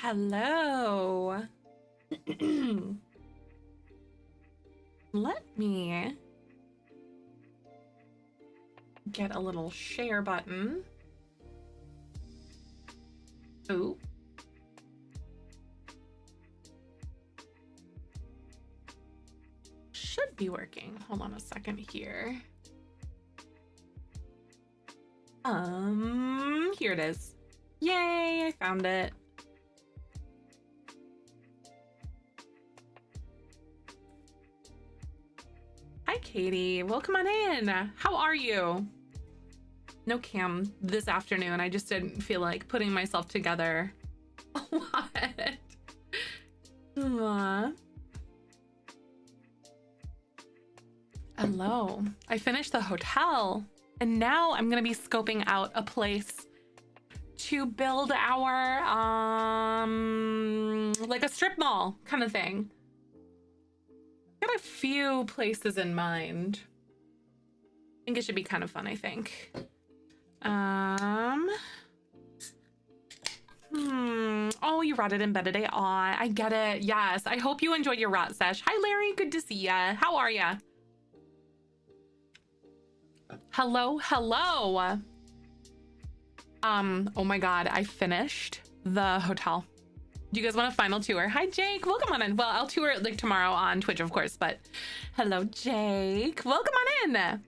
Hello. Let me get a little share button. Ooh. Should be working. Hold on a second here. Here it is. Yay, I found it. Hi, Katie. Welcome on in. How are you? No cam this afternoon. I just didn't feel like putting myself together. What? Hello. I finished the hotel, and now I'm gonna be scoping out a place to build our like a strip mall kind of thing. Got a few places in mind. I think it should be kind of fun, I think. Oh, you rotted in bed today. Aw, I get it. Yes, I hope you enjoyed your rot sesh. Hi, Larry. Good to see ya. How are ya? Hello, hello. Oh my God, I finished the hotel. Do you guys want a final tour? Hi, Jake. Welcome on in. Well, I'll tour it like tomorrow on Twitch, of course, but hello, Jake. Welcome on in. I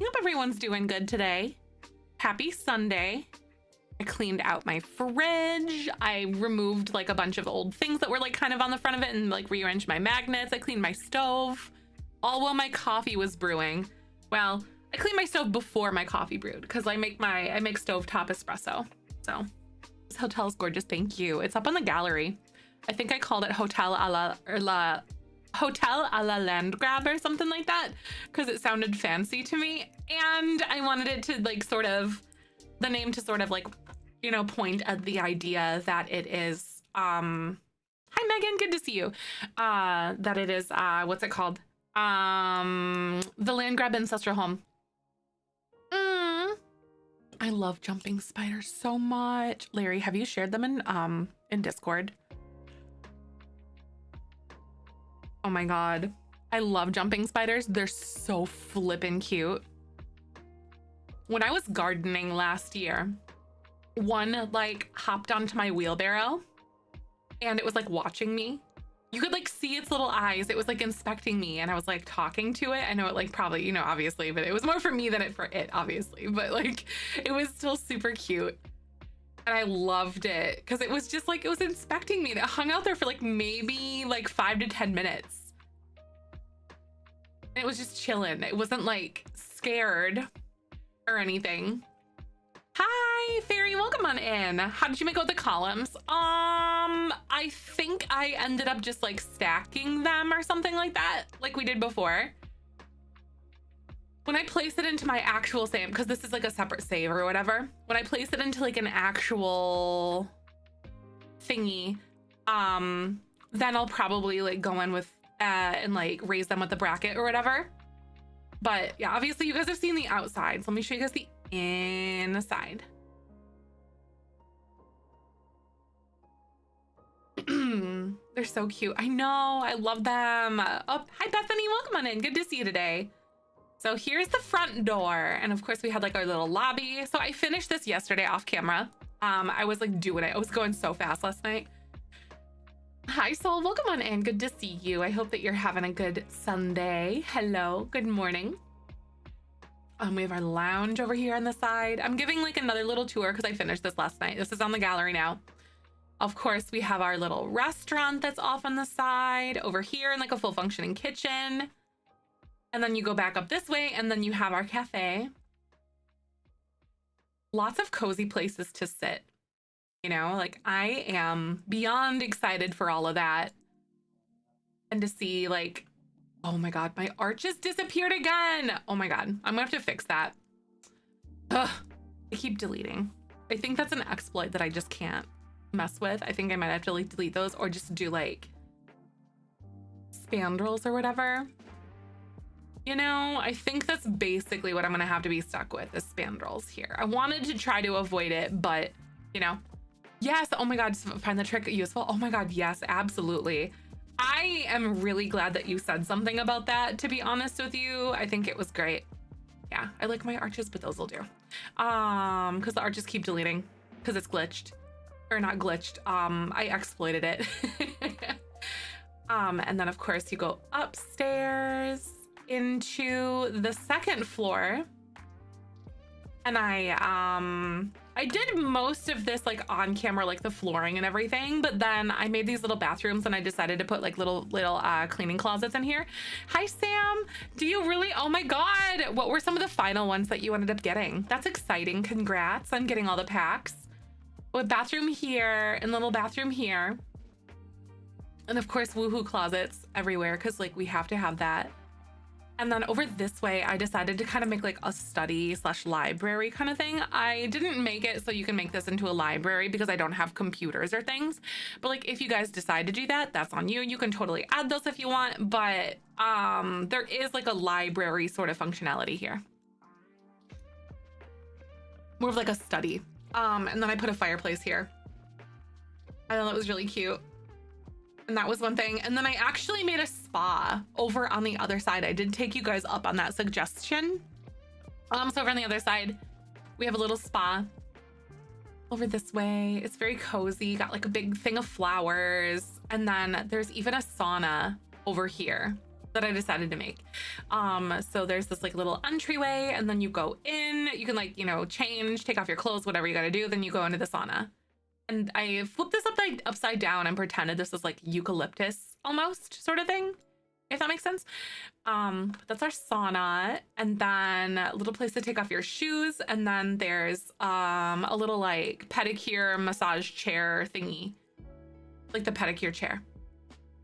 hope everyone's doing good today. Happy Sunday. I cleaned out my fridge. I removed like a bunch of old things that were like kind of on the front of it and like rearranged my magnets. I cleaned my stove, all while my coffee was brewing. Well, I cleaned my stove before my coffee brewed because I make stovetop espresso. So this hotel is gorgeous. Thank you. It's up on the gallery. I think I called it Hotel a la Landgrab or something like that because it sounded fancy to me, and I wanted it to like sort of the name to sort of like, you know, point at the idea that it is hi Megan, good to see you. That it is what's it called? The Landgrab ancestral home. I love jumping spiders so much. Larry, have you shared them in Discord? Oh my God. I love jumping spiders. They're so flippin' cute. When I was gardening last year, one like hopped onto my wheelbarrow and it was like watching me. You could like see its little eyes. It was like inspecting me, and I was like talking to it. I know it like probably, you know, obviously, but it was more for me than it for it, obviously. But like it was still super cute. And I loved it because it was just like, it was inspecting me, and it hung out there for like maybe like 5 to 10 minutes. And it was just chilling. It wasn't like scared or anything. Hi, Fairy, welcome on in. How did you make out the columns? I think I ended up just like stacking them or something like that, like we did before. When I place it into my actual save, because this is like a separate save or whatever, when I place it into like an actual thingy, then I'll probably like go in with and like raise them with the bracket or whatever. But yeah, obviously you guys have seen the outside, so let me show you guys the inside. They're so cute. I know, I love them. Oh, hi Bethany, welcome on in. Good to see you today. So here's the front door, and of course we had like our little lobby. So I finished this yesterday off camera. I was like doing it. I was going so fast last night. Hi Soul, welcome on in. Good to see you. I hope that you're having a good Sunday. Hello, good morning. We have our lounge over here on the side. I'm giving like another little tour because I finished this last night. This is on the gallery now. Of course, we have our little restaurant that's off on the side over here, and like a full functioning kitchen. And then you go back up this way, and then you have our cafe. Lots of cozy places to sit. You know, like I am beyond excited for all of that. And to see like, oh my God, my arches disappeared again. Oh my God, I'm gonna have to fix that. Ugh, I keep deleting. I think that's an exploit that I just can't mess with. I think I might have to like delete those or just do like spandrels or whatever. You know, I think that's basically what I'm gonna have to be stuck with is spandrels here. I wanted to try to avoid it, but you know, Yes. Oh my God. Find the trick useful. Oh my God. Yes, absolutely. I am really glad that you said something about that, to be honest with you. I think it was great. Yeah, I like my arches, but those will do. Because the arches keep deleting because it's glitched. Or not glitched. I exploited it. And then of course you go upstairs into the second floor. And I did most of this like on camera, like the flooring and everything, but then I made these little bathrooms and I decided to put like little cleaning closets in here. Hi, Sam. Do you really? Oh my God. What were some of the final ones that you ended up getting? That's exciting. Congrats on getting all the packs. With bathroom here and little bathroom here. And of course, woohoo closets everywhere because like we have to have that. And then over this way, I decided to kind of make like a study / library kind of thing. I didn't make it so you can make this into a library because I don't have computers or things. But like if you guys decide to do that, that's on you. You can totally add those if you want. But there is like a library sort of functionality here. More of like a study. And then I put a fireplace here. I thought that was really cute. And that was one thing. And then I actually made a spa over on the other side. I did take you guys up on that suggestion. So over on the other side, we have a little spa over this way. It's very cozy. Got like a big thing of flowers. And then there's even a sauna over here that I decided to make. So there's this like little entryway and then you go in, you can like, you know, change, take off your clothes, whatever you got to do. Then you go into the sauna. And I flipped this upside down and pretended this was like eucalyptus almost sort of thing, if that makes sense. That's our sauna. And then a little place to take off your shoes. And then there's a little like pedicure massage chair thingy, like the pedicure chair.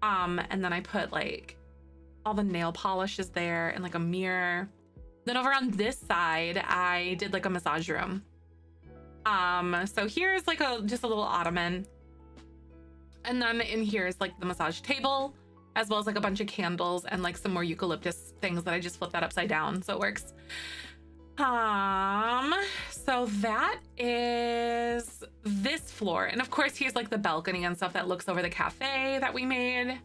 And then I put like all the nail polishes there and like a mirror. Then over on this side, I did like a massage room. So here's like just a little ottoman. And then in here is like the massage table, as well as like a bunch of candles and like some more eucalyptus things that I just flipped that upside down. So it works. So that is this floor. And of course, here's like the balcony and stuff that looks over the cafe that we made.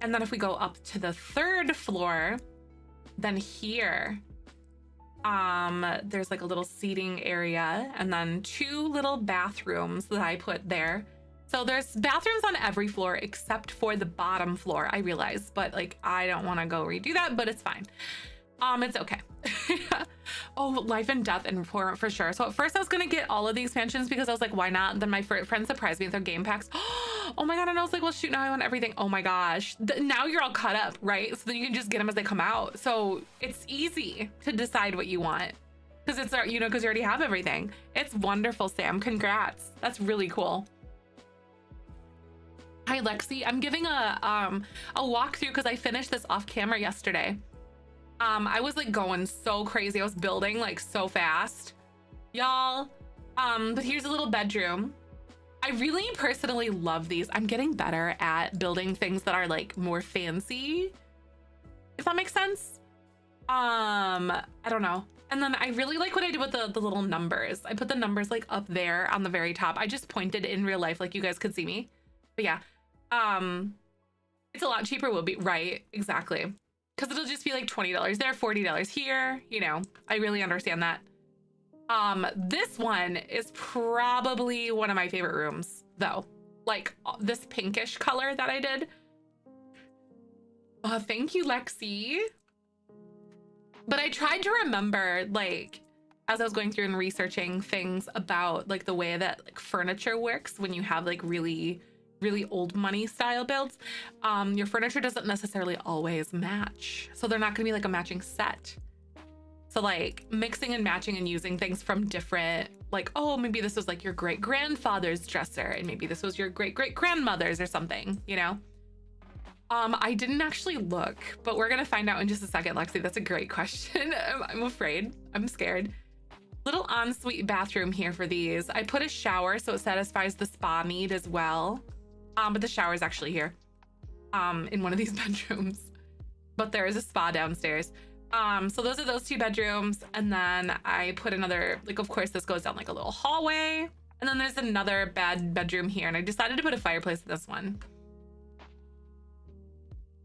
And then if we go up to the third floor, then here, there's like a little seating area and then 2 little bathrooms that I put there. So there's bathrooms on every floor except for the bottom floor, I realize, but like I don't want to go redo that, but it's fine. It's okay. Oh, life and death and for sure. So at first I was gonna get all of the expansions because I was like, why not? Then my friend surprised me with their game packs. Oh my God. And I was like, well, shoot, now I want everything. Oh my gosh. Now you're all cut up, right? So then you can just get them as they come out. So it's easy to decide what you want because it's, you know, because you already have everything. It's wonderful, Sam. Congrats. That's really cool. Hi, Lexi. I'm giving a walkthrough because I finished this off camera yesterday. I was like going so crazy. I was building like so fast, y'all. But here's a little bedroom. I really personally love these. I'm getting better at building things that are like more fancy, if that makes sense. I don't know. And then I really like what I did with the little numbers. I put the numbers like up there on the very top. I just pointed in real life like you guys could see me. But yeah, it's a lot cheaper will be, right? Exactly. Because it'll just be like $20 there, $40 here. You know, I really understand that. This one is probably one of my favorite rooms, though. Like this pinkish color that I did. Oh, thank you, Lexi. But I tried to remember, like, as I was going through and researching things about like the way that like furniture works when you have like really old money style builds, your furniture doesn't necessarily always match. So they're not gonna be like a matching set. So like mixing and matching and using things from different, like, oh, maybe this was like your great grandfather's dresser and maybe this was your great grandmother's or something, you know? I didn't actually look, but we're gonna find out in just a second, Lexi. That's a great question. I'm afraid, I'm scared. Little ensuite bathroom here for these. I put a shower so it satisfies the spa need as well. But the shower is actually here, in one of these bedrooms, but there is a spa downstairs. So those are those 2 bedrooms. And then I put another, like, of course this goes down like a little hallway And then there's another bedroom here, and I decided to put a fireplace in this one.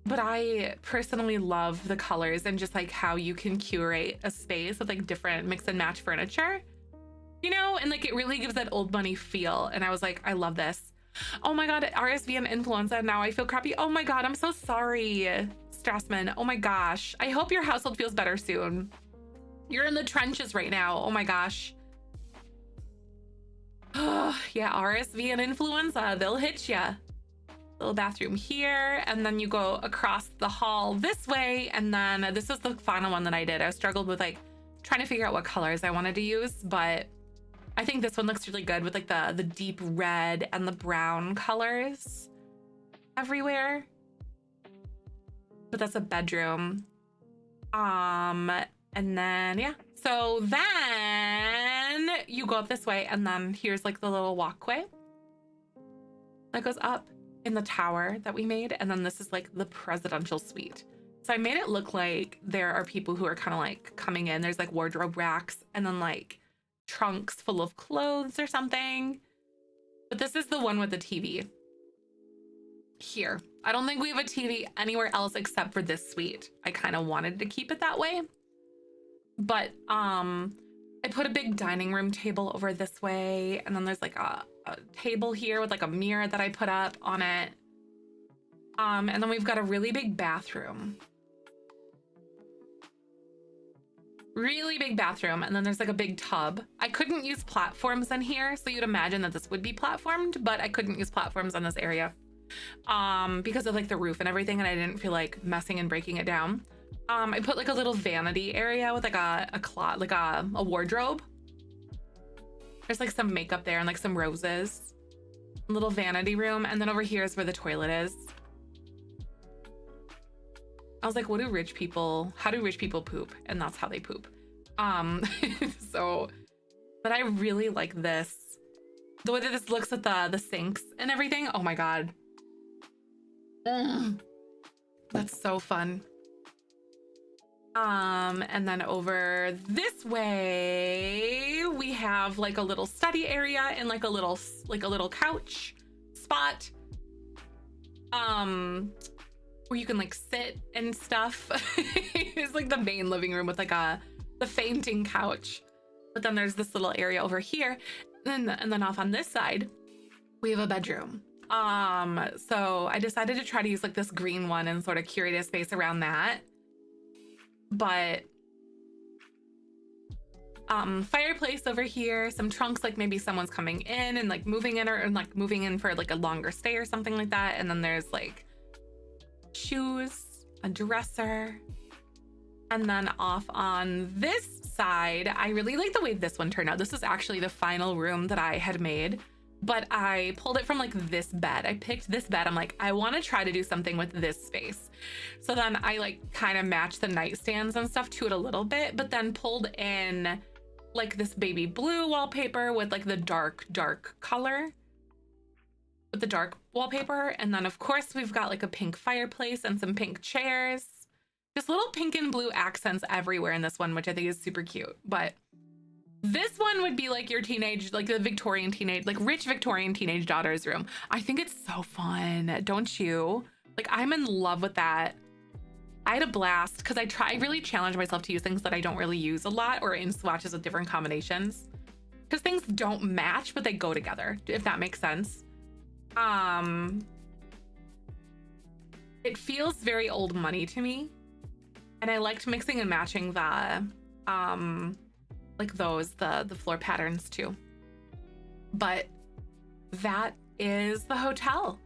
But I personally love the colors and just like how you can curate a space with like different mix and match furniture, you know, and like it really gives that old money feel. And I was like, I love this. Oh my God, RSV and influenza. Now I feel crappy. Oh my God, I'm so sorry, Strassman. Oh my gosh. I hope your household feels better soon. You're in the trenches right now. Oh my gosh. Yeah, RSV and influenza, they'll hit ya. Little bathroom here, and then you go across the hall this way, and then this is the final one that I did. I struggled with like trying to figure out what colors I wanted to use, but I think this one looks really good with like the deep red and the brown colors everywhere. But that's a bedroom. And then yeah, so then you go up this way, and then here's like the little walkway that goes up in the tower that we made, and then this is like the presidential suite. So I made it look like there are people who are kind of like coming in. There's like wardrobe racks and then like trunks full of clothes or something. But this is the one with the TV here. I don't think we have a TV anywhere else except for this suite. I kind of wanted to keep it that way, but I put a big dining room table over this way, and then there's like a table here with like a mirror that I put up on it. And then we've got a really big bathroom. Really big bathroom, and then there's like a big tub. I couldn't use platforms in here, so you'd imagine that this would be platformed, but I couldn't use platforms in this area because of like the roof and everything, and I didn't feel like messing and breaking it down. I put like a little vanity area with like a wardrobe. There's like some makeup there and like some roses. A little vanity room, and then over here is where the toilet is. I was like, how do rich people poop? And that's how they poop. So, but I really like this. The way that this looks with the sinks and everything. Oh my God. That's so fun. And then over this way, we have like a little study area and like a little couch spot. Where you can like sit and stuff. It's like the main living room with like the fainting couch. But then there's this little area over here. And then off on this side, we have a bedroom. So I decided to try to use like this green one and sort of curate a space around that. But fireplace over here, some trunks, like maybe someone's coming in and like moving in, or like moving in for like a longer stay or something like that. And then there's like shoes, a dresser, and then off on this side, I really like the way this one turned out. This is actually the final room that I had made, but I pulled it from like this bed. I picked this bed. I'm like, I want to try to do something with this space. So then I like kind of matched the nightstands and stuff to it a little bit, but then pulled in like this baby blue wallpaper with like the dark color with the dark wallpaper. And then of course we've got like a pink fireplace and some pink chairs, just little pink and blue accents everywhere in this one, which I think is super cute. But this one would be like your teenage, like the Victorian teenage, like rich Victorian teenage daughter's room. I think it's so fun, don't you? Like I'm in love with that. I had a blast because I really challenge myself to use things that I don't really use a lot, or in swatches with different combinations, because things don't match, but they go together, if that makes sense. It feels very old money to me, and I liked mixing and matching the like the floor patterns too. But that is the hotel.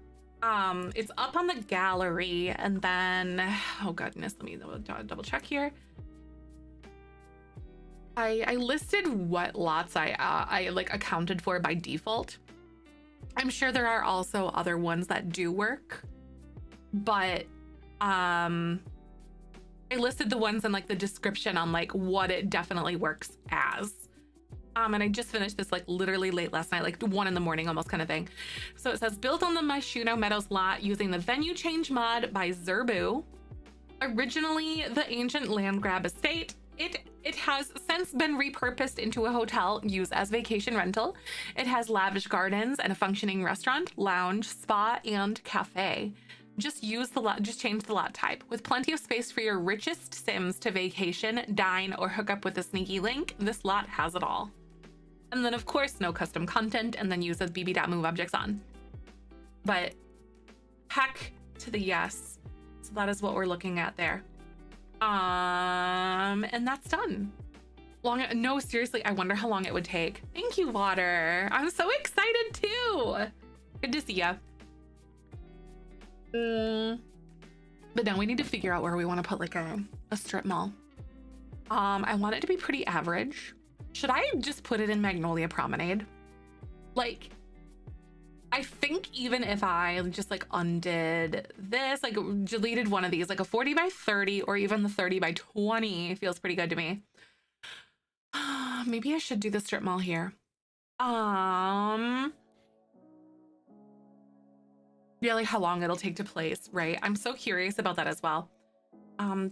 It's up on the gallery, and then oh goodness, let me double check here. I listed what lots I like accounted for by default. I'm sure there are also other ones that do work, but I listed the ones in like the description on like what it definitely works as. And I just finished this like literally late last night, like 1 in the morning almost kind of thing. So it says, built on the Myshuno Meadows lot using the venue change mod by Zerbu. Originally the ancient land grab estate, It has since been repurposed into a hotel used as vacation rental. It has lavish gardens and a functioning restaurant, lounge, spa, and cafe. Just change the lot type. With plenty of space for your richest Sims to vacation, dine, or hook up with a sneaky link, this lot has it all. And then of course, no custom content, and then use as bb.move objects on. But heck to the yes. So that is what we're looking at there. And that's done. No, seriously, I wonder how long it would take. Thank you, Water. I'm so excited too. Good to see ya. But now we need to figure out where we want to put like a strip mall. I want it to be pretty average. Should I just put it in Magnolia Promenade? Like, I think even if I just like undid this, like deleted one of these, like a 40 by 30 or even the 30 by 20 feels pretty good to me. Maybe I should do the strip mall here. Yeah, like how long it'll take to place, right? I'm so curious about that as well.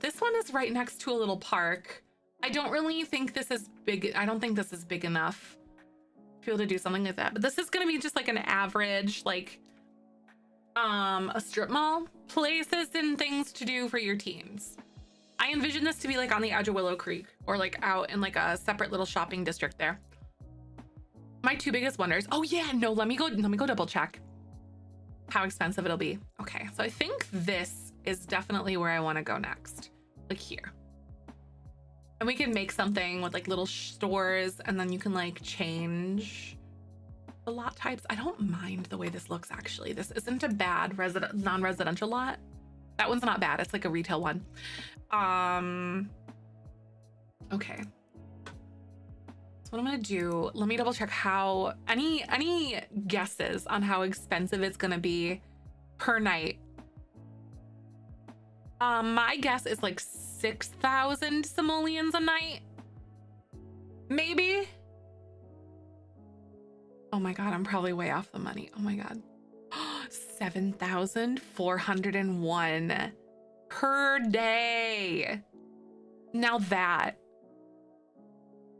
This one is right next to a little park. I don't really think this is big. I don't think this is big enough to be able to do something like that. But this is going to be just like an average, like, a strip mall, places and things to do for your teens. I envision this to be like on the edge of Willow Creek or like out in like a separate little shopping district there. My two biggest wonders. Oh yeah, no, let me go double check how expensive it'll be. Okay, so I think this is definitely where I want to go next, like here. And we can make something with like little stores, and then you can like change the lot types. I don't mind the way this looks, actually. This isn't a bad non-residential lot. That one's not bad. It's like a retail one. Okay. So what I'm gonna do, let me double check how, any guesses on how expensive it's gonna be per night? My guess is like 6,000 simoleons a night. Maybe. Oh my God, I'm probably way off the money. Oh my God. 7,401 per day. Now that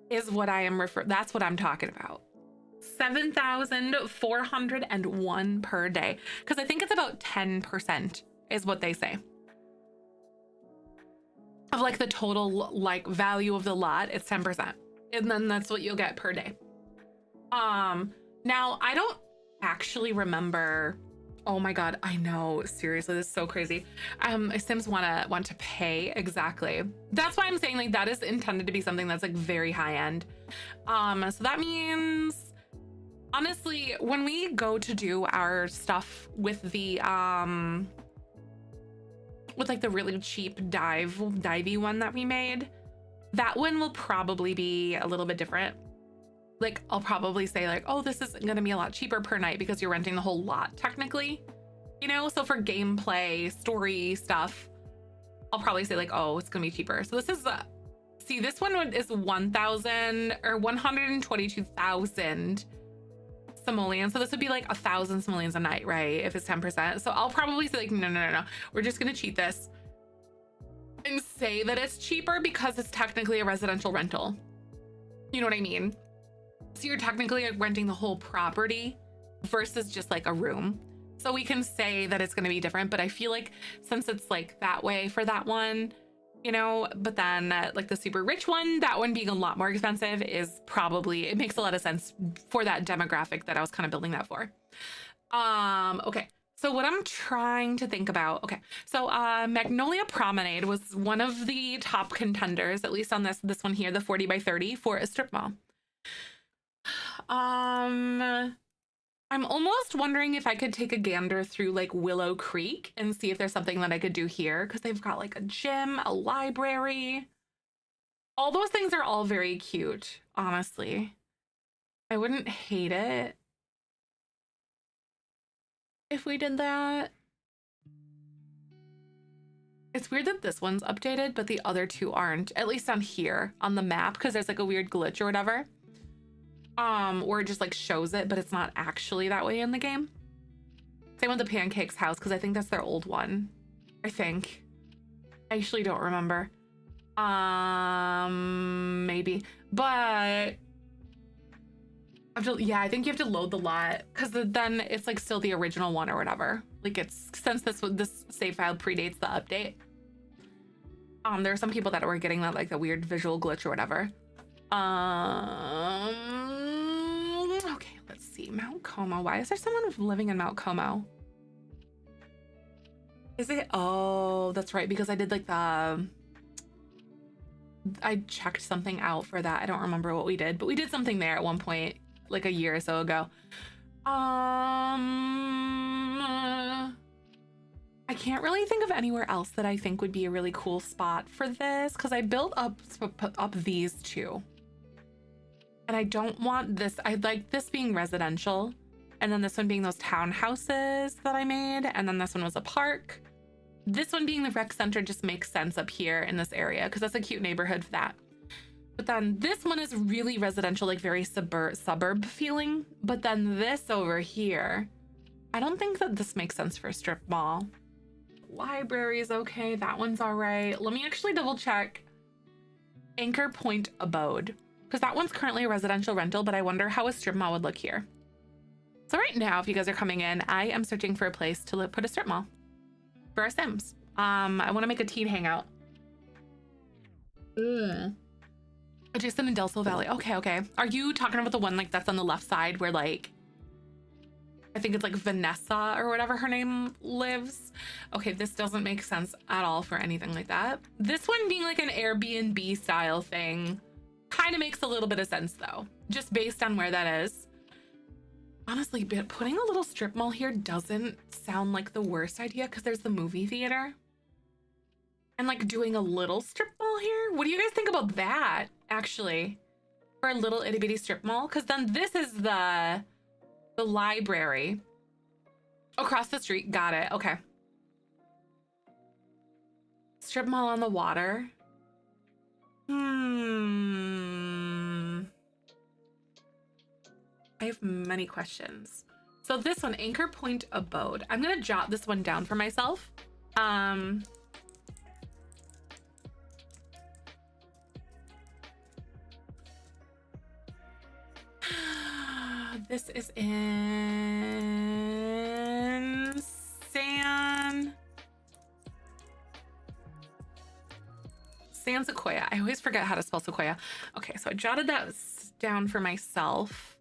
is what I am that's what I'm talking about. 7,401 per day. Because I think it's about 10% is what they say. Of like the total like value of the lot, it's 10%. And then that's what you'll get per day. Now I don't actually remember. Oh my God, I know, seriously, this is so crazy. Sims want to pay, exactly. That's why I'm saying like that is intended to be something that's like very high end. So that means honestly, when we go to do our stuff with the with like the really cheap divey one that we made, that one will probably be a little bit different. Like I'll probably say like, oh, this is gonna be a lot cheaper per night because you're renting the whole lot technically, you know? So for gameplay, story stuff, I'll probably say like, oh, it's gonna be cheaper. So this is, see, this one is 1,000 or 122,000 simoleons. So this would be like 1,000 simoleons a night, right? If it's 10%. So I'll probably say like, no. We're just gonna cheat this and say that it's cheaper because it's technically a residential rental. You know what I mean? So you're technically like renting the whole property versus just like a room. So we can say that it's going to be different, but I feel like since it's like that way for that one, you know, but then like the super rich one, that one being a lot more expensive is probably, it makes a lot of sense for that demographic that I was kind of building that for. Okay. So what I'm trying to think about, okay. So Magnolia Promenade was one of the top contenders, at least on this one here, the 40 by 30 for a strip mall. I'm almost wondering if I could take a gander through like Willow Creek and see if there's something that I could do here, because they've got like a gym, a library. All those things are all very cute, honestly. I wouldn't hate it if we did that. It's weird that this one's updated, but the other two aren't, at least on here on the map, because there's like a weird glitch or whatever. Or it just like shows it, but it's not actually that way in the game. Same with the Pancakes house, because I think that's their old one. I think. I actually don't remember. Maybe, but yeah, I think you have to load the lot because then it's like still the original one or whatever. Like it's since this save file predates the update. There are some people that were getting that like the weird visual glitch or whatever. Okay, let's see. Mount Como. Why is there someone living in Mount Como? Is it? Oh, that's right. Because I did like I checked something out for that. I don't remember what we did, but we did something there at one point, like a year or so ago. I can't really think of anywhere else that I think would be a really cool spot for this because I built up these two. And I don't want this. I'd like this being residential and then this one being those townhouses that I made. And then this one was a park. This one being the rec center just makes sense up here in this area because that's a cute neighborhood for that. But then this one is really residential, like very suburb feeling. But then this over here, I don't think that this makes sense for a strip mall. Library is okay. That one's all right. Let me actually double check Anchor Point Abode because that one's currently a residential rental, but I wonder how a strip mall would look here. So right now, if you guys are coming in, I am searching for a place to put a strip mall for our Sims. I want to make a teen hangout. Adjacent in Del Sol Valley. Okay. Are you talking about the one like that's on the left side where like I think it's like Vanessa or whatever her name lives? Okay, this doesn't make sense at all for anything like that. This one being like an Airbnb style thing kind of makes a little bit of sense though, just based on where that is. Honestly, putting a little strip mall here doesn't sound like the worst idea because there's the movie theater. And like doing a little strip mall here? What do you guys think about that, actually? For a little itty bitty strip mall? Because then this is the library. Across the street, got it, okay. Strip mall on the water. I have many questions. So this one, Anchor Point Abode. I'm gonna jot this one down for myself. This is in San Sequoia. I always forget how to spell Sequoia. Okay, so I jotted that down for myself.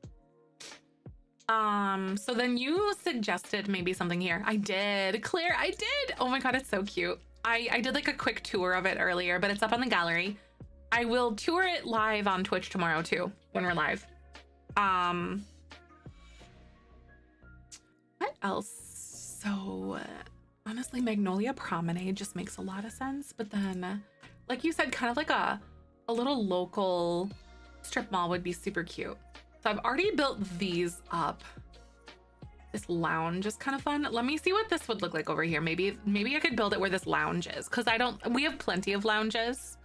So then you suggested maybe something here. I did, Claire, I did. Oh my God, it's so cute. I did like a quick tour of it earlier, but it's up on the gallery. I will tour it live on Twitch tomorrow too, when we're live. What else? So honestly, Magnolia Promenade just makes a lot of sense. But then, like you said, kind of like a little local strip mall would be super cute. So I've already built these up. This lounge is kind of fun. Let me see what this would look like over here. Maybe I could build it where this lounge is because we have plenty of lounges.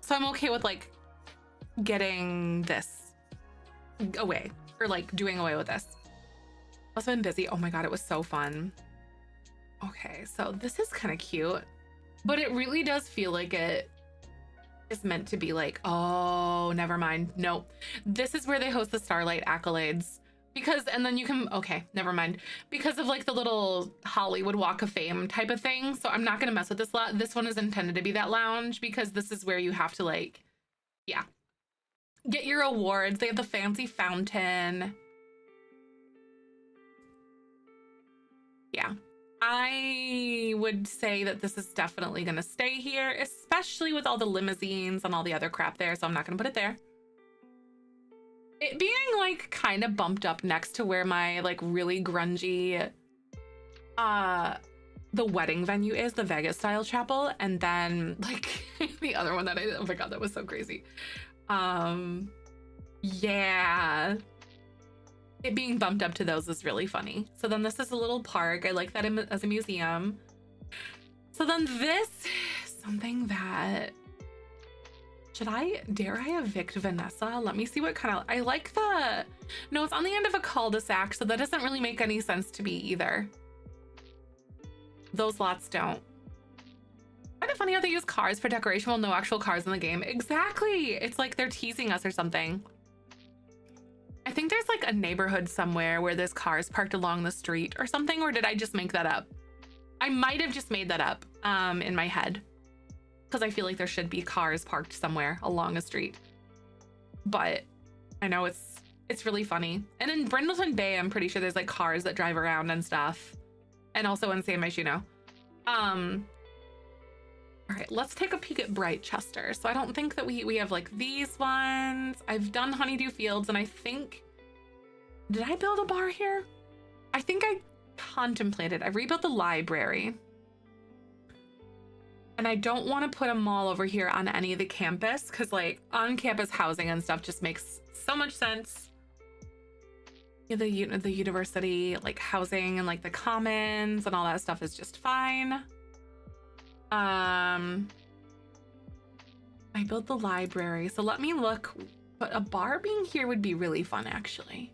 So I'm okay with like getting this away or like doing away with this. I've been busy. Oh my God, it was so fun. Okay, so this is kind of cute, but it really does feel like it is meant to be like, oh, never mind. Nope. This is where they host the Starlight Accolades because, and then you can, okay, never mind. Because of like the little Hollywood Walk of Fame type of thing. So I'm not going to mess with this lot. This one is intended to be that lounge because this is where you have to like, yeah, get your awards. They have the fancy fountain. Yeah. I would say that this is definitely going to stay here, especially with all the limousines and all the other crap there. So I'm not going to put it there. It being like kind of bumped up next to where my like really grungy, the wedding venue is, the Vegas style chapel. And then like the other one that I did. Oh my God, that was so crazy. Yeah. It being bumped up to those is really funny. So then this is a little park. I like that as a museum. So then this is something that, dare I evict Vanessa? Let me see what kind of, I like no, it's on the end of a cul-de-sac. So that doesn't really make any sense to me either. Those lots don't. Kind of funny how they use cars for decoration while no actual cars in the game. Exactly. It's like they're teasing us or something. I think there's like a neighborhood somewhere where there's cars parked along the street or something, or did I just make that up? I might have just made that up in my head, because I feel like there should be cars parked somewhere along a street. But I know it's really funny. And in Brindleton Bay, I'm pretty sure there's like cars that drive around and stuff. And also in San Myshuno. All right, let's take a peek at Brightchester. So I don't think that we have like these ones. I've done Honeydew Fields, and I think, did I build a bar here? I think I contemplated. I rebuilt the library. And I don't want to put a mall over here on any of the campus, because like on-campus housing and stuff just makes so much sense. Yeah, the university, like housing and like the commons and all that stuff is just fine. I built the library, so let me look. But a bar being here would be really fun, actually,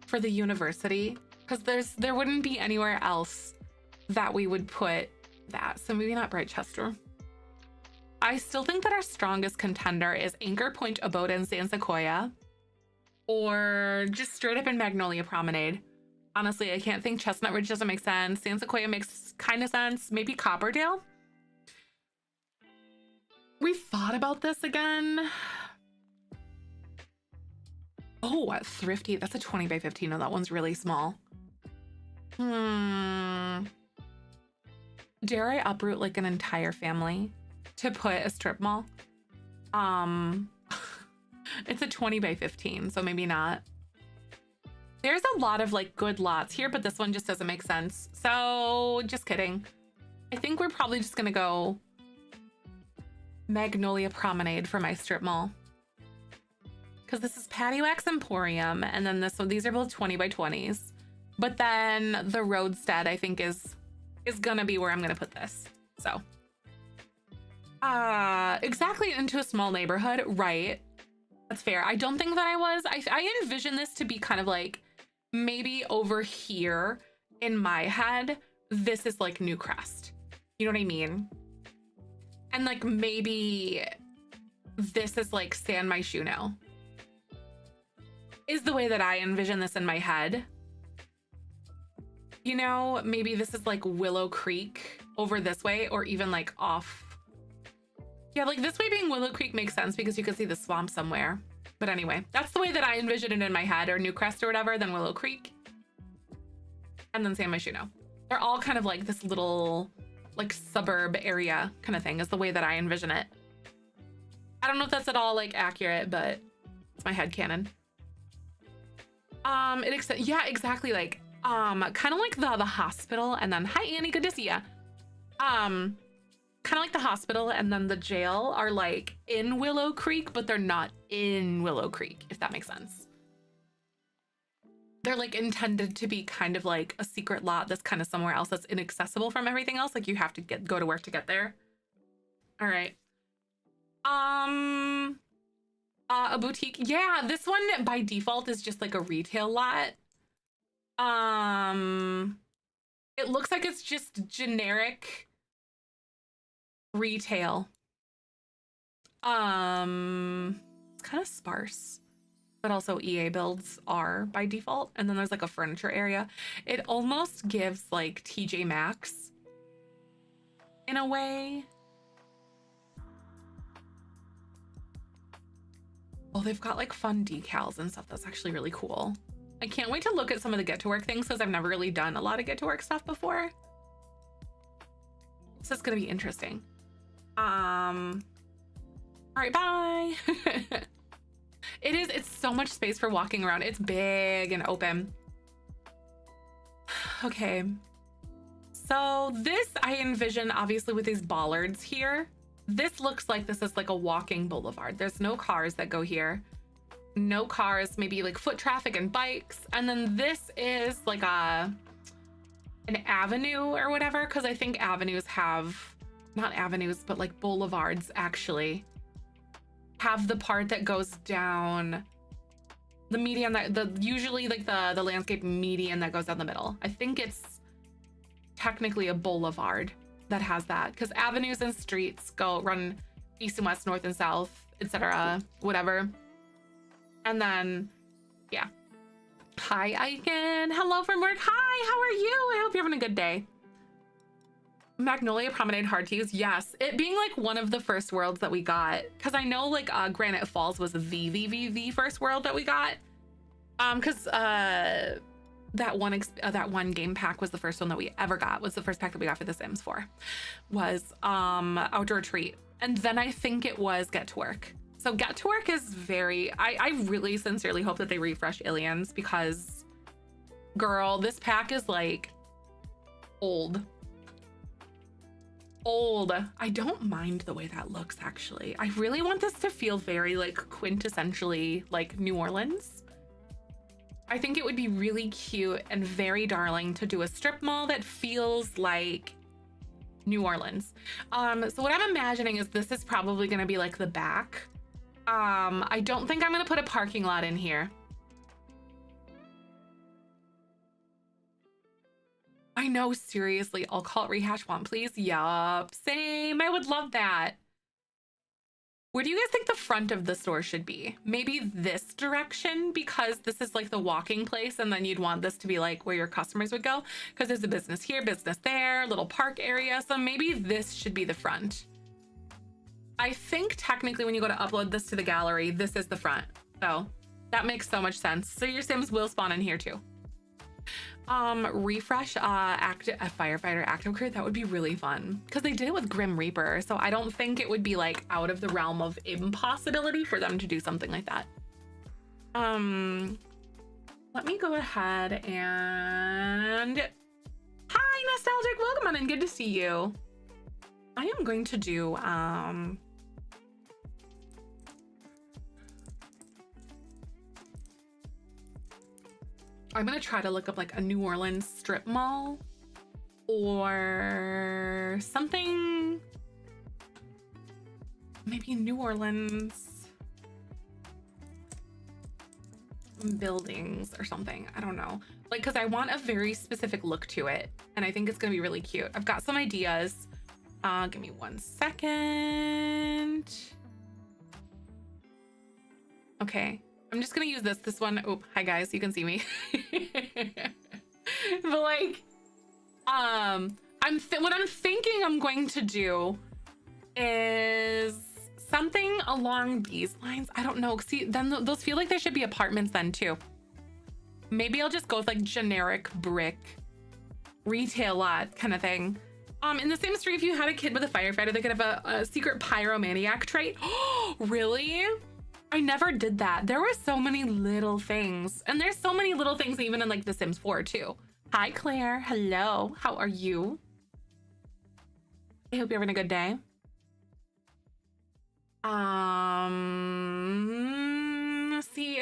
for the university, because there wouldn't be anywhere else that we would put that. So maybe not Brightchester. I still think that our strongest contender is Anchor Point, Abode, and San Sequoia, or just straight up in Magnolia Promenade. Honestly, I can't think. Chestnut Ridge doesn't make sense. San Sequoia makes kind of sense. Maybe Copperdale. We thought about this again. Oh, what Thrifty? That's a 20 by 15. No, that one's really small. Dare I uproot like an entire family to put a strip mall? It's a 20 by 15, so maybe not. There's a lot of like good lots here, but this one just doesn't make sense. So just kidding. I think we're probably just gonna go Magnolia Promenade for my strip mall, because this is Patty Wax Emporium, and then this one, these are both 20 by 20s. But then the Roadstead, I think, is gonna be where I'm gonna put this. So exactly, into a small neighborhood, right? That's fair. I don't think that I envision this to be kind of like maybe over here in my head, this is like Newcrest. You know what I mean? And like maybe this is like San Myshuno, is the way that I envision this in my head. You know, maybe this is like Willow Creek over this way, or even like off. Yeah, like this way being Willow Creek makes sense because you can see the swamp somewhere. But anyway, that's the way that I envision it in my head, or Newcrest or whatever, then Willow Creek. And then San Myshuno. They're all kind of like this little like suburb area kind of thing is the way that I envision it. I don't know if that's at all like accurate, but it's my headcanon. Yeah, exactly, like kind of like the hospital, and then hi Annie, good to see ya. Kind of like the hospital and then the jail are like in Willow Creek, but they're not in Willow Creek, if that makes sense. They're like intended to be kind of like a secret lot that's kind of somewhere else that's inaccessible from everything else. Like you have to go to work to get there. All right. A boutique. Yeah, this one by default is just like a retail lot. It looks like it's just generic retail. It's kind of sparse, but also EA builds are by default. And then there's like a furniture area. It almost gives like TJ Maxx in a way. Oh, they've got like fun decals and stuff. That's actually really cool. I can't wait to look at some of the Get to Work things, because I've never really done a lot of Get to Work stuff before. So it's gonna be interesting. All right, bye. It's so much space for walking around. It's big and open. Okay. So this I envision obviously with these bollards here. This looks like this is like a walking boulevard. There's no cars that go here. No cars, maybe like foot traffic and bikes. And then this is like an avenue or whatever, because I think avenues have, not avenues, but like boulevards actually have the part that goes down the median, that usually like the landscape median that goes down the middle. I think it's technically a boulevard that has that, because avenues and streets run east and west, north and south, etc., whatever. And then, yeah. Hi, Aiken. Hello from work. Hi, how are you? I hope you're having a good day. Magnolia Promenade hard to use. Yes, it being like one of the first worlds that we got, because I know like Granite Falls was the first world that we got. Because that one game pack was the first one that we ever got. Was the first pack that we got for The Sims 4. Was Outdoor Retreat, and then I think it was Get to Work. So Get to Work is very. I really sincerely hope that they refresh Aliens, because, girl, this pack is like old. I don't mind the way that looks, actually. I really want this to feel very like quintessentially like New Orleans. I think it would be really cute and very darling to do a strip mall that feels like New Orleans. So what I'm imagining is this is probably going to be like the back. I don't think I'm going to put a parking lot in here. I know, seriously, I'll call it Rehash One, please. Yup, same. I would love that. Where do you guys think the front of the store should be? Maybe this direction, because this is like the walking place, and then you'd want this to be like where your customers would go, because there's a business here, business there, little park area. So maybe this should be the front. I think technically when you go to upload this to the gallery, this is the front. So that makes so much sense. So your Sims will spawn in here too. Refresh a firefighter active career. That would be really fun, because they did it with Grim Reaper, so I don't think it would be like out of the realm of impossibility for them to do something like that. Let me go ahead and hi, Nostalgic, welcome on in, good to see you. I am going to do I'm gonna try to look up like a New Orleans strip mall or something, maybe New Orleans buildings or something. I don't know, like, because I want a very specific look to it, and I think it's gonna be really cute. I've got some ideas. Give me 1 second. Okay. I'm just gonna use this one. Oh, hi guys, you can see me. But like, what I'm thinking I'm going to do is something along these lines. I don't know. See, then those feel like there should be apartments then too. Maybe I'll just go with like generic brick retail lot kind of thing. In the Sims 3, if you had a kid with a firefighter, they could have a secret pyromaniac trait. Oh, really? I never did that. There were so many little things, and there's so many little things even in like The Sims 4 too. Hi, Claire. Hello. How are you? I hope you're having a good day. See,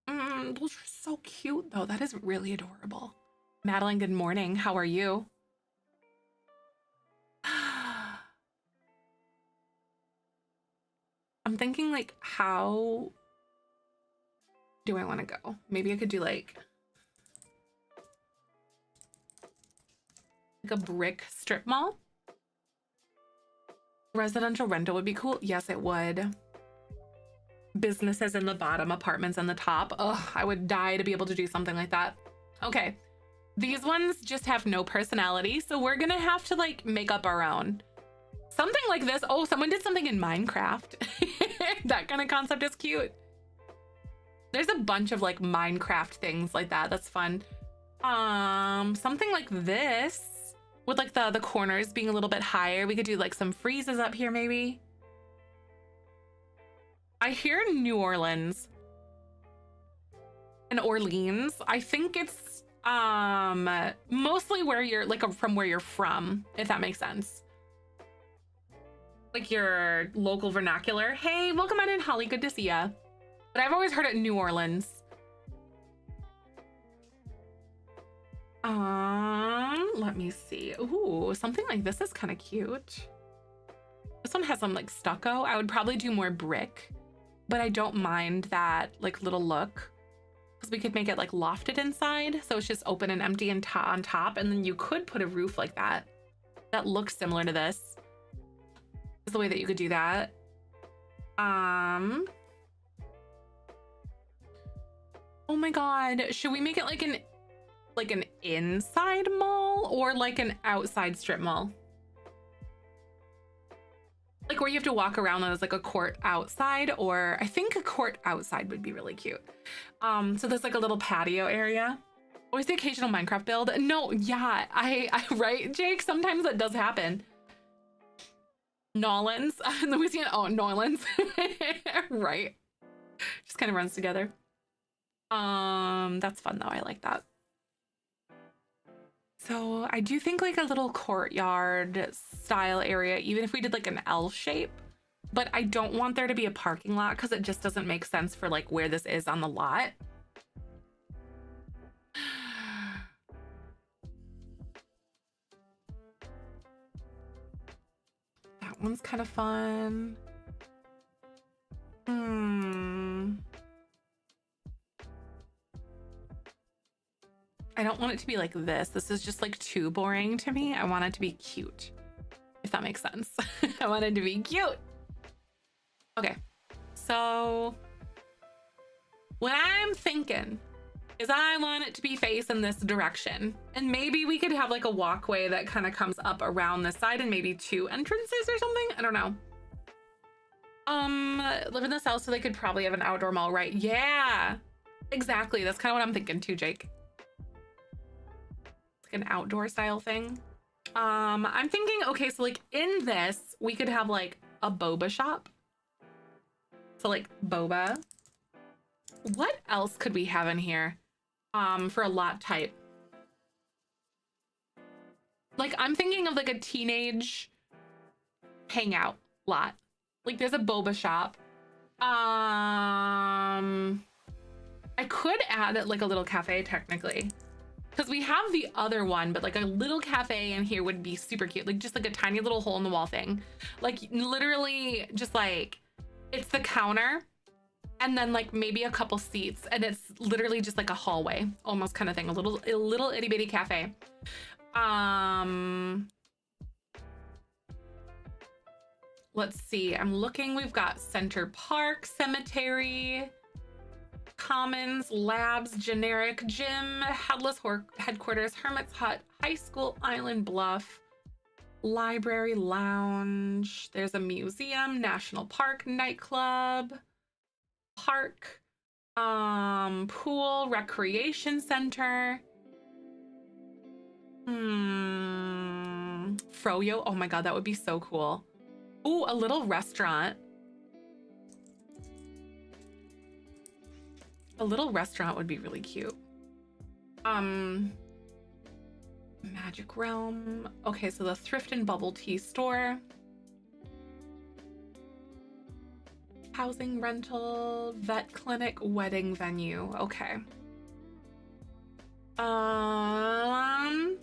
those are so cute though. That is really adorable. Madeline, good morning. How are you? I'm thinking like, how do I want to go? Maybe I could do like a brick strip mall. Residential rental would be cool. Yes, it would. Businesses in the bottom, apartments on the top. Ugh, I would die to be able to do something like that. Okay, these ones just have no personality, so we're gonna have to like make up our own. Something like this. Oh, someone did something in Minecraft. That kind of concept is cute. There's a bunch of like Minecraft things like that. That's fun. Something like this with like the corners being a little bit higher. We could do like some freezes up here maybe. I hear New Orleans and Orleans. I think it's mostly where you're like from where you're from, if that makes sense. Like your local vernacular. Hey, welcome on in, Holly. Good to see ya. But I've always heard it New Orleans. Let me see. Ooh, something like this is kind of cute. This one has some like stucco. I would probably do more brick, but I don't mind that like little look, because we could make it like lofted inside, so it's just open and empty and on top, and then you could put a roof like that that looks similar to this. Is the way that you could do that. Oh my God, should we make it like an inside mall or like an outside strip mall? Like where you have to walk around and there's like a court outside, or I think a court outside would be really cute. So there's like a little patio area. Always the occasional Minecraft build. No, yeah, I right, Jake? Sometimes that does happen. Nolans, Louisiana, oh, Nolans, right. Just kind of runs together. That's fun though, I like that. So I do think like a little courtyard style area, even if we did like an L shape, but I don't want there to be a parking lot because it just doesn't make sense for like where this is on the lot. That one's kind of fun. I don't want it to be like this. This is just like too boring to me. I want it to be cute, if that makes sense. I want it to be cute. Okay, so what I'm thinking is I want it to be facing this direction. And maybe we could have like a walkway that kind of comes up around this side and maybe 2 entrances or something. I don't know. Live in this house so they could probably have an outdoor mall, right? Yeah, exactly. That's kind of what I'm thinking too, Jake. An outdoor style thing. I'm thinking, okay, so like in this we could have like a boba shop, so like boba. What else could we have in here for a lot type? Like I'm thinking of like a teenage hangout lot. Like there's a boba shop. I could add like a little cafe technically, because we have the other one, but like a little cafe in here would be super cute. Like just like a tiny little hole in the wall thing. Like literally just like, it's the counter and then like maybe a couple seats and it's literally just like a hallway almost kind of thing. A little itty bitty cafe. Let's see, I'm looking, we've got Center Park, Cemetery, Commons, Labs, Generic, Gym, Headless Headquarters, Hermit's Hut, High School, Island Bluff, Library, Lounge. There's a museum, National Park, Nightclub, Park, Pool, Recreation Center. Froyo. Oh my God, that would be so cool. Ooh, a little restaurant. A little restaurant would be really cute. Magic Realm. Okay, so the thrift and bubble tea store. Housing rental, vet clinic, wedding venue. Okay. Trying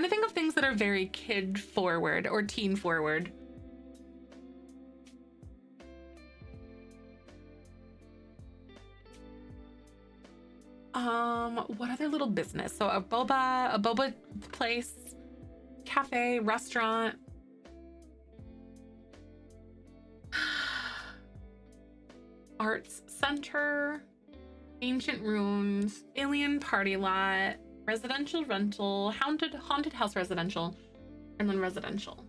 to think of things that are very kid forward or teen forward. What other little business? So a boba place, cafe, restaurant. Arts center, ancient ruins, alien party lot, residential rental, haunted house residential, and then residential.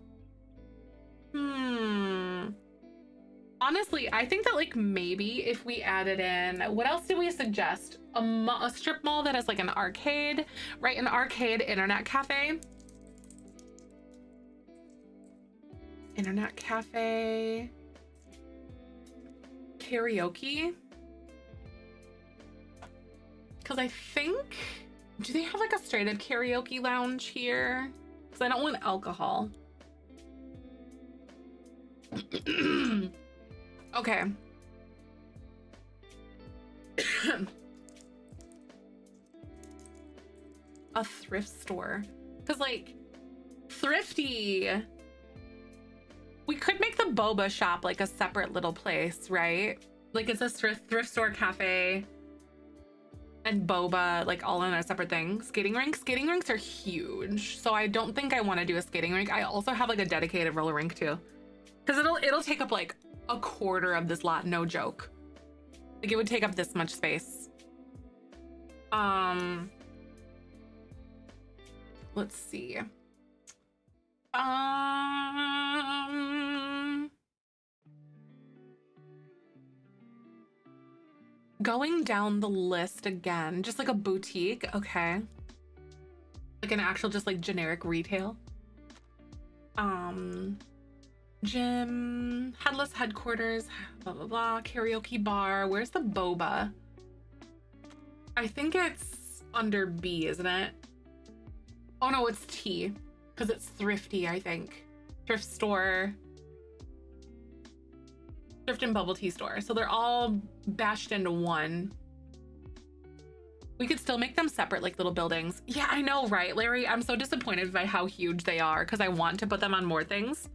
Honestly, I think that like maybe if we added in, what else did we suggest? A strip mall that has like an arcade, right? An arcade, internet cafe. Internet cafe. Karaoke. Because I think, do they have like a straight up karaoke lounge here? Because I don't want alcohol. Okay. A thrift store. Because like, thrifty. We could make the boba shop like a separate little place, right? Like it's a thrift store cafe. and boba like all in a separate thing. Skating rinks are huge, so I don't think I want to do a skating rink. I also have like a dedicated roller rink too, because it'll take up like a quarter of this lot, no joke. Like it would take up this much space. Let's see. Going down the list again, just like a boutique, okay. Like an actual just like generic retail. Gym, headless headquarters, blah blah blah, karaoke bar. Where's the boba? I think it's under B, isn't it? Oh no, it's T, because it's thrifty, I think. Thrift store. Thrift and bubble tea store. So they're all bashed into one. We could still make them separate, like little buildings. Yeah, I know, right, Larry? I'm so disappointed by how huge they are because I want to put them on more things.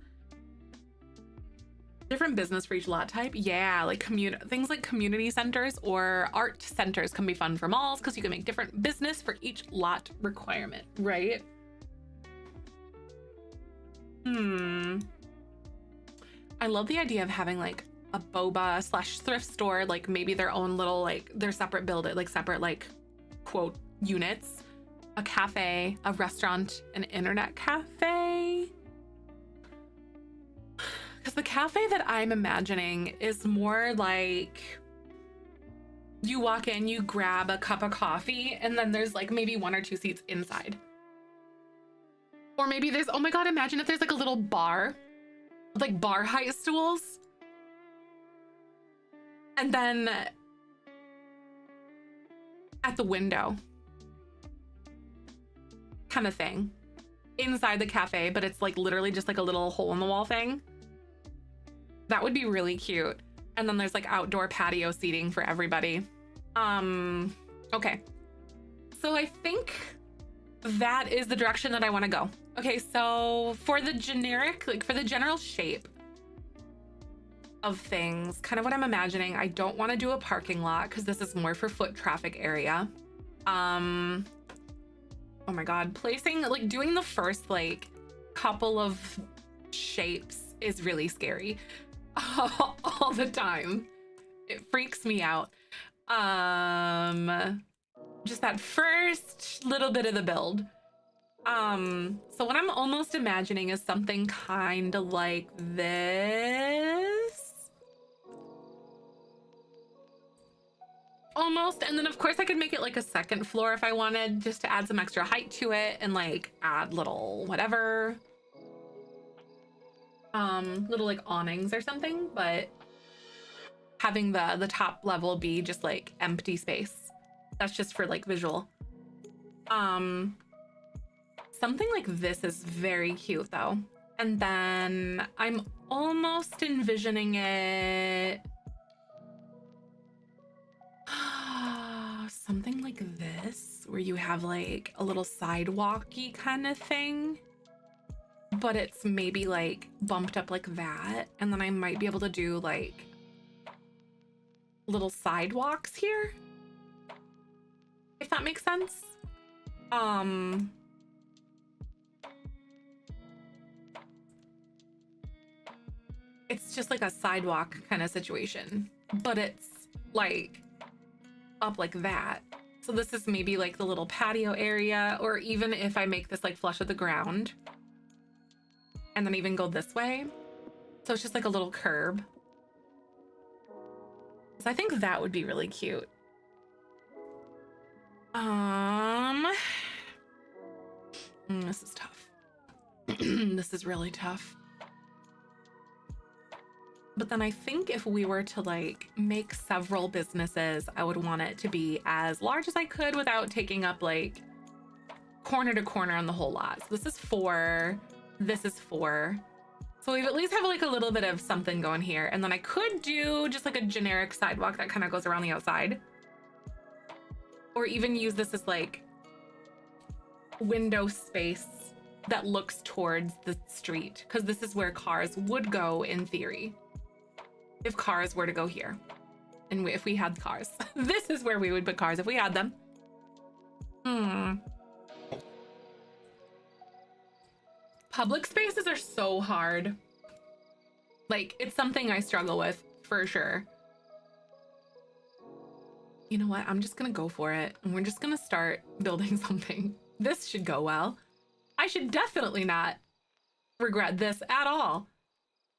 Different business for each lot type. Yeah, like things like community centers or art centers can be fun for malls because you can make different business for each lot requirement, right? I love the idea of having like a boba / thrift store, like maybe their own little, like their separate building, like separate like quote units, a cafe, a restaurant, an internet cafe. Because the cafe that I'm imagining is more like you walk in, you grab a cup of coffee, and then there's like maybe 1 or 2 seats inside. Or maybe there's, oh my God, imagine if there's like a little bar with like bar height stools. And then at the window kind of thing inside the cafe, but it's like literally just like a little hole in the wall thing. That would be really cute. And then there's like outdoor patio seating for everybody. Okay. So I think that is the direction that I want to go. Okay, so for the generic, like for the general shape of things, kind of what I'm imagining, I don't want to do a parking lot because this is more for foot traffic area. Oh my God, doing the first like couple of shapes is really scary. All the time. It freaks me out. Just that first little bit of the build. So what I'm almost imagining is something kind of like this. Almost, and then of course I could make it like a second floor if I wanted, just to add some extra height to it and like add little whatever. Little like awnings or something, but having the top level be just like empty space. That's just for like visual. Something like this is very cute though. And then I'm almost envisioning it something like this, where you have like a little sidewalky kind of thing, but it's maybe like bumped up like that. And then I might be able to do like little sidewalks here, if that makes sense. It's just like a sidewalk kind of situation, but it's like up like that. So this is maybe like the little patio area, or even if I make this like flush with the ground and then even go this way. So it's just like a little curb. So I think that would be really cute. This is tough. This is really tough. But then I think if we were to like make several businesses, I would want it to be as large as I could without taking up like corner to corner on the whole lot. So this is 4, this is 4. So we at least have like a little bit of something going here. And then I could do just like a generic sidewalk that kind of goes around the outside. Or even use this as like window space that looks towards the street, because this is where cars would go in theory. If cars were to go here, and if we had cars, this is where we would put cars if we had them. Hmm. Public spaces are so hard. Like, it's something I struggle with for sure. You know what? I'm just gonna go for it. And we're just gonna start building something. This should go well. I should definitely not regret this at all.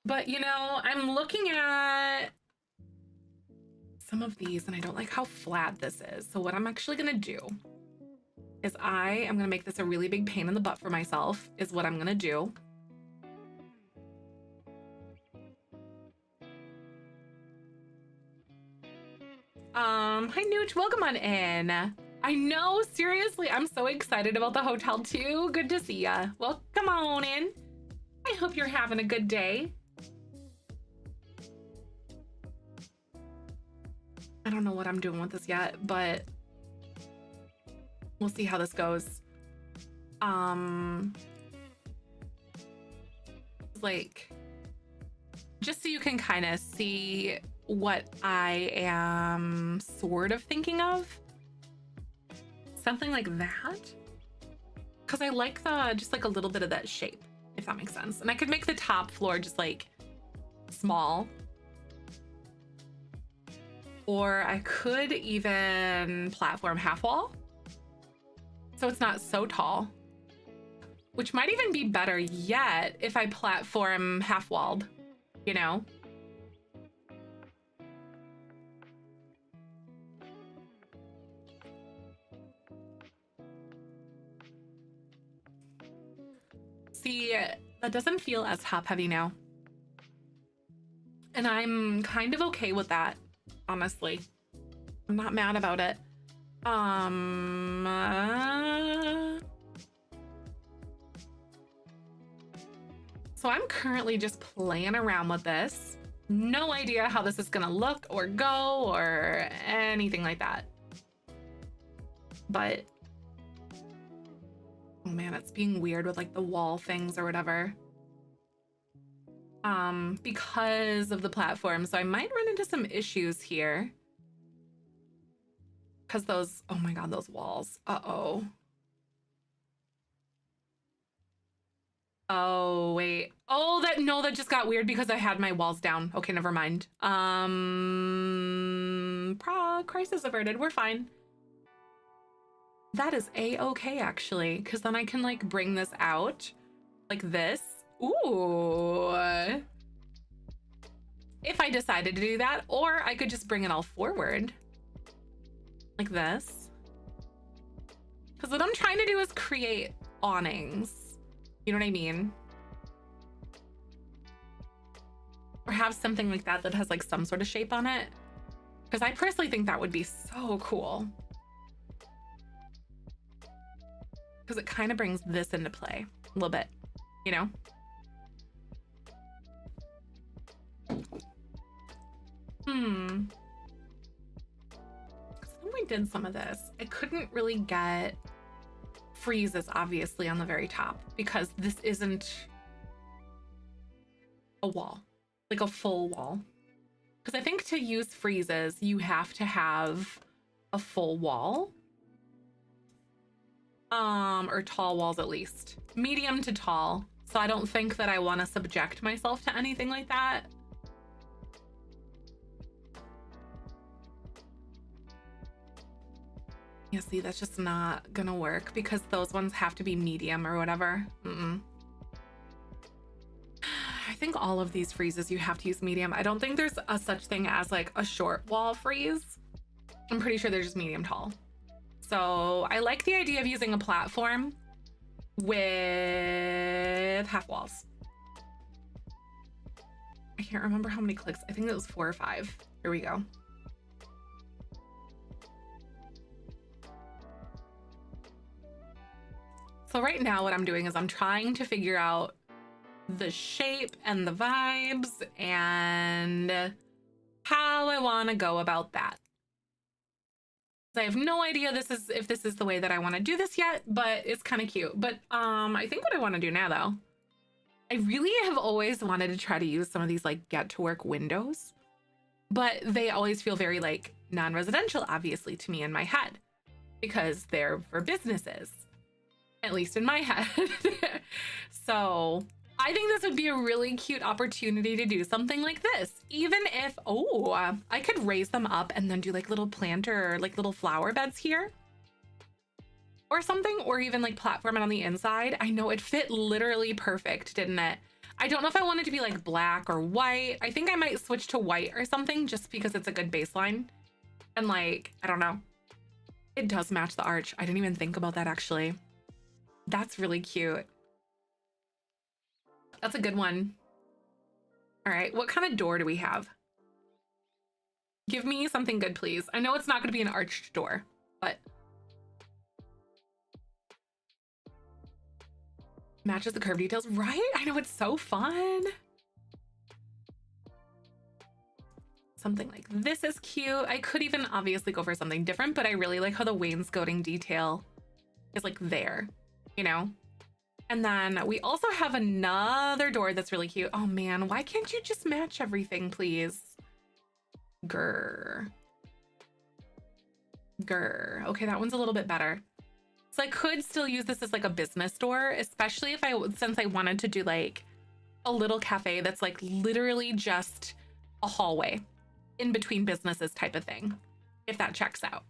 But you know, I'm looking at some of these and I don't like how flat this is. So what I'm actually gonna do is I am gonna make this a really big pain in the butt for myself, is what I'm gonna do. Hi Nooch, welcome on in. I know, seriously, I'm so excited about the hotel too. Good to see ya. Well, come on in. I hope you're having a good day. I don't know what I'm doing with this yet, but we'll see how this goes. Like, just so you can kind of see what I am sort of thinking of. Something like that. Because I like just like a little bit of that shape, if that makes sense. And I could make the top floor just like small. Or I could even platform half wall. So it's not so tall. Which might even be better yet if I platform half walled, you know? See, that doesn't feel as top heavy now. And I'm kind of okay with that, honestly. I'm not mad about it. So I'm currently just playing around with this. No idea how this is gonna look or go or anything like that. But oh man, it's being weird with like the wall things or whatever. Because of the platform. So I might run into some issues here. Because those, oh my God, those walls. Uh-oh. Oh, wait. Oh, that just got weird because I had my walls down. Okay, never mind. Crisis averted. We're fine. That is a-okay, actually, because then I can like bring this out like this. Ooh. If I decided to do that, or I could just bring it all forward like this. Because what I'm trying to do is create awnings. You know what I mean? Or have something like that that has like some sort of shape on it. Because I personally think that would be so cool. Because it kind of brings this into play a little bit, you know? When we did some of this, I couldn't really get freezes obviously on the very top because this isn't a wall, like a full wall. Because I think to use freezes, you have to have a full wall. Or tall walls at least. Medium to tall. So I don't think that I want to subject myself to anything like that. Yeah, see, that's just not gonna work because those ones have to be medium or whatever. I think all of these freezes you have to use medium. I don't think there's a such thing as like a short wall freeze. I'm pretty sure they're just medium tall. So I like the idea of using a platform with half walls. I can't remember how many clicks. I think that was 4 or 5. Here we go. So right now what I'm doing is I'm trying to figure out the shape and the vibes and how I want to go about that. I have no idea if this is the way that I want to do this yet, but it's kind of cute. But I think what I want to do now though, I really have always wanted to try to use some of these like get to work windows, but they always feel very like non-residential obviously to me in my head. because they're for businesses, at least in my head. So I think this would be a really cute opportunity to do something like this. Even if, I could raise them up and then do like little planter, like little flower beds here or something, or even like platform it on the inside. I know it fit literally perfect, didn't it? I don't know if I want it to be like black or white. I think I might switch to white or something just because it's a good baseline. And like, I don't know. It does match the arch. I didn't even think about that actually. That's really cute. That's a good one. All right, what kind of door do we have? Give me something good, please. I know it's not going to be an arched door, but matches the curve details, right? I know, it's so fun. Something like this is cute. I could even obviously go for something different, but I really like how the wainscoting detail is like there, you know? And then we also have another door that's really cute. Oh man, why can't you just match everything, please? Grr. Grr. Okay, that one's a little bit better. So I could still use this as like a business door, especially if since I wanted to do like a little cafe that's like literally just a hallway in between businesses type of thing, if that checks out.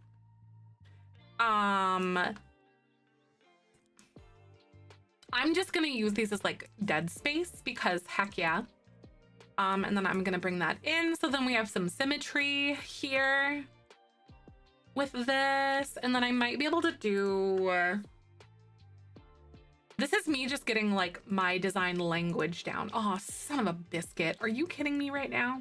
I'm just gonna use these as like dead space because heck yeah. And then I'm gonna bring that in. So then we have some symmetry here with this. And then I might be able to do, this is me just getting like my design language down. Oh, son of a biscuit. Are you kidding me right now?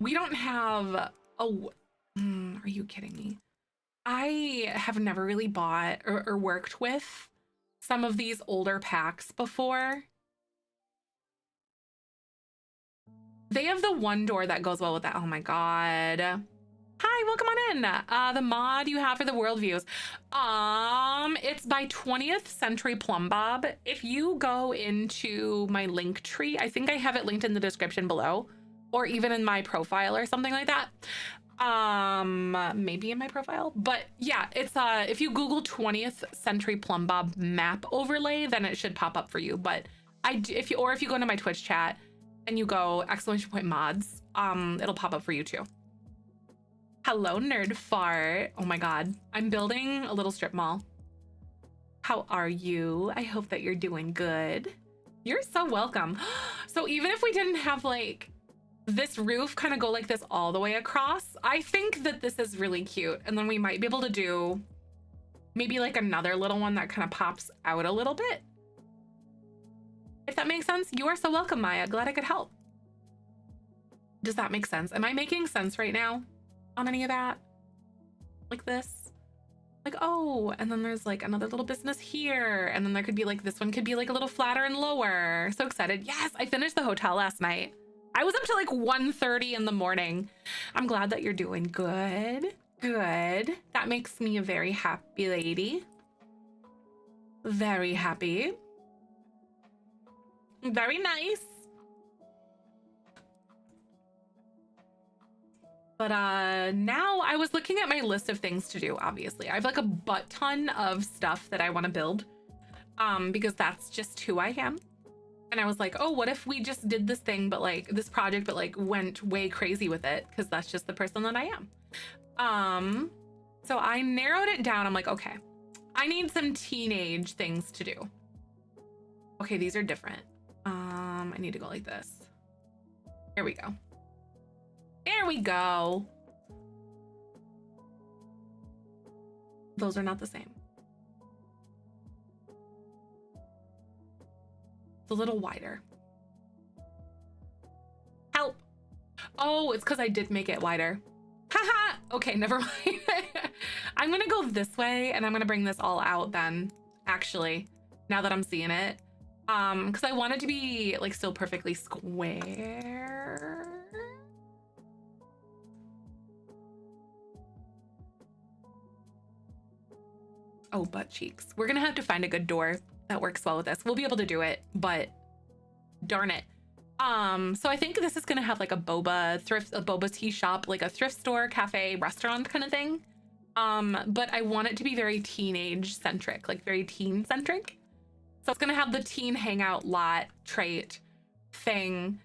We don't have are you kidding me? I have never really bought or worked with some of these older packs before. They have the one door that goes well with that. Oh my God. Hi, welcome on in. The mod you have for the world views. It's by 20th Century Plumbob. If you go into my link tree, I think I have it linked in the description below, or even in my profile or something like that. Maybe in my profile, but yeah, it's if you Google 20th Century Plumbob map overlay, then it should pop up for you. But if you go into my Twitch chat and you go !mods, it'll pop up for you too. Hello, nerd fart. Oh my God, I'm building a little strip mall. How are you? I hope that you're doing good. You're so welcome. So even if we didn't have like this roof kind of go like this all the way across, I think that this is really cute. And then we might be able to do maybe like another little one that kind of pops out a little bit. If that makes sense. You are so welcome, Maya. Glad I could help. Does that make sense? Am I making sense right now on any of that? Like this? Like, oh, and then there's like another little business here. And then there could be like, this one could be like a little flatter and lower. So excited. Yes, I finished the hotel last night. I was up to like 1:30 in the morning. I'm glad that you're doing good. Good. That makes me a very happy lady. Very happy. Very nice. But now I was looking at my list of things to do, obviously. I have like a butt ton of stuff that I want to build because that's just who I am. And I was like, oh, what if we just did this thing, but like this project, but like went way crazy with it? Because that's just the person that I am. So I narrowed it down. I'm like, okay, I need some teenage things to do. Okay, these are different. I need to go like this. Here we go. There we go. Those are not the same. It's a little wider. Help. Oh, it's because I did make it wider. Haha. Okay, never mind. I'm gonna go this way and I'm gonna bring this all out then, actually, now that I'm seeing it. Because I want it to be like still perfectly square. Oh, butt cheeks. We're gonna have to find a good door that works well with this. We'll be able to do it, but darn it. So I think this is gonna have like a boba tea shop, like a thrift store, cafe, restaurant kind of thing. But I want it to be very teenage centric, like very teen centric. So it's gonna have the teen hangout lot trait thing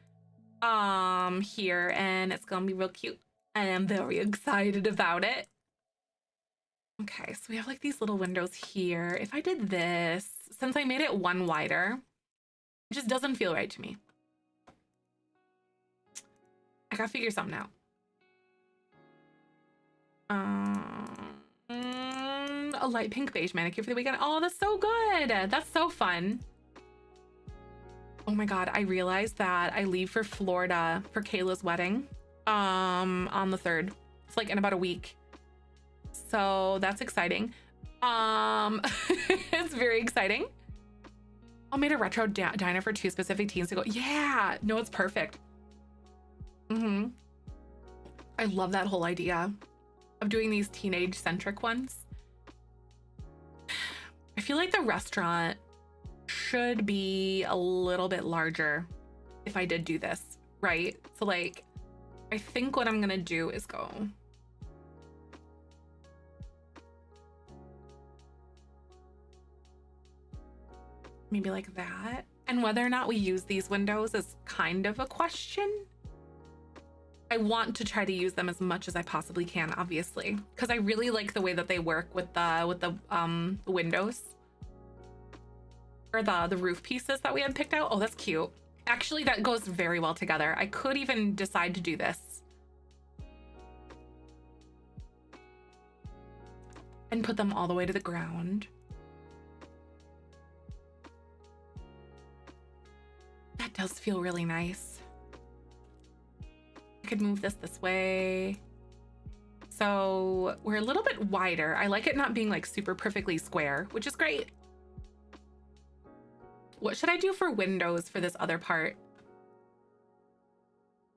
here, and it's gonna be real cute. And I'm very excited about it. Okay, so we have like these little windows here. If I did this, since I made it one wider, it just doesn't feel right to me. I gotta figure something out. A light pink beige manicure for the weekend. Oh, that's so good. That's so fun. Oh my God, I realized that I leave for Florida for Kayla's wedding on the 3rd. It's like in about a week. So that's exciting. It's very exciting. I made a retro diner for 2 specific teens to go. Yeah, no, it's perfect. I love that whole idea of doing these teenage centric ones. I feel like the restaurant should be a little bit larger if I did do this, right? So like, I think what I'm gonna do is go maybe like that. And whether or not we use these windows is kind of a question. I want to try to use them as much as I possibly can, obviously, because I really like the way that they work with the windows or the roof pieces that we had picked out. Oh, that's cute. Actually, that goes very well together. I could even decide to do this and put them all the way to the ground. That does feel really nice. I could move this way. So we're a little bit wider. I like it not being like super perfectly square, which is great. What should I do for windows for this other part?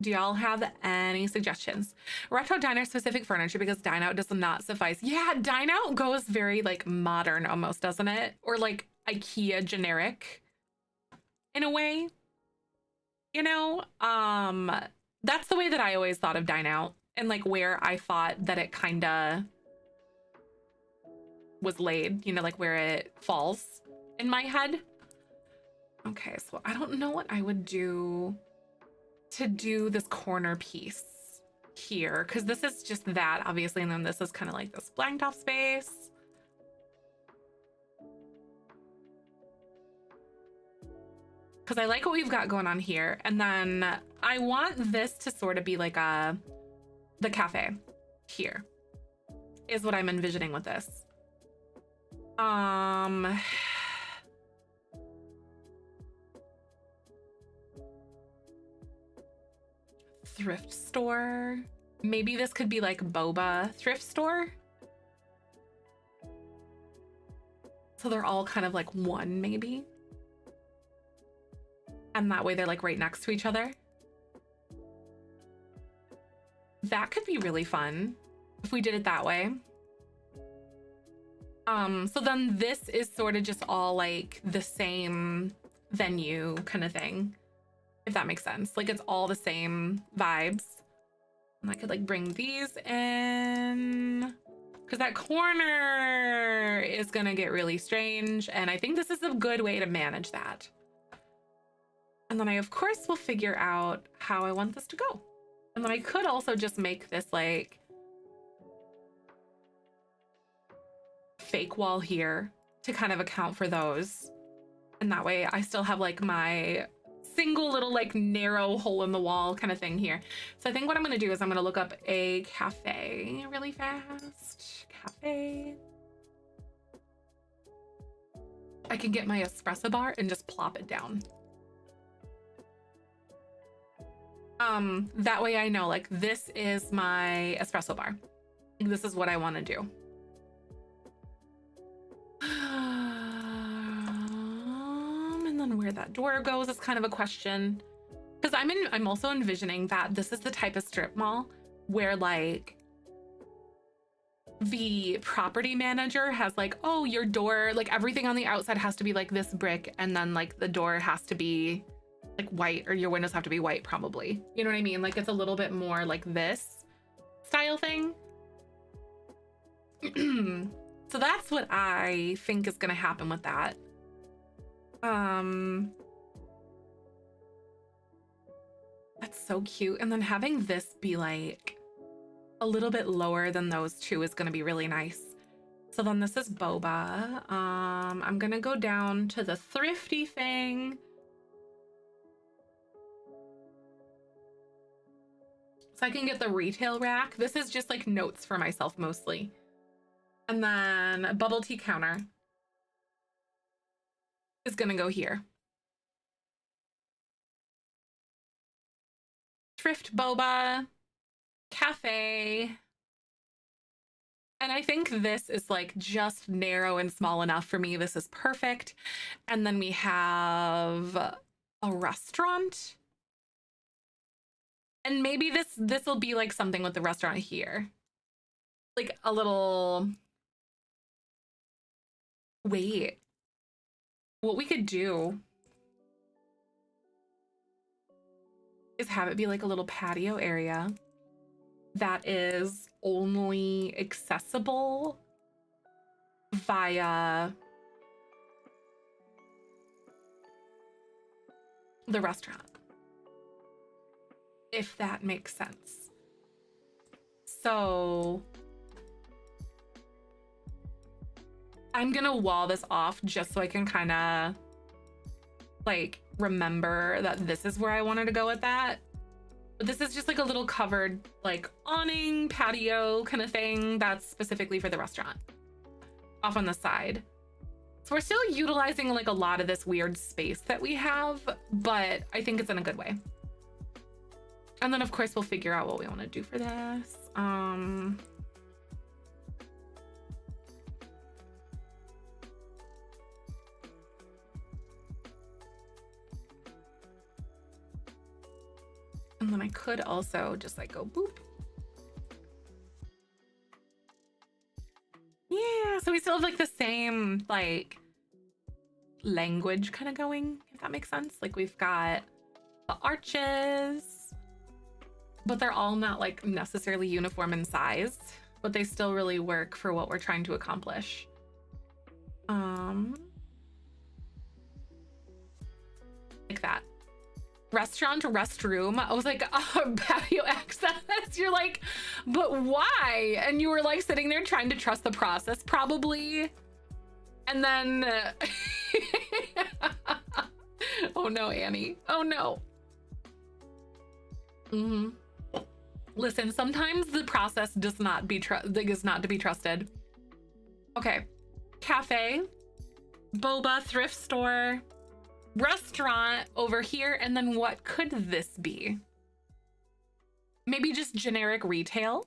Do y'all have any suggestions? Retro diner specific furniture because dine out does not suffice. Yeah, dine out goes very like modern almost, doesn't it? Or like IKEA generic in a way. You know, that's the way that I always thought of dine out and like where I thought that it kind of was laid, you know, like where it falls in my head. Okay, so I don't know what I would do to do this corner piece here, because this is just that, obviously, and then this is kind of like this blanked off space. Because I like what we've got going on here, and then I want this to sort of be like the cafe here is what I'm envisioning with this. Thrift store. Maybe this could be like boba thrift store. So they're all kind of like one, maybe. And that way they're like right next to each other. That could be really fun if we did it that way. So then this is sort of just all like the same venue kind of thing, if that makes sense. Like it's all the same vibes. And I could like bring these in because that corner is gonna get really strange. And I think this is a good way to manage that. And then I, of course, will figure out how I want this to go. And then I could also just make this like fake wall here to kind of account for those. And that way I still have like my single little like narrow hole in the wall kind of thing here. So I think what I'm going to do is I'm going to look up a cafe really fast. Cafe. I can get my espresso bar and just plop it down. That way I know like this is my espresso bar. This is what I want to do. And then where that door goes is kind of a question, because I'm also envisioning that this is the type of strip mall where like the property manager has like, oh, your door, like everything on the outside has to be like this brick, and then like the door has to be like white, or your windows have to be white probably. You know what I mean? Like it's a little bit more like this style thing. So that's what I think is gonna happen with that. That's so cute. And then having this be like a little bit lower than those two is gonna be really nice. So then this is boba. I'm gonna go down to the thrifty thing. So I can get the retail rack. This is just like notes for myself mostly. And then a bubble tea counter is gonna go here. Thrift boba, cafe. And I think this is like just narrow and small enough for me. This is perfect. And then we have a restaurant. And maybe this will be like something with the restaurant here. Like a little... Wait. What we could do is have it be like a little patio area that is only accessible via the restaurant, if that makes sense. So I'm gonna wall this off just so I can kind of like remember that this is where I wanted to go with that. But this is just like a little covered like awning patio kind of thing that's specifically for the restaurant off on the side. So we're still utilizing like a lot of this weird space that we have, but I think it's in a good way. And then of course we'll figure out what we want to do for this. And then I could also just like go boop. Yeah, so we still have like the same like language kind of going, if that makes sense. Like we've got the arches, but they're all not like necessarily uniform in size, but they still really work for what we're trying to accomplish. Like that. Restaurant, restroom. I was like, patio access. You're like, but why? And you were like sitting there trying to trust the process, probably. And then, oh no, Annie. Oh no. Listen, sometimes the process is not to be trusted. Okay, cafe, boba, thrift store, restaurant over here, and then what could this be? Maybe just generic retail.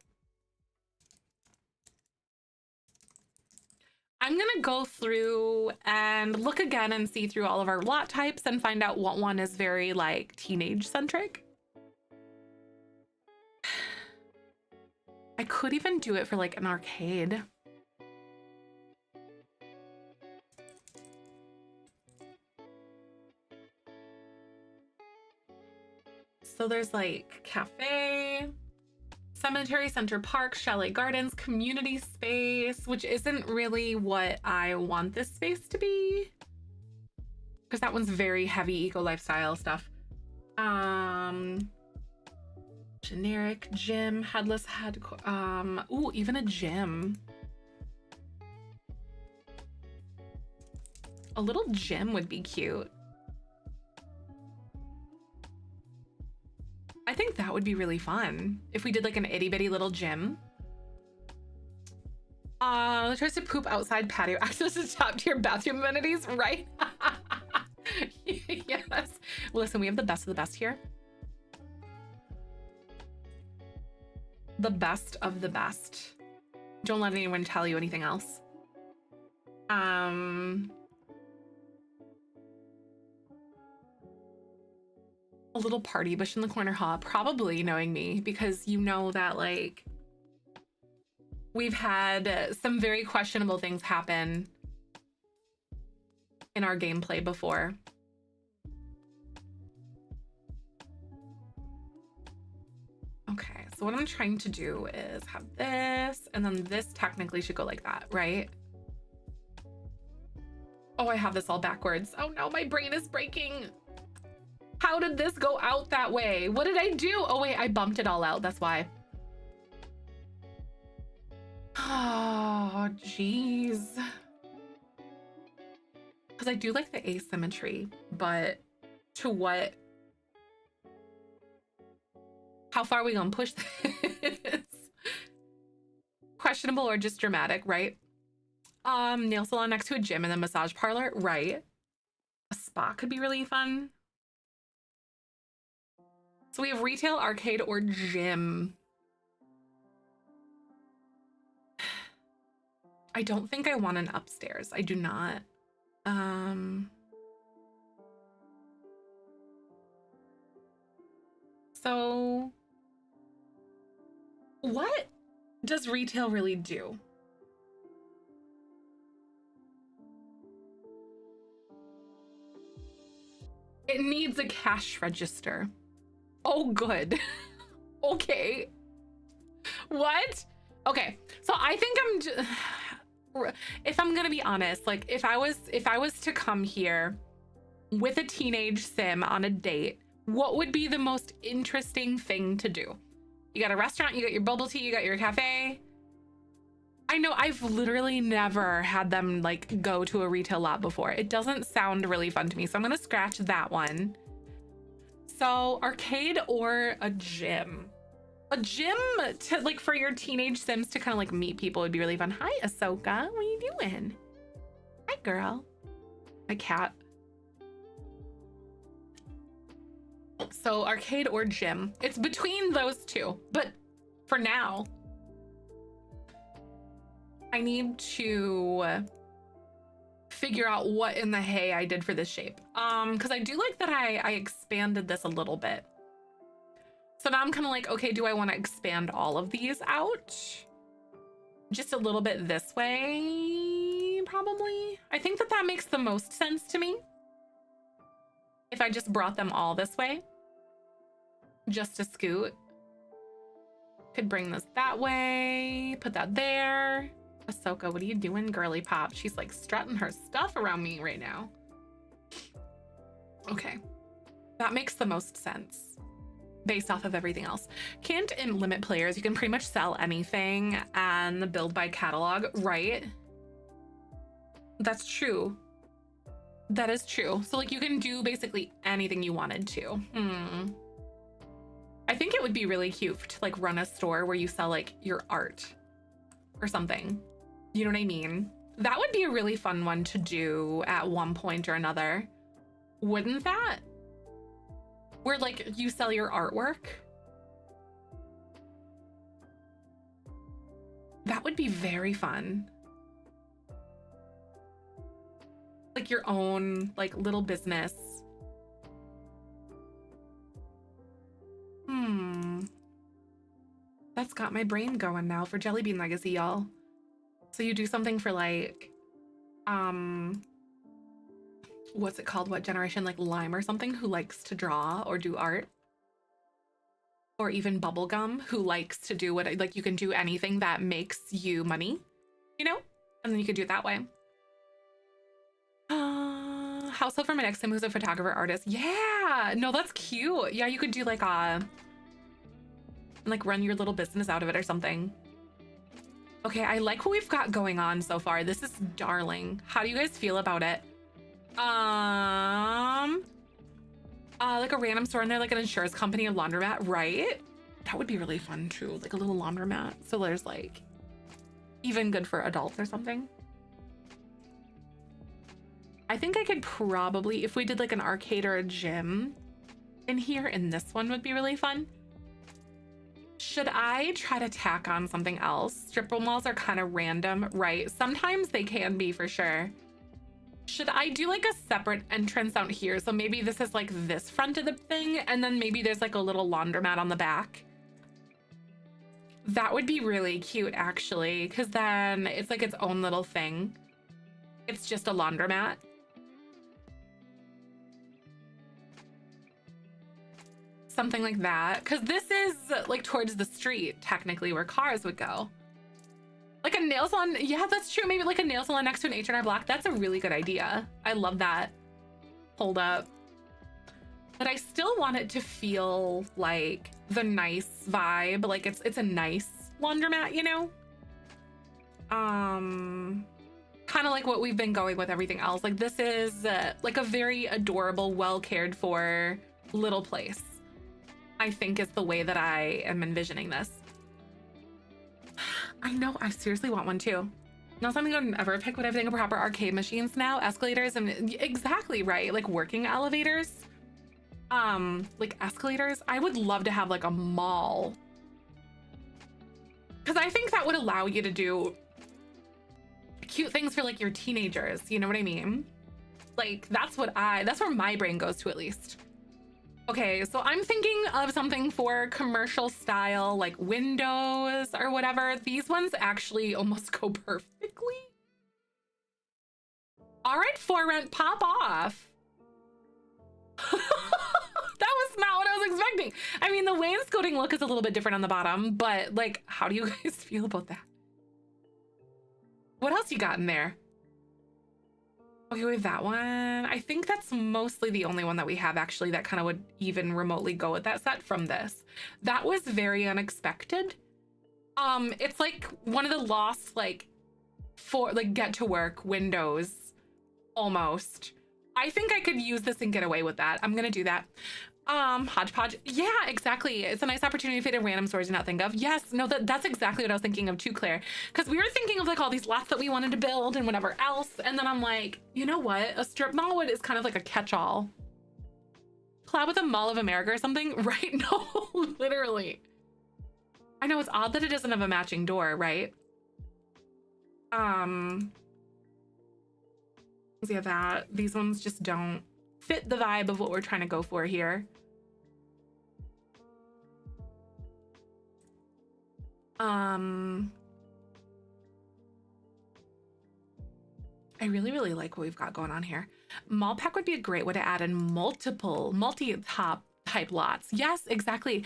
I'm gonna go through and look again and see through all of our lot types and find out what one is very like teenage centric. I could even do it for like an arcade. So there's like cafe, cemetery, center park, chalet gardens, community space, which isn't really what I want this space to be, because that one's very heavy eco lifestyle stuff. Generic gym, headless head, ooh, even a gym. A little gym would be cute. I think that would be really fun if we did like an itty bitty little gym. Tries to poop outside patio access to top tier bathroom amenities, right? Yes. Well, listen, we have the best of the best here. The best of the best. Don't let anyone tell you anything else. A little party bush in the corner, huh? Probably, knowing me, because you know that like we've had some very questionable things happen in our gameplay before. Okay, So what I'm trying to do is have this, and then this technically should go like that, right? Oh, I have this all backwards. Oh no, my brain is breaking. How did this go out that way? What did I do? Oh wait, I bumped it all out. That's why. Oh, jeez. Because I do like the asymmetry, but to what? How far are we gonna push this? Questionable or just dramatic, right? Nail salon next to a gym and then massage parlor, right? A spa could be really fun. So we have retail, arcade, or gym. I don't think I want an upstairs. I do not. So what does retail really do? It needs a cash register. Oh, good. Okay. What? Okay. So I think I'm just, if I'm gonna be honest, like if I was to come here with a teenage sim on a date, what would be the most interesting thing to do? You got a restaurant, you got your bubble tea, you got your cafe. I know I've literally never had them like go to a retail lot before. It doesn't sound really fun to me, so I'm gonna scratch that one. So arcade or a gym? A gym to like for your teenage sims to kind of like meet people would be really fun. Hi, Ahsoka. What are you doing? Hi, girl. My cat. So arcade or gym. It's between those two, but for now, I need to figure out what in the hay I did for this shape. Because I do like that I expanded this a little bit. So now I'm kind of like, okay, do I want to expand all of these out? Just a little bit this way, probably. I think that that makes the most sense to me. If I just brought them all this way, just to scoot. Could bring this that way, put that there. Ahsoka, what are you doing, girly pop? She's like strutting her stuff around me right now. Okay, that makes the most sense based off of everything else. Can't limit players. You can pretty much sell anything and build by catalog, right? That's true. That is true. So like you can do basically anything you wanted to. I think it would be really cute to like run a store where you sell like your art or something. You know what I mean? That would be a really fun one to do at one point or another. Wouldn't that? Where like you sell your artwork. That would be very fun. Like your own like little business. That's got my brain going now for Jelly Bean Legacy, y'all. So you do something for like, what's it called? What generation? Like Lime or something, who likes to draw or do art. Or even Bubblegum, who likes to do what, like you can do anything that makes you money, you know? And then you could do it that way. Household for my next sim who's a photographer artist. Yeah, no, that's cute. Yeah, you could do like like run your little business out of it or something. Okay, I like what we've got going on so far. This is darling. How do you guys feel about it? Like a random store in there, like an insurance company, a laundromat, right? That would be really fun too, like a little laundromat. So there's like even good for adults or something. I think I could probably, if we did like an arcade or a gym in here, and this one would be really fun. Should I try to tack on something else? Stripper malls are kind of random, right? Sometimes they can be for sure. Should I do like a separate entrance out here? So maybe this is like this front of the thing, and then maybe there's like a little laundromat on the back. That would be really cute actually, because then it's like its own little thing. It's just a laundromat. something like that. Because this is like towards the street, technically, where cars would go. Like a nail salon. Yeah, that's true. Maybe like a nail salon next to an H&R Block. That's a really good idea. I love that. Hold up. But I still want it to feel like the nice vibe. Like it's a nice laundromat, you know? Kind of like what we've been going with everything else. Like this is like a very adorable, well cared for little place. I think is the way that I am envisioning this. I know, I seriously want one too. Not something I would ever pick, but everything are proper arcade machines now, escalators, and exactly right, like working elevators. Like escalators. I would love to have like a mall. Because I think that would allow you to do cute things for like your teenagers, you know what I mean? Like that's where my brain goes to at least. Okay, so I'm thinking of something for commercial style, like windows or whatever. These ones actually almost go perfectly. All right, For Rent, pop off. That was not what I was expecting. I mean, the wainscoting look is a little bit different on the bottom, but like, how do you guys feel about that? What else you got in there? Okay, we have that one. I think that's mostly the only one that we have actually that kind of would even remotely go with that set from this. That was very unexpected. It's like one of the lost like get to work windows almost. I think I could use this and get away with that. I'm gonna do that. Hodgepodge. Yeah, exactly. It's a nice opportunity to fit in random stores you not think of. Yes, no, that's exactly what I was thinking of too, Claire. Because we were thinking of like all these lots that we wanted to build and whatever else. And then I'm like, you know what? A strip mall is kind of like a catch-all. Collab with a Mall of America or something, right? No, literally. I know it's odd that it doesn't have a matching door, right? Yeah, that these ones just don't fit the vibe of what we're trying to go for here. I really like what we've got going on here. Mall pack would be a great way to add in multi-top type lots. Yes, exactly.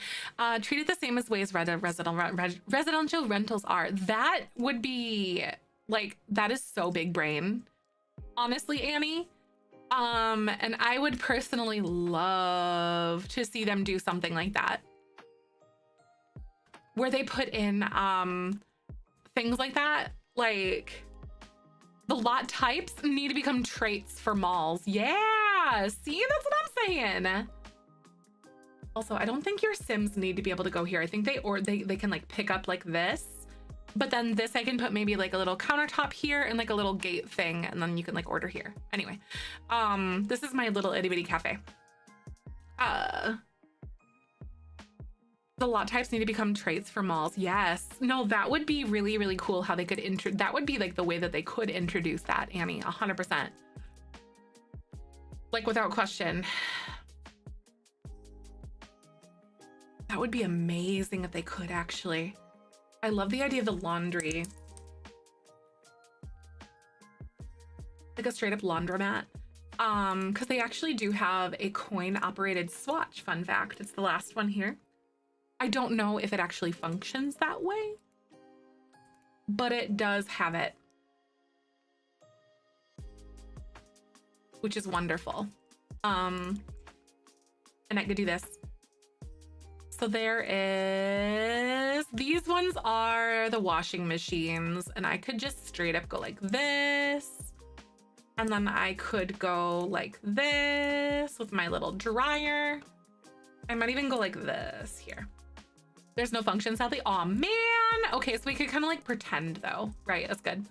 Treat it the same as ways residential rentals are. That would be like, that is so big brain. Honestly, Annie. And I would personally love to see them do something like that. Where they put in things like that, like the lot types need to become traits for malls. Yeah, see, that's what I'm saying. Also, I don't think your Sims need to be able to go here. I think they can like pick up like this, but then this I can put maybe like a little countertop here and like a little gate thing, and then you can like order here. Anyway, this is my little itty bitty cafe. The lot types need to become traits for malls. Yes. No, that would be really cool how they could that would be like the way that they could introduce that, Annie, 100%. Like without question. That would be amazing if they could actually. I love the idea of the laundry. Like a straight up laundromat. Because they actually do have a coin operated swatch, fun fact. It's the last one here. I don't know if it actually functions that way, but it does have it, which is wonderful. And I could do this. So there is, these ones are the washing machines, and I could just straight up go like this. And then I could go like this with my little dryer. I might even go like this here. There's no function, sadly. Aw, man. Okay, so we could kind of like pretend though, right? That's good.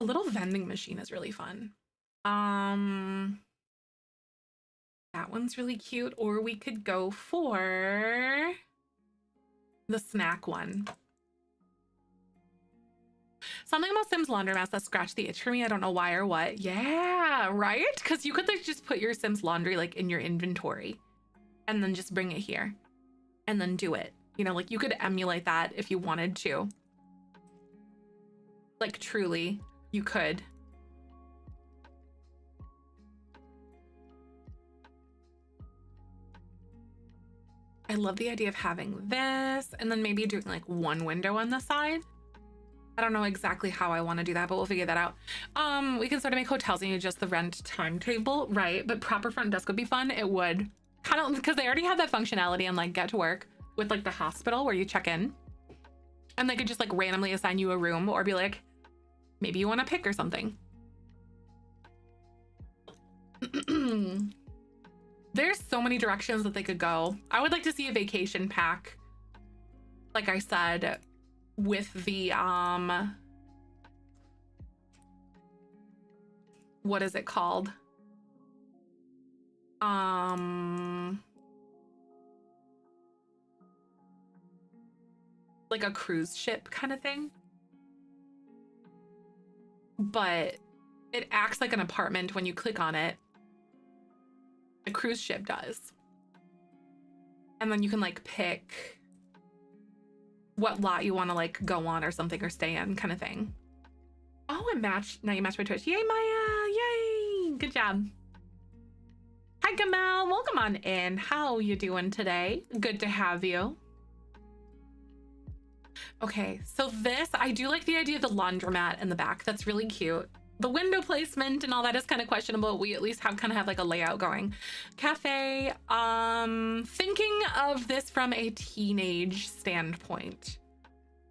A little vending machine is really fun. That one's really cute. Or we could go for the snack one. Something about Sims laundromats that scratched the itch for me. I don't know why or what. Yeah, right? Because you could like just put your Sims laundry like in your inventory and then just bring it here and then do it. You know, like you could emulate that if you wanted to. Like truly, you could. I love the idea of having this and then maybe doing like one window on the side. I don't know exactly how I want to do that, but we'll figure that out. We can sort of make hotels and just the rent timetable, right? But proper front desk would be fun. It would. Kind of because they already have that functionality on like Get to Work with like the hospital where you check in. And they could just like randomly assign you a room or be like, maybe you want to pick or something. There's so many directions that they could go. I would like to see a vacation pack, like I said, with the what is it called? Like a cruise ship kind of thing. But it acts like an apartment when you click on it. A cruise ship does. And then you can like pick what lot you want to like go on or something or stay in kind of thing. Oh, it matched. Now you matched my Twitch. Yay, Maya. Yay. Good job. Hi, Gamal. Welcome on in. How you doing today? Good to have you. Okay, so this, I do like the idea of the laundromat in the back. That's really cute. The window placement and all that is kind of questionable. We at least have like a layout going. Cafe, thinking of this from a teenage standpoint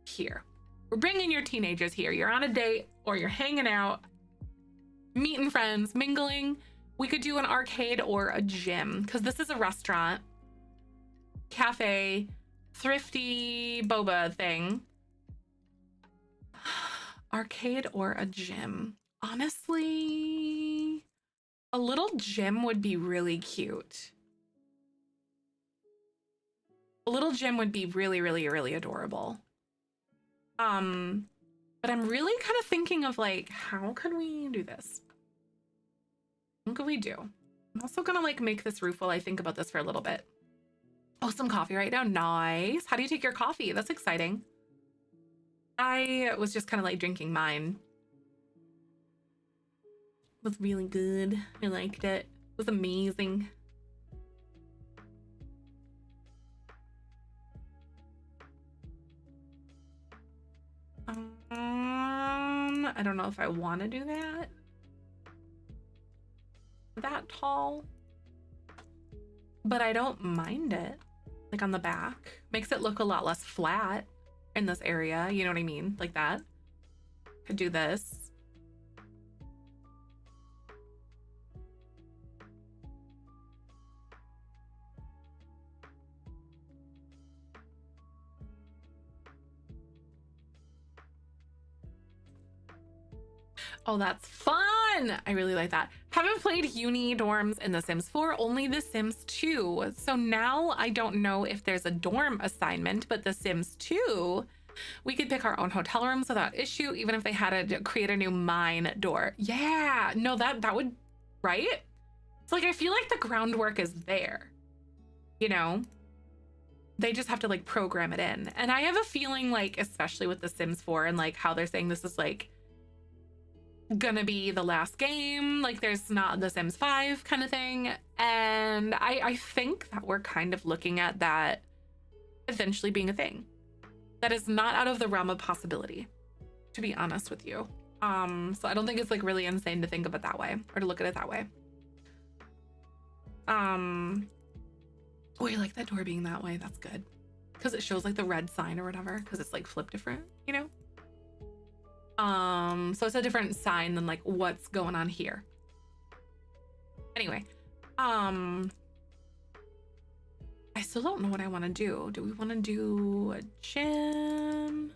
here. We're bringing your teenagers here. You're on a date or you're hanging out, meeting friends, mingling. We could do an arcade or a gym because this is a restaurant, cafe, thrifty boba thing. Arcade or a gym. Honestly, a little gym would be really cute. A little gym would be really, really, really adorable. But I'm really kind of thinking of like, how can we do this? What can we do? I'm also gonna like make this roof while I think about this for a little bit. Oh, some coffee right now. Nice. How do you take your coffee? That's exciting. I was just kind of like drinking mine. It was really good. I liked it. It was amazing. I don't know if I want to do that. That tall. But I don't mind it. Like on the back. Makes it look a lot less flat in this area. You know what I mean? Like that. Could do this. Oh, that's fun. I really like that. Haven't played uni dorms in The Sims 4, only The Sims 2. So now I don't know if there's a dorm assignment, but The Sims 2, we could pick our own hotel rooms without issue, even if they had to create a new mine door. Yeah, no, that would, right? It's like, I feel like the groundwork is there, you know? They just have to like program it in. And I have a feeling like, especially with The Sims 4 and like how they're saying this is like gonna be the last game, like there's not The Sims 5 kind of thing, and I think that we're kind of looking at that eventually being a thing that is not out of the realm of possibility, to be honest with you. So I don't think it's like really insane to think of it that way or to look at it that way. Oh, I like that door being that way. That's good because it shows like the red sign or whatever, because it's like flipped different, you know. So it's a different sign than like what's going on here. Anyway, I still don't know what I want to do. Do we want to do a gym?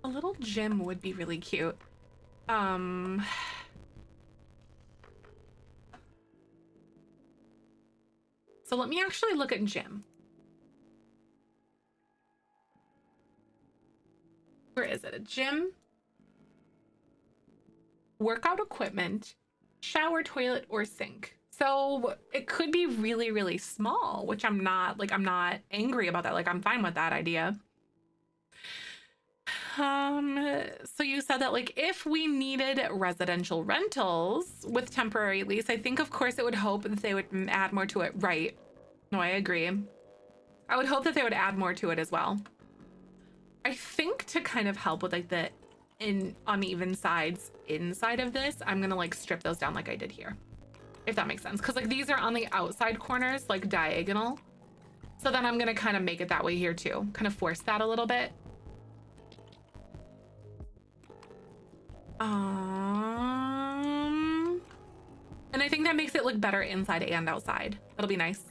A little gym would be really cute. So let me actually look at gym. gym, workout equipment, shower, toilet, or sink. So it could be really, really small, which I'm not angry about that. Like, I'm fine with that idea. So you said that, like, if we needed residential rentals with temporary lease, I think of course it would hope that they would add more to it. Right. No, I agree. I would hope that they would add more to it as well. I think to kind of help with like the uneven sides inside of this, I'm gonna like strip those down like I did here, if that makes sense. Because like these are on the outside corners, like diagonal. So then I'm gonna kind of make it that way here too. Kind of force that a little bit. And I think that makes it look better inside and outside. That'll be nice.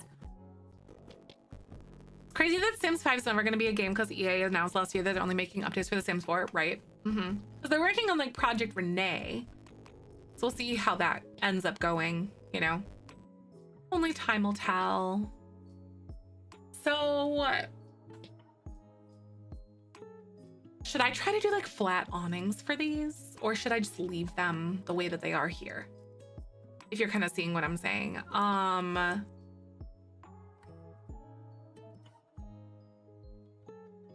Crazy that Sims 5 is never going to be a game because EA announced last year that they're only making updates for The Sims 4, right? Because they're working on like Project Renee. So we'll see how that ends up going, you know? Only time will tell. So should I try to do like flat awnings for these? Or should I just leave them the way that they are here? If you're kind of seeing what I'm saying.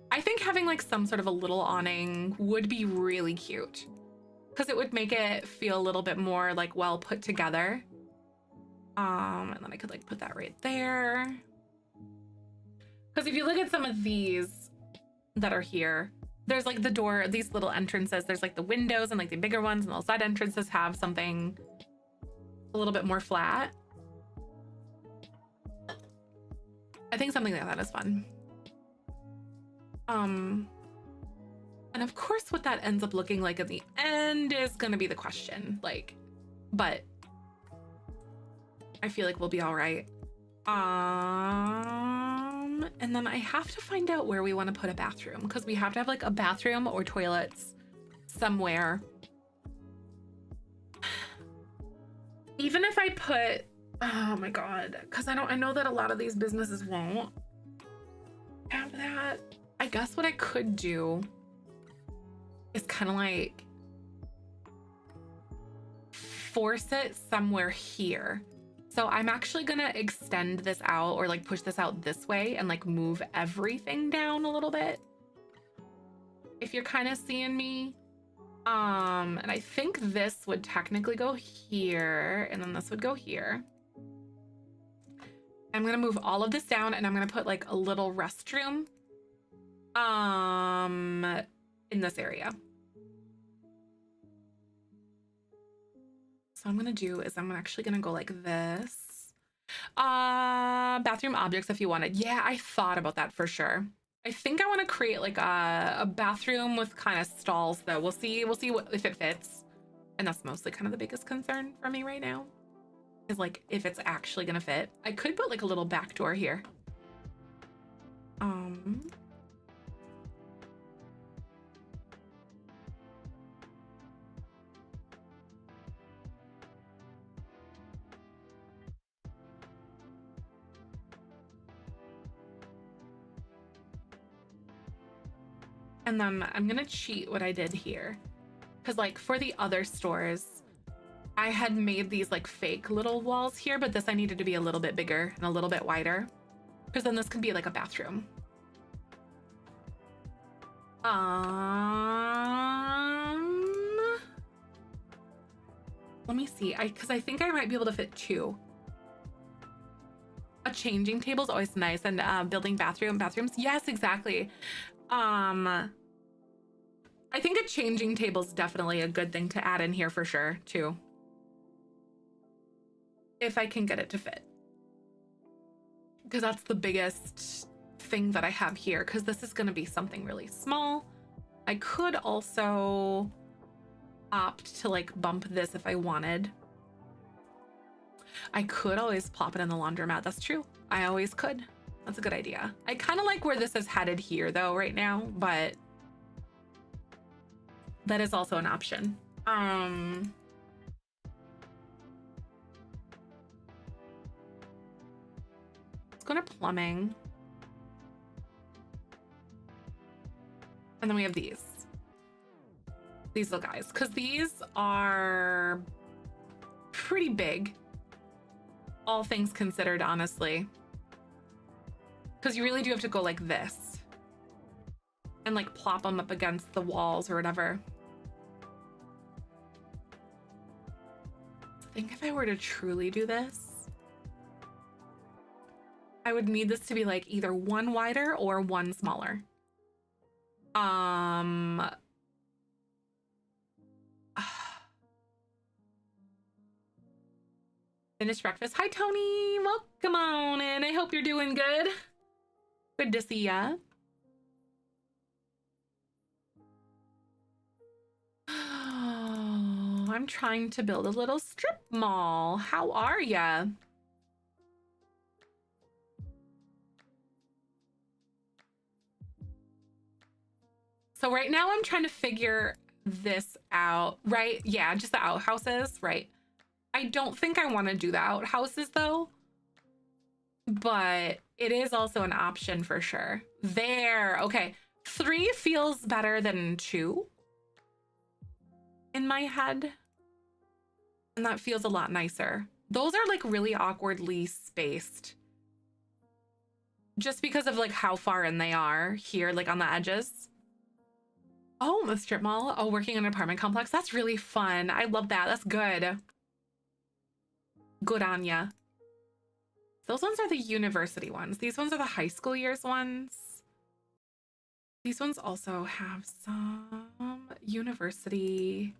I think having like some sort of a little awning would be really cute because it would make it feel a little bit more like well put together. And then I could like put that right there. Because if you look at some of these that are here, there's like the door, these little entrances, there's like the windows and like the bigger ones, and those side entrances have something a little bit more flat. I think something like that is fun. And of course what that ends up looking like at the end is gonna be the question, like, but I feel like we'll be all right. And then I have to find out where we want to put a bathroom because we have to have like a bathroom or toilets somewhere. Even if I put, oh my God, because I know that a lot of these businesses won't have that. I guess what I could do is kind of like force it somewhere here. So I'm actually gonna extend this out or like push this out this way and like move everything down a little bit. If you're kind of seeing me. And I think this would technically go here and then this would go here. I'm gonna move all of this down and I'm gonna put like a little restroom in this area. So I'm gonna do is I'm actually gonna go like this. Bathroom objects if you wanted. Yeah, I thought about that for sure. I think I want to create like a bathroom with kind of stalls though. We'll see what if it fits. And that's mostly kind of the biggest concern for me right now. Is like if it's actually gonna fit. I could put like a little back door here. And then I'm gonna cheat what I did here. Because like for the other stores, I had made these like fake little walls here, but this I needed to be a little bit bigger and a little bit wider. Because then this could be like a bathroom. Let me see, because I think I might be able to fit 2. A changing table is always nice, and building bathrooms. Yes, exactly. I think a changing table is definitely a good thing to add in here for sure, too. If I can get it to fit. Because that's the biggest thing that I have here, because this is going to be something really small. I could also opt to like bump this if I wanted. I could always plop it in the laundromat. That's true. I always could. That's a good idea. I kind of like where this is headed here though right now, but that is also an option. Let's go to plumbing. And then we have these. these little guys, because these are pretty big, all things considered, honestly. Because you really do have to go like this and like plop them up against the walls or whatever. I think if I were to truly do this, I would need this to be like either one wider or one smaller. Finished breakfast. Hi, Tony. Welcome on in. I hope you're doing good. Good to see ya. Oh, I'm trying to build a little strip mall. How are ya? So right now I'm trying to figure this out, right? Yeah, just the outhouses, right? I don't think I want to do the outhouses though, but it is also an option for sure. There, okay. 3 feels better than 2 in my head. And that feels a lot nicer. Those are like really awkwardly spaced. Just because of like how far in they are here, like on the edges. Oh, the strip mall. Oh, working in an apartment complex. That's really fun. I love that. That's good. Good on ya. Those ones are the university ones. These ones are the high school years ones. These ones also have some university.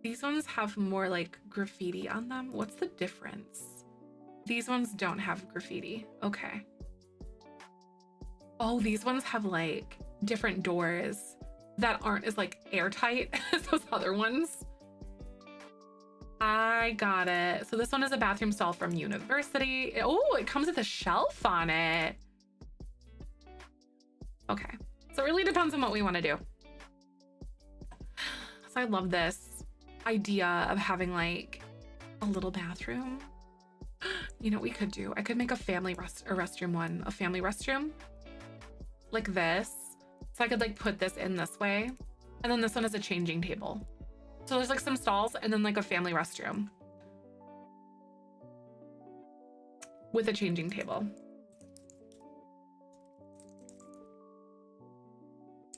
These ones have more like graffiti on them. What's the difference? These ones don't have graffiti. Okay. Oh, these ones have like different doors that aren't as like airtight as those other ones. I got it. So this one is a bathroom stall from university. Oh, it comes with a shelf on it. Okay. So it really depends on what we want to do. So I love this idea of having like a little bathroom. You know what we could do? I could make a family restroom one, a family restroom like this. So I could like put this in this way. And then this one is a changing table. So there's like some stalls and then like a family restroom with a changing table.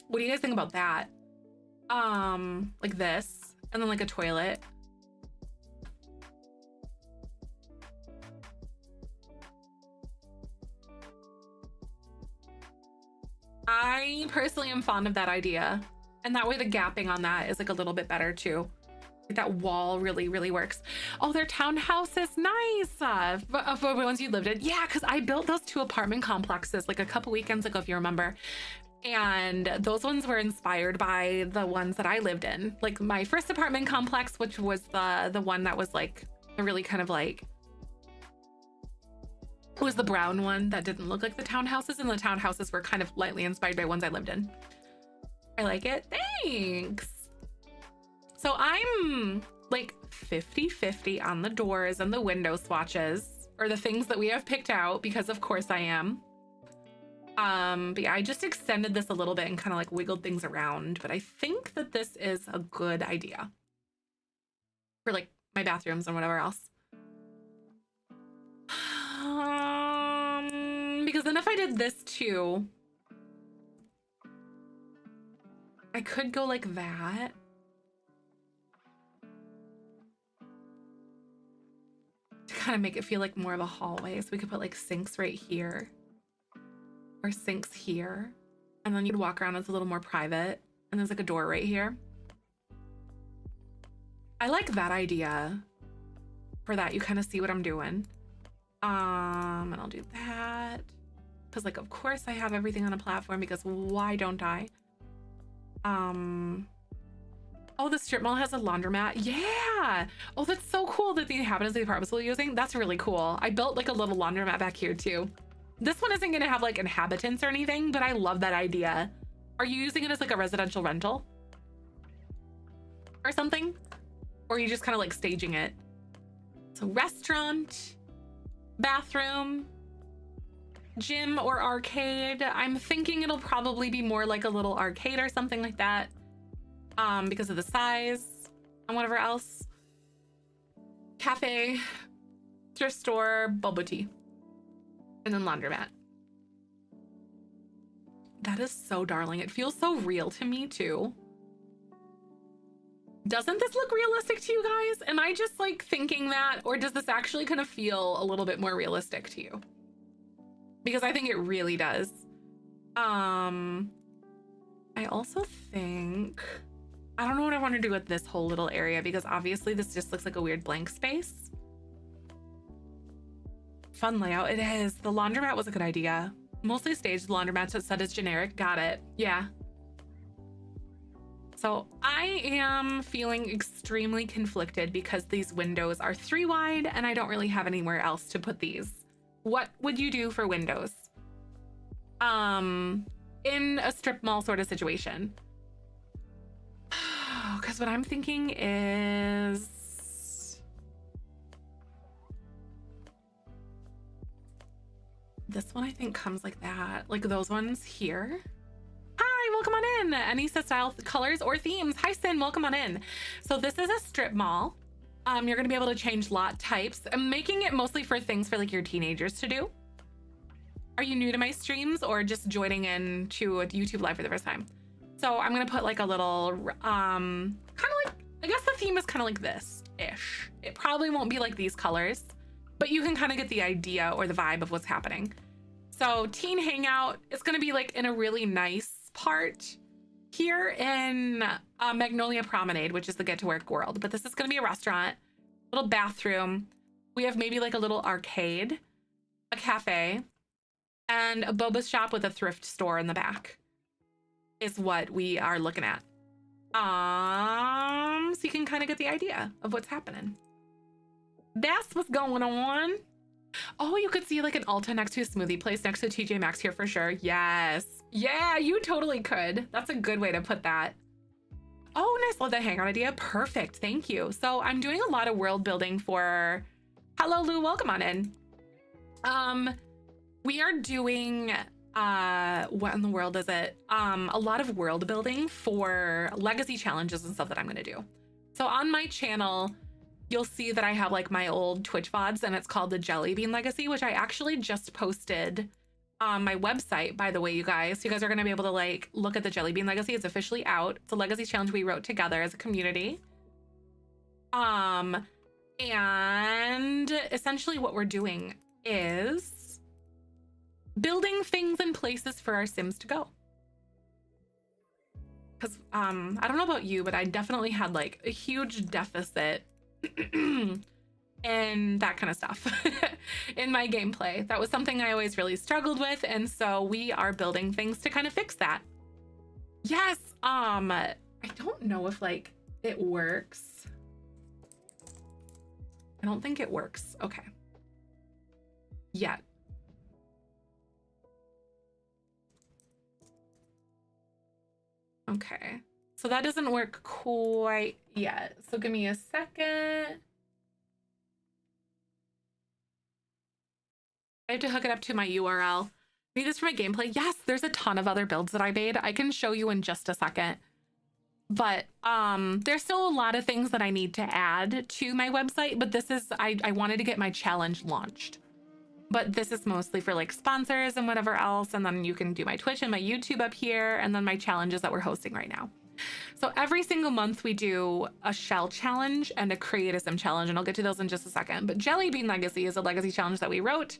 What do you guys think about that? Like this, and then like a toilet. I personally am fond of that idea. And that way the gapping on that is like a little bit better too. Like that wall really, really works. Oh, their townhouse is nice. For the ones you lived in. Yeah, because I built those 2 apartment complexes like a couple weekends ago, if you remember. And those ones were inspired by the ones that I lived in. Like my first apartment complex, which was the one that was like a really kind of like, it was the brown one that didn't look like the townhouses, and the townhouses were kind of lightly inspired by ones I lived in. I like it. Thanks. So I'm like 50-50 on the doors and the window swatches, or the things that we have picked out, because of course I am. But yeah, I just extended this a little bit and kind of like wiggled things around, but I think that this is a good idea for like my bathrooms and whatever else. Because then if I did this too, I could go like that. To kind of make it feel like more of a hallway. So we could put like sinks right here. Or sinks here. And then you'd walk around, it's a little more private. And there's like a door right here. I like that idea. For that, you kind of see what I'm doing. And I'll do that. Because like, of course I have everything on a platform, because why don't I? Oh, the strip mall has a laundromat. Yeah. Oh, that's so cool that the inhabitants of the apartments will be using. That's really cool. I built like a little laundromat back here too. This one isn't gonna have like inhabitants or anything, but I love that idea. Are you using it as like a residential rental? Or something? Or are you just kind of like staging it? So restaurant, bathroom, gym or arcade. I'm thinking it'll probably be more like a little arcade or something like that, because of the size and whatever else. Cafe, thrift store, boba tea, and then laundromat. That is so darling. It feels so real to me too. Doesn't this look realistic to you guys? Am I just like thinking that, or does this actually kind of feel a little bit more realistic to you? Because I think it really does. I also think, I don't know what I want to do with this whole little area, because obviously this just looks like a weird blank space. Fun layout. It is. The laundromat was a good idea. Mostly staged laundromats set as generic. Got it. Yeah. So I am feeling extremely conflicted because these windows are 3 wide and I don't really have anywhere else to put these. What would you do for windows? In a strip mall sort of situation. Because what I'm thinking is, this one I think comes like that, like those ones here. Hi, welcome on in. Any style, colors, or themes? Hi, Sin, welcome on in. So this is a strip mall. You're gonna be able to change lot types. I'm making it mostly for things for like your teenagers to do. Are you new to my streams or just joining in to a YouTube live for the first time? So I'm gonna put like a little, kind of like, I guess the theme is kind of like this-ish. It probably won't be like these colors, but you can kind of get the idea or the vibe of what's happening. So teen hangout is gonna be like in a really nice part here in Magnolia Promenade, which is the get to work world, but this is gonna be a restaurant, little bathroom. We have maybe like a little arcade, a cafe, and a boba shop with a thrift store in the back is what we are looking at. So you can kind of get the idea of what's happening. That's what's going on. Oh, you could see like an Ulta next to a smoothie place next to TJ Maxx here for sure. Yes. Yeah, you totally could. That's a good way to put that. Oh, nice. Love that hangout idea. Perfect. Thank you. So I'm doing a lot of world building for, hello, Lou. Welcome on in. We are doing, what in the world is it? A lot of world building for legacy challenges and stuff that I'm going to do. So on my channel, you'll see that I have like my old Twitch VODs and it's called the Jelly Bean Legacy, which I actually just posted on my website, by the way, you guys. So you guys are going to be able to like look at the Jelly Bean Legacy. It's officially out. It's a legacy challenge we wrote together as a community. And essentially what we're doing is building things and places for our Sims to go. Because I don't know about you, but I definitely had like a huge deficit and that kind of stuff in my gameplay. That was something I always really struggled with, and so we are building things to kind of fix that. Yes. I don't know if like it works. I don't think it works. Okay. Yet. Okay. So that doesn't work quite yet. So give me a second. I have to hook it up to my URL. Need this for my gameplay. Yes, there's a ton of other builds that I made. I can show you in just a second. But there's still a lot of things that I need to add to my website, but this is, I wanted to get my challenge launched. But this is mostly for like sponsors and whatever else. And then you can do my Twitch and my YouTube up here, and then my challenges that we're hosting right now. So every single month we do a shell challenge and a create a sim challenge, and I'll get to those in just a second. But Jelly Bean Legacy is a legacy challenge that we wrote,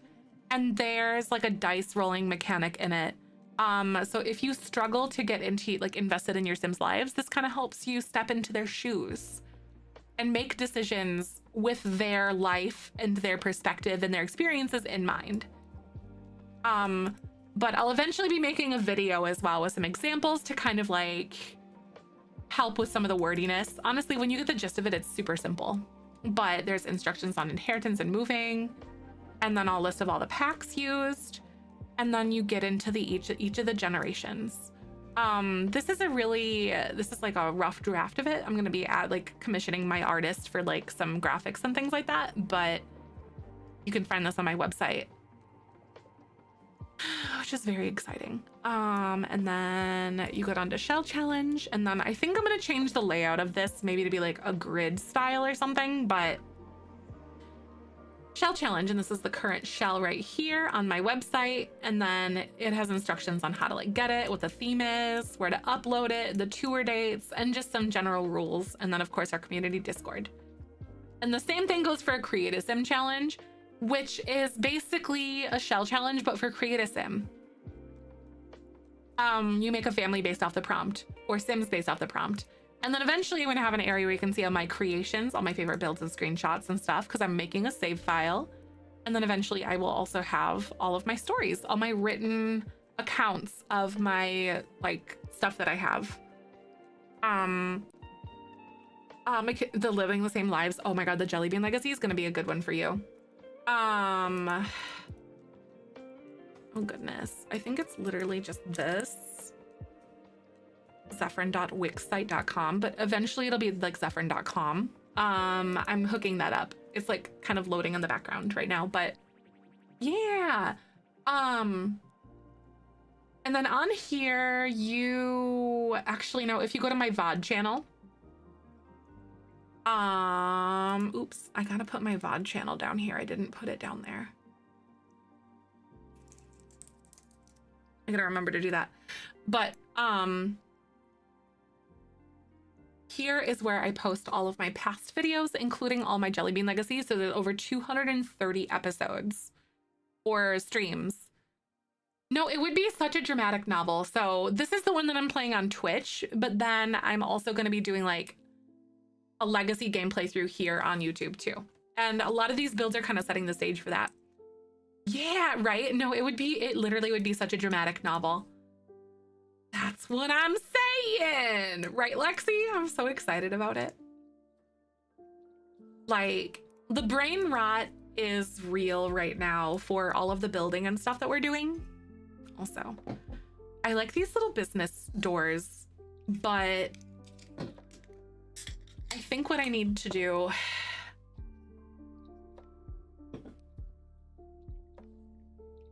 and there's like a dice rolling mechanic in it. So if you struggle to get into like invested in your Sims lives, this kind of helps you step into their shoes and make decisions with their life and their perspective and their experiences in mind. But I'll eventually be making a video as well with some examples to kind of like help with some of the wordiness. Honestly, when you get the gist of it, it's super simple, but there's instructions on inheritance and moving, and then a list of all the packs used, and then you get into the each of the generations. This is like a rough draft of it. I'm gonna be commissioning my artist for like some graphics and things like that, but you can find this on my website. which is very exciting. And then you go down to shell challenge, and then I think I'm gonna change the layout of this maybe to be like a grid style or something, but shell challenge, and this is the current shell right here on my website, and then it has instructions on how to like get it, what the theme is, where to upload it, the tour dates, and just some general rules, and then of course our community Discord. And the same thing goes for a Create a Sim challenge, which is basically a shell challenge but for Create a Sim. You make a family based off the prompt, or Sims based off the prompt. And then eventually I'm gonna have an area where you can see all my creations, all my favorite builds and screenshots and stuff, because I'm making a save file. And then eventually I will also have all of my stories, all my written accounts of my like stuff that I have. The living the same lives. Oh my God, the Jelly Bean Legacy is gonna be a good one for you. Oh goodness, I think it's literally just this. Zephyrin.wixsite.com, but eventually it'll be like Zephyrin.com. I'm hooking that up. It's like kind of loading in the background right now, but yeah. And then on here, you actually know if you go to my VOD channel. Oops, I gotta put my VOD channel down here. I didn't put it down there. I gotta remember to do that. But here is where I post all of my past videos, including all my Jelly Bean Legacies. So there's over 230 episodes or streams. No, it would be such a dramatic novel. So this is the one that I'm playing on Twitch, but then I'm also going to be doing like a legacy gameplay through here on YouTube too. And a lot of these builds are kind of setting the stage for that. Yeah, right? No, it literally would be such a dramatic novel. That's what I'm saying, right, Lexi? I'm so excited about it. Like, the brain rot is real right now for all of the building and stuff that we're doing. Also, I like these little business doors, but I think what I need to do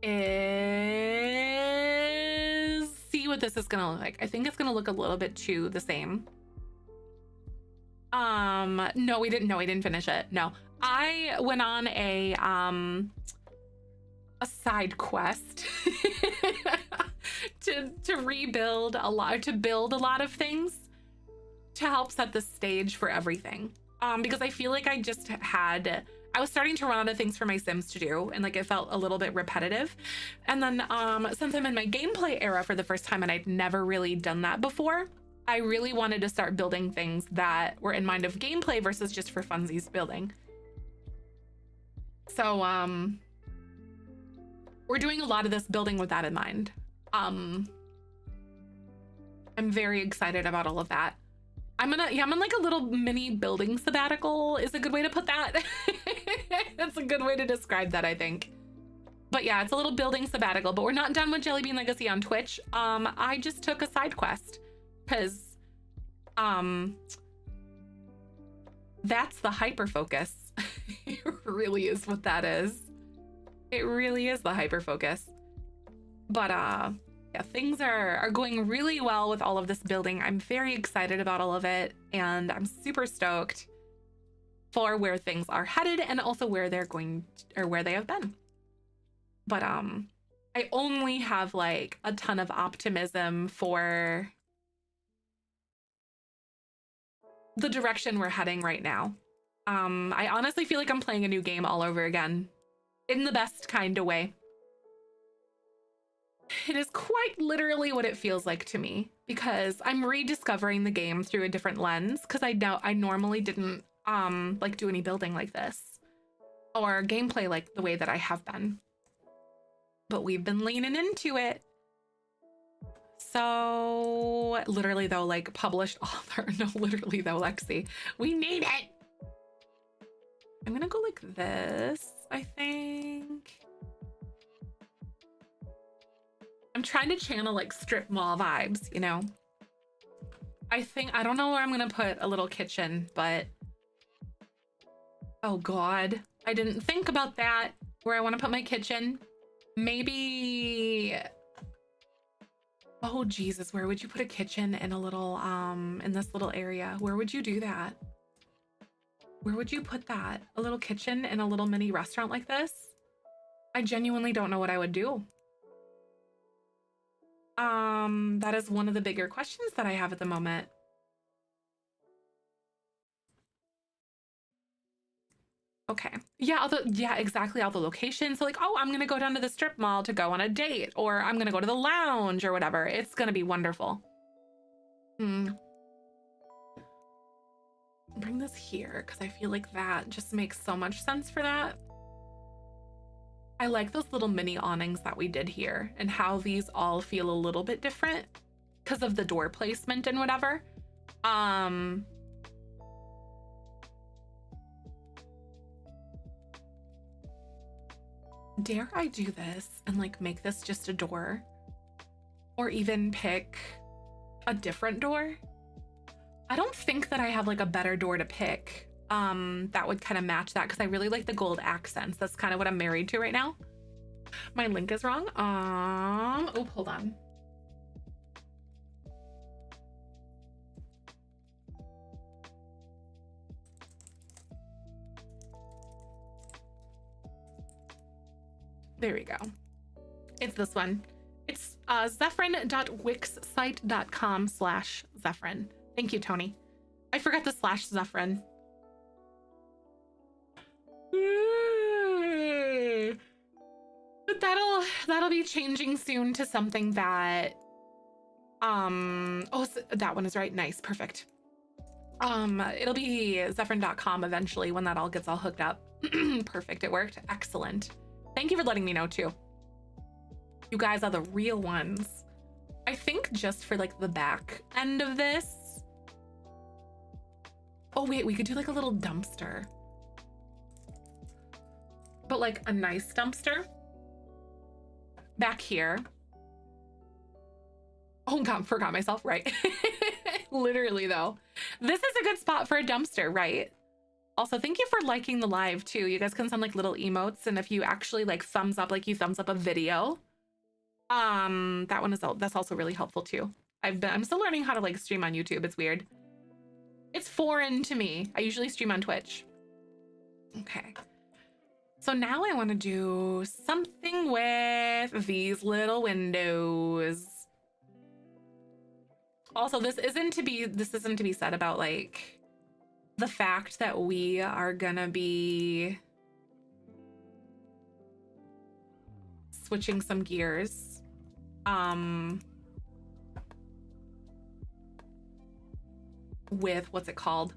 is see what this is gonna look like. I think it's gonna look a little bit too the same. No, we didn't finish it. No, I went on a side quest to rebuild a lot, to build a lot of things to help set the stage for everything. Because I feel like I was starting to run out of things for my Sims to do, and like it felt a little bit repetitive. And then since I'm in my gameplay era for the first time, and I'd never really done that before, I really wanted to start building things that were in mind of gameplay versus just for funsies building. So we're doing a lot of this building with that in mind. I'm very excited about all of that. I'm on like a little mini building sabbatical is a good way to put that. That's a good way to describe that, I think. But yeah, it's a little building sabbatical, but we're not done with Jelly Bean Legacy on Twitch. I just took a side quest because that's the hyper focus. It really is what that is. It really is the hyper focus. But yeah, things are going really well with all of this building. I'm very excited about all of it, and I'm super stoked for where things are headed and also where they're going or where they have been. But I only have like a ton of optimism for the direction we're heading right now. I honestly feel like I'm playing a new game all over again in the best kind of way. It is quite literally what it feels like to me, because I'm rediscovering the game through a different lens, because I normally didn't like do any building like this or gameplay like the way that I have been, but we've been leaning into it. So literally though, like published author, no, literally though, Lexi, we need it. I'm gonna go like this, I think. I'm trying to channel like strip mall vibes, you know? I don't know where I'm gonna put a little kitchen, but oh God, I didn't think about that, where I want to put my kitchen. Maybe Oh, Jesus, where would you put a kitchen in a little, in this little area? Where would you do that? Where would you put that? A little kitchen in a little mini restaurant like this? I genuinely don't know what I would do. That is one of the bigger questions that I have at the moment. Okay. Yeah, yeah, exactly. All the locations. So like, oh, I'm gonna go down to the strip mall to go on a date, or I'm gonna go to the lounge or whatever. It's gonna be wonderful. Bring this here because I feel like that just makes so much sense for that. I like those little mini awnings that we did here and how these all feel a little bit different because of the door placement and whatever. Dare I do this and like make this just a door? Or even pick a different door? I don't think that I have like a better door to pick that would kind of match that because I really like the gold accents. That's kind of what I'm married to right now. My link is wrong. Oh, hold on. There we go. It's this one. It's Zephyrin.wixsite.com/Zephyrin. Thank you, Tony. I forgot the /Zephyrin. But that'll be changing soon to something that oh, that one is right. Nice, perfect. It'll be Zephyrin.com eventually when that all gets all hooked up. Perfect, it worked. Excellent. Thank you for letting me know too. You guys are the real ones. I think just for like the back end of this. Oh wait, we could do like a little dumpster. But like a nice dumpster. Back here. Oh God, forgot myself, right? Literally though. This is a good spot for a dumpster, right? Also, thank you for liking the live too. You guys can send like little emotes, and if you actually like thumbs up, like you thumbs up a video, that one is that's also really helpful too. I'm still learning how to like stream on YouTube. It's weird. It's foreign to me. I usually stream on Twitch. Okay. So now I want to do something with these little windows. Also, this isn't to be said about like the fact that we are gonna be switching some gears. With what's it called?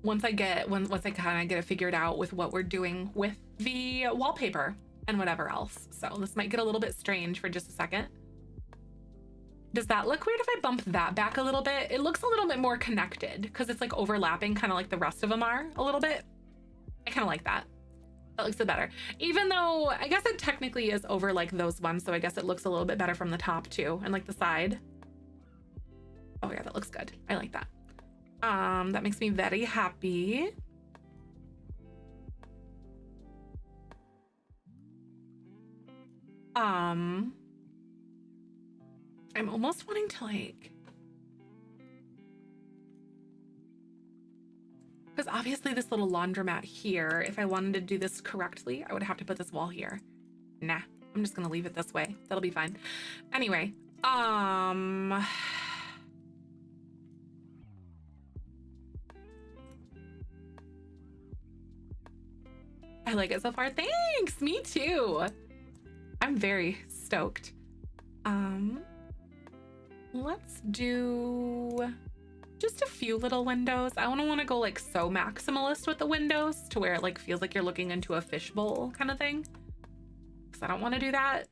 Once I kind of get it figured out with what we're doing with the wallpaper and whatever else. So this might get a little bit strange for just a second. Does that look weird if I bump that back a little bit? It looks a little bit more connected because it's like overlapping, kind of like the rest of them are a little bit. I kind of like that. That looks a bit better. Even though I guess it technically is over like those ones. So I guess it looks a little bit better from the top too. And like the side. Oh yeah, that looks good. I like that. That makes me very happy. I'm almost wanting to like, because obviously this little laundromat here, if I wanted to do this correctly, I would have to put this wall here. Nah, I'm just gonna leave it this way. That'll be fine. Anyway, I like it so far. Thanks, me too. I'm very stoked. Let's do just a few little windows. I don't want to go like so maximalist with the windows to where it like feels like you're looking into a fishbowl kind of thing. Because I don't want to do that.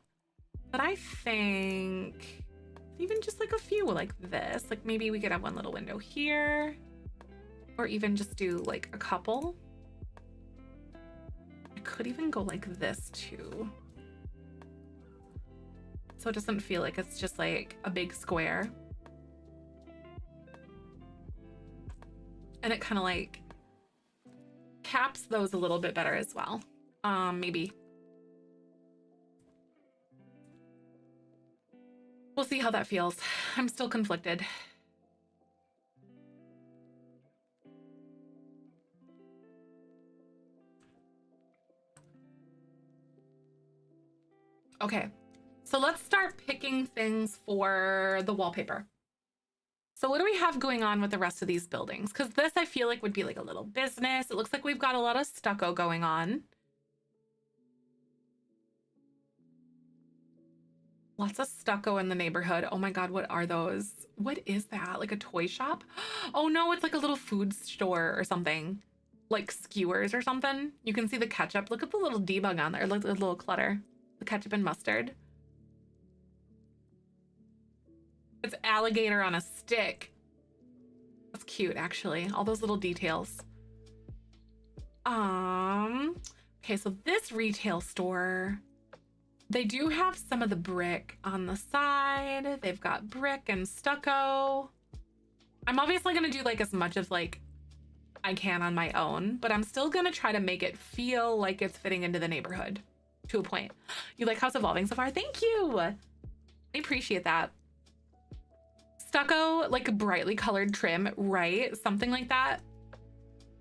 But I think even just like a few like this, like maybe we could have one little window here, or even just do like a couple. I could even go like this too. So it doesn't feel like it's just like a big square. And it kind of like caps those a little bit better as well. Maybe see how that feels. I'm still conflicted. Okay, so let's start picking things for the wallpaper. So what do we have going on with the rest of these buildings? Because this I feel like would be like a little business. It looks like we've got a lot of stucco going on. Lots of stucco in the neighborhood. Oh my God, what are those? What is that? Like a toy shop? Oh no, it's like a little food store or something. Like skewers or something. You can see the ketchup. Look at the little debug on there. Look at the little clutter. The ketchup and mustard. It's alligator on a stick. That's cute, actually. All those little details. Okay, so this retail store, they do have some of the brick on the side. They've got brick and stucco. I'm obviously gonna do like as much as like I can on my own, but I'm still gonna try to make it feel like it's fitting into the neighborhood to a point. You like House Evolving so far? Thank you. I appreciate that. Stucco, like a brightly colored trim, right? Something like that.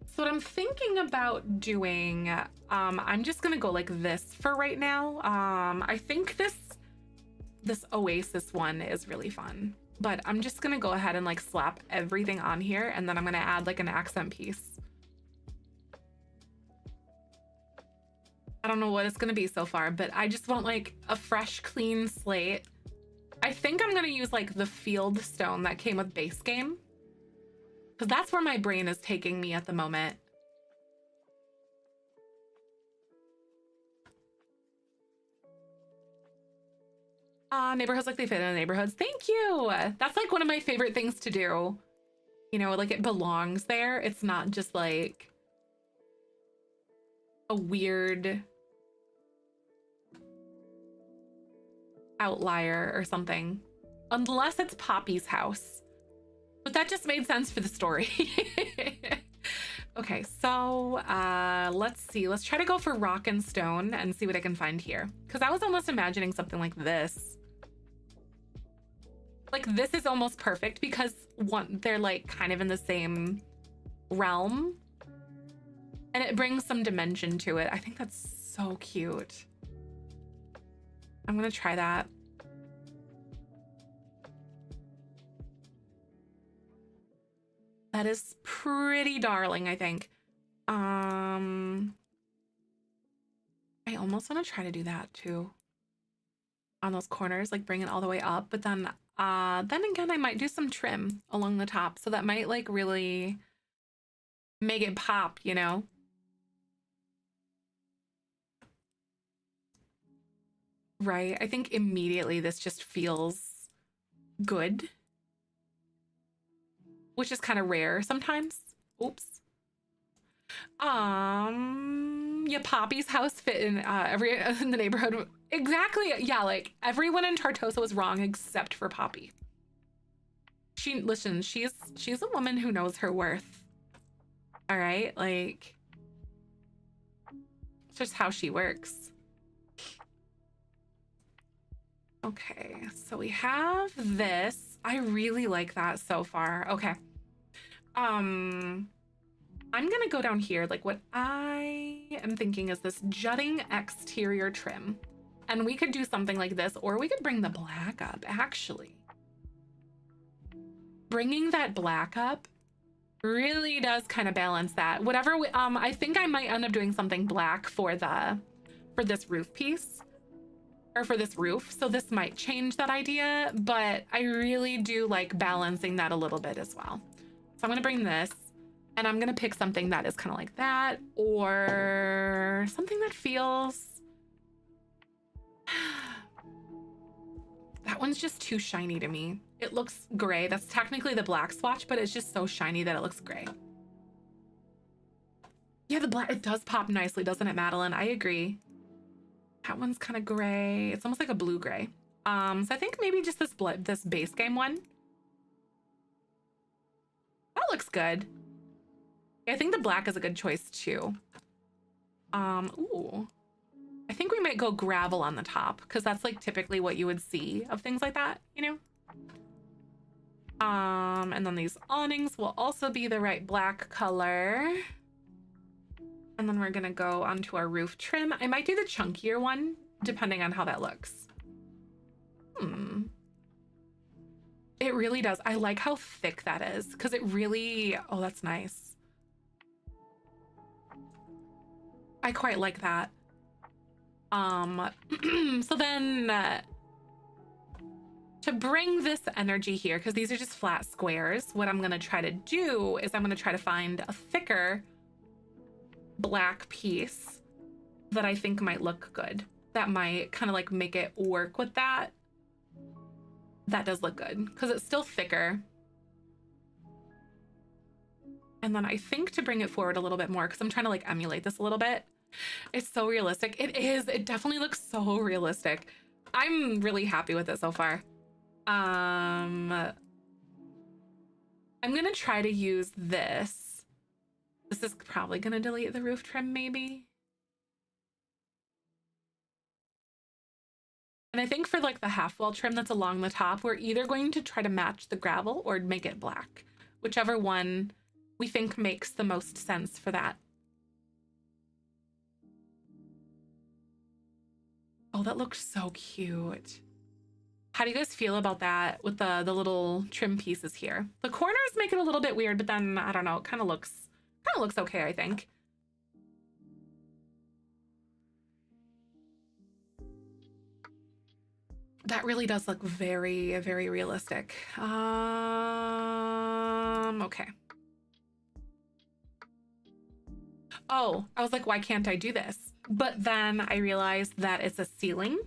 So what I'm thinking about doing, I'm just gonna go like this for right now. I think this Oasis one is really fun, but I'm just gonna go ahead and like slap everything on here, and then I'm gonna add like an accent piece. I don't know what it's gonna be so far, but I just want like a fresh, clean slate. I think I'm gonna use like the field stone that came with base game, because that's where my brain is taking me at the moment. Neighborhoods like they fit in the neighborhoods. Thank you. That's like one of my favorite things to do. You know, like it belongs there. It's not just like a weird outlier or something. Unless it's Poppy's house. But that just made sense for the story. Okay, so let's see. Let's try to go for rock and stone and see what I can find here. Because I was almost imagining something like this. Like this is almost perfect because they're like kind of in the same realm. And it brings some dimension to it. I think that's so cute. I'm gonna try that. That is pretty darling, I think. I almost want to try to do that too. On those corners, like bring it all the way up, but then again, I might do some trim along the top, so that might like really make it pop, you know? Right, I think immediately this just feels good. Which is kind of rare sometimes. Oops. Yeah, Poppy's house fit in every in the neighborhood. Exactly. Yeah, like everyone in Tartosa was wrong except for Poppy. Listen, she's a woman who knows her worth. All right, like it's just how she works. Okay, so we have this. I really like that so far. Okay. I'm gonna go down here. Like what I am thinking is this jutting exterior trim. And we could do something like this, or we could bring the black up, actually. Bringing that black up really does kind of balance that. Whatever, I think I might end up doing something black for this roof piece. Or for this roof, so this might change that idea, but I really do like balancing that a little bit as well. So I'm gonna bring this, and I'm gonna pick something that is kind of like that, or something that feels... That one's just too shiny to me. It looks gray. That's technically the black swatch, but it's just so shiny that it looks gray. Yeah, the black, it does pop nicely, doesn't it, Madeline? I agree. That one's kind of gray. It's almost like a blue gray. So I think maybe just this base game one. That looks good. I think the black is a good choice too. Ooh. I think we might go gravel on the top because that's like typically what you would see of things like that, you know? And then these awnings will also be the right black color. And then we're gonna go onto our roof trim. I might do the chunkier one, depending on how that looks. It really does. I like how thick that is because it really, oh, that's nice. I quite like that. So then to bring this energy here, because these are just flat squares, what I'm gonna try to do is I'm gonna try to find a thicker black piece that I think might look good. That might kind of like make it work with that. That does look good because it's still thicker. And then I think to bring it forward a little bit more, because I'm trying to like emulate this a little bit. It's so realistic. It is. It definitely looks so realistic. I'm really happy with it so far. I'm going to try to use this. This is probably going to delete the roof trim maybe. And I think for like the half wall trim that's along the top, we're either going to try to match the gravel or make it black, whichever one we think makes the most sense for that. Oh, that looks so cute. How do you guys feel about that with the little trim pieces here? The corners make it a little bit weird, but then I don't know, it kind of looks okay, I think. That really does look very, very realistic. Okay. Oh, I was like, why can't I do this? But then I realized that it's a ceiling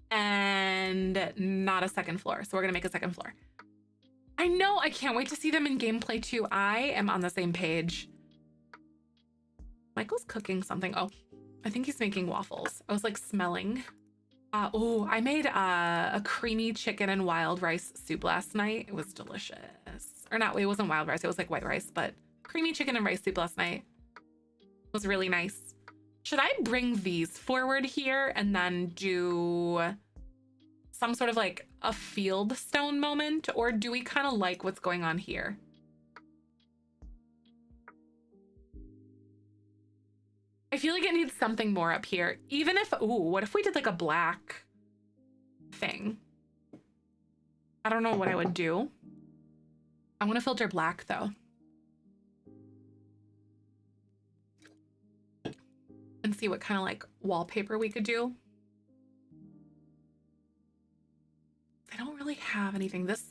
and not a second floor. So we're gonna make a second floor. I know, I can't wait to see them in gameplay too. I am on the same page. Michael's cooking something. Oh, I think he's making waffles. I was like smelling. Oh, I made a creamy chicken and wild rice soup last night. It was delicious. Or not, it wasn't wild rice. It was like white rice, but creamy chicken and rice soup last night was really nice. Should I bring these forward here and then do some sort of like a field stone moment? Or do we kind of like what's going on here? I feel like it needs something more up here. Even if, ooh, what if we did like a black thing? I don't know what I would do. I want to filter black though. And see what kind of like wallpaper we could do. I don't really have anything. This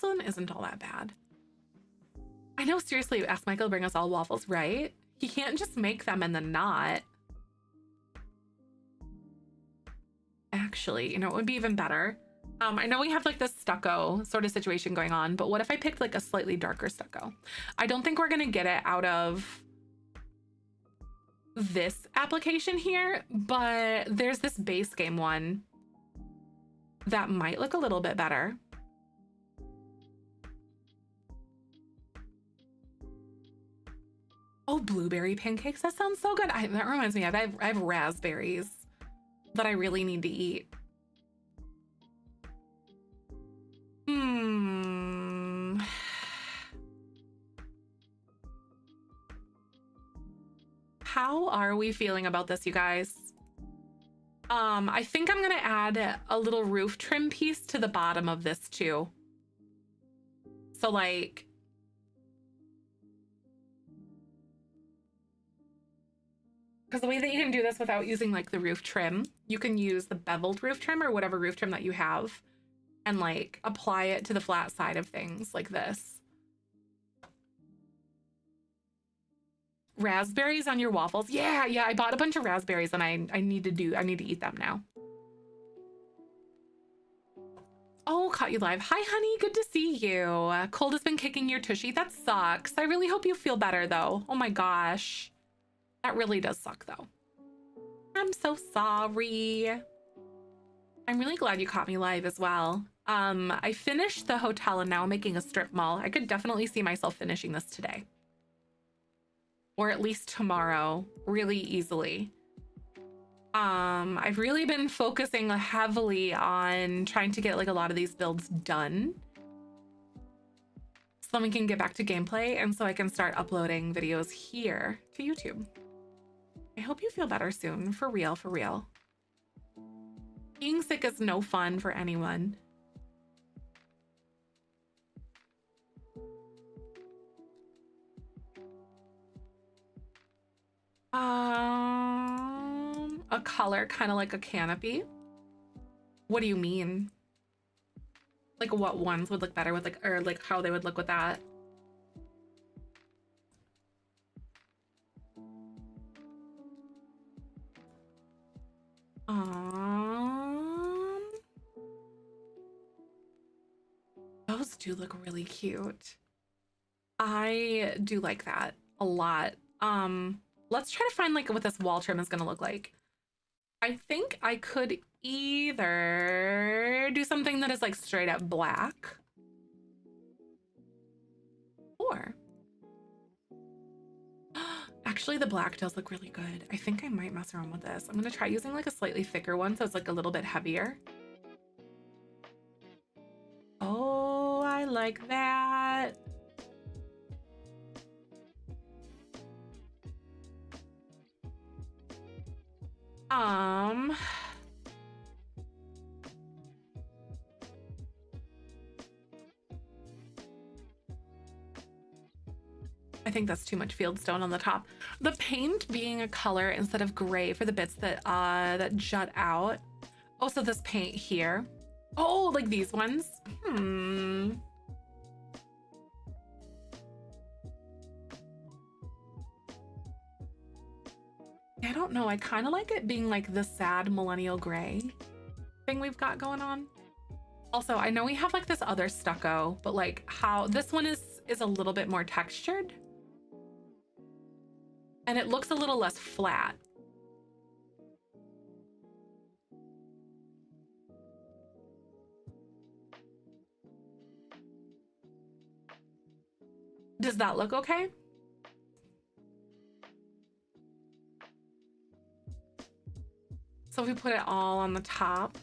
one isn't all that bad. I know, seriously, ask Michael to bring us all waffles, right? He can't just make them and then not. Actually, you know, it would be even better. I know we have like this stucco sort of situation going on, but what if I picked like a slightly darker stucco? I don't think we're gonna get it out of this application here, but there's this base game one that might look a little bit better. Oh, blueberry pancakes. That sounds so good. That reminds me, I have raspberries that I really need to eat. How are we feeling about this, you guys? I think I'm gonna add a little roof trim piece to the bottom of this too. So like, because the way that you can do this without using like the roof trim, you can use the beveled roof trim or whatever roof trim that you have and like apply it to the flat side of things like this. Raspberries on your waffles. Yeah, I bought a bunch of raspberries and I need to eat them now. Oh, caught you live. Hi, honey. Good to see you. Cold has been kicking your tushy. That sucks. I really hope you feel better though. Oh my gosh. That really does suck though. I'm so sorry. I'm really glad you caught me live as well. I finished the hotel and now I'm making a strip mall. I could definitely see myself finishing this today. Or at least tomorrow, really easily. I've really been focusing heavily on trying to get like a lot of these builds done. So then we can get back to gameplay and so I can start uploading videos here to YouTube. I hope you feel better soon, for real, for real. Being sick is no fun for anyone. A color kind of like a canopy. What do you mean? Like what ones would look better with like, or like how they would look with that? Those do look really cute. I do like that a lot. Let's try to find like what this wall trim is gonna look like. I think I could either do something that is like straight up black, or actually the black does look really good. I think I might mess around with this. I'm gonna try using like a slightly thicker one so it's like a little bit heavier. Oh, I like that. I think that's too much fieldstone on the top. The paint being a color instead of gray for the bits that that jut out. Oh, so this paint here. Oh, like these ones. I don't know. I kind of like it being like the sad millennial gray thing we've got going on. Also, I know we have like this other stucco, but like how this one is a little bit more textured. And it looks a little less flat. Does that look okay? So if we put it all on the top.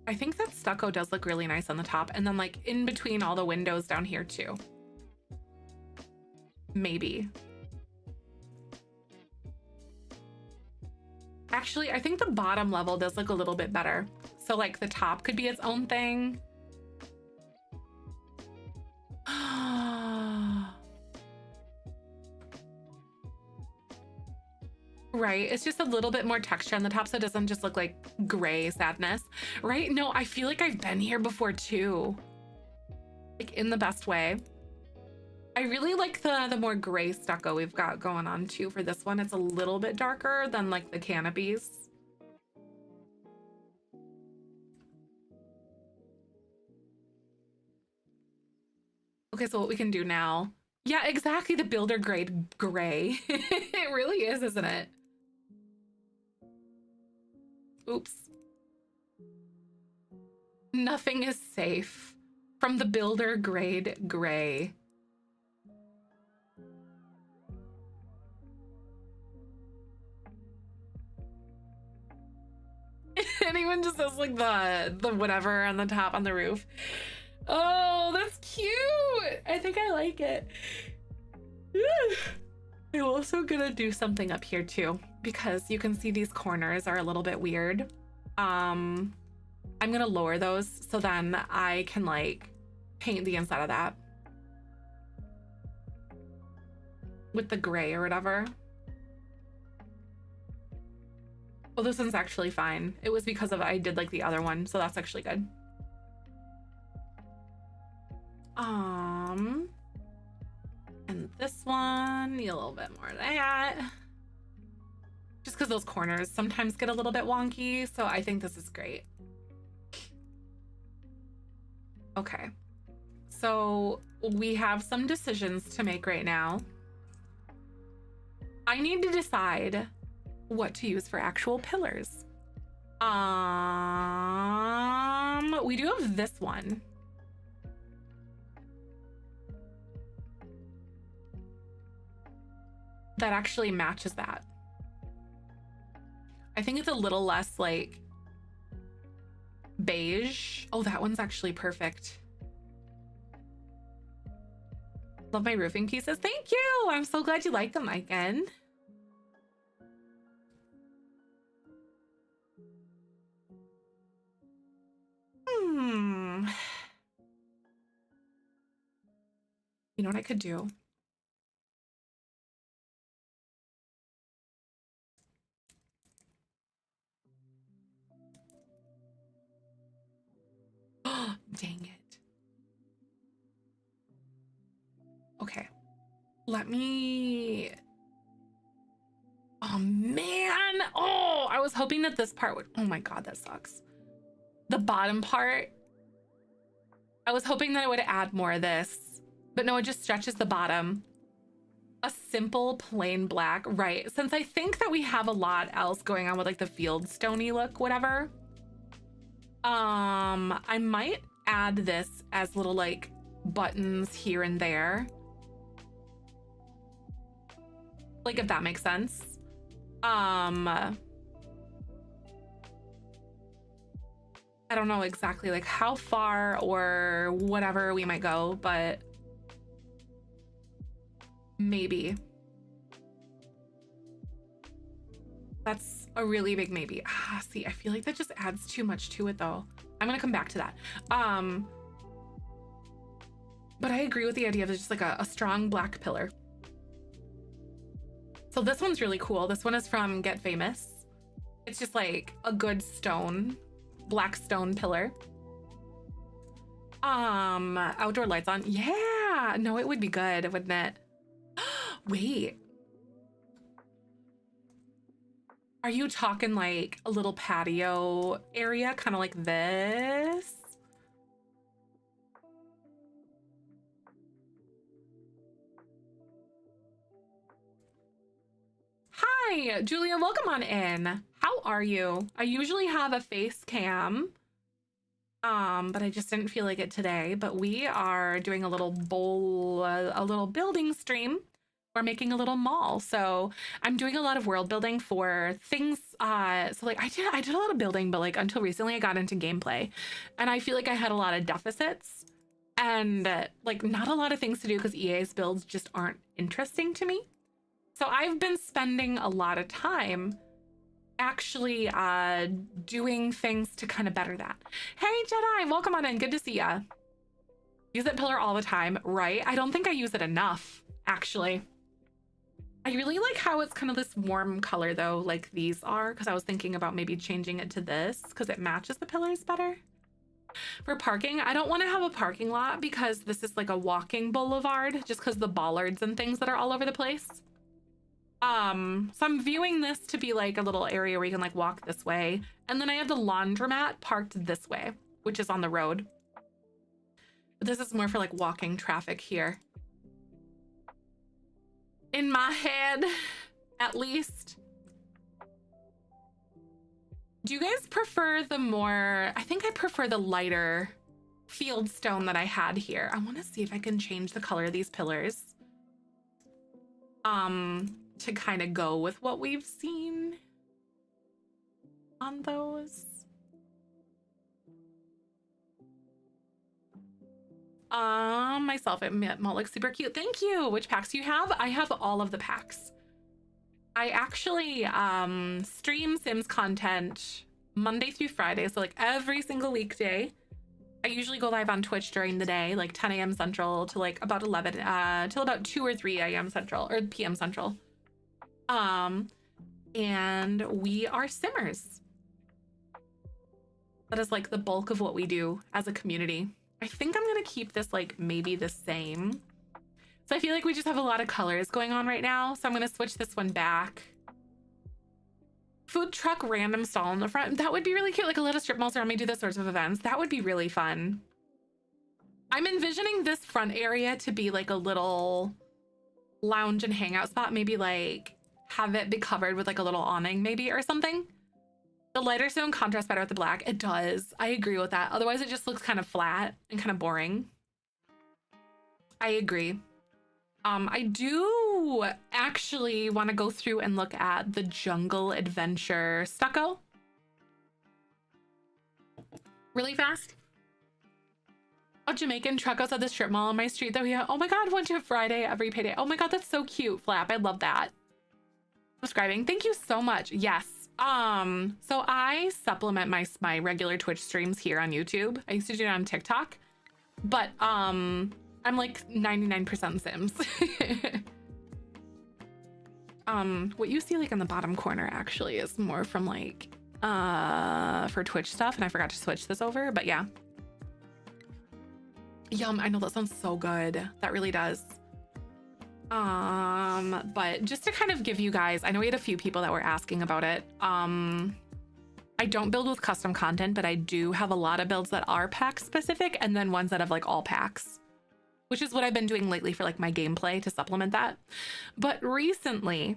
I think that stucco does look really nice on the top, and then like in between all the windows down here too. Maybe. Actually, I think the bottom level does look a little bit better. So like the top could be its own thing. Right, it's just a little bit more texture on the top so it doesn't just look like gray sadness, right? No, I feel like I've been here before too, like in the best way. I really like the more gray stucco we've got going on too for this one. It's a little bit darker than like the canopies. Okay, so what we can do now. Yeah, exactly, the builder grade gray. It really is, isn't it? Oops. Nothing is safe from the builder grade gray. Anyone just says like the whatever on the top on the roof. Oh, that's cute. I think I like it. I'm also gonna do something up here too, because you can see these corners are a little bit weird. I'm gonna lower those so then I can like paint the inside of that with the gray or whatever. Well, this one's actually fine. It was because of I did like the other one, so that's actually good. And this one, need a little bit more of that. Just because those corners sometimes get a little bit wonky, so I think this is great. Okay, so we have some decisions to make right now. I need to decide what to use for actual pillars. We do have this one. that actually matches that. I think it's a little less like beige. Oh, that one's actually perfect. Love my roofing pieces. Thank you. I'm so glad you like them again. You know what I could do? Oh, dang it. Okay. Let me... Oh, man. Oh, I was hoping that this part would... Oh, my God, that sucks. The bottom part, I was hoping that it would add more of this. But no, it just stretches the bottom. A simple plain black, right? Since I think that we have a lot else going on with like the field stony look, whatever. I might add this as little like buttons here and there. Like if that makes sense. I don't know exactly like how far or whatever we might go, but maybe. That's a really big maybe. Ah, see, I feel like that just adds too much to it though. I'm gonna come back to that. But I agree with the idea of just like a strong black pillar. So this one's really cool. This one is from Get Famous. It's just like a good stone, black stone pillar. Outdoor lights on. Yeah, no, it would be good, wouldn't it? Wait. Are you talking like a little patio area, kind of like this? Hi, Julia, welcome on in. How are you? I usually have a face cam, but I just didn't feel like it today. But we are doing a little building stream. We're making a little mall, so I'm doing a lot of world building for things. So like I did a lot of building, but like until recently I got into gameplay, and I feel like I had a lot of deficits and like not a lot of things to do because EA's builds just aren't interesting to me. So I've been spending a lot of time actually doing things to kind of better that. Hey Jedi, welcome on in. Good to see ya. Use that pillar all the time, right? I don't think I use it enough, actually. I really like how it's kind of this warm color though, like these are, because I was thinking about maybe changing it to this because it matches the pillars better. For parking, I don't want to have a parking lot because this is like a walking boulevard, just because the bollards and things that are all over the place. So I'm viewing this to be like a little area where you can like walk this way. And then I have the laundromat parked this way, which is on the road. But this is more for like walking traffic here. In my head, at least. Do you guys prefer the more, I think I prefer the lighter field stone that I had here. I want to see if I can change the color of these pillars. To kind of go with what we've seen on those. Myself, it looks super cute. Thank you. Which packs do you have? I have all of the packs. I actually stream Sims content Monday through Friday, so like every single weekday. I usually go live on Twitch during the day, like 10 a.m. Central to like about 11, till about 2 or 3 a.m. Central or p.m. Central. And we are Simmers. That is like the bulk of what we do as a community. I think I'm gonna keep this like maybe the same. So I feel like we just have a lot of colors going on right now. So I'm gonna switch this one back. Food truck random stall in the front. That would be really cute. Like a little strip malls around me do those sorts of events. That would be really fun. I'm envisioning this front area to be like a little lounge and hangout spot. Maybe like have it be covered with like a little awning maybe or something. The lighter stone contrasts better with the black. It does. I agree with that. Otherwise it just looks kind of flat and kind of boring. I agree. I do actually want to go through and look at the Jungle Adventure stucco really fast. A Jamaican truck outside the strip mall on my street that we have. Oh my God, went to a Friday every payday. Oh my God, that's so cute, Flap. I love that. Subscribing. Thank you so much. Yes. So I supplement my regular Twitch streams here on YouTube. I used to do it on TikTok, but I'm like 99% Sims. What you see like in the bottom corner actually is more from like for Twitch stuff, and I forgot to switch this over, but yeah. Yum, I know that sounds so good. That really does. But just to kind of give you guys, I know we had a few people that were asking about it. I don't build with custom content, but I do have a lot of builds that are pack specific, and then ones that have like all packs, which is what I've been doing lately for like my gameplay to supplement that. But recently,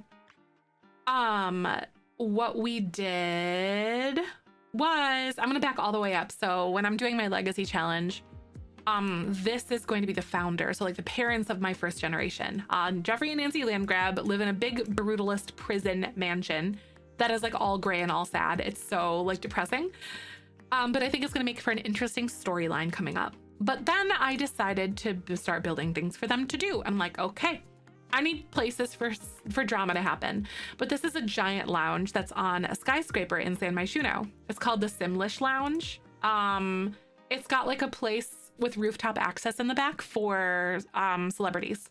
what we did was, I'm gonna back all the way up. So when I'm doing my legacy challenge, this is going to be the founder, so like the parents of my first generation. Jeffrey and Nancy Landgrab live in a big brutalist prison mansion that is like all gray and all sad. It's so like depressing, but I think it's gonna make for an interesting storyline coming up. But then I decided to start building things for them to do. I'm like, okay, I need places for drama to happen. But this is a giant lounge that's on a skyscraper in San Myshuno. It's called the Simlish Lounge. It's got like a place with rooftop access in the back for celebrities.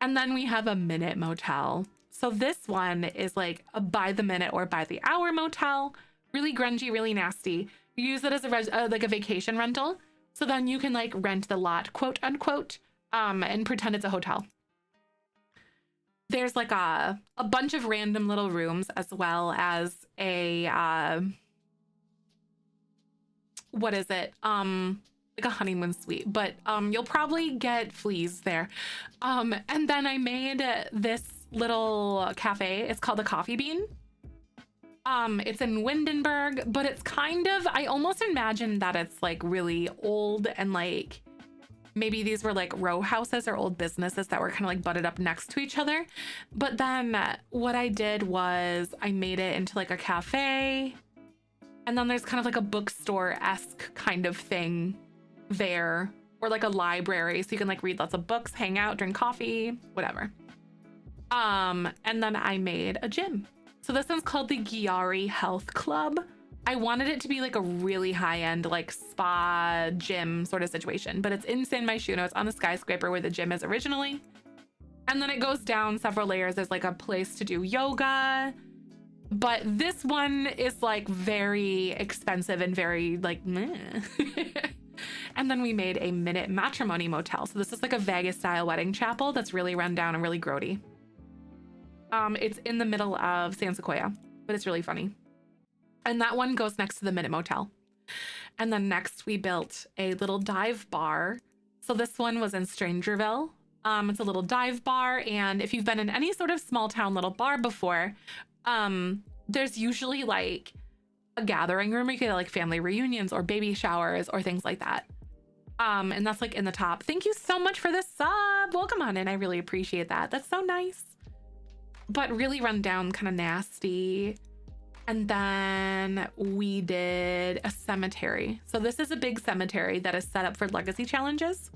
And then we have a minute motel. So this one is like a by the minute or by the hour motel, really grungy, really nasty. You use it as like a vacation rental. So then you can like rent the lot, quote unquote, and pretend it's a hotel. There's like a bunch of random little rooms, as well as a, what is it? Like a honeymoon suite, but you'll probably get fleas there. And then I made this little cafe. It's called the Coffee Bean. It's in Windenburg, but it's kind of, I almost imagine that it's like really old, and like maybe these were like row houses or old businesses that were kind of like butted up next to each other. But then what I did was I made it into like a cafe, and then there's kind of like a bookstore-esque kind of thing there, or like a library, so you can like read lots of books, hang out, drink coffee, whatever. And then I made a gym. So this one's called the Gyari Health Club. I wanted it to be like a really high-end like spa gym sort of situation, but it's in San Myshuno. It's on the skyscraper where the gym is originally. And then it goes down several layers. There's like a place to do yoga, but this one is like very expensive and very like meh. And then we made a minute matrimony motel. So this is like a Vegas style wedding chapel that's really run down and really grody. It's in the middle of San Sequoia, but it's really funny. And that one goes next to the Minute Motel. And then next we built a little dive bar. So this one was in Strangerville. It's a little dive bar. And if you've been in any sort of small town little bar before, there's usually like a gathering room where you get like family reunions or baby showers or things like that. And that's like in the top. Thank you so much for the sub. Welcome on in. I really appreciate that. That's so nice. But really run down, kind of nasty. And then we did a cemetery. So this is a big cemetery that is set up for legacy challenges.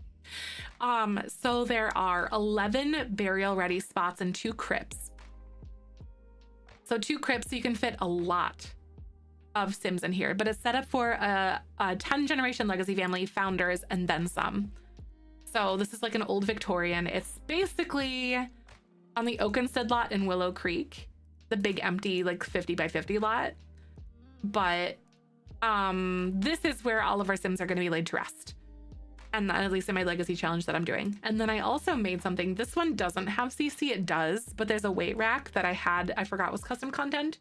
So there are 11 burial ready spots and 2 crypts. So 2 crypts, so you can fit a lot of Sims in here, but it's set up for a 10 generation legacy family, founders, and then some. So this is like an old Victorian. It's basically on the Oakenstead lot in Willow Creek, the big empty like 50 by 50 lot. But this is where all of our Sims are going to be laid to rest. And at least in my legacy challenge that I'm doing. And then I also made something. This one doesn't have CC, it does, but there's a weight rack that I forgot was custom content,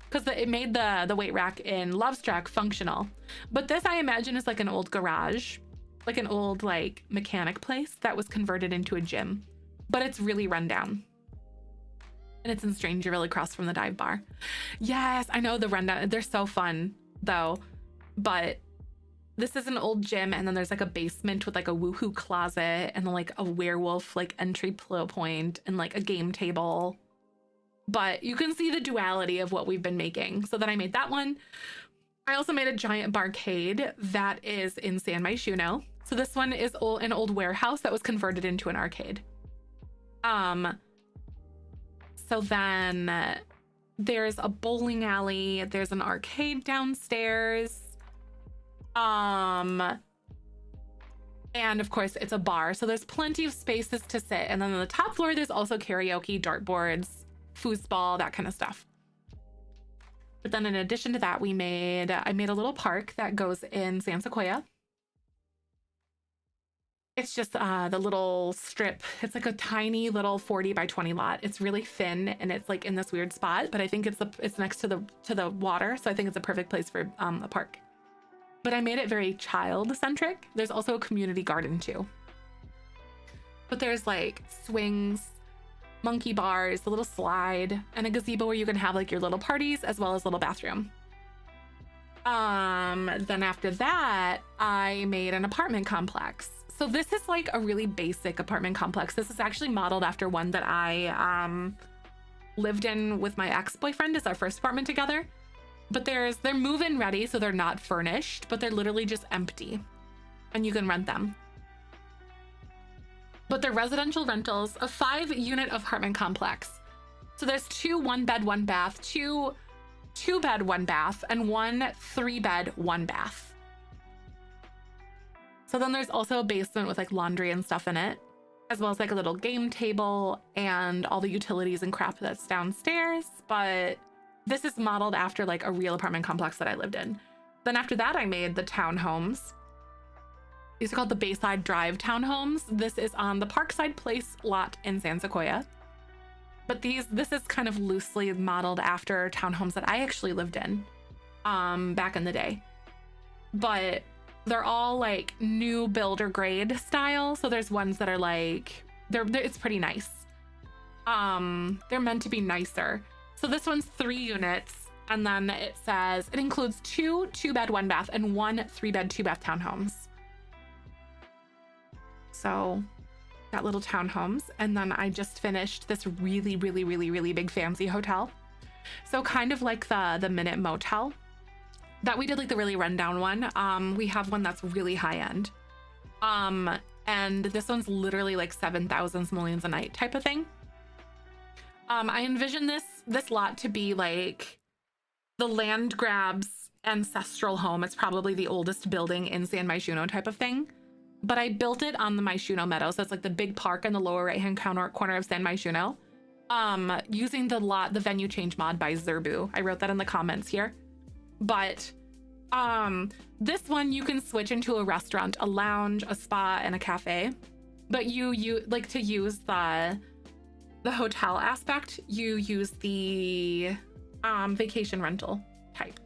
because it made the weight rack in Lovestruck functional. But this I imagine is like an old garage, like an old like mechanic place that was converted into a gym, but it's really run down. And it's in Strangerville across from the dive bar. Yes, I know the rundown. They're so fun though. But this is an old gym, and then there's like a basement with like a woohoo closet and then like a werewolf like entry point and like a game table. But you can see the duality of what we've been making. So then I made that one. I also made a giant barcade that is in San Myshuno. So this one is an old warehouse that was converted into an arcade. So then there's a bowling alley. There's an arcade downstairs. And of course it's a bar. So there's plenty of spaces to sit. And then on the top floor, there's also karaoke, dartboards, foosball, that kind of stuff. But then in addition to that, I made a little park that goes in San Sequoia. It's just the little strip. It's like a tiny little 40 by 20 lot. It's really thin and it's like in this weird spot, but I think it's next to the water. So I think it's a perfect place for a park. But I made it very child-centric. There's also a community garden too. But there's like swings, monkey bars, a little slide, and a gazebo where you can have like your little parties as well as a little bathroom. Then after that, I made an apartment complex. So this is like a really basic apartment complex. This is actually modeled after one that I lived in with my ex-boyfriend as our first apartment together. But they're move-in ready, so they're not furnished, but they're literally just empty and you can rent them. But they're residential rentals, a 5-unit apartment complex. So there's 2 1-bed, 1-bath, 2 2-bed, 1-bath, and 1 3-bed, 1-bath. So then there's also a basement with like laundry and stuff in it, as well as like a little game table and all the utilities and crap that's downstairs. But this is modeled after like a real apartment complex that I lived in. Then after that, I made the townhomes. These are called the Bayside Drive townhomes. This is on the Parkside Place lot in San Sequoia. But this is kind of loosely modeled after townhomes that I actually lived in back in the day. But they're all like new builder grade style. So there's ones that are like, it's pretty nice. They're meant to be nicer. So this one's 3 units, and then it says it includes 2 2-bed, 1-bath, and 1 3-bed, 2-bath townhomes. So got little townhomes, and then I just finished this really, really, really, really big fancy hotel. So kind of like the Minute Motel that we did, like the really rundown one. We have one that's really high end. And this one's literally like 7,000 simoleons a night type of thing. I envision this lot to be like the land grab's ancestral home. It's probably the oldest building in San Myshuno type of thing. But I built it on the Myshuno Meadow. So it's like the big park in the lower right-hand corner of San Myshuno. Using the venue change mod by Zerbu. I wrote that in the comments here. But this one you can switch into a restaurant, a lounge, a spa, and a cafe. But you like to use the hotel aspect, you use the vacation rental type.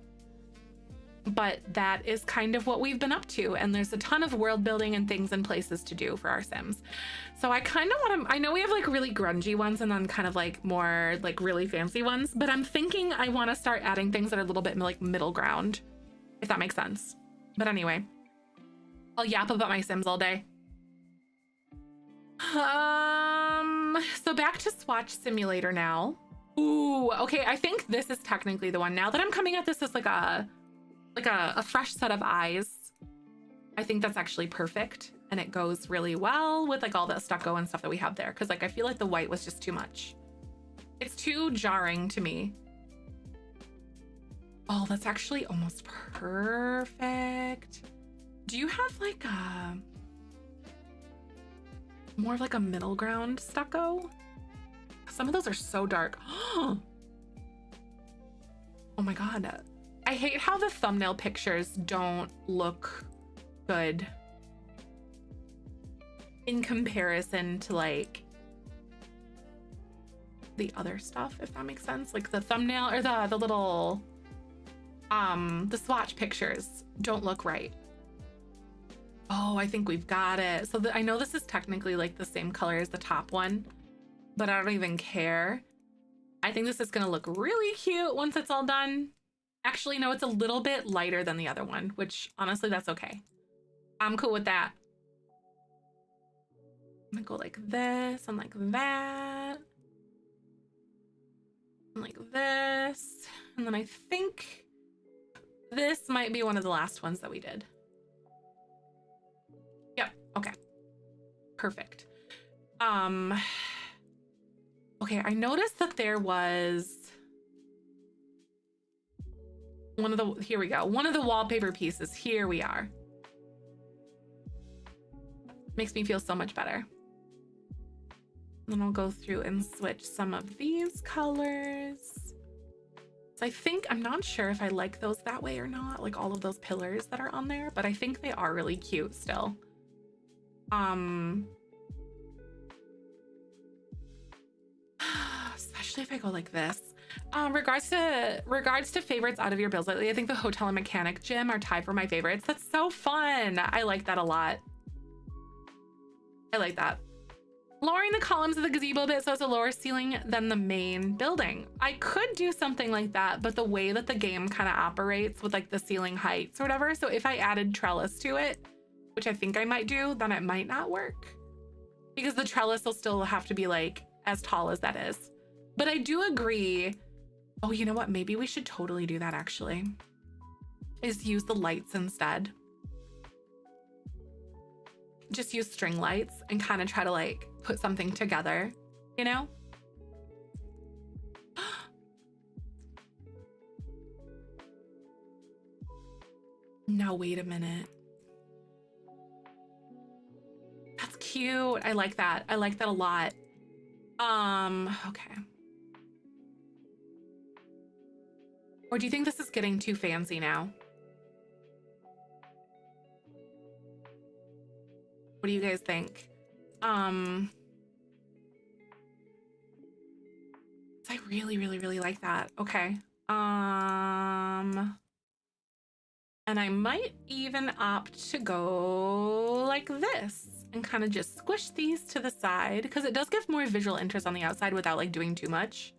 But that is kind of what we've been up to, and there's a ton of world building and things and places to do for our Sims. So I kind of want to, I know we have like really grungy ones and then kind of like more like really fancy ones, but I'm thinking I want to start adding things that are a little bit like middle ground, if that makes sense. But anyway, I'll yap about my Sims all day. So back to Swatch Simulator now. Ooh, okay, I think this is technically the one. Now that I'm coming at this as like a fresh set of eyes, I think that's actually perfect, and it goes really well with like all the stucco and stuff that we have there, because like I feel like the white was just too much. It's too jarring to me. Oh, that's actually almost perfect. Do you have like a more of like a middle ground stucco? Some of those are so dark. Oh my god. I hate how the thumbnail pictures don't look good in comparison to like the other stuff, if that makes sense. Like the thumbnail or the little the swatch pictures don't look right. Oh, I think we've got it. So I know this is technically like the same color as the top one, but I don't even care. I think this is gonna look really cute once it's all done. Actually, no, it's a little bit lighter than the other one, which honestly, that's okay. I'm cool with that. I'm gonna go like this and like that. And like this. And then I think this might be one of the last ones that we did. Yep, okay. Perfect. Okay, I noticed that there was one of the, here we go. One of the wallpaper pieces, here we are. Makes me feel so much better. Then I'll go through and switch some of these colors. So I think, I'm not sure if I like those that way or not, like all of those pillars that are on there, but I think they are really cute still. Especially if I go like this. Regards to favorites out of your builds lately, I think the hotel and mechanic gym are tied for my favorites. That's so fun. I like that a lot. I like that. Lowering the columns of the gazebo a bit so it's a lower ceiling than the main building. I could do something like that, but the way that the game kind of operates with like the ceiling heights or whatever, so if I added trellis to it, which I think I might do, then it might not work. Because the trellis will still have to be like as tall as that is. But I do agree. Oh, you know what? Maybe we should totally do that actually. Is use the lights instead. Just use string lights and kind of try to like put something together, you know? Now, wait a minute. That's cute. I like that. I like that a lot. Okay. Or do you think this is getting too fancy now? What do you guys think? I really, really, really like that. Okay. And I might even opt to go like this and kind of just squish these to the side because it does give more visual interest on the outside without like doing too much.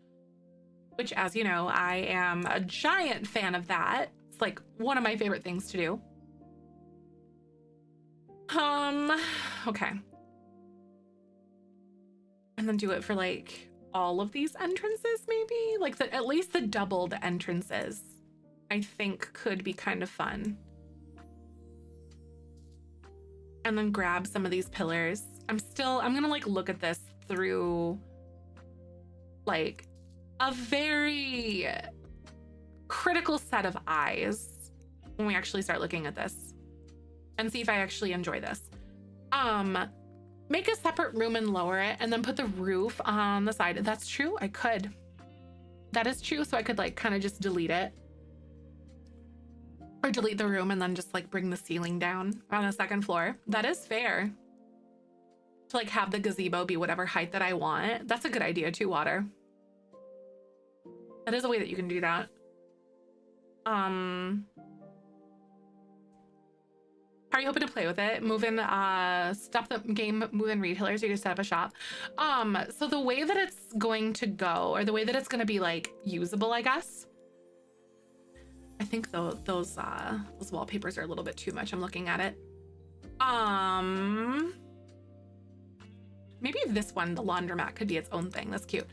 Which, as you know, I am a giant fan of that. It's like one of my favorite things to do. Okay. And then do it for like all of these entrances, maybe? Like at least the doubled entrances, I think could be kind of fun. And then grab some of these pillars. I'm gonna like look at this through like a very critical set of eyes when we actually start looking at this and see if I actually enjoy this. Make a separate room and lower it and then put the roof on the side. That's true, I could. That is true, so I could like kind of just delete it. Or delete the room and then just like bring the ceiling down on the second floor. That is fair. To like have the gazebo be whatever height that I want. That's a good idea too, Water. That is a way that you can do that. How are you hoping to play with it? Move in, stop the game, move in retailers, or you just set up a shop. So the way that it's going to go, or the way that it's gonna be like usable, I guess. I think those wallpapers are a little bit too much. I'm looking at it. Maybe this one, the laundromat, could be its own thing. That's cute.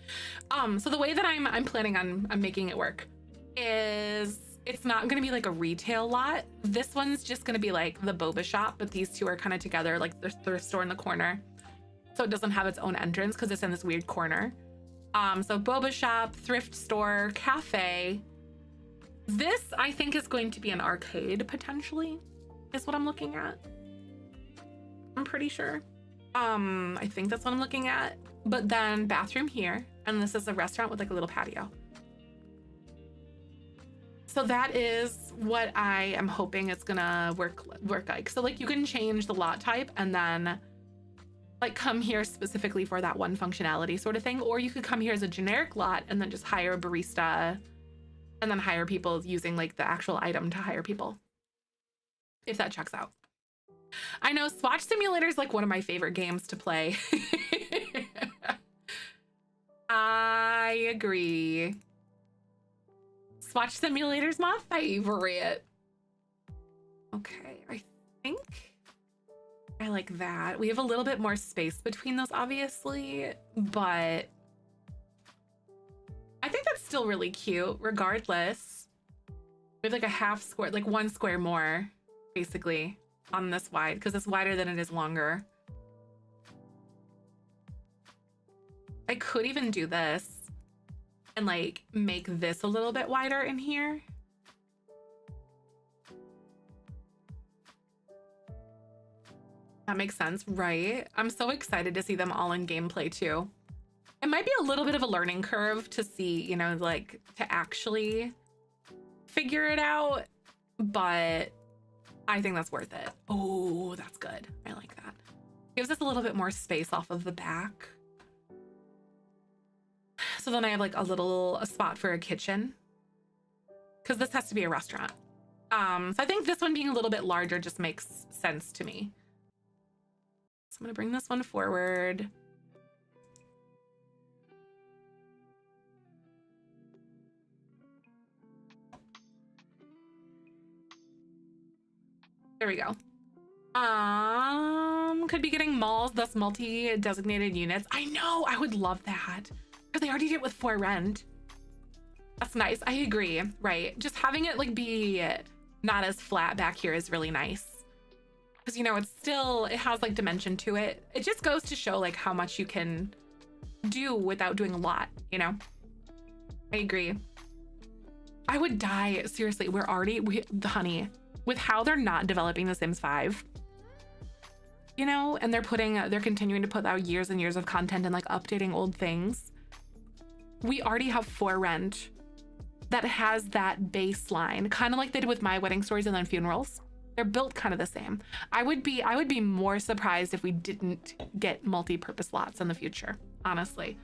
So the way that I'm planning on making it work is it's not gonna be like a retail lot. This one's just gonna be like the boba shop, but these two are kind of together, like the thrift store in the corner. So it doesn't have its own entrance because it's in this weird corner. So boba shop, thrift store, cafe. This, I think, is going to be an arcade, potentially, is what I'm looking at. I'm pretty sure. I think that's what I'm looking at. But then bathroom here, and this is a restaurant with like a little patio. So that is what I am hoping it's gonna work like. So like you can change the lot type and then like come here specifically for that one functionality sort of thing. Or you could come here as a generic lot and then just hire a barista and then hire people using like the actual item to hire people. If that checks out. I know Swatch Simulator is like one of my favorite games to play. I agree. Swatch Simulator's my favorite. Okay, I think I like that. We have a little bit more space between those, obviously, but I think that's still really cute, regardless. We have like a half square, like 1 square more, basically, on this wide, because it's wider than it is longer. I could even do this and like make this a little bit wider in here. That makes sense, right? I'm so excited to see them all in gameplay too. It might be a little bit of a learning curve to see, you know, like to actually figure it out, but I think that's worth it. Oh, that's good. I like that. Gives us a little bit more space off of the back. So then I have like a spot for a kitchen, because this has to be a restaurant. So I think this one being a little bit larger just makes sense to me. So I'm gonna bring this one forward. There we go. Could be getting malls, thus multi-designated units. I know, I would love that. Because they already did it with For Rent. That's nice, I agree, right? Just having it like be not as flat back here is really nice. Because, you know, it has like dimension to it. It just goes to show like how much you can do without doing a lot, you know? I agree. I would die, seriously, honey, with how they're not developing The Sims 5, you know, and they're continuing to put out years and years of content and like updating old things. We already have For Rent that has that baseline, kind of like they did with My Wedding Stories and then Funerals. They're built kind of the same. I would be more surprised if we didn't get multi-purpose lots in the future, honestly.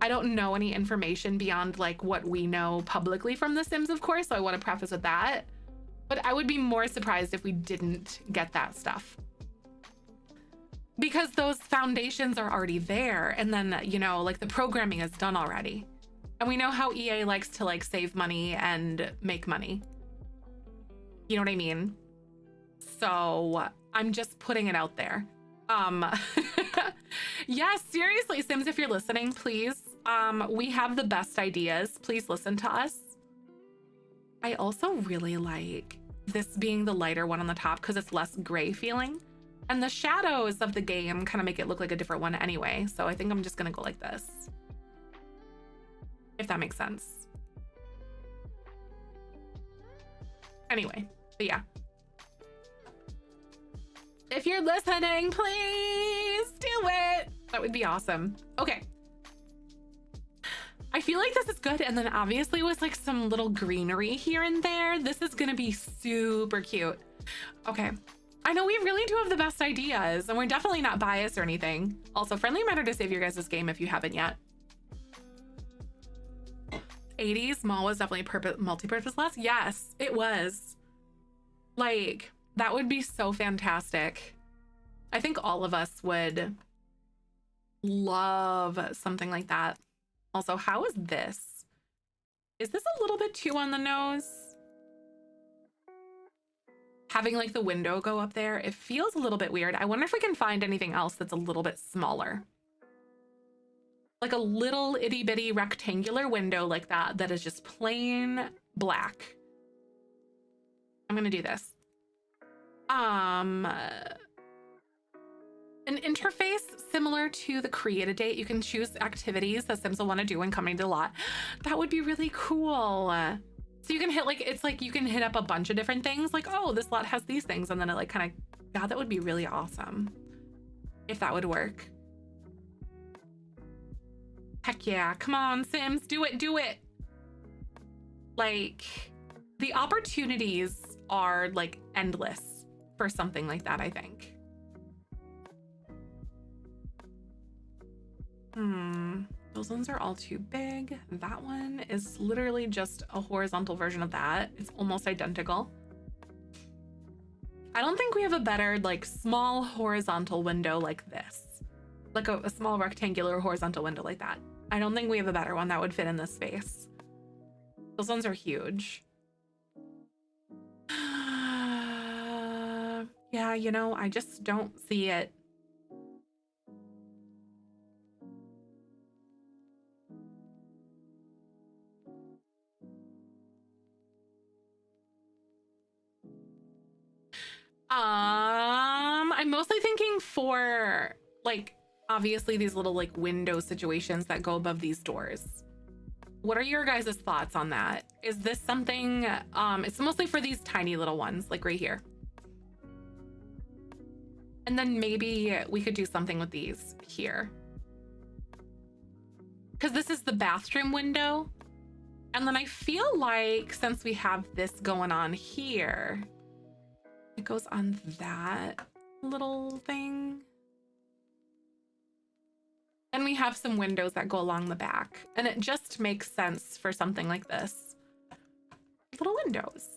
I don't know any information beyond like what we know publicly from The Sims, of course, so I want to preface with that. But I would be more surprised if we didn't get that stuff. Because those foundations are already there, and then, you know, like the programming is done already. And we know how EA likes to like save money and make money. You know what I mean? So I'm just putting it out there. Yes, seriously, Sims, if you're listening, please. We have the best ideas. Please listen to us. I also really like this being the lighter one on the top because it's less gray feeling. And the shadows of the game kind of make it look like a different one anyway. So I think I'm just gonna go like this, if that makes sense. Anyway, but yeah. If you're listening, please do it. That would be awesome. Okay. I feel like this is good. And then obviously with like some little greenery here and there, this is gonna be super cute. Okay. I know we really do have the best ideas and we're definitely not biased or anything. Also, friendly reminder to save your guys' game if you haven't yet. 80s mall was definitely multi-purpose less. Yes, it was. Like, that would be so fantastic. I think all of us would love something like that. Also, how is this? Is this a little bit too on the nose? Having like the window go up there, it feels a little bit weird. I wonder if we can find anything else that's a little bit smaller. Like a little itty bitty rectangular window like that, that is just plain black. I'm gonna do this. An interface similar to the create a date. You can choose activities that Sims will want to do when coming to the lot. That would be really cool. So you can hit like, it's like you can hit up a bunch of different things like, oh, this lot has these things. And then it like kind of, God, that would be really awesome if that would work. Heck yeah. Come on, Sims, do it, do it. Like the opportunities are like endless for something like that, I think. Those ones are all too big. That one is literally just a horizontal version of that. It's almost identical. I don't think we have a better like small horizontal window like this. Like a small rectangular horizontal window like that. I don't think we have a better one that would fit in this space. Those ones are huge. Yeah, you know, I just don't see it. I'm mostly thinking for like obviously these little like window situations that go above these doors. What are your guys' thoughts on that? Is this something, it's mostly for these tiny little ones, like right here. And then maybe we could do something with these here. Because this is the bathroom window. And then I feel like since we have this going on here, it goes on that little thing. And we have some windows that go along the back. And it just makes sense for something like this. Little windows.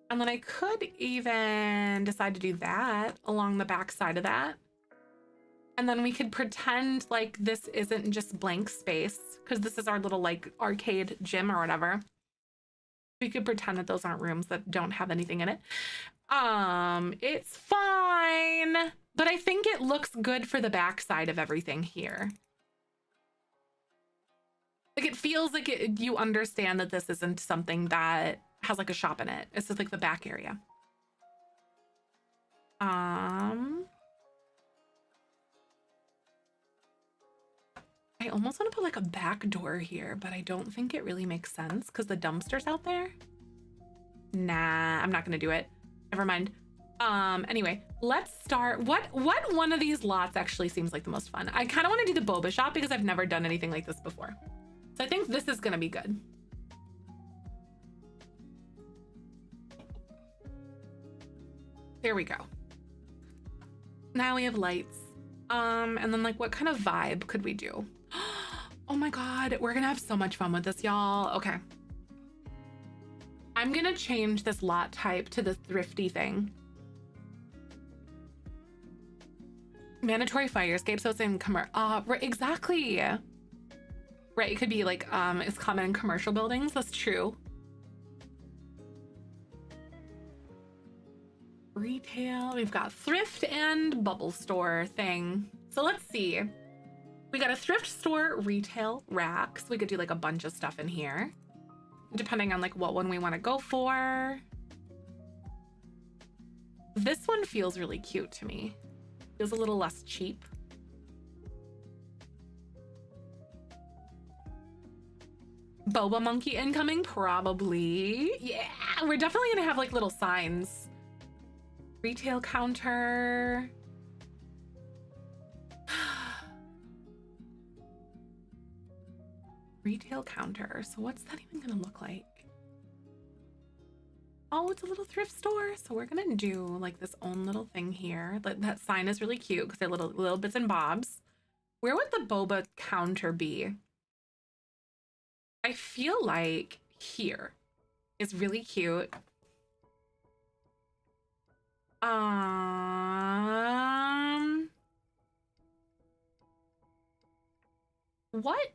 And then I could even decide to do that along the back side of that. And then we could pretend like this isn't just blank space, because this is our little like arcade gym or whatever. We could pretend that those aren't rooms that don't have anything in it. It's fine, but I think it looks good for the back side of everything here. Like it feels like you understand that this isn't something that has like a shop in it. It's just like the back area. I almost want to put like a back door here, but I don't think it really makes sense because the dumpster's out there. Nah, I'm not gonna do it. Never mind. Anyway, let's start. What one of these lots actually seems like the most fun? I kind of want to do the boba shop because I've never done anything like this before. So I think this is gonna be good. There we go. Now we have lights. And then like what kind of vibe could we do? Oh my God, we're gonna have so much fun with this, y'all. Okay. I'm gonna change this lot type to the thrifty thing. Mandatory fire escape, so it's in right, exactly. Right, it could be like, it's common in commercial buildings, that's true. Retail, we've got thrift and bubble store thing. So let's see. We got a thrift store retail rack. So we could do like a bunch of stuff in here, depending on like what one we want to go for. This one feels really cute to me. Feels a little less cheap. Boba monkey incoming, probably. Yeah, we're definitely gonna have like little signs. Retail counter. Retail counter. So what's that even gonna look like? Oh, it's a little thrift store. So we're gonna do like this own little thing here. That sign is really cute because they're little bits and bobs. Where would the boba counter be? I feel like here is really cute. What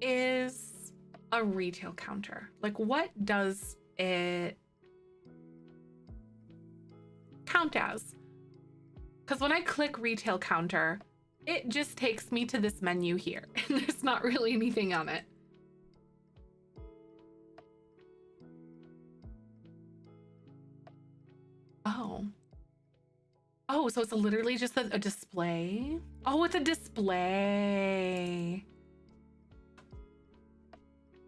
is a retail counter? Like, what does it count as? Because when I click retail counter, it just takes me to this menu here, and there's not really anything on it. Oh, so it's literally just a display? Oh, it's a display.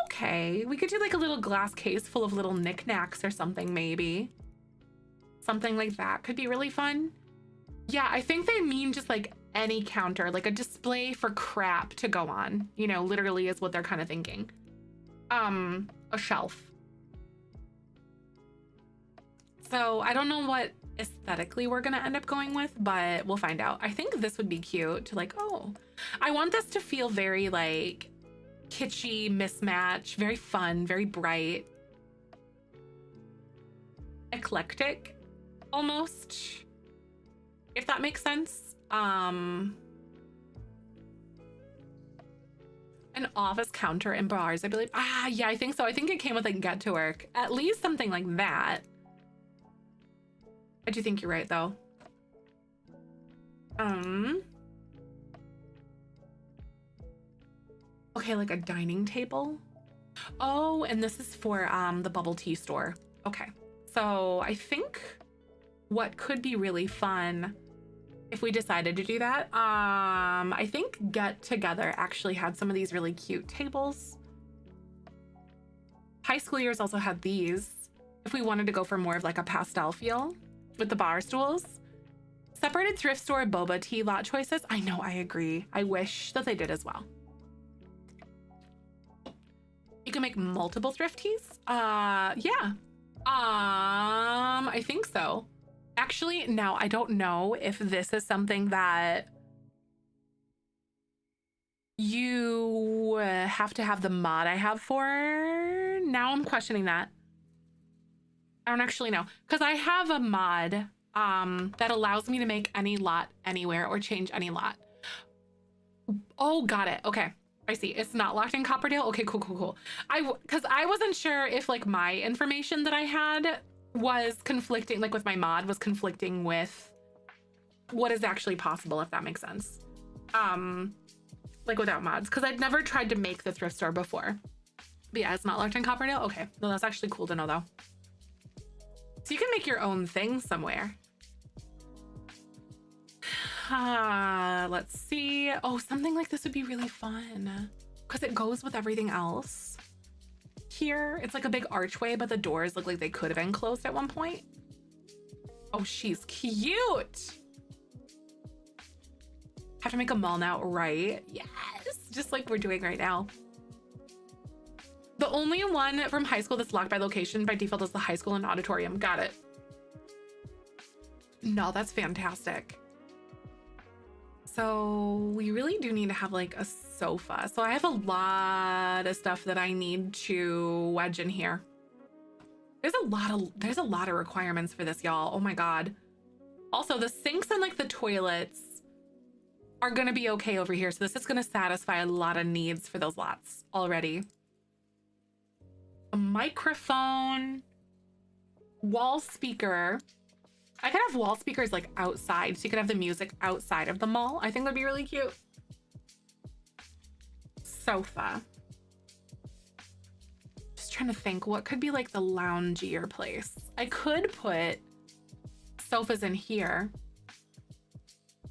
Okay, we could do like a little glass case full of little knickknacks or something, maybe. Something like that could be really fun. Yeah, I think they mean just like any counter, like a display for crap to go on, you know, literally is what they're kind of thinking. A shelf. So I don't know what aesthetically we're gonna end up going with, but we'll find out. I think this would be cute to like, oh, I want this to feel very like kitschy mismatch, very fun, very bright, eclectic almost, if that makes sense. And An office counter and bars, I believe. Ah, yeah, I think so. I think it came with like get to work. At least something like that. I do think you're right though. Okay, like a dining table. Oh, and this is for the bubble tea store. Okay. So I think what could be really fun if we decided to do that, I think Get Together actually had some of these really cute tables. High school years also had these. If we wanted to go for more of like a pastel feel with the bar stools. Separated thrift store boba tea lot choices. I know, I agree. I wish that they did as well. You can make multiple thrift teas. Yeah. I think so. Actually, now I don't know if this is something that you have to have the mod I have for. Now I'm questioning that. I don't actually know, because I have a mod that allows me to make any lot anywhere or change any lot. Oh, got it. Okay. I see. It's not locked in Copperdale. Okay, cool. Because I wasn't sure if like my information that I had was conflicting, like with my mod was conflicting with what is actually possible, if that makes sense. Like without mods, because I'd never tried to make the thrift store before. But yeah, it's not locked in Copperdale. Okay, no, that's actually cool to know though. So you can make your own thing somewhere. Let's see. Oh, something like this would be really fun because it goes with everything else. Here, it's like a big archway, but the doors look like they could have been closed at one point. Oh, she's cute. Have to make a mall now, right? Yes, just like we're doing right now. The only one from high school that's locked by location by default is the high school and auditorium. Got it. No, that's fantastic. So we really do need to have like a sofa. So I have a lot of stuff that I need to wedge in here. There's a lot of requirements for this, y'all. Oh my God. Also, the sinks and like the toilets are gonna be okay over here. So this is gonna satisfy a lot of needs for those lots already. A microphone, wall speaker. I could have wall speakers like outside, so you could have the music outside of the mall. I think that'd be really cute. Sofa. Just trying to think what could be like the loungier place. I could put sofas in here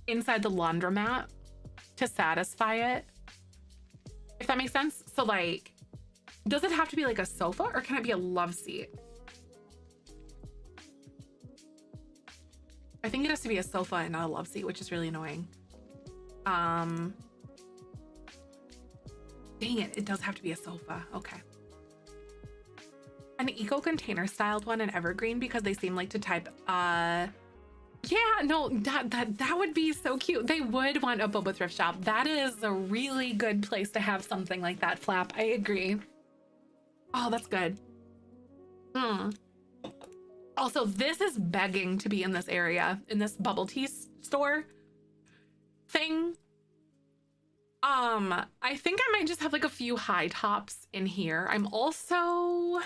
inside the laundromat to satisfy it, if that makes sense. So like, does it have to be like a sofa or can it be a love seat? I think it has to be a sofa and not a love seat, which is really annoying. Dang it, it does have to be a sofa. Okay. An eco container styled one in evergreen because they seem like to type, yeah, no, that would be so cute. They would want a boba thrift shop. That is a really good place to have something like that, Flap. I agree. Oh, that's good. Also, this is begging to be in this area, in this bubble tea store thing. I think I might just have like a few high tops in here. I'm also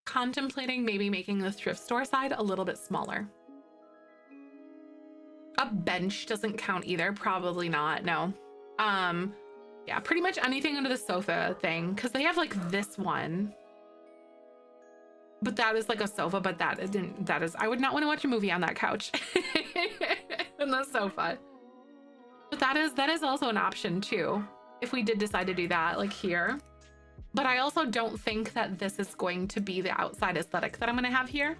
contemplating maybe making the thrift store side a little bit smaller. A bench doesn't count either. Probably not, no. Yeah, pretty much anything under the sofa thing, because they have like this one. But that is like a sofa, but that is, I would not want to watch a movie on that couch on the sofa. But that is also an option too, if we did decide to do that, like here. But I also don't think that this is going to be the outside aesthetic that I'm going to have here.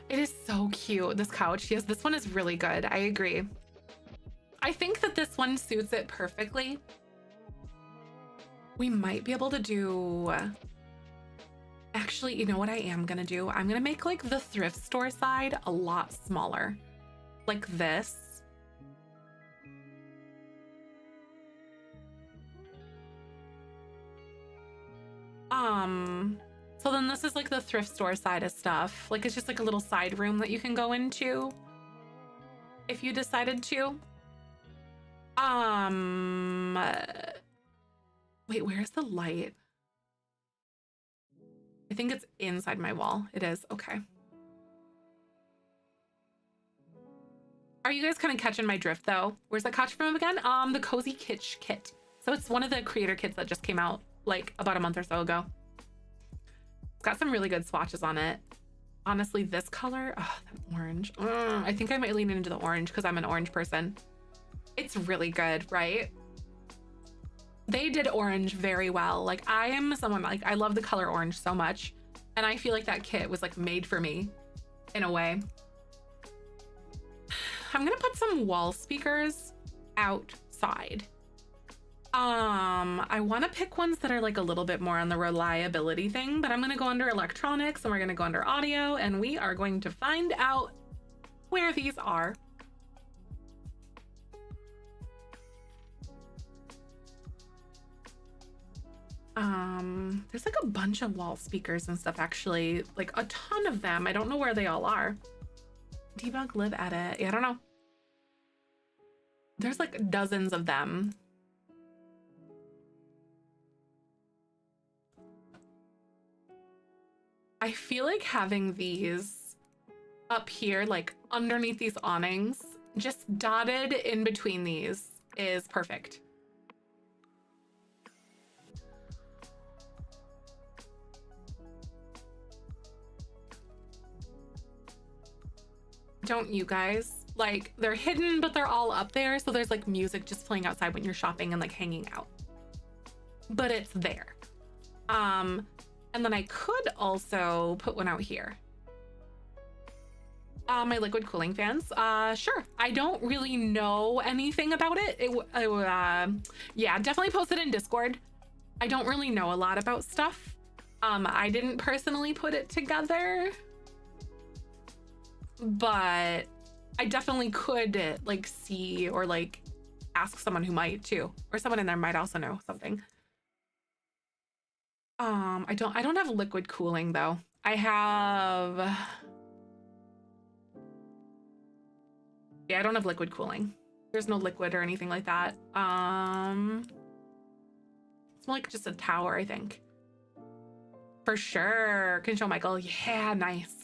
It is so cute, this couch. Yes, this one is really good. I agree. I think that this one suits it perfectly. We might be able to do... Actually, you know what I am gonna do? I'm gonna make like the thrift store side a lot smaller. Like this. So then this is like the thrift store side of stuff. Like it's just like a little side room that you can go into if you decided to. Wait, where's the light? I think it's inside my wall. It is. Okay. Are you guys kind of catching my drift though? Where's that catch from again? The Cozy Kitsch kit. So it's one of the creator kits that just came out like about a month or so ago. It's got some really good swatches on it. Honestly, this color, oh, that orange. I think I might lean into the orange because I'm an orange person. It's really good, right? They did orange very well. Like I am someone like I love the color orange so much. And I feel like that kit was like made for me in a way. I'm gonna put some wall speakers outside. I want to pick ones that are like a little bit more on the reliability thing, but I'm going to go under electronics and we're going to go under audio and we are going to find out where these are. There's like a bunch of wall speakers and stuff actually, like a ton of them. I don't know where they all are. Debug, live, edit. Yeah, I don't know. There's like dozens of them. I feel like having these up here, like underneath these awnings, just dotted in between these is perfect. Don't you guys? Like they're hidden, but they're all up there. So there's like music just playing outside when you're shopping and like hanging out, but it's there. And then I could also put one out here. My liquid cooling fans. Sure. I don't really know anything about it. Yeah, definitely post it in Discord. I don't really know a lot about stuff. I didn't personally put it together, but I definitely could like see or like ask someone who might too, or someone in there might also know something. I don't have liquid cooling though. I have, yeah, I don't have liquid cooling. There's no liquid or anything like that. It's more like just a tower, I think. For sure. Can show Michael. Yeah, nice.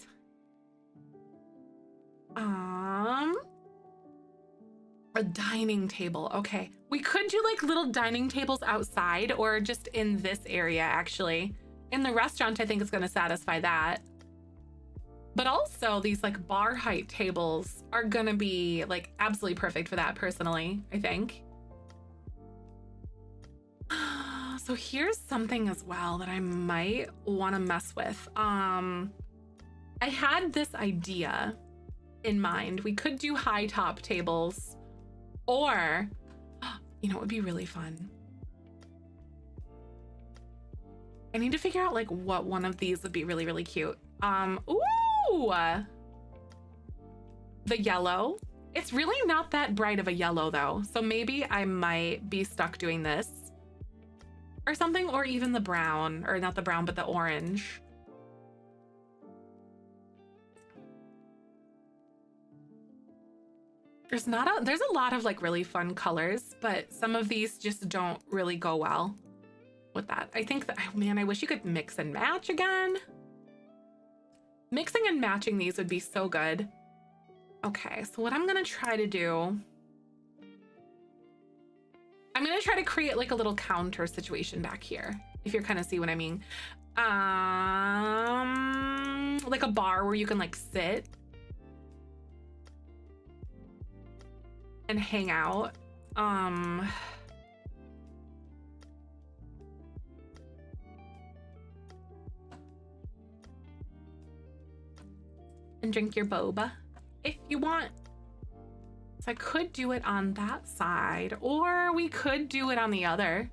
A dining table. Okay. We could do like little dining tables outside or just in this area, actually. In the restaurant, I think it's going to satisfy that. But also these like bar height tables are going to be like absolutely perfect for that personally, I think. So here's something as well that I might want to mess with. I had this idea in mind. We could do high top tables, or you know, it would be really fun. I need to figure out like what one of these would be really, really cute. Ooh, the yellow. It's really not that bright of a yellow though. So maybe I might be stuck doing this or something, or even the brown, or not the brown, but the orange. There's a lot of like really fun colors, but some of these just don't really go well with that. I think that, oh man, I wish you could mix and match again. Mixing and matching these would be so good. Okay, so what I'm gonna try to do, I'm gonna try to create like a little counter situation back here, if you're kind of see what I mean. Like a bar where you can like sit and hang out. And drink your boba if you want. So I could do it on that side, or we could do it on the other,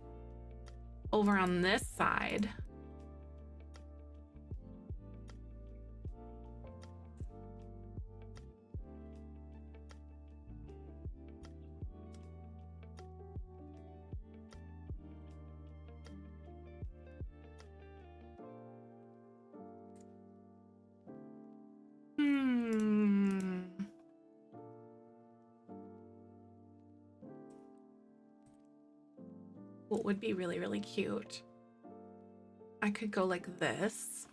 over on this side. what would be really, really cute. I could go like this,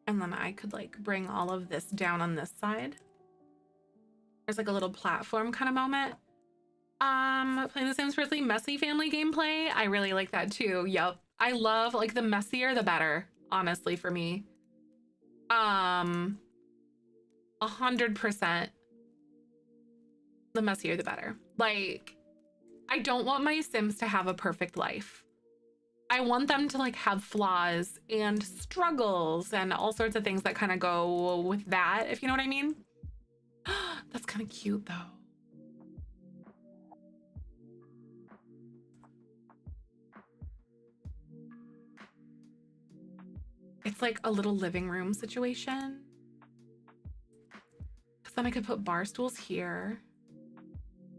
and then I could like bring all of this down on this side. There's like a little platform kind of moment. Playing The Sims Firstly, messy family gameplay. I really like that too. Yep. I love, like, the messier the better, honestly, for me. 100%. The messier the better. Like, I don't want my Sims to have a perfect life. I want them to like have flaws and struggles and all sorts of things that kind of go with that, if you know what I mean. That's kind of cute though. It's like a little living room situation. Because then I could put bar stools here.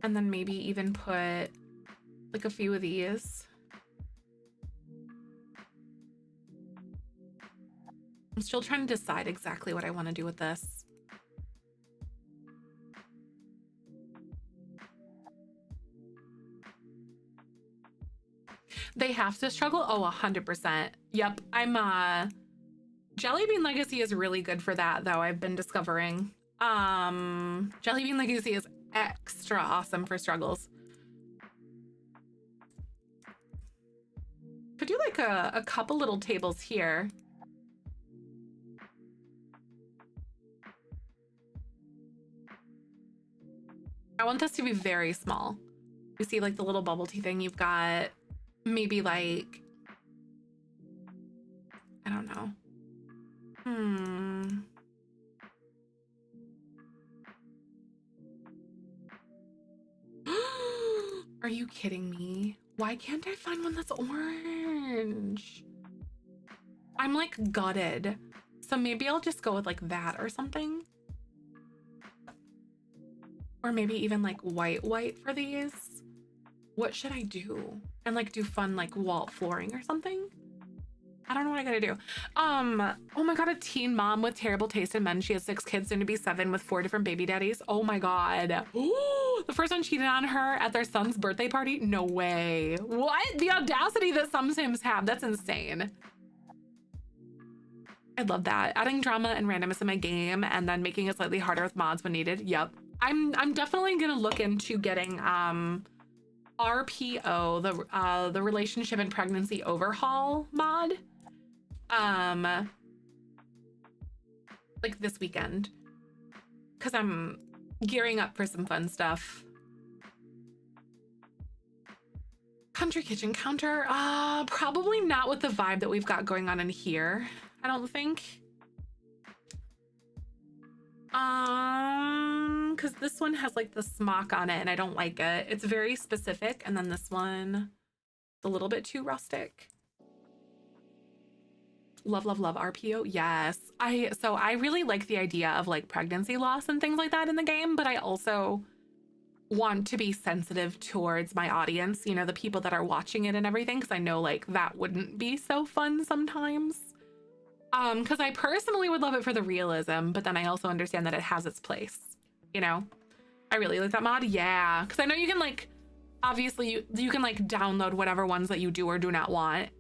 And then maybe even put like a few of these. I'm still trying to decide exactly what I want to do with this. They have to struggle? Oh, 100%. Yep, I'm Jelly Bean Legacy is really good for that though, I've been discovering. Jelly Bean Legacy is extra awesome for struggles. Could do like a couple little tables here. I want this to be very small. You see like the little bubble tea thing, you've got maybe like, I don't know. Are you kidding me? Why can't I find one that's orange? I'm like gutted. So maybe I'll just go with like that or something. Or maybe even like white for these. What should I do? And like do fun like wall flooring or something? I don't know what I gotta do. Oh my God, a teen mom with terrible taste in men. She has 6 kids, soon to be 7, with 4 different baby daddies. Oh my God. Ooh, the first one cheated on her at their son's birthday party? No way. What? The audacity that some Sims have. That's insane. I love that. Adding drama and randomness in my game and then making it slightly harder with mods when needed. Yep. I'm definitely gonna look into getting RPO, the relationship and pregnancy overhaul mod. Like this weekend, because I'm gearing up for some fun stuff. Country kitchen counter, probably not with the vibe that we've got going on in here, I don't think. Because this one has like the smock on it and I don't like it. It's very specific, and then this one, a little bit too rustic. Love RPO. Yes. So I really like the idea of like pregnancy loss and things like that in the game, but I also want to be sensitive towards my audience, you know, the people that are watching it and everything, because I know like that wouldn't be so fun sometimes. Because I personally would love it for the realism, but then I also understand that it has its place, you know? I really like that mod. Yeah, because I know you can like, obviously you can like download whatever ones that you do or do not want.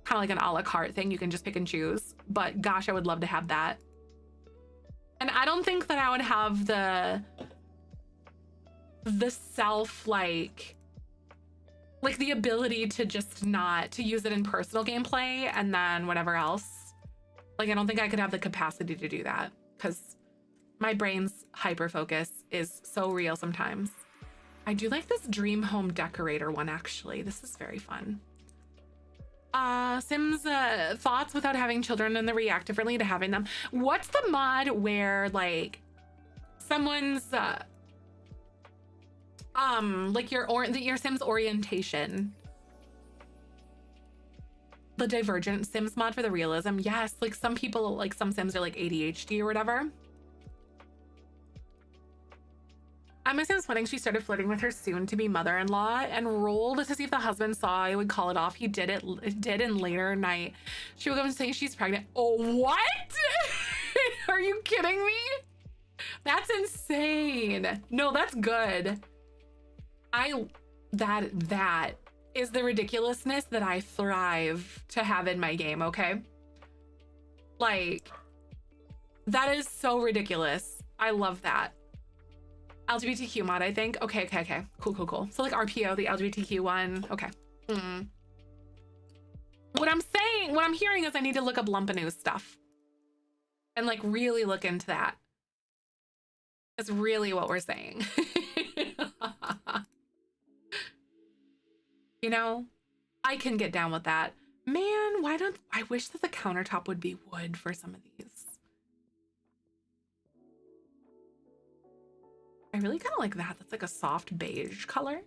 Kind of like an a la carte thing. You can just pick and choose, but gosh, I would love to have that. And I don't think that I would have the self like the ability to just not to use it in personal gameplay and then whatever else. Like, I don't think I could have the capacity to do that because my brain's hyper focus is so real sometimes. I do like this dream home decorator one, actually. This is very fun. Sims thoughts without having children and the react differently to having them. What's the mod where like someone's like your Sims orientation? The Divergent Sims mod for the realism. Yes, like some people, like some Sims are like ADHD or whatever. At my Sim's wedding, she started flirting with her soon-to-be mother-in-law and rolled to see if the husband saw I would call it off. He did in later night. She woke up and saying she's pregnant. Oh, what? Are you kidding me? That's insane. No, that's good. That is the ridiculousness that I thrive to have in my game, okay? Like, that is so ridiculous. I love that. LGBTQ mod, I think. Okay. Cool. So like RPO, the LGBTQ one. Okay. What I'm hearing is I need to look up Lumpanoo stuff and like really look into that. That's really what we're saying. You know, I can get down with that. Man, I wish that the countertop would be wood for some of these. I really kind of like that. That's like a soft beige color.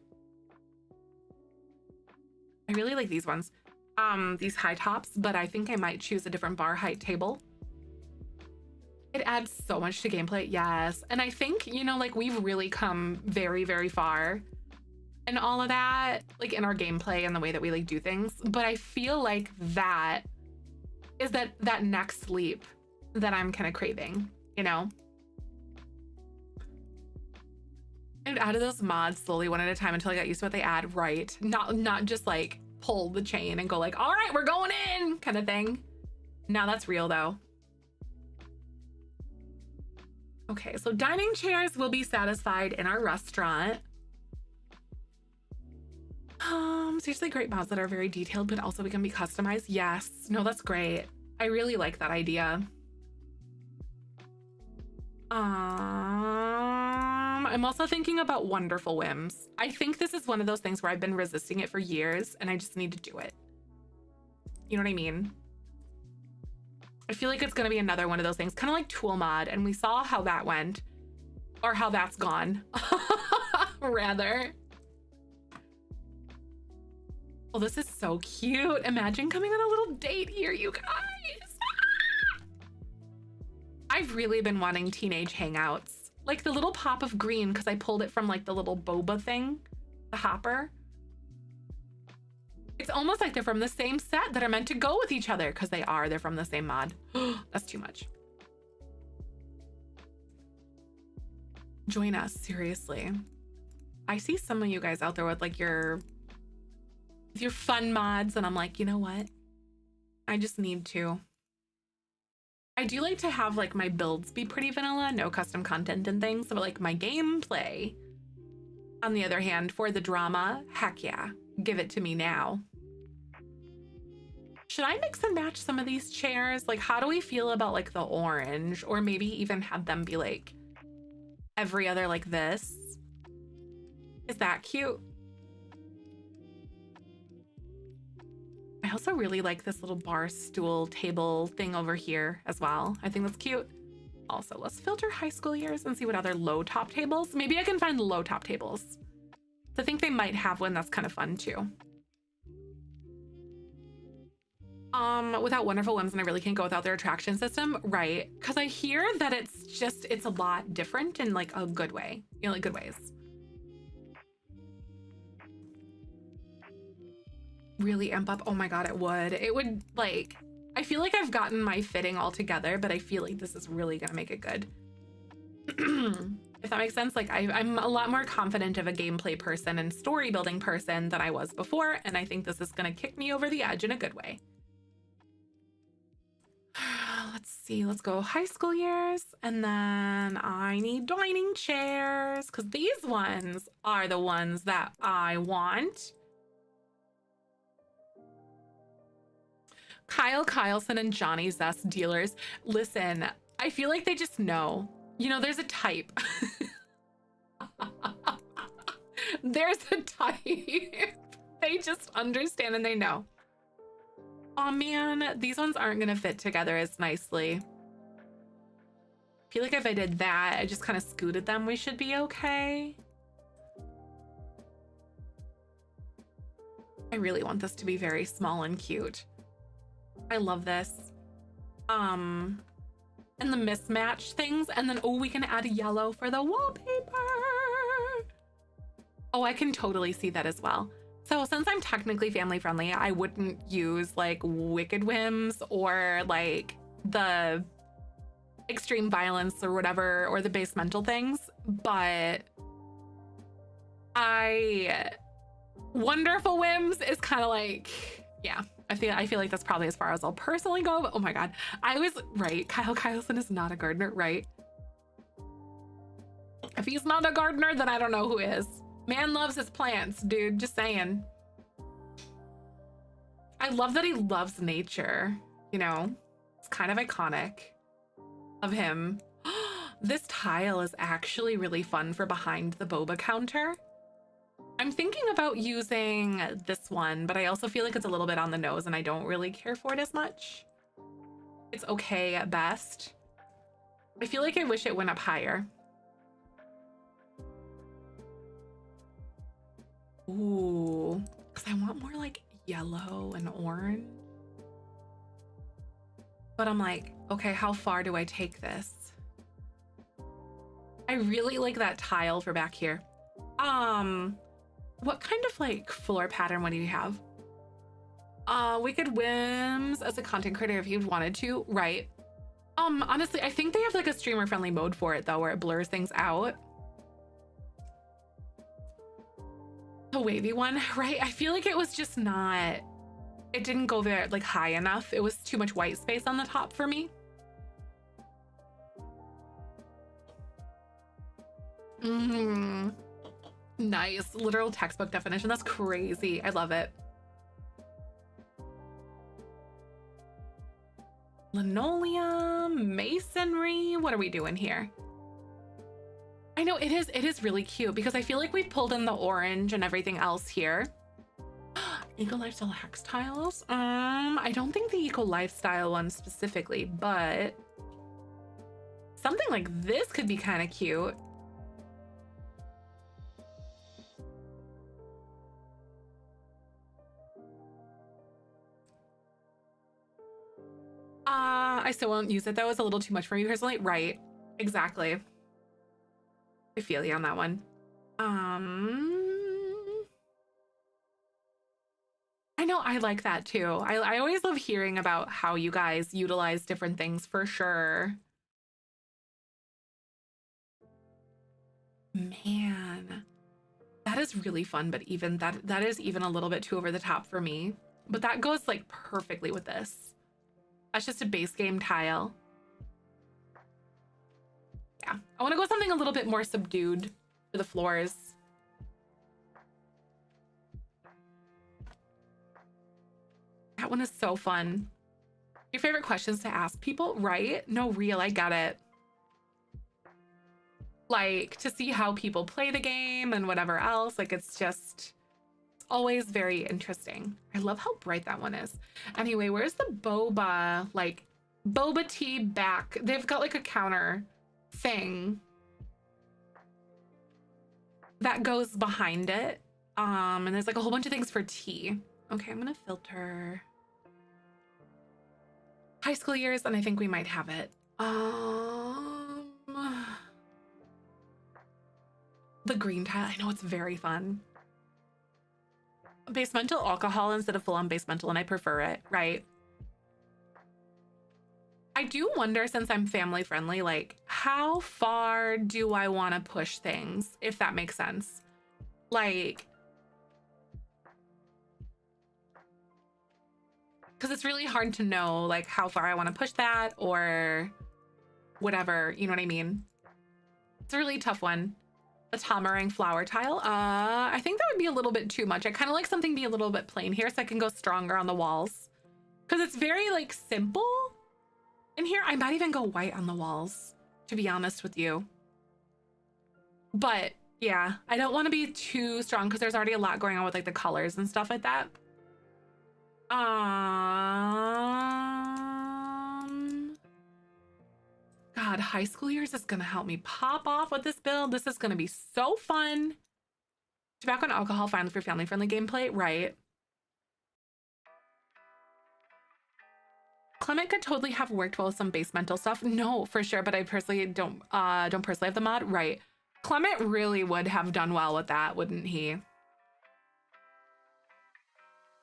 I really like these ones. These high tops, but I think I might choose a different bar height table. It adds so much to gameplay, yes. And I think, you know, like we've really come very, very far and all of that, like in our gameplay and the way that we like do things. But I feel like that is that next leap that I'm kind of craving, you know? And added those mods slowly one at a time until I got used to what they add, right? Not just like pull the chain and go like, all right, we're going in kind of thing. Now that's real though. Okay, so dining chairs will be satisfied in our restaurant. Seriously great mods that are very detailed, but also we can be customized. Yes, no, that's great. I really like that idea. I'm also thinking about Wonderful Whims. I think this is one of those things where I've been resisting it for years and I just need to do it. You know what I mean? I feel like it's going to be another one of those things, kind of like Tool Mod, and we saw how that went, or how that's gone, rather. Oh, this is so cute. Imagine coming on a little date here, you guys. I've really been wanting teenage hangouts, like the little pop of green, because I pulled it from like the little boba thing, the hopper. It's almost like they're from the same set that are meant to go with each other, because they're from the same mod. That's too much. Join us, seriously. I see some of you guys out there with like your fun mods, and I'm like, you know what? I just need to. I do like to have like my builds be pretty vanilla, no custom content and things, but like my gameplay, on the other hand, for the drama, heck yeah, give it to me now. Should I mix and match some of these chairs? Like, how do we feel about like the orange, or maybe even have them be like every other like this? Is that cute? I also really like this little bar stool table thing over here as well. I think that's cute. Also, let's filter high school years and see what other low top tables. Maybe I can find low top tables. I think they might have one that's kind of fun too. Without Wonderful Whims, and I really can't go without their attraction system, right? Because I hear that it's a lot different in like a good way, you know, like good ways. Really amp up. Oh my god, it would like, I feel like I've gotten my fitting all together, but I feel like this is really gonna make it good. If that makes sense. Like I'm a lot more confident of a gameplay person and story building person than I was before, and I think this is gonna kick me over the edge in a good way. Let's see, let's go high school years, and then I need dining chairs because these ones are the ones that I want. Kyle Kyleson and Johnny Zest dealers. Listen, I feel like they just know. You know, there's a type. There's a type. They just understand and they know. Oh man, these ones aren't gonna fit together as nicely. I feel like if I did that, I just kind of scooted them, we should be okay. I really want this to be very small and cute. I love this. And the mismatch things, and then oh, we can add a yellow for the wallpaper. Oh, I can totally see that as well. So since I'm technically family friendly, I wouldn't use like Wicked Whims or like the extreme violence or whatever, or the basemental things, but I Wonderful Whims is kind of like, yeah, I feel like that's probably as far as I'll personally go, but oh my God. I was right. Kyle Kyleson is not a gardener, right? If he's not a gardener, then I don't know who is. Man loves his plants, dude, just saying. I love that he loves nature, you know? It's kind of iconic of him. This tile is actually really fun for behind the boba counter. I'm thinking about using this one, but I also feel like it's a little bit on the nose and I don't really care for it as much. It's okay at best. I feel like I wish it went up higher. Ooh, because I want more like yellow and orange. But I'm like, okay, how far do I take this? I really like that tile for back here. What kind of like floor pattern, what do you have? Wicked Whims as a content creator if you'd wanted to, right? Honestly, I think they have like a streamer friendly mode for it though, where it blurs things out. The wavy one, right? I feel like it was just not, it didn't go there like high enough. It was too much white space on the top for me. Nice, literal textbook definition. That's crazy. I love it. Linoleum, masonry. What are we doing here? I know it is really cute because I feel like we pulled in the orange and everything else here. Eco Lifestyle Hacks tiles. I don't think the Eco Lifestyle one specifically, but something like this could be kind of cute. I still won't use it though. It's a little too much for me personally. Right. Exactly. I feel you on that one. I know I like that too. I always love hearing about how you guys utilize different things for sure. Man, that is really fun, but even that is even a little bit too over the top for me. But that goes like perfectly with this. That's just a base game tile. Yeah, I want to go something a little bit more subdued for the floors. That one is so fun. Your favorite questions to ask people, right? No, real, I get it. Like to see how people play the game and whatever else. Like it's always very interesting. I love how bright that one is. Anyway, where's the boba, like boba tea back? They've got like a counter thing that goes behind it. And there's like a whole bunch of things for tea. Okay, I'm gonna filter high school years and I think we might have it. The green tile, I know it's very fun. Basemental alcohol instead of full-on basemental, and I prefer it, right? I do wonder, since I'm family friendly, like how far do I want to push things, if that makes sense? Like, because it's really hard to know like how far I want to push that or whatever, you know what I mean? It's a really tough one. The Tamarang flower tile. I think that would be a little bit too much. I kind of like something be a little bit plain here so I can go stronger on the walls. Because it's very like simple. In here, I might even go white on the walls, to be honest with you. But yeah, I don't want to be too strong because there's already a lot going on with like the colors and stuff like that. God, high school years is gonna help me pop off with this build. This is gonna be so fun. Tobacco and alcohol, finally for family-friendly gameplay, right? Clement could totally have worked well with some basemental stuff. No, for sure, but I personally don't personally have the mod, right? Clement really would have done well with that, wouldn't he?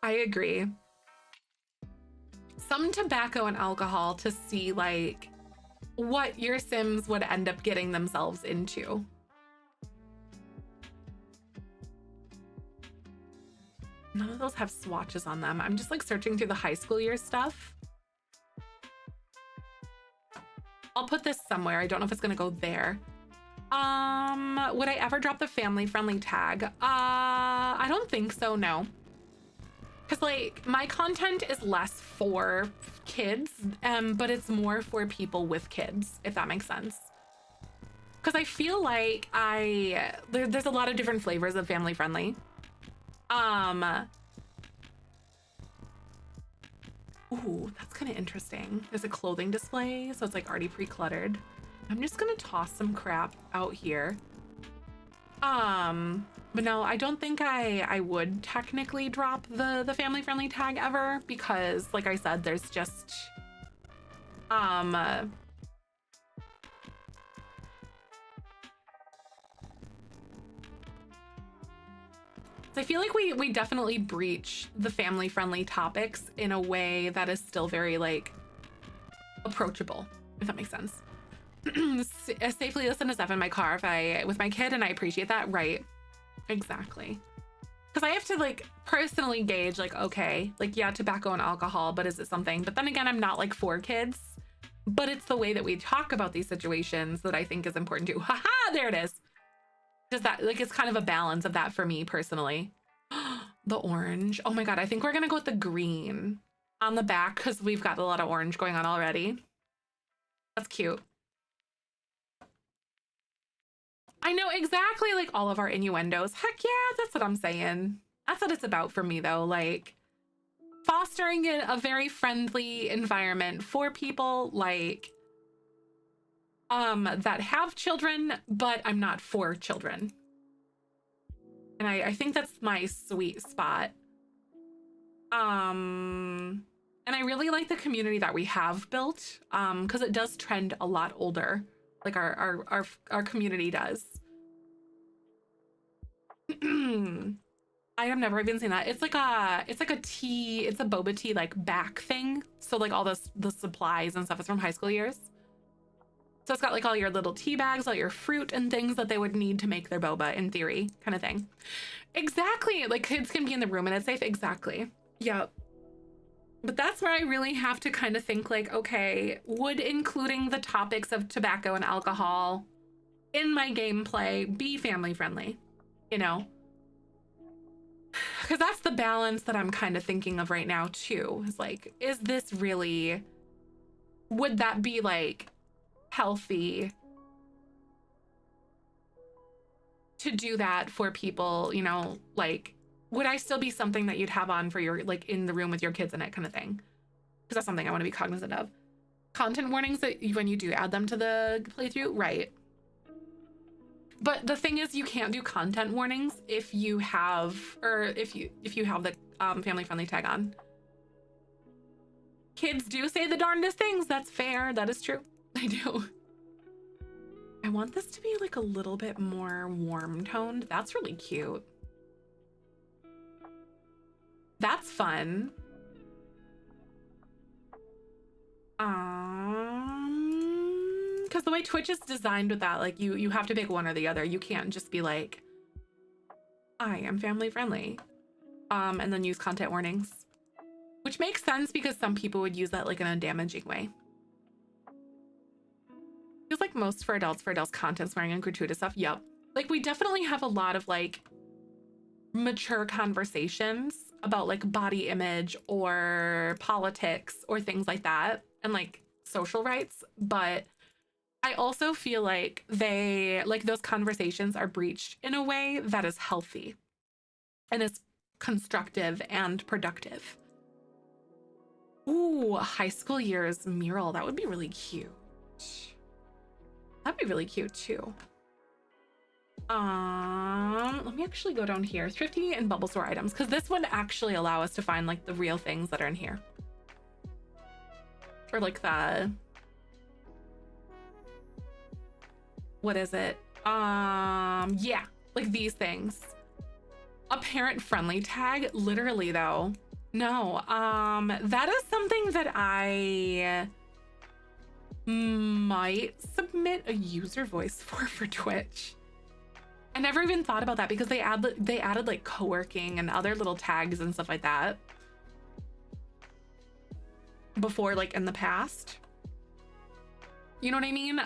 I agree. Some tobacco and alcohol to see like what your Sims would end up getting themselves into. None of those have swatches on them. I'm just like searching through the high school year stuff. I'll put this somewhere. I don't know if it's gonna go there. Would I ever drop the family friendly tag? I don't think so, no. Cause like my content is less for kids, but it's more for people with kids, if that makes sense. Cause I feel like there's a lot of different flavors of family friendly. Ooh, that's kind of interesting. There's a clothing display, so it's like already pre-cluttered. I'm just gonna toss some crap out here. But no, I don't think I would technically drop the family friendly tag ever, because like I said, there's just so I feel like we definitely breach the family friendly topics in a way that is still very like approachable, if that makes sense. Safely listen to stuff in my car with my kid, and I appreciate that. Right. Exactly. Because I have to like personally gauge like, okay, like yeah, tobacco and alcohol, but is it something? But then again, I'm not like for kids, but it's the way that we talk about these situations that I think is important too. Haha, there it is. Does that like, it's kind of a balance of that for me personally. The orange. Oh my God. I think we're going to go with the green on the back because we've got a lot of orange going on already. That's cute. I know exactly like all of our innuendos. Heck yeah, that's what I'm saying. That's what it's about for me though. Like fostering a very friendly environment for people like that have children, but I'm not for children. And I think that's my sweet spot. And I really like the community that we have built, because it does trend a lot older. Like our community does. I have never even seen that. It's like a tea, it's a boba tea like back thing. So like all the supplies and stuff is from high school years. So it's got like all your little tea bags, all your fruit and things that they would need to make their boba in theory, kind of thing. Exactly. Like kids can be in the room and it's safe. Exactly. Yep. But that's where I really have to kind of think like, okay, would including the topics of tobacco and alcohol in my gameplay be family friendly? You know? Because that's the balance that I'm kind of thinking of right now too. Is like, is this really, would that be like healthy to do that for people, you know, like, would I still be something that you'd have on for your, like in the room with your kids in it kind of thing? Because that's something I want to be cognizant of. Content warnings that when you do add them to the playthrough, right? But the thing is, you can't do content warnings if you have, or if you have the family friendly tag on. Kids do say the darndest things. That's fair. That is true. I do. I want this to be like a little bit more warm toned. That's really cute. That's fun. Because the way Twitch is designed with that, like you have to pick one or the other. You can't just be like, I am family friendly, and then use content warnings, which makes sense because some people would use that like in a damaging way. Feels like most for adults content swearing and gratuitous stuff. Yep. Like we definitely have a lot of like mature conversations about like body image or politics or things like that and like social rights. But I also feel like those conversations are breached in a way that is healthy and is constructive and productive. Ooh, a high school years mural. That would be really cute. That'd be really cute too. Let me actually go down here. Thrifty and bubble store items, because this would actually allow us to find like the real things that are in here. Or like the, what is it? Yeah, like these things. A parent friendly tag, literally though. No, that is something that I might submit a user voice for Twitch. I never even thought about that because they added like co-working and other little tags and stuff like that before, like in the past. You know what I mean?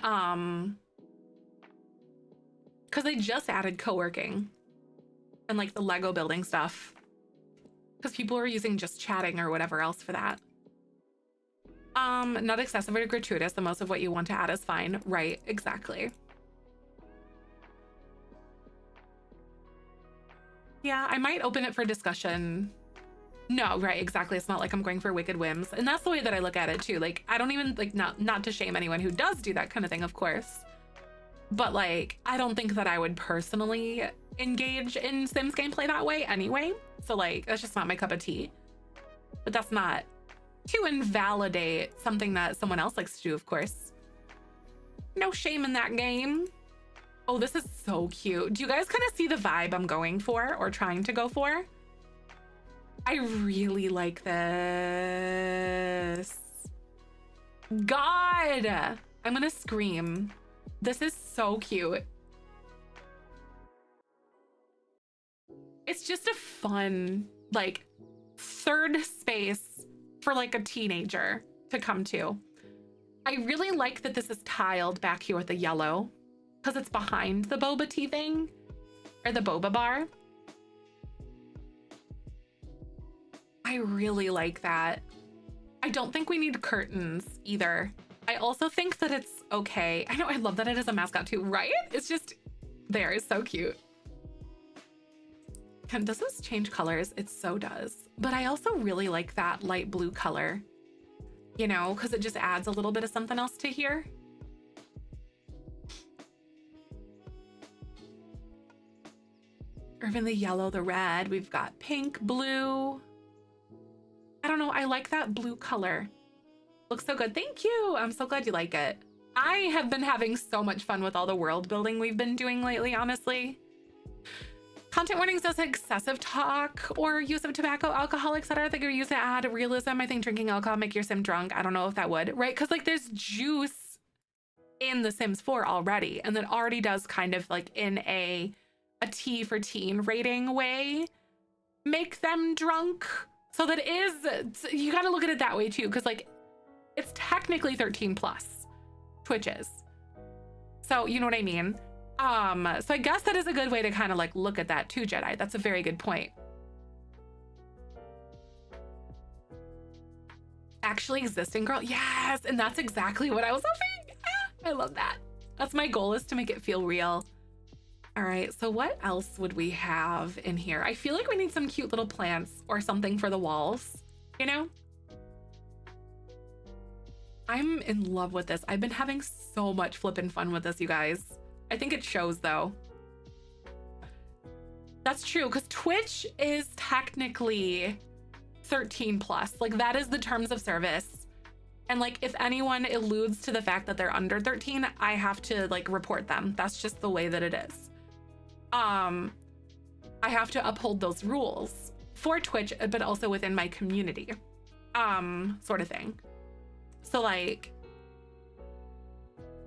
Because they just added co-working and like the Lego building stuff because people are using just chatting or whatever else for that. Not excessive or gratuitous. The most of what you want to add is fine. Right, exactly. Yeah, I might open it for discussion. No, right, exactly. It's not like I'm going for wicked whims. And that's the way that I look at it too. Like, I don't even like, not to shame anyone who does do that kind of thing, of course. But like, I don't think that I would personally engage in Sims gameplay that way anyway. So like, that's just not my cup of tea. But that's not to invalidate something that someone else likes to do, of course. No shame in that game. Oh, this is so cute. Do you guys kind of see the vibe I'm going for or trying to go for? I really like this. God, I'm gonna scream. This is so cute. It's just a fun, like, third space for like a teenager to come to. I really like that this is tiled back here with the yellow because it's behind the boba tea thing or the boba bar. I really like that. I don't think we need curtains either. I also think that it's okay. I know, I love that it is a mascot too, right? It's just there. It's so cute. Does this change colors? It so does. But I also really like that light blue color, you know, because it just adds a little bit of something else to here. Or even the yellow, the red, we've got pink, blue. I don't know, I like that blue color. Looks so good. Thank you. I'm so glad you like it. I have been having so much fun with all the world building we've been doing lately, honestly. Content warnings does excessive talk or use of tobacco, alcohol, etc. They could use to add realism. I think drinking alcohol make your sim drunk. I don't know if that would, right? Because like there's juice in The Sims 4 already, and that already does kind of like in a T for teen rating way make them drunk. So that is, you got to look at it that way too, because like it's technically 13 plus, Twitch is. So you know what I mean? So I guess that is a good way to kind of like look at that too, Jedi. That's a very good point. Actually existing girl. Yes. And that's exactly what I was hoping. I love that. That's my goal, is to make it feel real. All right. So what else would we have in here? I feel like we need some cute little plants or something for the walls, you know? I'm in love with this. I've been having so much flippin' fun with this, you guys. I think it shows though. That's true, because Twitch is technically 13 plus. Like that is the terms of service. And like if anyone alludes to the fact that they're under 13, I have to like report them. That's just the way that it is. I have to uphold those rules for Twitch, but also within my community, sort of thing. So like,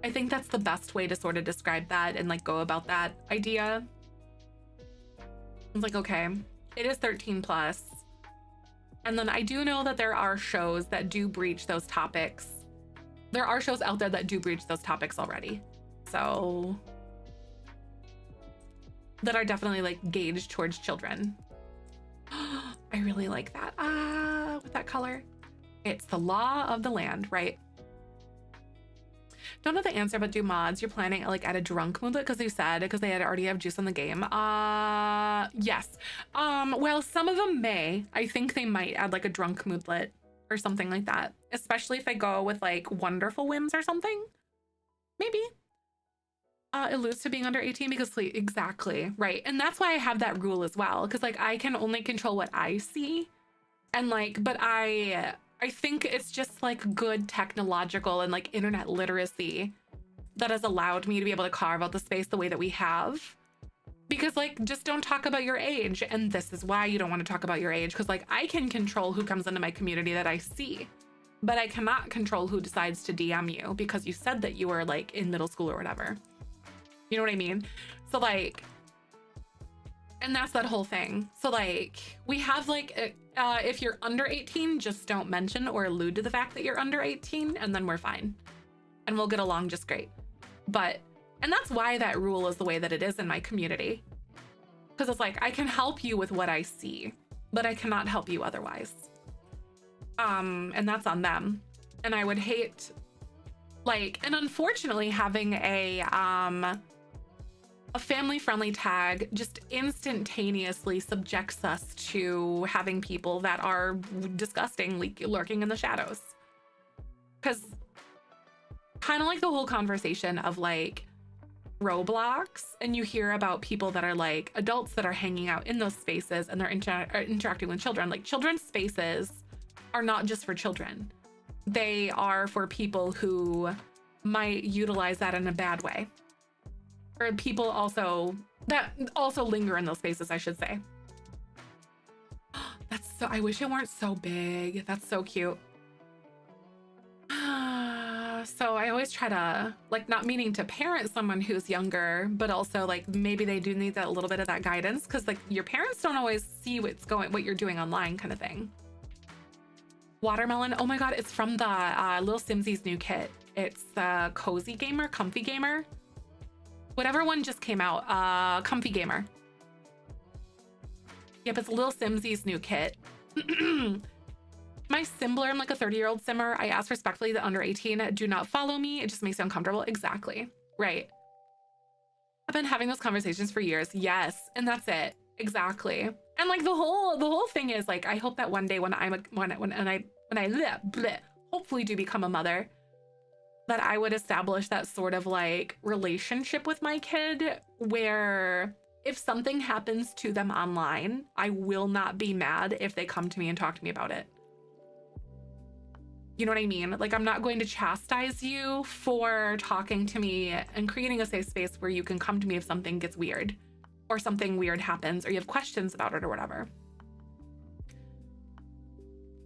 I think that's the best way to sort of describe that and like go about that idea. It's like, okay, it is 13 plus. And then I do know that there are shows that do breach those topics. There are shows out there that do breach those topics already. So that are definitely like gauged towards children. I really like that. With that color. It's the law of the land, right? Don't know the answer, but do mods you're planning like at a drunk moodlet? Because you said because they already have juice on the game. Yes. Well, some of them may. I think they might add like a drunk moodlet or something like that, especially if I go with like wonderful whims or something. Maybe. Alludes to being under 18 because exactly right, and that's why I have that rule as well, because like I can only control what I see, and like, but I think it's just like good technological and like internet literacy that has allowed me to be able to carve out the space the way that we have. Because like, just don't talk about your age. And this is why you don't want to talk about your age. Because like, I can control who comes into my community that I see, but I cannot control who decides to DM you because you said that you were like in middle school or whatever. You know what I mean? So like, And that's that whole thing. So like we have like, if you're under 18, just don't mention or allude to the fact that you're under 18 and then we're fine. And we'll get along just great. And that's why that rule is the way that it is in my community. Because it's like, I can help you with what I see, but I cannot help you otherwise. And that's on them. And I would hate, like, and unfortunately having a family-friendly tag just instantaneously subjects us to having people that are disgusting, lurking in the shadows. Because kind of like the whole conversation of like Roblox, and you hear about people that are like adults that are hanging out in those spaces and they're interacting with children. Like, children's spaces are not just for children. They are for people who might utilize that in a bad way. Or people also that also linger in those spaces, I should say. That's so, I wish it weren't so big. That's so cute. So I always try to, like, not meaning to parent someone who's younger, but also like maybe they do need that a little bit of that guidance, because like your parents don't always see what you're doing online, kind of thing. Watermelon. Oh my god, it's from the Little Simsies new kit. It's the Cozy Gamer, Comfy Gamer, whatever one just came out. Comfy Gamer. Yep, it's Little Simsies new kit. My Simbler, I'm like a 30-year-old simmer. I ask respectfully that under 18 do not follow me. It just makes you uncomfortable. Exactly. Right. I've been having those conversations for years. Yes. And that's it. Exactly. And like the whole thing is like, I hope that one day when I hopefully do become a mother, that I would establish that sort of like relationship with my kid where if something happens to them online, I will not be mad if they come to me and talk to me about it. You know what I mean? Like, I'm not going to chastise you for talking to me and creating a safe space where you can come to me if something gets weird or something weird happens or you have questions about it or whatever.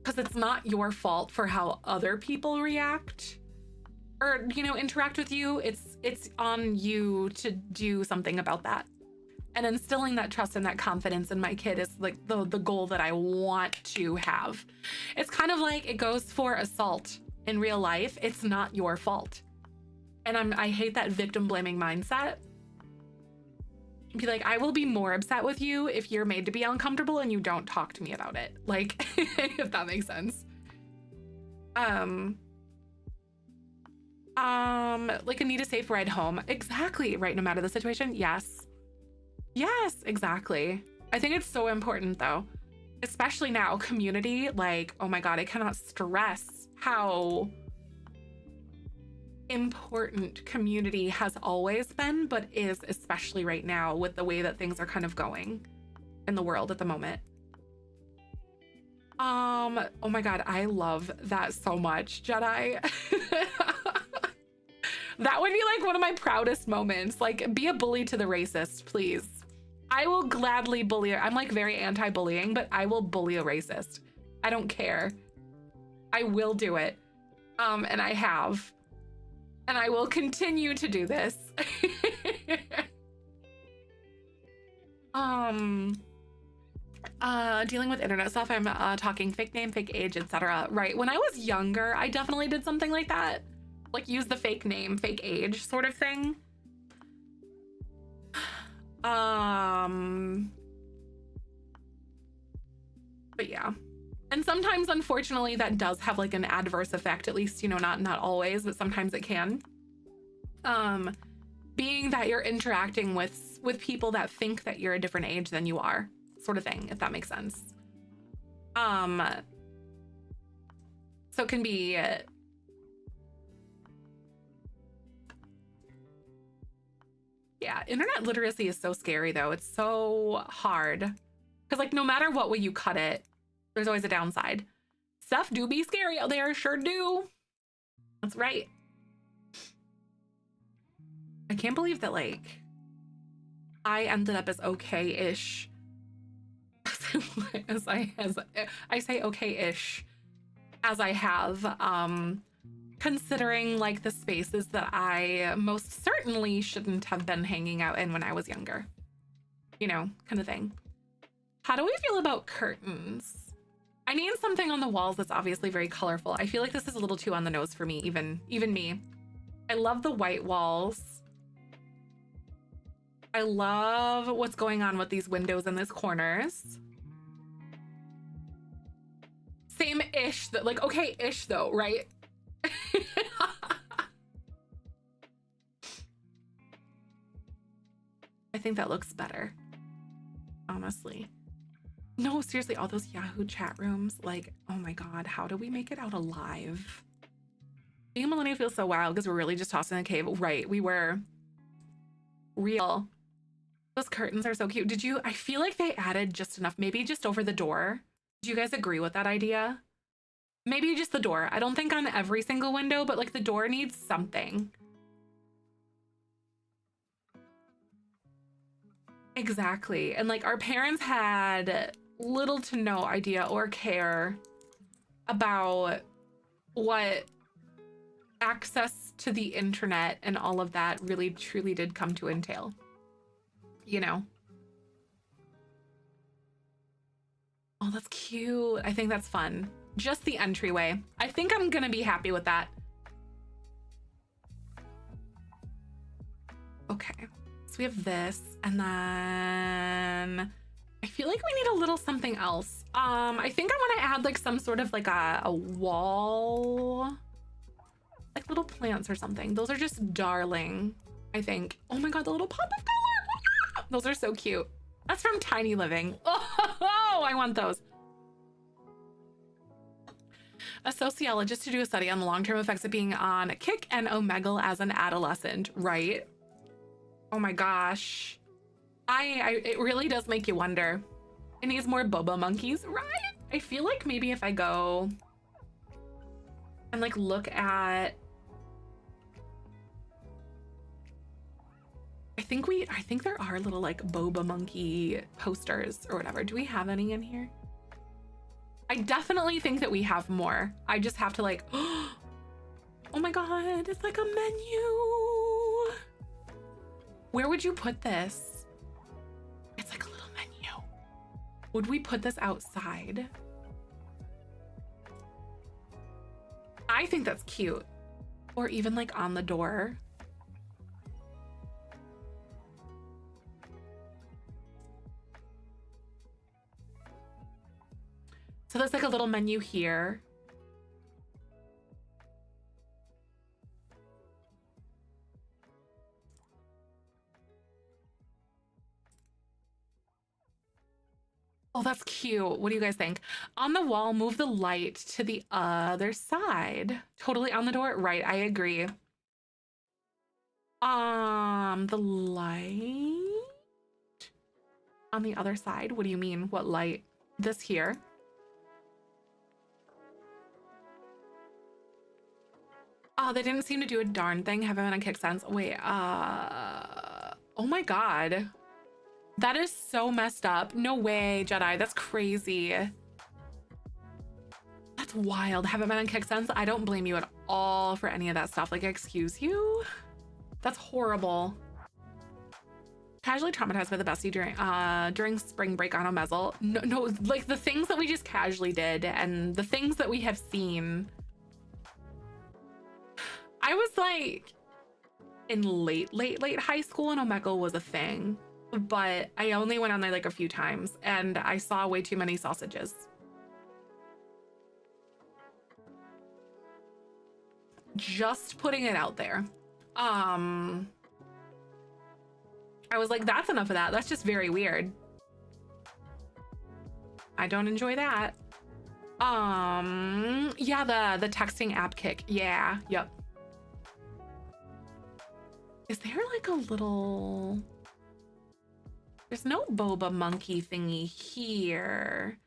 Because it's not your fault for how other people react or, you know, interact with you. It's on you to do something about that. And instilling that trust and that confidence in my kid is like the goal that I want to have. It's kind of like it goes for assault in real life. It's not your fault. And I hate that victim blaming mindset. Be like, I will be more upset with you if you're made to be uncomfortable and you don't talk to me about it. Like, if that makes sense. Like, I need a safe ride home. Exactly. Right. No matter the situation. Yes. Yes, exactly. I think it's so important though, especially now, community, like, oh my God, I cannot stress how important community has always been, but is especially right now with the way that things are kind of going in the world at the moment. Oh my God, I love that so much, Jedi. That would be like one of my proudest moments. Like, be a bully to the racist, please. I will gladly bully. I'm like very anti-bullying, but I will bully a racist. I don't care. I will do it. And I have. And I will continue to do this. Dealing with internet stuff, I'm talking fake name, fake age, etc. Right. When I was younger, I definitely did something like that. Like use the fake name, fake age sort of thing. But yeah. And sometimes, unfortunately, that does have like an adverse effect, at least, you know, not always, but sometimes it can. Being that you're interacting with people that think that you're a different age than you are, sort of thing, if that makes sense. So it can be yeah, internet literacy is so scary though. It's so hard. Because like no matter what way you cut it, there's always a downside. Stuff do be scary out there, sure do. That's right. I can't believe that like I ended up as okay-ish. as I say okay-ish as I have, considering like the spaces that I most certainly shouldn't have been hanging out in when I was younger. you know, kind of thing. How do we feel about curtains? I need something on the walls that's obviously very colorful. I feel like this is a little too on the nose for me, even me. I love the white walls. I love what's going on with these windows in these corners. Same-ish, like, okay-ish though, right? I think that looks better, honestly. No, seriously, all those Yahoo chat rooms, like, oh my God, how do we make it out alive? Being a millennial feels so wild because we're really just tossed in a cave. Right, we were. Real. Those curtains are so cute. I feel like they added just enough, maybe just over the door. Do you guys agree with that idea? Maybe just the door. I don't think on every single window, but like the door needs something. Exactly. And like our parents had little to no idea or care about what access to the internet and all of that really truly did come to entail, you know? Oh, that's cute. I think that's fun. Just the entryway. I think I'm gonna be happy with that. Okay, so we have this, and then I feel like we need a little something else. I think I want to add like some sort of like a wall, like little plants or something. Those are just darling, I think. Oh my God, the little pop of color. Those are so cute. That's from Tiny Living. Oh, I want those. A sociologist to do a study on the long-term effects of being on Kick and Omegle as an adolescent, right? Oh my gosh. It really does make you wonder. It needs more boba monkeys, right? I feel like maybe if I go and like look at, I think there are little like boba monkey posters or whatever. Do we have any in here? I definitely think that we have more. I just have to like, oh my God, it's like a menu. Where would you put this? It's like a little menu. Would we put this outside? I think that's cute. Or even like on the door. So there's like a little menu here. Oh, that's cute. What do you guys think? On the wall, move the light to the other side. Totally on the door. Right, I agree. The light on the other side. What do you mean? What light? This here. Oh, they didn't seem to do a darn thing. Haven't been on Kick since. Wait, oh my God. That is so messed up. No way, Jedi. That's crazy. That's wild. Haven't been on Kick since. I don't blame you at all for any of that stuff. Like, excuse you? That's horrible. Casually traumatized by the bestie during spring break on Omegle. No, like the things that we just casually did and the things that we have seen. I was like in late high school and Omegle was a thing, but I only went on there like a few times and I saw way too many sausages. Just putting it out there. I was like, that's enough of that. That's just very weird. I don't enjoy that. Yeah, the texting app Kick. Yeah, yep. Is there like a little... There's no boba monkey thingy here,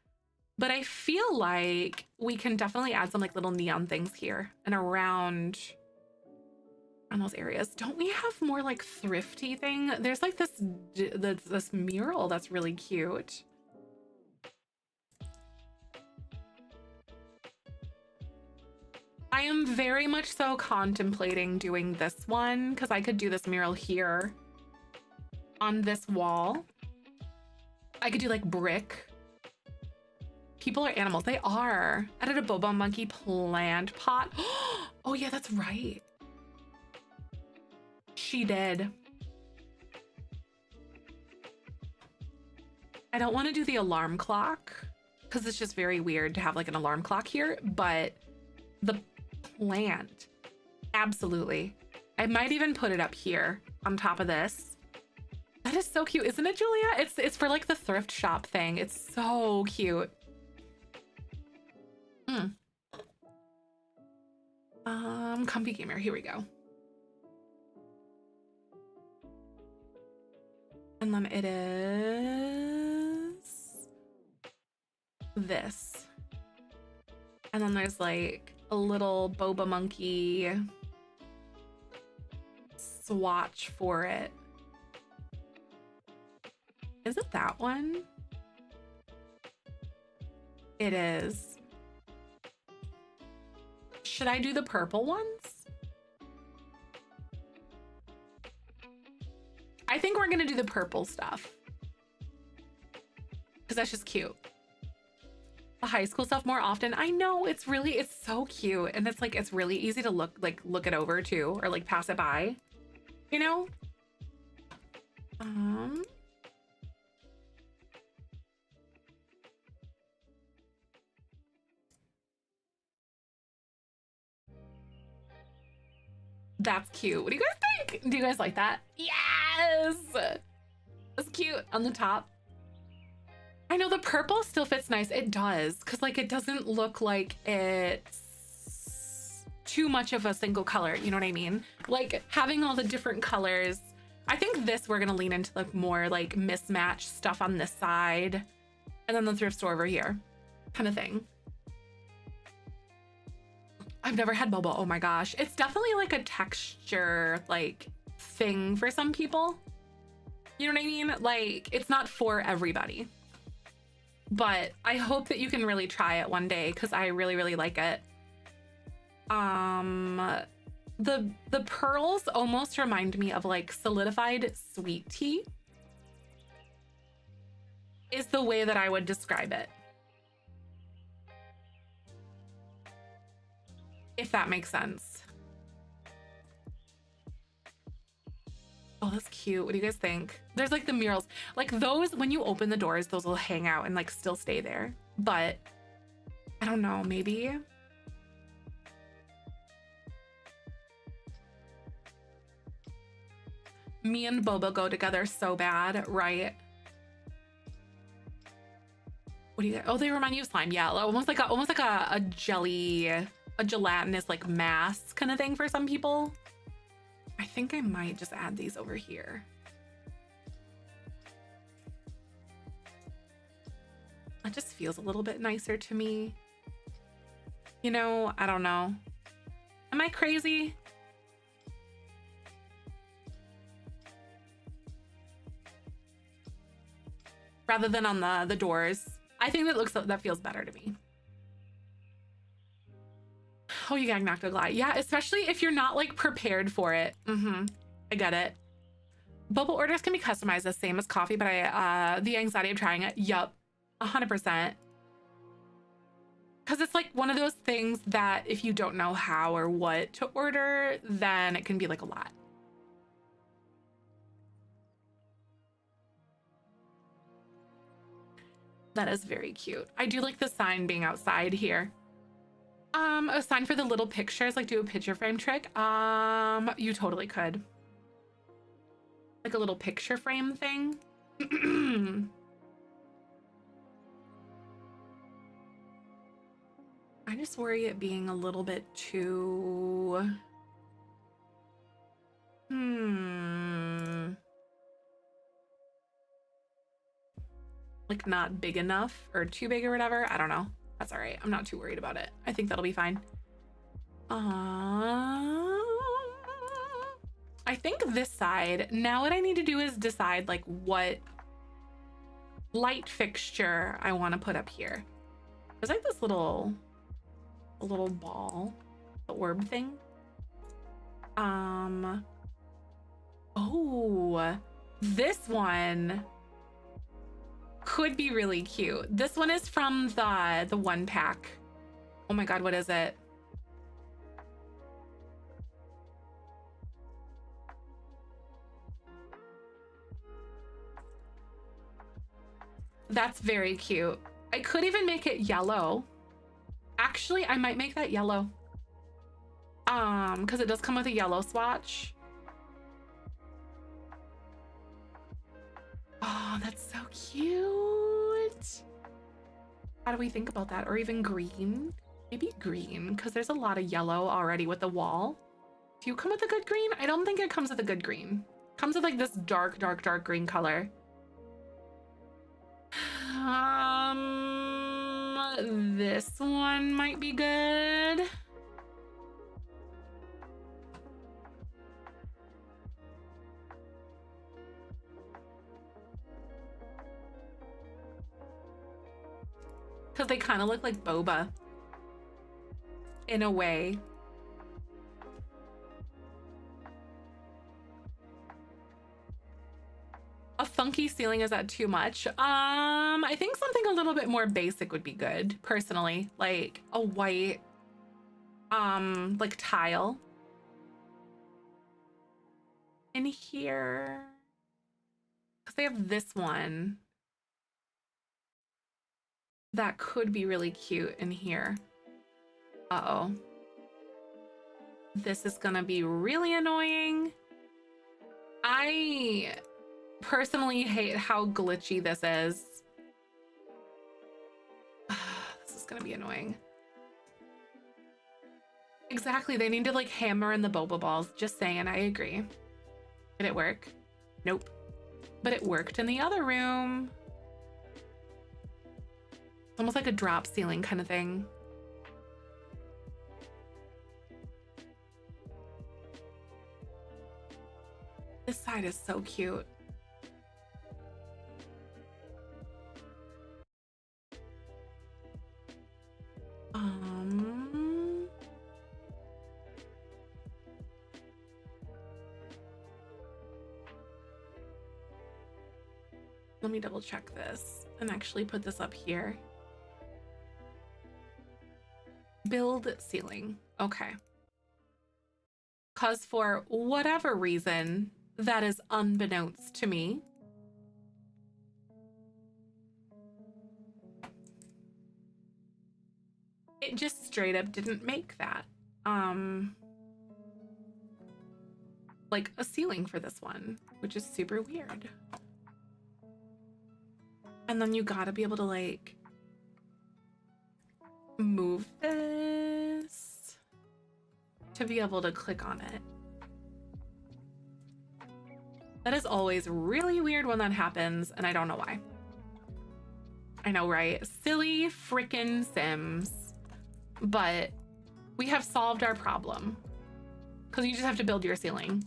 but I feel like we can definitely add some like little neon things here and around on those areas. Don't we have more like thrifty thing? There's like this mural that's really cute. I am very much so contemplating doing this one because I could do this mural here on this wall. I could do like brick. People are animals. They are. Added a Boba Monkey plant pot. Oh yeah, that's right. She did. I don't want to do the alarm clock because it's just very weird to have like an alarm clock here, but the plant, absolutely. I might even put it up here on top of this. That is so cute, isn't it, Julia? It's for like the thrift shop thing. It's so cute. Comfy gamer, here we go. And then it is this. And then there's like a little Boba Monkey swatch for it. Is it that one? It is. Should I do the purple ones? I think we're gonna do the purple stuff because that's just cute. The high school stuff more often. I know, it's so cute, and it's like it's really easy to look it over too, or like pass it by, you know. That's cute. What do you guys think? Do you guys like that? Yes! That's cute on the top. I know the purple still fits nice. It does, because like it doesn't look like it's too much of a single color. You know what I mean? Like having all the different colors. I think this we're gonna lean into the more like mismatched stuff on this side, and then the thrift store over here, kind of thing. I've never had boba. Oh my gosh. It's definitely like a texture like thing for some people. You know what I mean? Like it's not for everybody. But I hope that you can really try it one day because I really, really like it. The pearls almost remind me of like solidified sweet tea is the way that I would describe it. If that makes sense. Oh, that's cute. What do you guys think? There's like the murals. Like those, when you open the doors, those will hang out and like still stay there. But I don't know, maybe. Me and Boba go together so bad, right? What do you guys? Oh, they remind you of slime. Yeah, almost like a jelly, a gelatinous like mass kind of thing for some people. I think I might just add these over here. It just feels a little bit nicer to me. You know, I don't know. Am I crazy? Rather than on the doors. I think that feels better to me. Oh, you got knocked a glide. Yeah, especially if you're not like prepared for it. I get it. Boba orders can be customized the same as coffee, but the anxiety of trying it. Yup, 100%. Because it's like one of those things that if you don't know how or what to order, then it can be like a lot. That is very cute. I do like the sign being outside here. A sign for the little pictures, like do a picture frame trick. You totally could. Like a little picture frame thing. I just worry it being a little bit too... Like not big enough or too big or whatever. I don't know. That's all right. I'm not too worried about it. I think that'll be fine. I think this side, now what I need to do is decide like what light fixture I want to put up here. There's like this little ball, the orb thing. Oh, this one. could be really cute. This one is from the one pack. Oh my God, what is it? That's very cute. I could even make it yellow. Actually, I might make that yellow. Because it does come with a yellow swatch. Oh, that's so cute. How do we think about that? Or even green? Maybe green, because there's a lot of yellow already with the wall. Do you come with a good green? I don't think it comes with a good green. It comes with like this dark, dark, dark green color. This one might be good. Because they kind of look like boba in a way. A funky ceiling, is that too much? I think something a little bit more basic would be good, personally. Like a white, like tile in here. Because they have this one that could be really cute in here. Uh-oh. This is gonna be really annoying. I personally hate how glitchy this is. This is gonna be annoying. Exactly, they need to like hammer in the boba balls. Just saying, I agree. Did it work? Nope. But it worked in the other room. It's almost like a drop ceiling kind of thing. This side is so cute. Let me double check this and actually put this up here. Build ceiling. Okay. Cause for whatever reason that is unbeknownst to me, it just straight up didn't make that. Like a ceiling for this one, which is super weird. And then you gotta be able to like move this to be able to click on it. That is always really weird when that happens, and I don't know why. I know, right? Silly freaking Sims. But we have solved our problem. Because you just have to build your ceiling.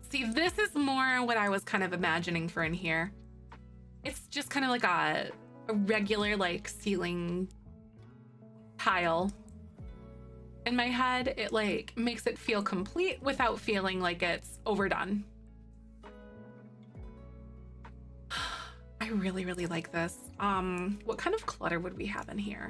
See, this is more what I was kind of imagining for in here. It's just kind of like a regular like ceiling tile. In my head, it like makes it feel complete without feeling like it's overdone. I really, really like this. What kind of clutter would we have in here?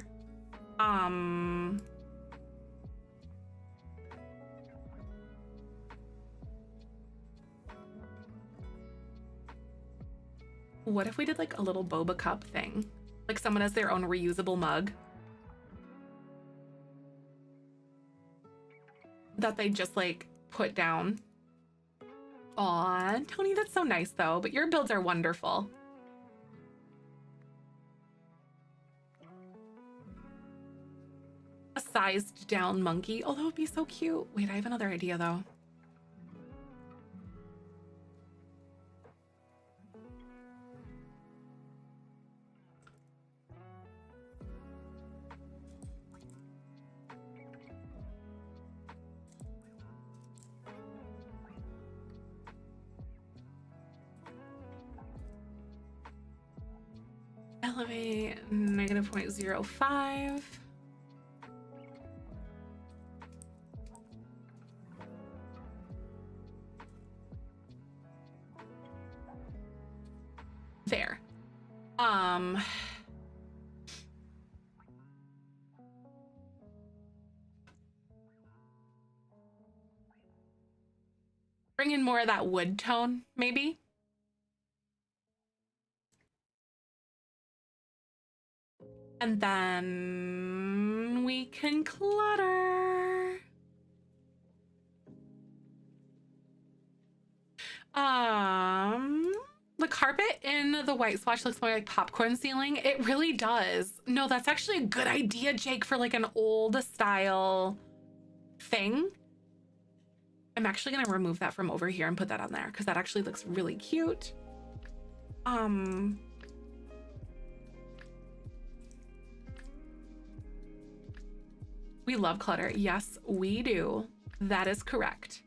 What if we did like a little boba cup thing? Like someone has their own reusable mug that they just like put down. Aw, Tony, that's so nice though, but your builds are wonderful. A sized down monkey. Oh, that would be so cute. Wait, I have another idea though. Elevate negative 0.05. There. Bring in more of that wood tone, maybe. And then we can clutter. The carpet in the white splash looks more like popcorn ceiling. It really does. No, that's actually a good idea, Jake, for like an old style thing. I'm actually gonna remove that from over here and put that on there because that actually looks really cute. We love clutter. Yes, we do. That is correct.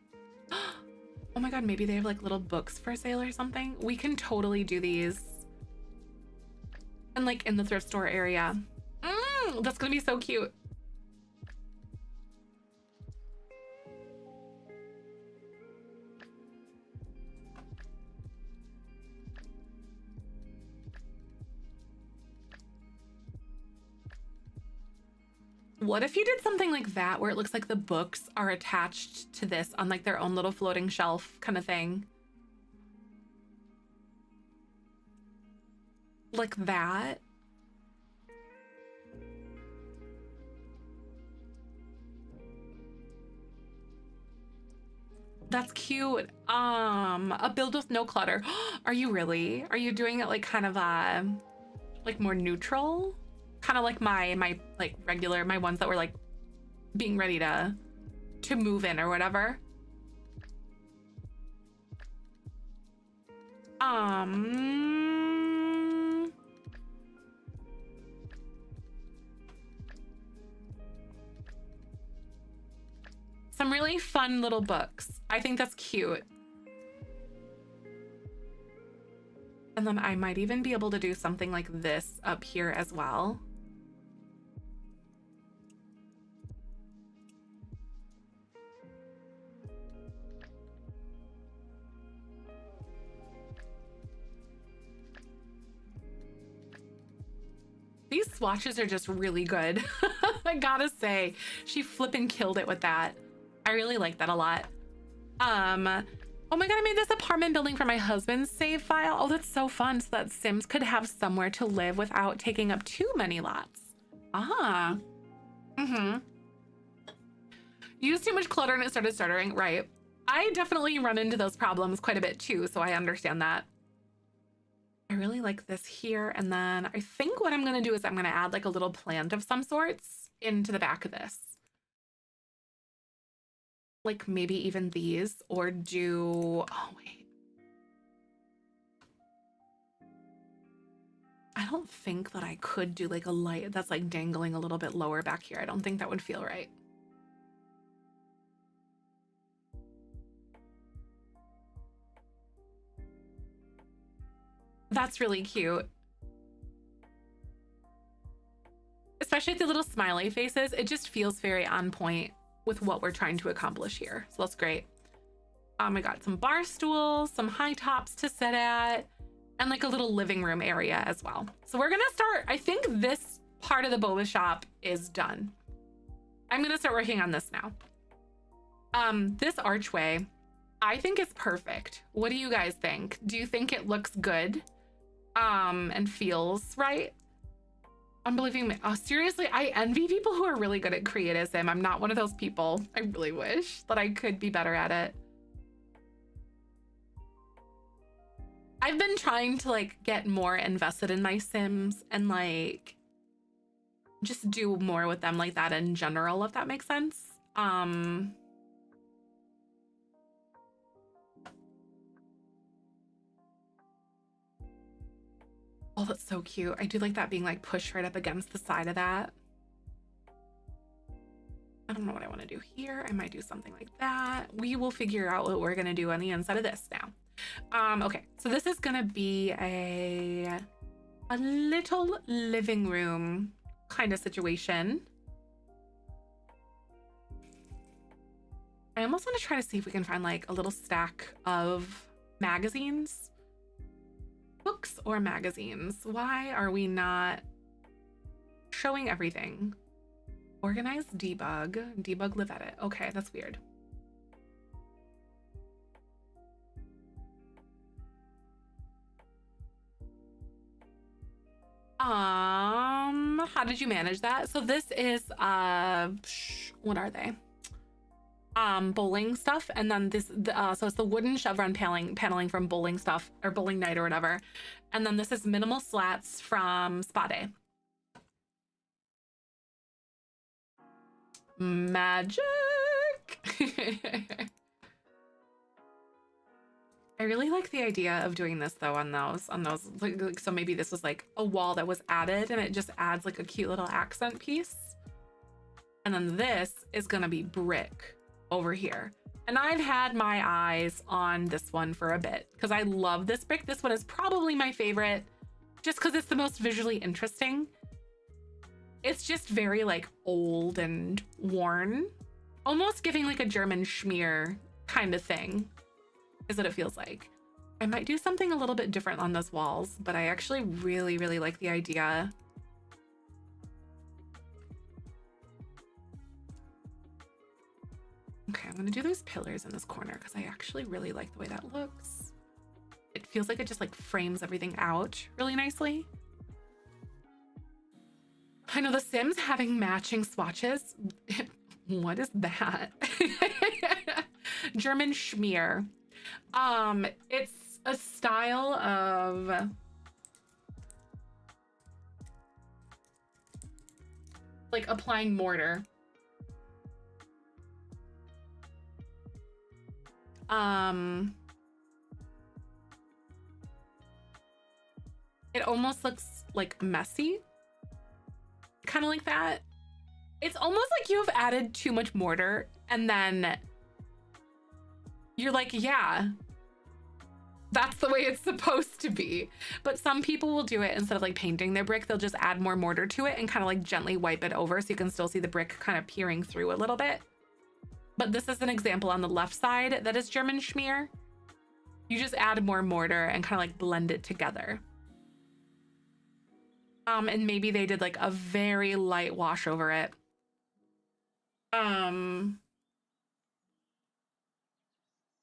Oh my God, maybe they have like little books for sale or something. We can totally do these. And like in the thrift store area. That's gonna be so cute. What if you did something like that where it looks like the books are attached to this on like their own little floating shelf kind of thing? Like that. That's cute. A build with no clutter. Are you really? Are you doing it like kind of like more neutral? Kind of like my like regular, my ones that were like being ready to move in or whatever. Some really fun little books. I think that's cute. And then I might even be able to do something like this up here as well. These swatches are just really good. I gotta say, she flippin' killed it with that. I really like that a lot. Oh my God, I made this apartment building for my husband's save file. Oh, that's so fun. So that Sims could have somewhere to live without taking up too many lots. Used too much clutter and it started stuttering. Right. I definitely run into those problems quite a bit too, so I understand that. I really like this here. And then I think what I'm gonna do is I'm gonna add like a little plant of some sorts into the back of this. Like maybe even these, or do, oh wait. I don't think that I could do like a light that's like dangling a little bit lower back here. I don't think that would feel right. That's really cute. Especially the little smiley faces. It just feels very on point with what we're trying to accomplish here. So that's great. I got some bar stools, some high tops to sit at, and like a little living room area as well. So we're gonna start, I think this part of the boba shop is done. I'm gonna start working on this now. This archway, I think is perfect. What do you guys think? Do you think it looks good? And feels right? Unbelievable. Oh, seriously, I envy people who are really good at Create a Sim. I'm not one of those people. I really wish that I could be better at it. I've been trying to like get more invested in my Sims and like just do more with them like that in general, if that makes sense. Oh, that's so cute. I do like that being like pushed right up against the side of that. I don't know what I want to do here. I might do something like that. We will figure out what we're going to do on the inside of this now. Okay, so this is going to be a little living room kind of situation. I almost want to try to see if we can find like a little stack of magazines. Books. books or magazines? Why are we not showing everything? Organize, debug, live edit. Okay, that's weird. How did you manage that? So this is what are they? Bowling stuff, and then this so it's the wooden chevron paneling from Bowling Stuff or Bowling Night or whatever, and then this is minimal slats from Spa Day. Magic. I really like the idea of doing this though on those like, so maybe this was like a wall that was added and it just adds like a cute little accent piece, and then this is gonna be brick over here. And I've had my eyes on this one for a bit because I love this brick. This one is probably my favorite just because it's the most visually interesting. It's just very like old and worn, almost giving like a German schmear kind of thing is what it feels like. I might do something a little bit different on those walls, but I actually really, really like the idea. Okay, I'm gonna do those pillars in this corner because I actually really like the way that looks. It feels like it just like frames everything out really nicely. I know The Sims having matching swatches. What is that? German schmear. It's a style of like applying mortar. It almost looks like messy, kind of like that. It's almost like you've added too much mortar and then you're like, yeah, that's the way it's supposed to be. But some people will do it instead of like painting their brick, they'll just add more mortar to it and kind of like gently wipe it over so you can still see the brick kind of peering through a little bit. But this is an example on the left side that is German schmear. You just add more mortar and kind of like blend it together. And maybe they did like a very light wash over it.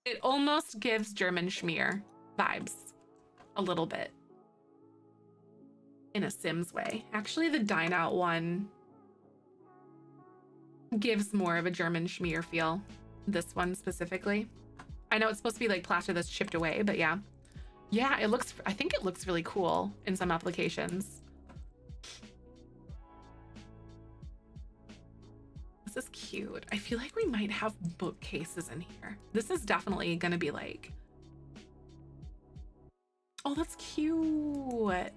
It almost gives German schmear vibes a little bit in a Sims way. Actually, the Dine Out one gives more of a German schmear feel. This one specifically. I know it's supposed to be like plaster that's chipped away, but yeah. Yeah, it looks, I think it looks really cool in some applications. This is cute. I feel like we might have bookcases in here. This is definitely gonna be like, oh, that's cute.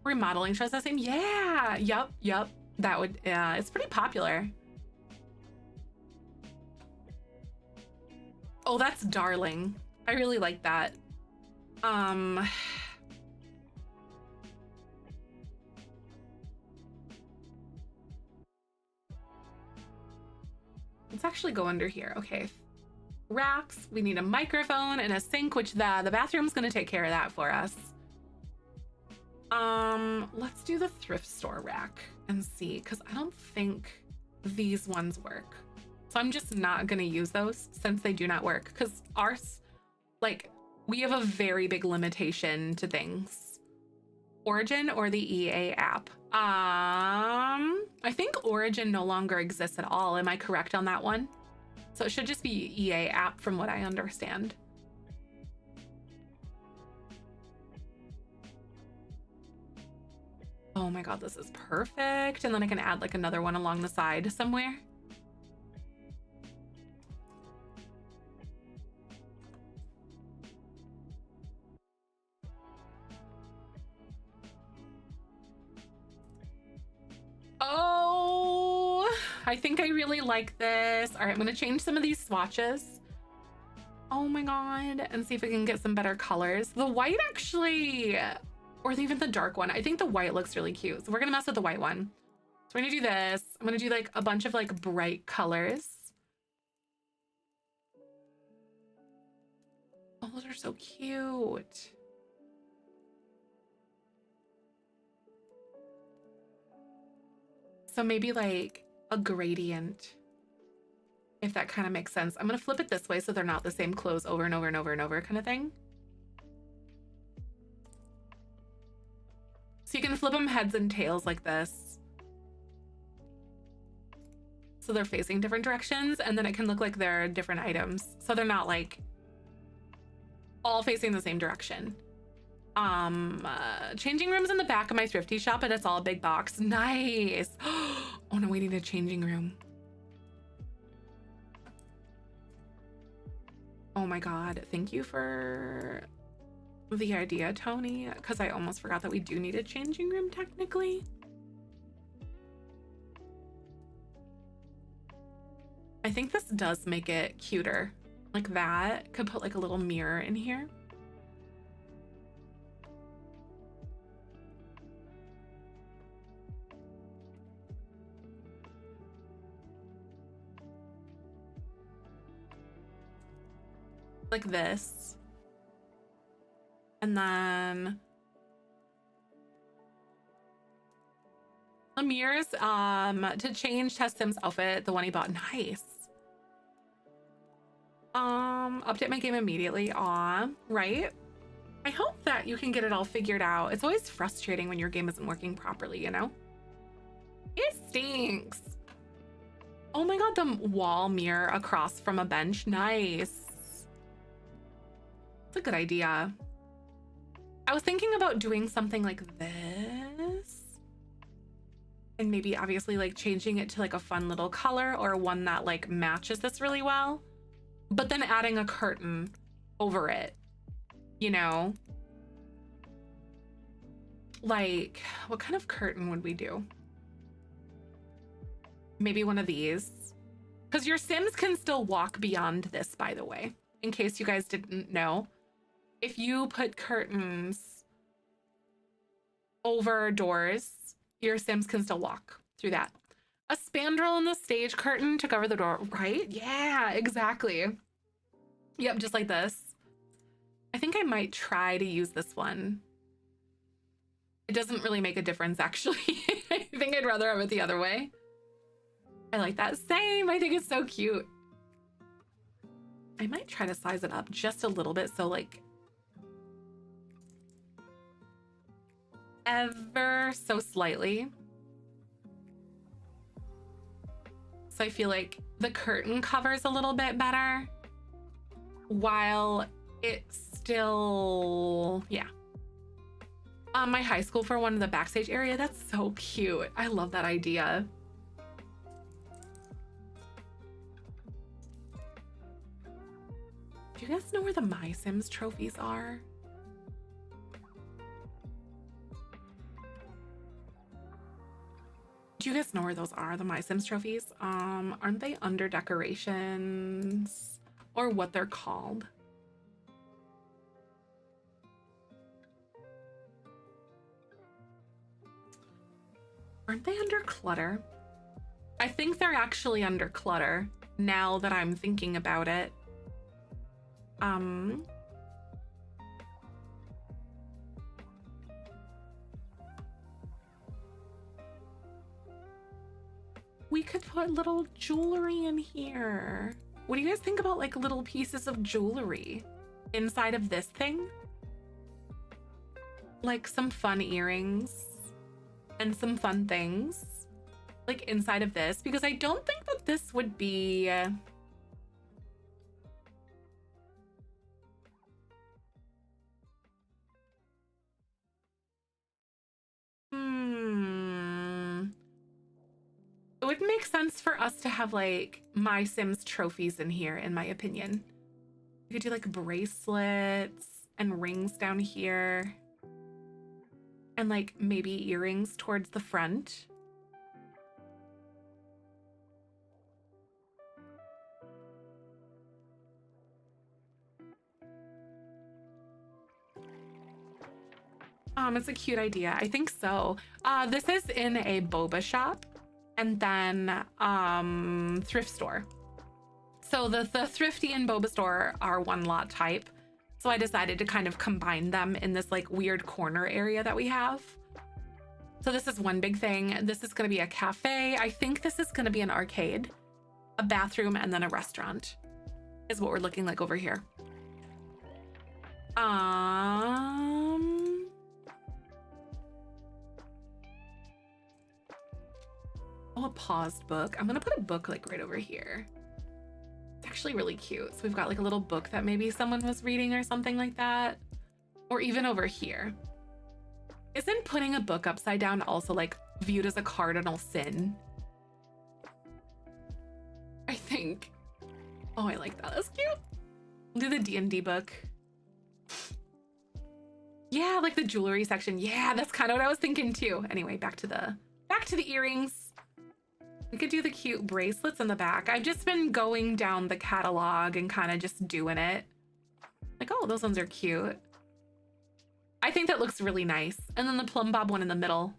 Remodeling shows the same. Yeah, yep. That would, it's pretty popular. Oh, that's darling. I really like that. Let's actually go under here. Okay, racks. We need a microphone and a sink, which the bathroom's gonna take care of that for us. Let's do the thrift store rack and see, because I don't think these ones work. So I'm just not gonna use those since they do not work, because ours, like, we have a very big limitation to things. Origin or the EA app? I think Origin no longer exists at all. Am I correct on that one? So it should just be EA app from what I understand. Oh my God, this is perfect. And then I can add like another one along the side somewhere. Oh, I think I really like this. All right, I'm gonna change some of these swatches. Oh my God, and see if we can get some better colors. The white actually, or even the dark one. I think the white looks really cute. So we're gonna mess with the white one. So we're gonna do this. I'm gonna do like a bunch of like bright colors. Oh, those are so cute. So maybe like a gradient, if that kind of makes sense. I'm gonna flip it this way so they're not the same clothes over and over and over and over kind of thing. So you can flip them heads and tails like this. So they're facing different directions, and then it can look like they're different items. So they're not like all facing the same direction. Changing rooms in the back of my thrifty shop, and it's all a big box. Nice. Oh no, we need a changing room. Oh my God, thank you for the idea, Tony, because I almost forgot that we do need a changing room technically. I think this does make it cuter. Like that. Could put like a little mirror in here. Like this. And then the mirrors to change Test Sim's outfit, the one he bought. Nice. Update my game immediately. Aw, right? I hope that you can get it all figured out. It's always frustrating when your game isn't working properly, you know? It stinks. Oh my God, the wall mirror across from a bench. Nice. It's a good idea. I was thinking about doing something like this. And maybe obviously like changing it to like a fun little color or one that like matches this really well. But then adding a curtain over it, you know? Like, what kind of curtain would we do? Maybe one of these. Because your Sims can still walk beyond this, by the way, in case you guys didn't know. If you put curtains over doors, your Sims can still walk through that. A spandrel in the stage curtain to cover the door, right? Yeah, exactly. Yep, just like this. I think I might try to use this one. It doesn't really make a difference, actually. I think I'd rather have it the other way. I like that. Same. I think it's so cute. I might try to size it up just a little bit. So like ever so slightly. So I feel like the curtain covers a little bit better while it's still, yeah. My high school for one of the backstage area. That's so cute. I love that idea. Do you guys know where the My Sims trophies are? Do you guys know where those are, the My Sims trophies? Aren't they under decorations or what they're called? Aren't they under clutter? I think they're actually under clutter now that I'm thinking about it. We could put little jewelry in here. What do you guys think about like little pieces of jewelry inside of this thing? Like some fun earrings and some fun things like inside of this, because I don't think that this would be It would make sense for us to have like My Sims trophies in here, in my opinion. We could do like bracelets and rings down here. And like maybe earrings towards the front. It's a cute idea. I think so. This is in a boba shop and then thrift store. So the thrifty and boba store are one lot type. So I decided to kind of combine them in this like weird corner area that we have. So this is one big thing. This is going to be a cafe. I think this is going to be an arcade, a bathroom, and then a restaurant is what we're looking like over here. Oh, a paused book. I'm gonna put a book like right over here. It's actually really cute. So we've got like a little book that maybe someone was reading or something like that. Or even over here. Isn't putting a book upside down also like viewed as a cardinal sin? I think. Oh, I like that. That's cute. We'll do the D&D book. Yeah, like the jewelry section. Yeah, that's kind of what I was thinking too. Anyway, back to the earrings. We could do the cute bracelets in the back. I've just been going down the catalog and kind of just doing it. Like, oh, those ones are cute. I think that looks really nice. And then the plumb bob one in the middle.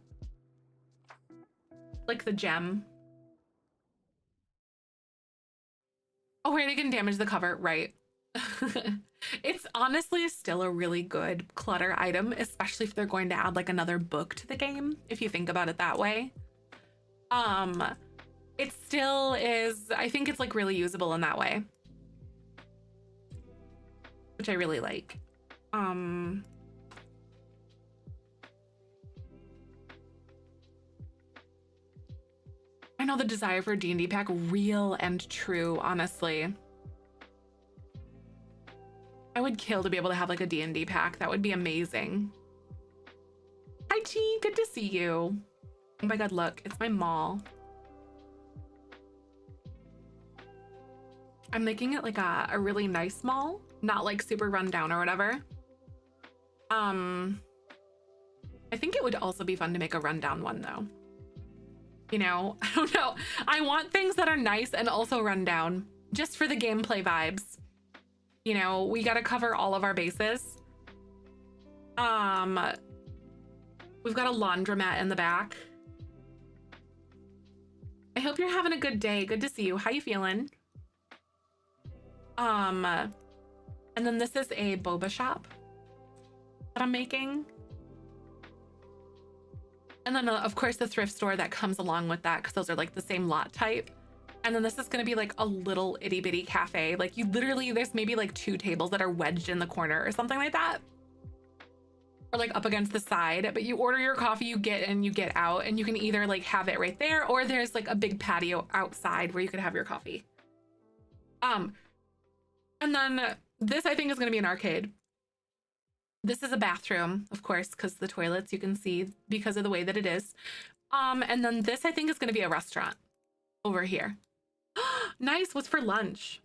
Like the gem. Oh, wait, it can damage the cover. Right. It's honestly still a really good clutter item, especially if they're going to add like another book to the game, if you think about it that way. It still is, I think it's like really usable in that way, which I really like. I know the desire for a D&D pack, real and true, honestly. I would kill to be able to have like a D&D pack. That would be amazing. Hi, G, good to see you. Oh my God, look, it's my mall. I'm making it like a really nice mall, not like super run down or whatever. I think it would also be fun to make a rundown one though. You know, I don't know. I want things that are nice and also run down just for the gameplay vibes. You know, we got to cover all of our bases. We've got a laundromat in the back. I hope you're having a good day. Good to see you. How you feeling? And then this is a boba shop that I'm making. And then of course the thrift store that comes along with that, because those are like the same lot type. And then this is going to be like a little itty bitty cafe. Like you literally, there's maybe like 2 tables that are wedged in the corner or something like that. Or like up against the side, but you order your coffee, you get in, you get out, and you can either like have it right there, or there's like a big patio outside where you could have your coffee. And then this I think is going to be an arcade. This is a bathroom, of course, because the toilets you can see because of the way that it is. And then this I think is going to be a restaurant over here. Nice. What's for lunch?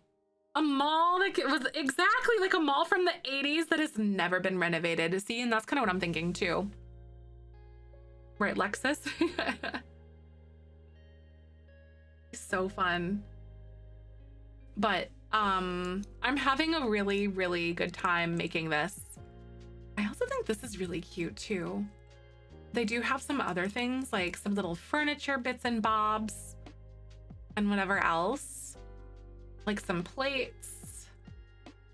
A mall that was exactly like a mall from the 80s that has never been renovated. See, and that's kind of what I'm thinking too. Right, Lexus? So fun. But I'm having a really, really good time making this. I also think this is really cute too. They do have some other things, like some little furniture bits and bobs and whatever else, like some plates.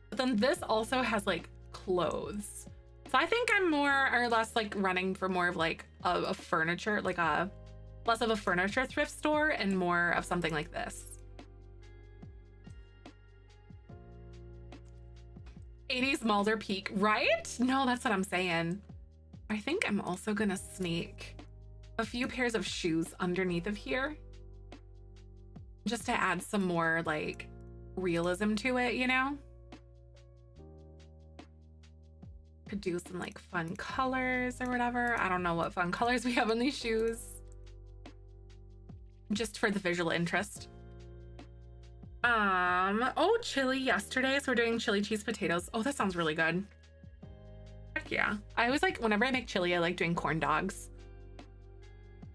But then this also has like clothes. So I think I'm more or less like running for more of like a furniture, like a less of a furniture thrift store and more of something like this. 80s malls are peak, right? No, that's what I'm saying. I think I'm also gonna sneak a few pairs of shoes underneath of here just to add some more like realism to it, you know? Could do some like fun colors or whatever. I don't know what fun colors we have on these shoes. Just for the visual interest. Oh, chili yesterday. So we're doing chili cheese potatoes. Oh, that sounds really good. Heck yeah. I always like, whenever I make chili, I like doing corn dogs.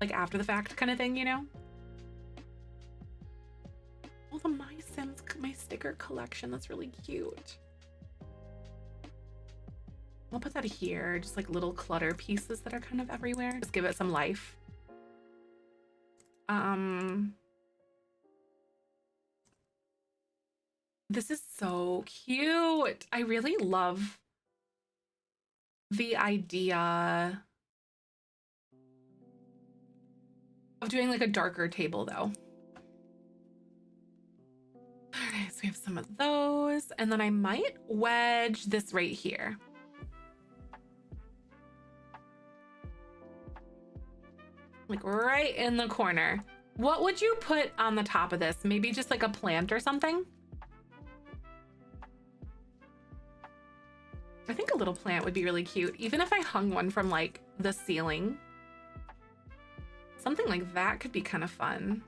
Like after the fact kind of thing, you know? Oh, the My Sims, my sticker collection. That's really cute. I'll put that here. Just like little clutter pieces that are kind of everywhere. Just give it some life. This is so cute. I really love the idea of doing like a darker table though. Okay, so we have some of those, and then I might wedge this right here. Like right in the corner. What would you put on the top of this? Maybe just like a plant or something? I think a little plant would be really cute, even if I hung one from like the ceiling. Something like that could be kind of fun.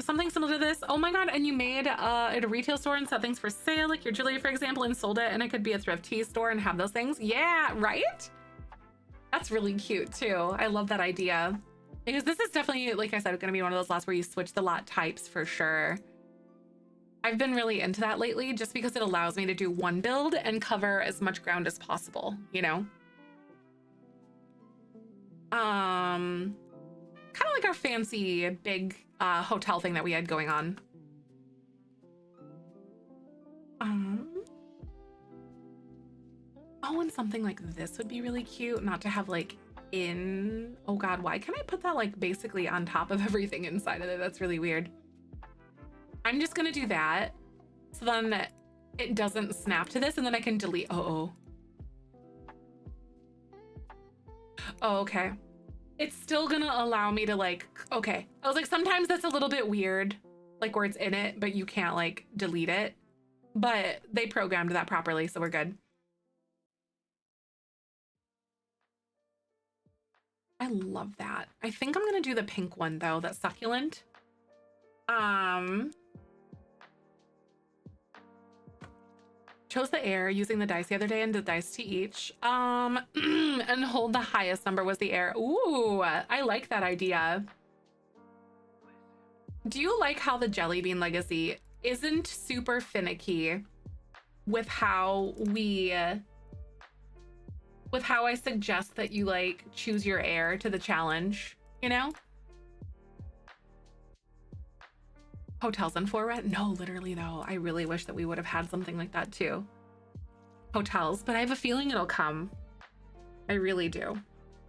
Something similar to this. Oh my god, and you made it a retail store and set things for sale, like your jewelry, for example, and sold it, and it could be a thrift tea store and have those things. Yeah, right? That's really cute too. I love that idea. Because this is definitely, like I said, going to be one of those lots where you switch the lot types for sure. I've been really into that lately just because it allows me to do one build and cover as much ground as possible, you know? Kind of like our fancy big hotel thing that we had going on. Oh, and something like this would be really cute, not to have like in, oh god, why can't I put that like basically on top of everything inside of it? That's really weird. I'm just gonna do that so then it doesn't snap to this, and then I can delete. Oh, okay. It's still gonna allow me to like, okay. I was like, sometimes that's a little bit weird, like where it's in it, but you can't like delete it. But they programmed that properly, so we're good. I love that. I think I'm gonna do the pink one though, that succulent. Chose the air using the dice the other day and did dice to each. And hold the highest number was the air. Ooh, I like that idea. Do you like how the Jelly Bean Legacy isn't super finicky with how I suggest that you like choose your air to the challenge, you know? Hotels and for rent? No, literally though. I really wish that we would have had something like that too. Hotels, but I have a feeling it'll come. I really do.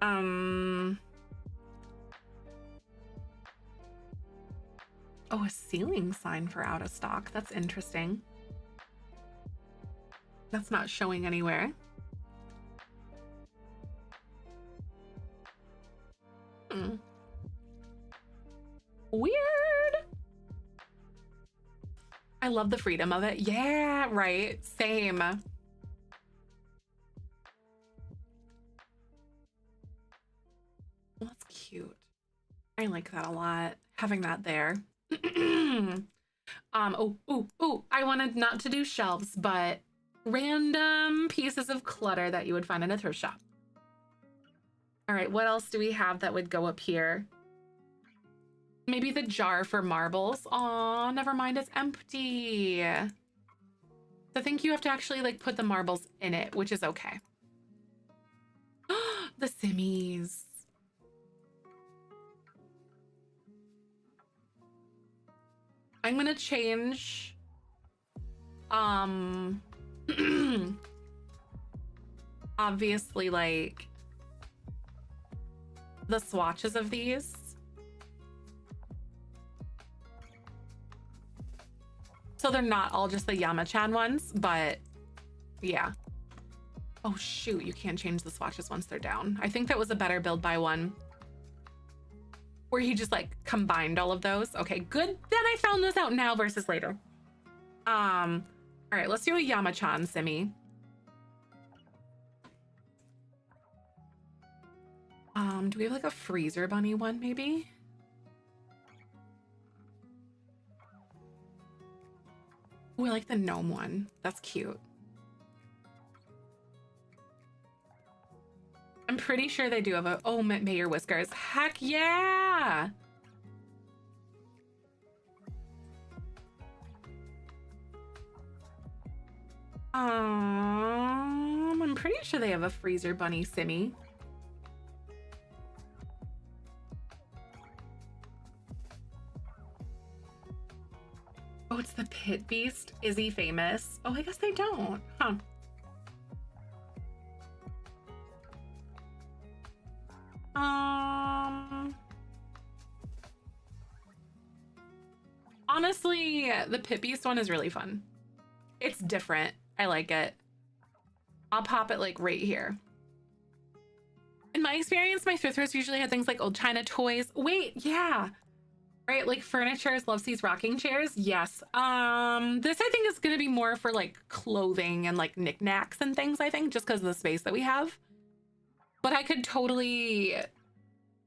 Oh, a ceiling sign for out of stock. That's interesting. That's not showing anywhere. Weird. I love the freedom of it. Yeah, right. Same. That's cute. I like that a lot. Having that there. Oh, I wanted not to do shelves, but random pieces of clutter that you would find in a thrift shop. All right, what else do we have that would go up here? Maybe the jar for marbles. Aw, never mind, it's empty. I think you have to actually like put the marbles in it, which is okay. The simmies. I'm gonna change obviously like the swatches of these. So they're not all just the Yama-chan ones, but yeah. Oh shoot, you can't change the swatches once they're down. I think that was a better build by one where he just like combined all of those. Okay, good that I found this out now versus later. All right, let's do a Yama-chan simi. Do we have like a freezer bunny one maybe? Oh, I like the gnome one. That's cute. I'm pretty sure they do have a, oh, Mayor Whiskers. Heck yeah! I'm pretty sure they have a freezer bunny simi. Oh, it's the Pit Beast. Is he famous? Oh, I guess they don't. Huh. Honestly, the Pit Beast one is really fun. It's different. I like it. I'll pop it like right here. In my experience, my thrift stores usually had things like old China toys. Wait, yeah. Right, like furnitures, Love Seats rocking chairs. Yes. This I think is gonna be more for like clothing and like knickknacks and things, I think, just because of the space that we have. But I could totally,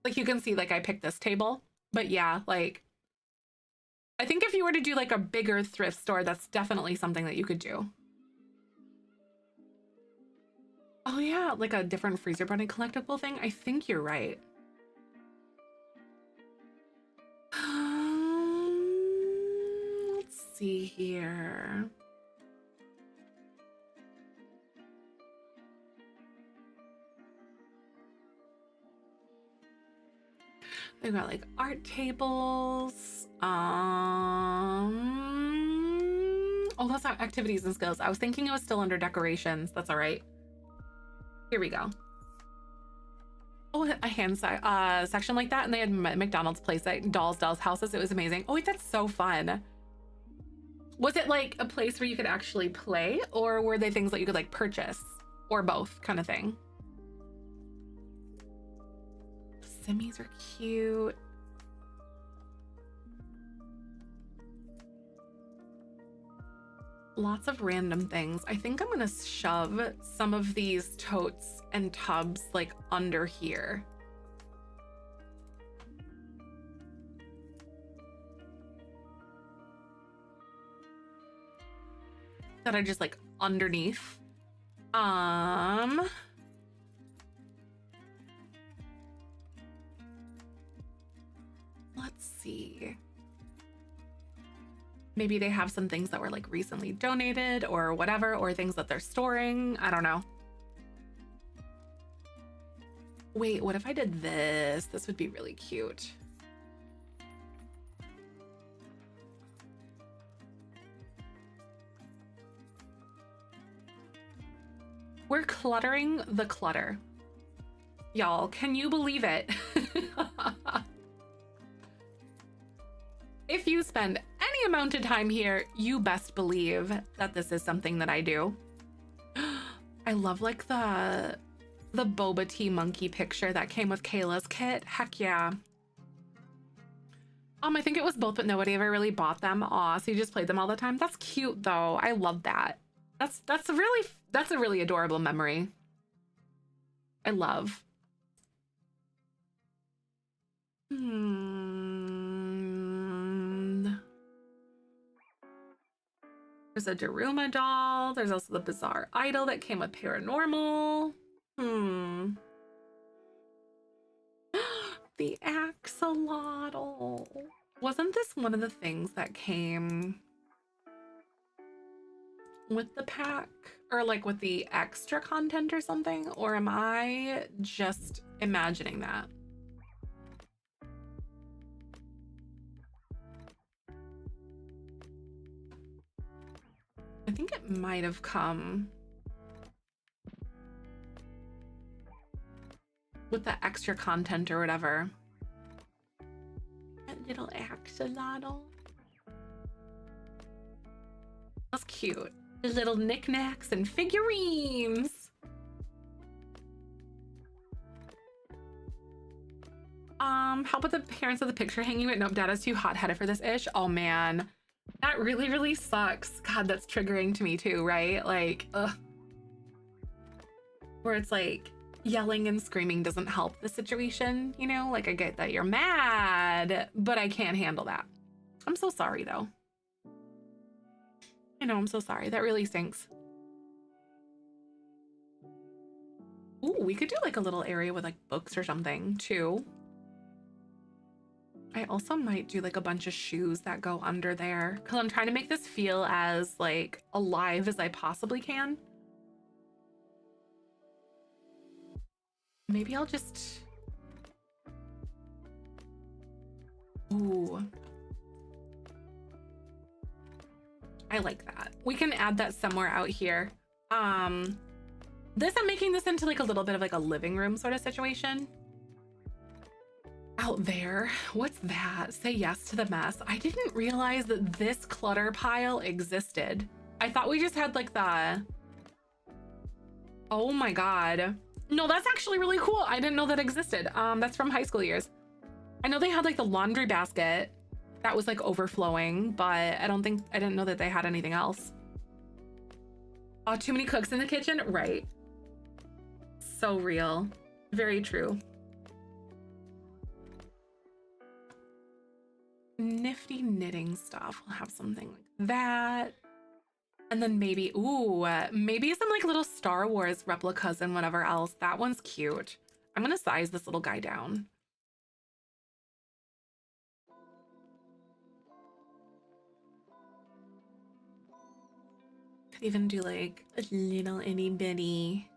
like, you can see like I picked this table. But yeah, like I think if you were to do like a bigger thrift store, that's definitely something that you could do. Oh yeah, like a different Freezer Bunny collectible thing. I think you're right. Let's see here. They've got like art tables. Oh, that's not activities and skills. I was thinking it was still under decorations. That's all right. Here we go. Oh, a hand section like that, and they had McDonald's place at Doll's houses. It was amazing. Oh wait, that's so fun. Was it like a place where you could actually play, or were they things that you could like purchase, or both kind of thing? The Simmies are cute. Lots of random things. I think I'm gonna shove some of these totes and tubs like under here. That I just like underneath. Let's see. Maybe they have some things that were like recently donated or whatever, or things that they're storing. I don't know. Wait, what if I did this? This would be really cute. We're cluttering the clutter. Y'all, can you believe it? If you spend any amount of time here, you best believe that this is something that I do. I love like the boba tea monkey picture that came with Kayla's kit. Heck yeah. I think it was both, but nobody ever really bought them. Aw, so you just played them all the time. That's cute though. I love that. That's a really adorable memory. I love. There's a Daruma doll. There's also the Bizarre Idol that came with Paranormal. The Axolotl. Wasn't this one of the things that came with the pack? Or like with the extra content or something? Or am I just imagining that? I think it might have come with the extra content or whatever. That little axolotl. That's cute. The little knickknacks and figurines. How about the parents of the picture hanging with nope, dad is too hot-headed for this ish? Oh man. That really, really sucks. God, that's triggering to me too, right? Like, ugh. Where it's like yelling and screaming doesn't help the situation, you know? Like, I get that you're mad, but I can't handle that. I'm so sorry though. I know, I'm so sorry. That really stinks. Ooh, we could do like a little area with like books or something too. I also might do like a bunch of shoes that go under there because I'm trying to make this feel as like alive as I possibly can. Maybe I'll just... Ooh. I like that. We can add that somewhere out here. I'm making this into like a little bit of like a living room sort of situation. Out there, what's that? Say yes to the mess. I didn't realize that this clutter pile existed. I thought we just had like the... Oh my God. No, that's actually really cool. I didn't know that existed. That's from high school years. I know they had like the laundry basket that was like overflowing, but I didn't know that they had anything else. Oh, too many cooks in the kitchen? Right. So real. Very true. Nifty knitting stuff. We'll have something like that. And then maybe, ooh, maybe some like little Star Wars replicas and whatever else. That one's cute. I'm gonna size this little guy down. Could even do like a little itty bitty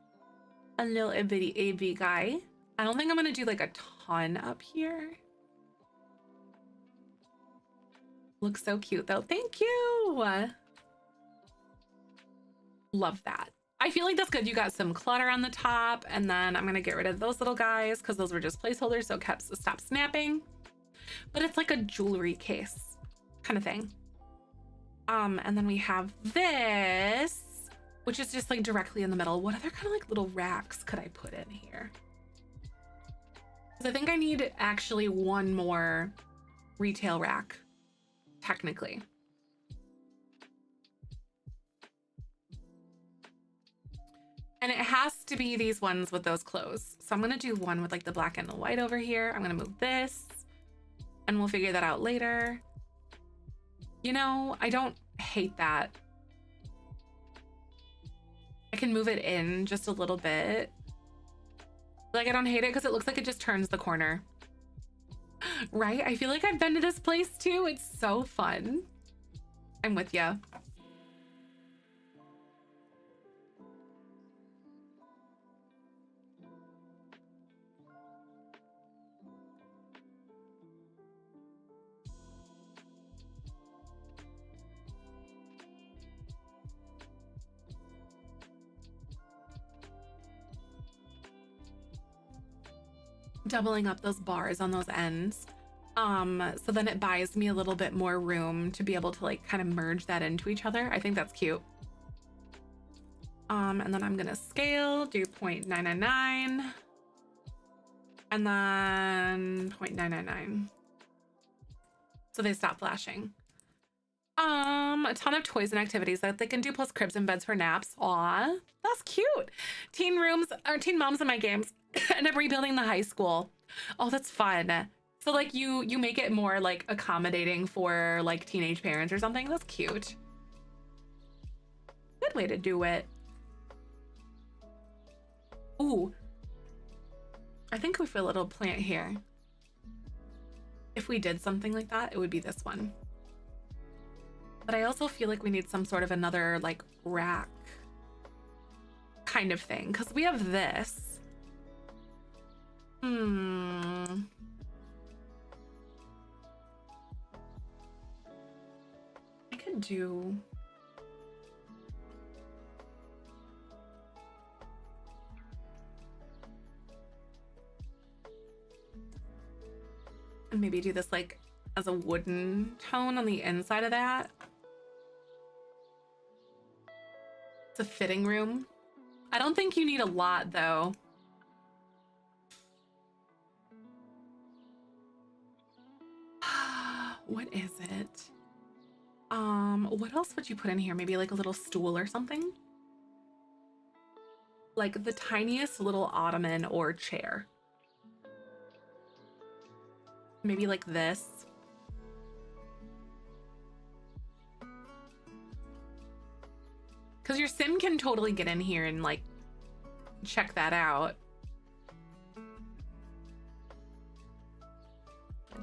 AV guy. I don't think I'm gonna do like a ton up here. Looks so cute though. Thank you. Love that. I feel like that's good. You got some clutter on the top, and then I'm gonna get rid of those little guys because those were just placeholders, so it kept stop snapping. But it's like a jewelry case kind of thing. And then we have this, which is just like directly in the middle. What other kind of like little racks could I put in here? Because I think I need actually one more retail rack, technically. And it has to be these ones with those clothes. So I'm gonna do one with like the black and the white over here. I'm gonna move this and we'll figure that out later. You know, I don't hate that. I can move it in just a little bit. Like, I don't hate it because it looks like it just turns the corner. Right? I feel like I've been to this place too. It's so fun. I'm with you. Doubling up those bars on those ends. So then it buys me a little bit more room to be able to like kind of merge that into each other. I think that's cute. And then I'm gonna scale, do 0.999 and then 0.999. So they stop flashing. A ton of toys and activities that they can do, plus cribs and beds for naps. Aw, that's cute. Teen rooms or teen moms in my games end up rebuilding the high school. Oh, that's fun. So like you make it more like accommodating for like teenage parents or something. That's cute. Good way to do it. Ooh, I think with a little plant here, if we did something like that, it would be this one. But I also feel like we need some sort of another like rack kind of thing, because we have this. I could do... and maybe do this like as a wooden tone on the inside of that. It's a fitting room. I don't think you need a lot though. What is it? What else would you put in here? Maybe like a little stool or something? Like the tiniest little ottoman or chair. Maybe like this. Because your sim can totally get in here and like check that out.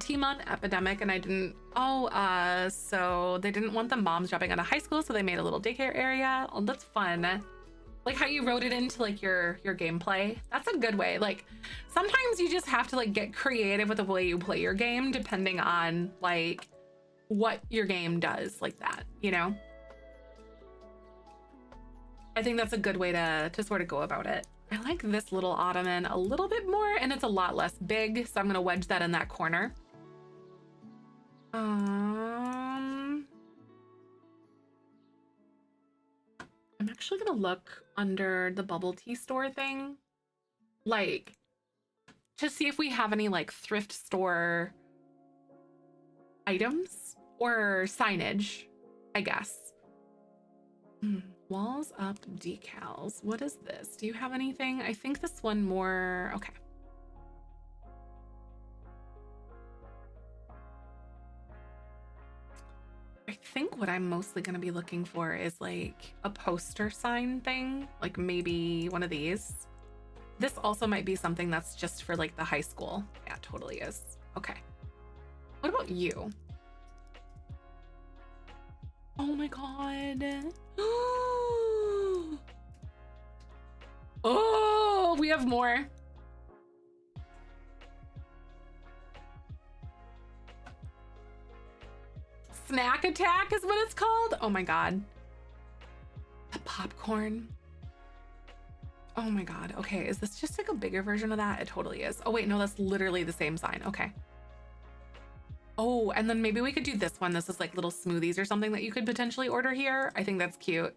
T-Mon epidemic, and I didn't... Oh, so they didn't want the moms dropping out of high school, so they made a little daycare area. Oh, that's fun. Like how you wrote it into like your gameplay. That's a good way. Like sometimes you just have to like get creative with the way you play your game, depending on like what your game does, like that, you know? I think that's a good way to sort of go about it. I like this little ottoman a little bit more, and it's a lot less big, so I'm gonna wedge that in that corner. I'm actually gonna look under the bubble tea store thing, like, to see if we have any like thrift store items or signage, I guess. Walls up decals. What is this? Do you have anything? I think this one more. Okay. I think what I'm mostly going to be looking for is like a poster sign thing, like maybe one of these. This also might be something that's just for like the high school. Yeah, totally is. Okay. What about you? Oh my God. Oh, we have more. Snack attack is what it's called. Oh my God. The popcorn. Oh my God. Okay, is this just like a bigger version of that? It totally is. Oh wait, no, that's literally the same sign. Okay. Oh, and then maybe we could do this one. This is like little smoothies or something that you could potentially order here. I think that's cute.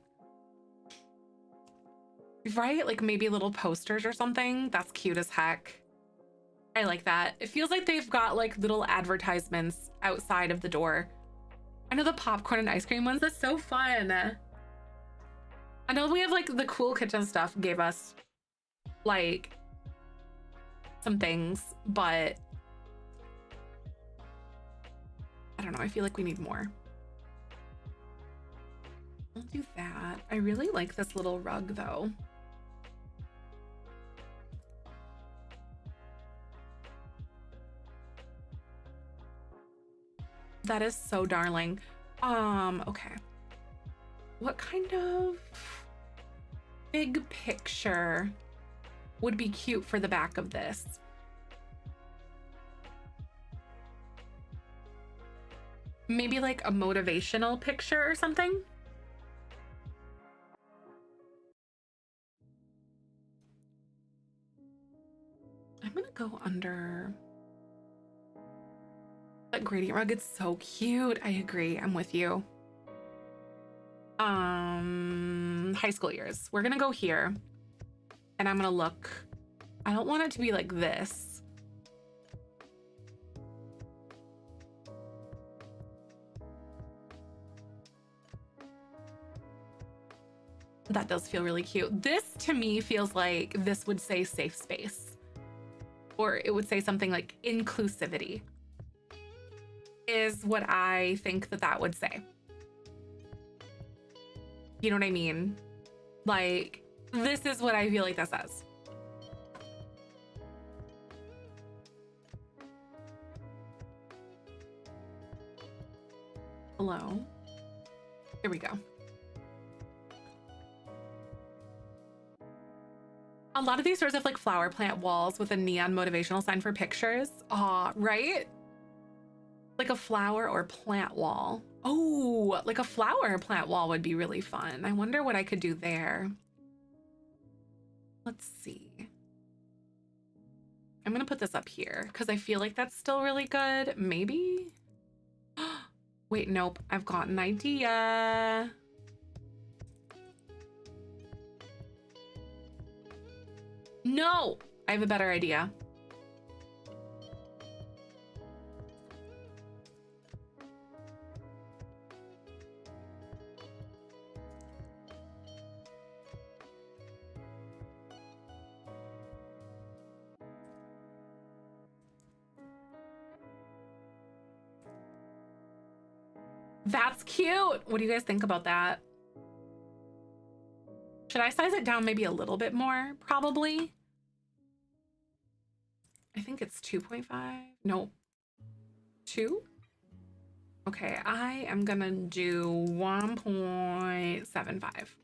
Right? Like maybe little posters or something. That's cute as heck. I like that. It feels like they've got like little advertisements outside of the door. I know the popcorn and ice cream ones. That's so fun. I know we have like the cool kitchen stuff gave us like some things, but I don't know. I feel like we need more. I'll do that. I really like this little rug though. That is so darling. Okay. What kind of big picture would be cute for the back of this? Maybe like a motivational picture or something? I'm gonna go under that gradient rug. It's so cute. I agree. I'm with you. High school years. We're gonna go here and I'm gonna look. I don't want it to be like this. That does feel really cute. This to me feels like this would say safe space, or it would say something like inclusivity is what I think that would say. You know what I mean? Like, this is what I feel like that says. Hello. Here we go. A lot of these stores have like flower plant walls with a neon motivational sign for pictures. Aw, right? Like a flower or plant wall. Oh, like a flower or plant wall would be really fun. I wonder what I could do there. Let's see. I'm gonna put this up here because I feel like that's still really good. Maybe? Wait, nope. I've got an idea. No, I have a better idea. That's cute. What do you guys think about that? Should I size it down maybe a little bit more? Probably. I think it's 2.5. Nope. 2? Okay, I am gonna do 1.75.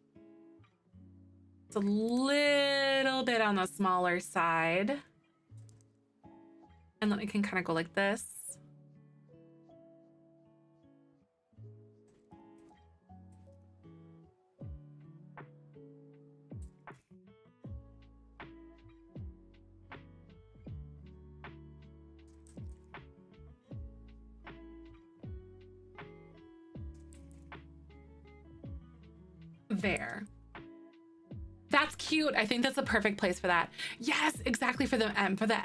It's a little bit on the smaller side. And then I can kind of go like this. there. That's cute. I think that's a perfect place for that. Yes, exactly, for the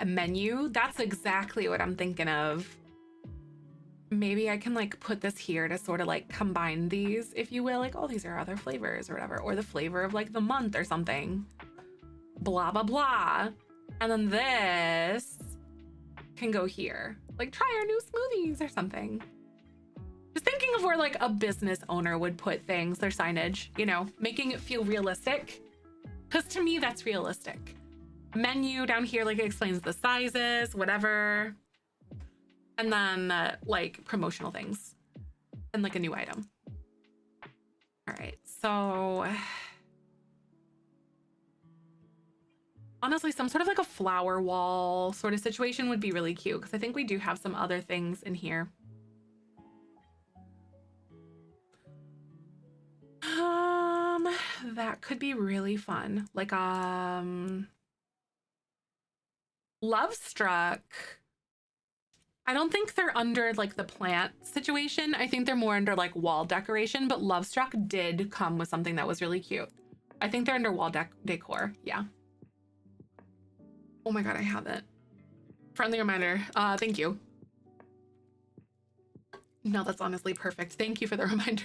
menu. That's exactly what I'm thinking of. Maybe I can like put this here to sort of like combine these, if you will. Like, oh, these are other flavors or whatever, or the flavor of like the month or something. Blah, blah, blah. And then this can go here. Like, try our new smoothies or something. Just thinking of where like a business owner would put things, their signage, you know, making it feel realistic. Because to me, that's realistic. Menu down here, like, it explains the sizes, whatever. And then, like, promotional things. And, like, a new item. All right, so... honestly, some sort of, like, a flower wall sort of situation would be really cute. Because I think we do have some other things in here. That could be really fun. Like, Love Struck. I don't think they're under like the plant situation. I think they're more under like wall decoration, but Love Struck did come with something that was really cute. I think they're under wall decor. Yeah. Oh my God, I have it. Friendly reminder. Thank you. No, that's honestly perfect. Thank you for the reminder.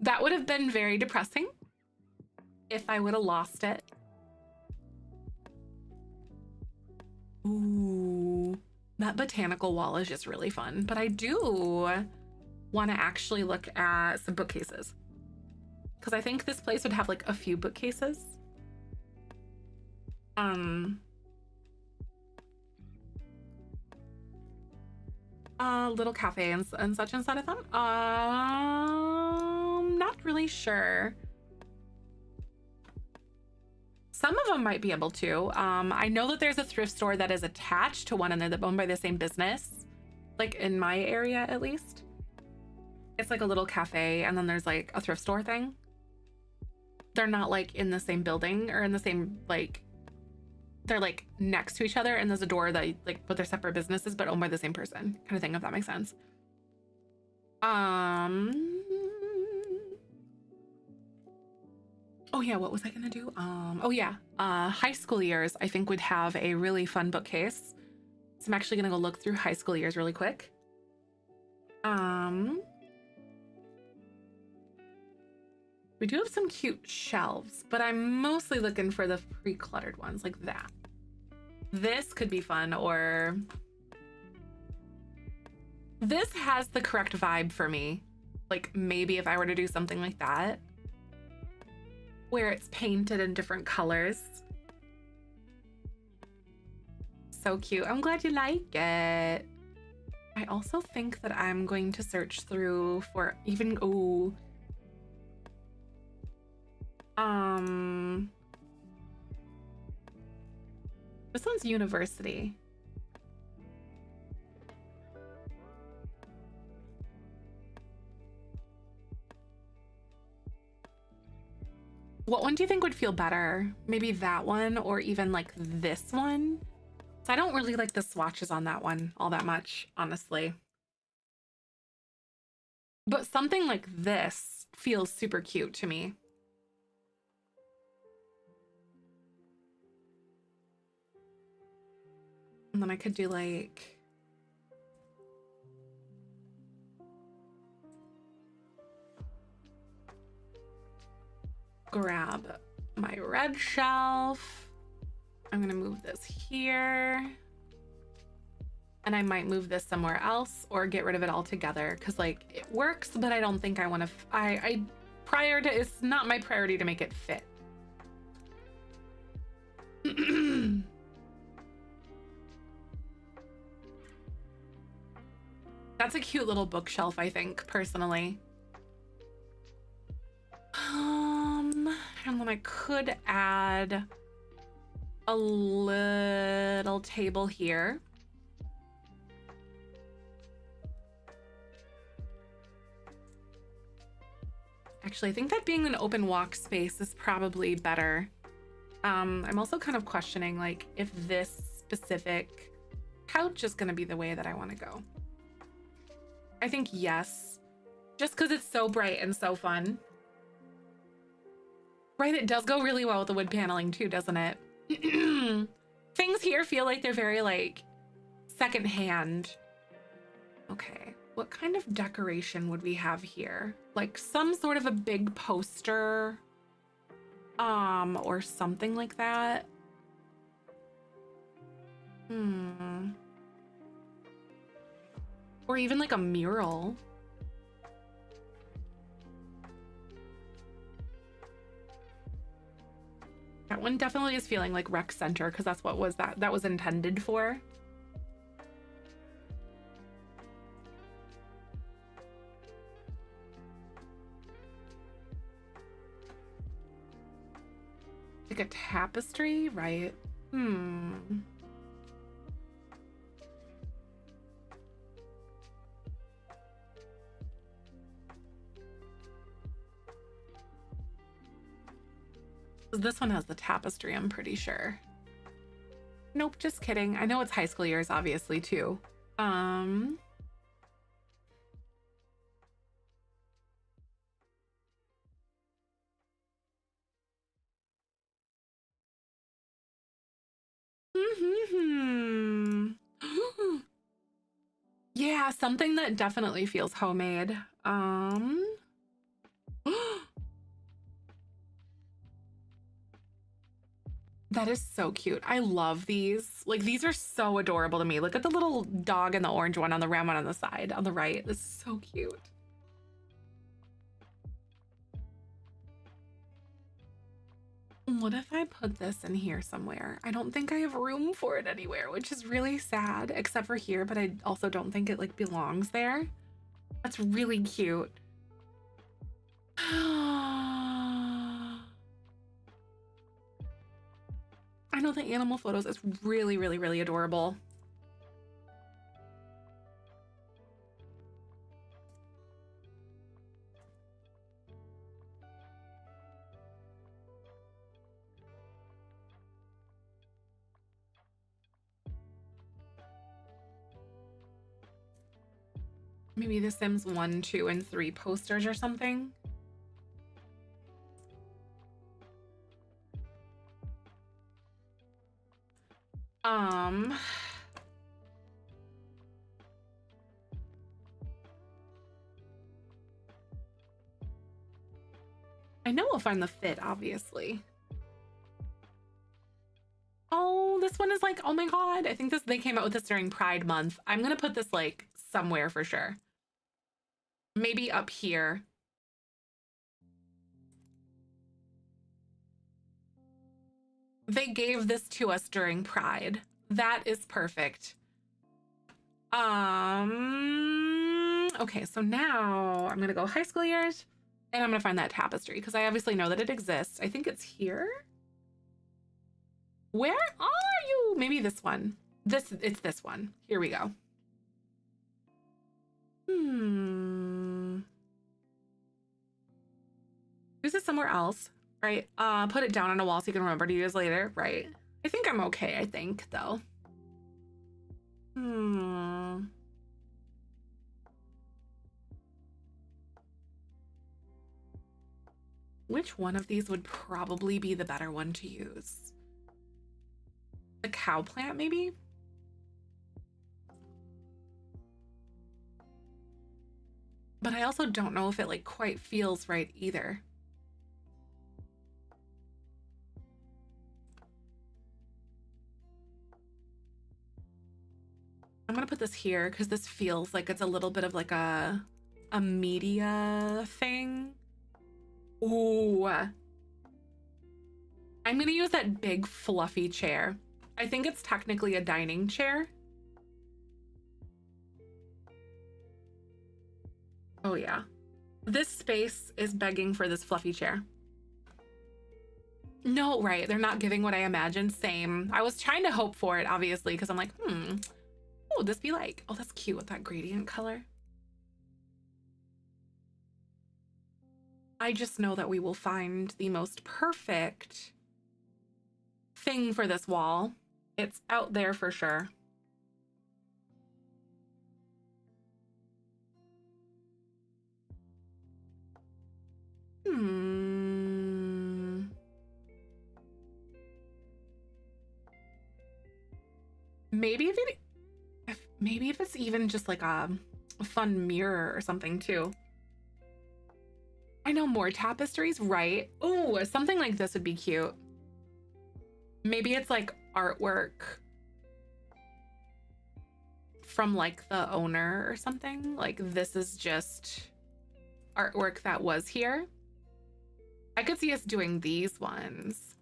That would have been very depressing if I would have lost it. Ooh, that botanical wall is just really fun. But I do want to actually look at some bookcases, because I think this place would have like a few bookcases. Little cafe and such and such. Not really sure. Some of them might be able to. I know that there's a thrift store that is attached to one another, owned by the same business, like in my area at least. It's like a little cafe, and then there's like a thrift store thing. They're not like in the same building or in the same, like, they're like next to each other, and there's a door that like, but they're separate businesses but owned by the same person, kind of thing, if that makes sense. Oh yeah, what was I gonna do? Oh yeah, high school years I think would have a really fun bookcase. So I'm actually gonna go look through high school years really quick. We do have some cute shelves, but I'm mostly looking for the pre-cluttered ones like that. This could be fun, or this has the correct vibe for me. Like maybe if I were to do something like that, where it's painted in different colors. So cute. I'm glad you like it. I also think that I'm going to search through for even, ooh. This one's university. What one do you think would feel better? Maybe that one, or even like this one? So I don't really like the swatches on that one all that much, honestly. But something like this feels super cute to me. And then I could do like... grab my red shelf. I'm gonna move this here. And I might move this somewhere else or get rid of it altogether, because like it works, but I don't think I want to... it's not my priority to make it fit. That's a cute little bookshelf, I think, personally. And then I could add a little table here. Actually, I think that being an open walk space is probably better. I'm also kind of questioning like if this specific couch is going to be the way that I want to go. I think yes, just because it's so bright and so fun. Right, it does go really well with the wood paneling too, doesn't it? Things here feel like they're very like secondhand. Okay, what kind of decoration would we have here? Like some sort of a big poster, or something like that. Or even like a mural. That one definitely is feeling like rec center because that's what was that was intended for. Like a tapestry, right? This one has the tapestry, I'm pretty sure. Nope, just kidding. I know it's high school years, obviously, too. Yeah, something that definitely feels homemade. That is so cute. I love these. Like, these are so adorable to me. Look at the little dog and the orange one on the round one on the side, on the right. This is so cute. What if I put this in here somewhere? I don't think I have room for it anywhere, which is really sad, except for here, but I also don't think it like belongs there. That's really cute. I know the animal photos is really, really, really adorable. Maybe the Sims 1, 2, and 3 posters or something. I know we'll find the fit, obviously. Oh, this one is like, oh my god. I think they came out with this during Pride Month. I'm gonna put this like somewhere for sure. Maybe up here. They gave this to us during Pride. That is perfect. Okay, so now I'm gonna go high school years and I'm gonna find that tapestry because I obviously know that it exists. I think it's here. Where are you? Maybe this one. It's this one. Here we go. Use it somewhere else, right? Put it down on a wall so you can remember to use later, right? I think I'm okay, I think, though. Which one of these would probably be the better one to use? The cow plant, maybe? But I also don't know if it like quite feels right either. I'm gonna put this here because this feels like it's a little bit of like a media thing. Ooh. I'm gonna use that big fluffy chair. I think it's technically a dining chair. Oh yeah. This space is begging for this fluffy chair. No, right. They're not giving what I imagined. Same. I was trying to hope for it, obviously, because I'm like, what would this be like? Oh, that's cute with that gradient color. I just know that we will find the most perfect thing for this wall. It's out there for sure. maybe maybe if it's even just like a fun mirror or something too. I know, more tapestries, right? Oh, something like this would be cute. Maybe it's like artwork from like the owner or something. Like this is just artwork that was here. I could see us doing these ones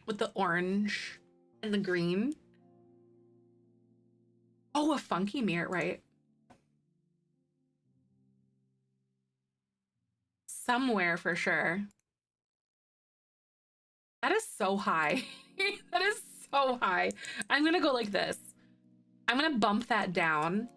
with the orange and the green. Oh, a funky mirror, right? Somewhere for sure. That is so high. That is so high. I'm gonna go like this. I'm gonna bump that down.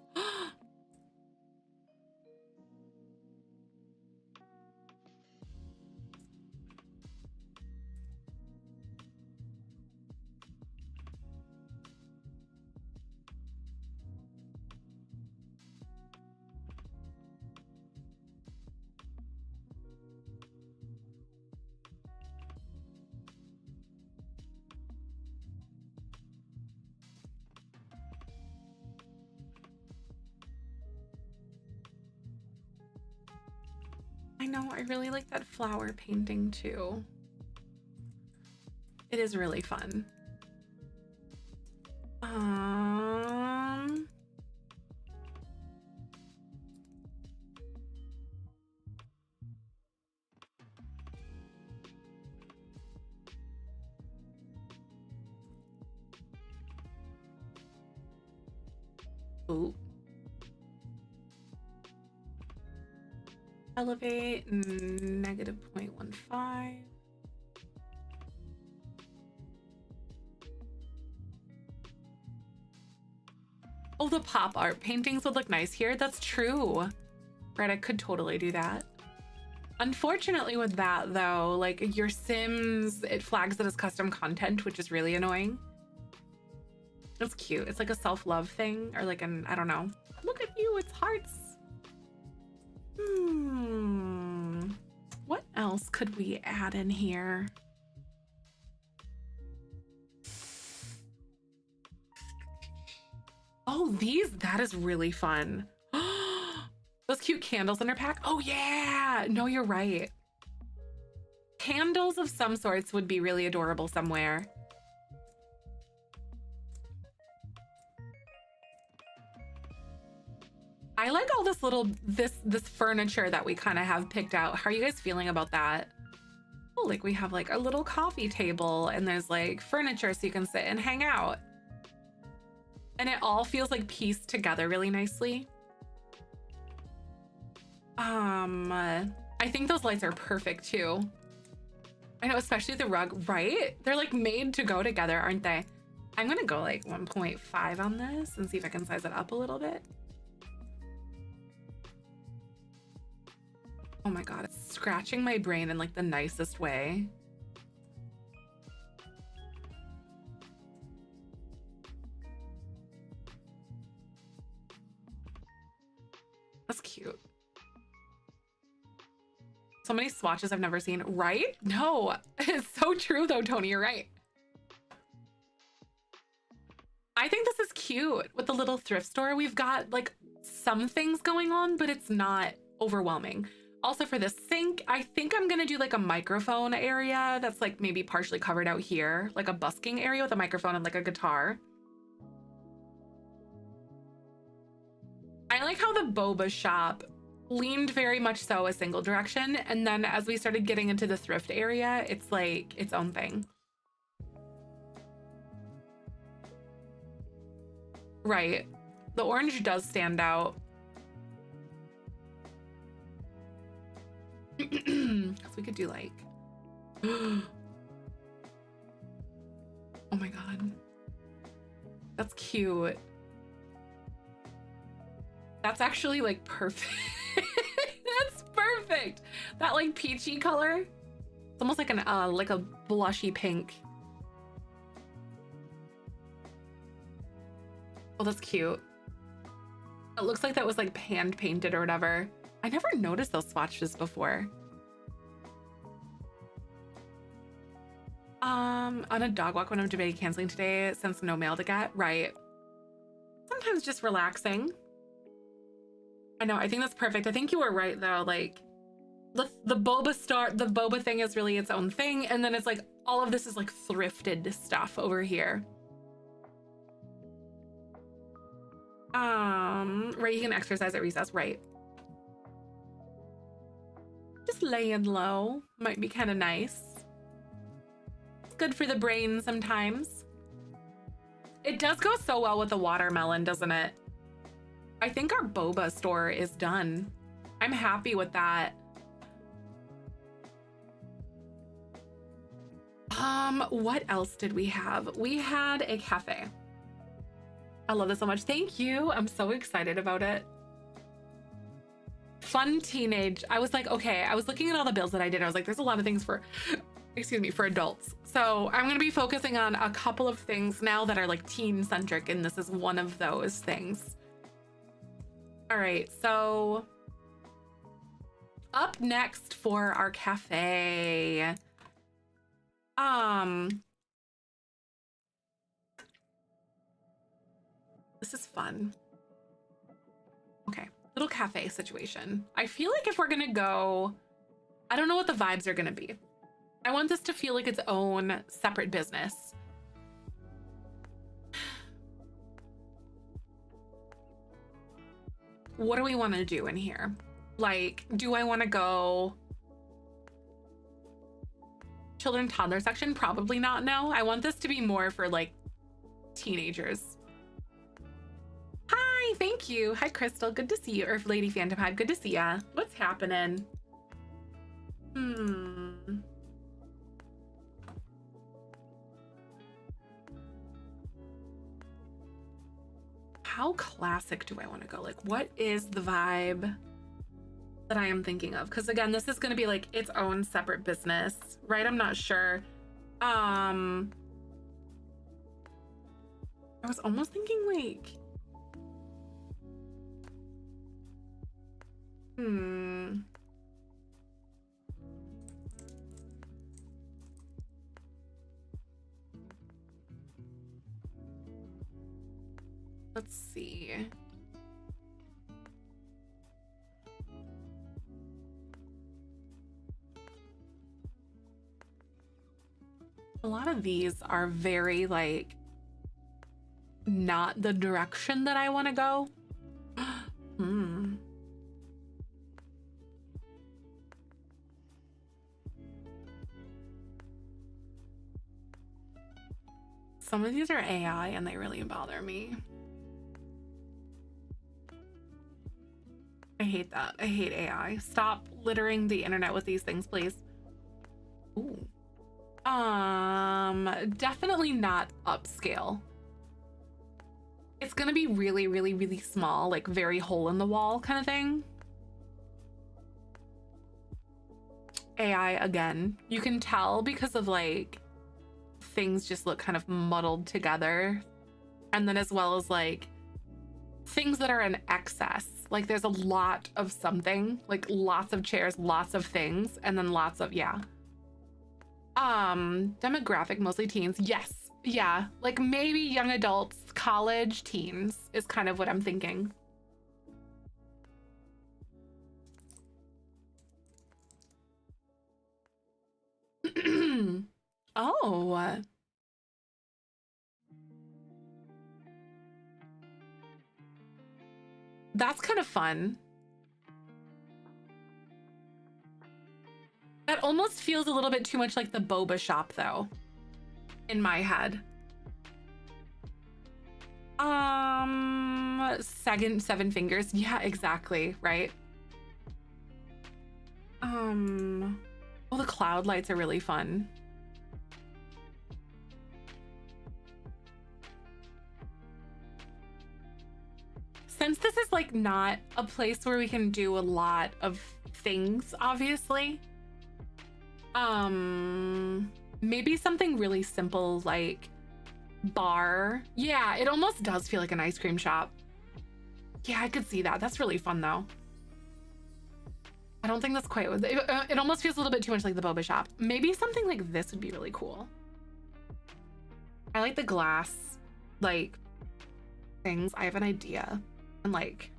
I know, I really like that flower painting too. It is really fun. Ooh. Elevate negative 0.15. Oh, the pop art paintings would look nice here. That's true. Right, I could totally do that. Unfortunately with that though, like your Sims, it flags it as custom content, which is really annoying. It's cute. It's like a self-love thing or like an, I don't know. Look at you, it's hearts. What else could we add in here? Oh, that is really fun. Those cute candles in our pack. Oh yeah, no, you're right. Candles of some sorts would be really adorable somewhere. I like all this little, this furniture that we kind of have picked out. How are you guys feeling about that? Oh, like we have like a little coffee table and there's like furniture so you can sit and hang out. And it all feels like pieced together really nicely. I think those lights are perfect too. I know, especially the rug, right? They're like made to go together, aren't they? I'm gonna go like 1.5 on this and see if I can size it up a little bit. Oh my God, it's scratching my brain in like the nicest way. That's cute. So many swatches I've never seen, right? No, it's so true though, Tony, you're right. I think this is cute with the little thrift store. We've got like some things going on, but it's not overwhelming. Also for this sink, I think I'm gonna do like a microphone area that's like maybe partially covered out here, like a busking area with a microphone and like a guitar. I like how the boba shop leaned very much so a single direction, and then as we started getting into the thrift area, it's like its own thing. Right. The orange does stand out. Because we could do like oh my God, that's cute. That's actually like perfect. That's perfect. That like peachy color. It's almost like an like a blushy pink. Oh, that's cute. It looks like that was like hand painted or whatever. I never noticed those swatches before. On a dog walk when I'm debating canceling today since no mail to get. Right. Sometimes just relaxing. I know, I think that's perfect. I think you were right though. Like the boba thing is really its own thing. And then it's like all of this is like thrifted stuff over here. Right, you can exercise at recess, right? Just laying low might be kind of nice. It's good for the brain sometimes. It does go so well with the watermelon, doesn't it? I think our boba store is done. I'm happy with that. What else did we have? We had a cafe. I love this so much. Thank you. I'm so excited about it. Fun teenage. I was like, okay, I was looking at all the bills that I did. I was like, there's a lot of things for, excuse me, for adults. So I'm going to be focusing on a couple of things now that are like teen centric. And this is one of those things. All right. So up next for our cafe. This is fun. Okay, little cafe situation. I feel like if we're gonna go, I don't know what the vibes are gonna be. I want this to feel like its own separate business. What do we want to do in here? Like, do I want to go children toddler section? Probably not. No, I want this to be more for like teenagers. Hi, thank you. Hi, Crystal. Good to see you. Or Lady Phantom Hive. Good to see ya. What's happening? How classic do I want to go? Like, what is the vibe that I am thinking of? Because again, this is going to be like its own separate business, right? I'm not sure. I was almost thinking like, let's see. A lot of these are very like not the direction that I want to go. Some of these are AI and they really bother me. I hate that. I hate AI. Stop littering the internet with these things, please. Ooh. Definitely not upscale. It's gonna be really, really, really small, like very hole in the wall kind of thing. AI again. You can tell because of like things just look kind of muddled together. And then as well as like things that are in excess. Like there's a lot of something, like lots of chairs, lots of things, and then lots of, yeah. Demographic, mostly teens. Yes. Yeah. Like maybe young adults, college, teens is kind of what I'm thinking. Oh. That's kind of fun. That almost feels a little bit too much like the boba shop though, in my head. Seven fingers. Yeah, exactly, right? Well, the cloud lights are really fun. Since this is like not a place where we can do a lot of things, obviously, maybe something really simple like bar. Yeah, it almost does feel like an ice cream shop. Yeah, I could see that. That's really fun though. I don't think that's quite what it almost feels a little bit too much like the boba shop. Maybe something like this would be really cool. I like the glass, like, things. I have an idea. And like,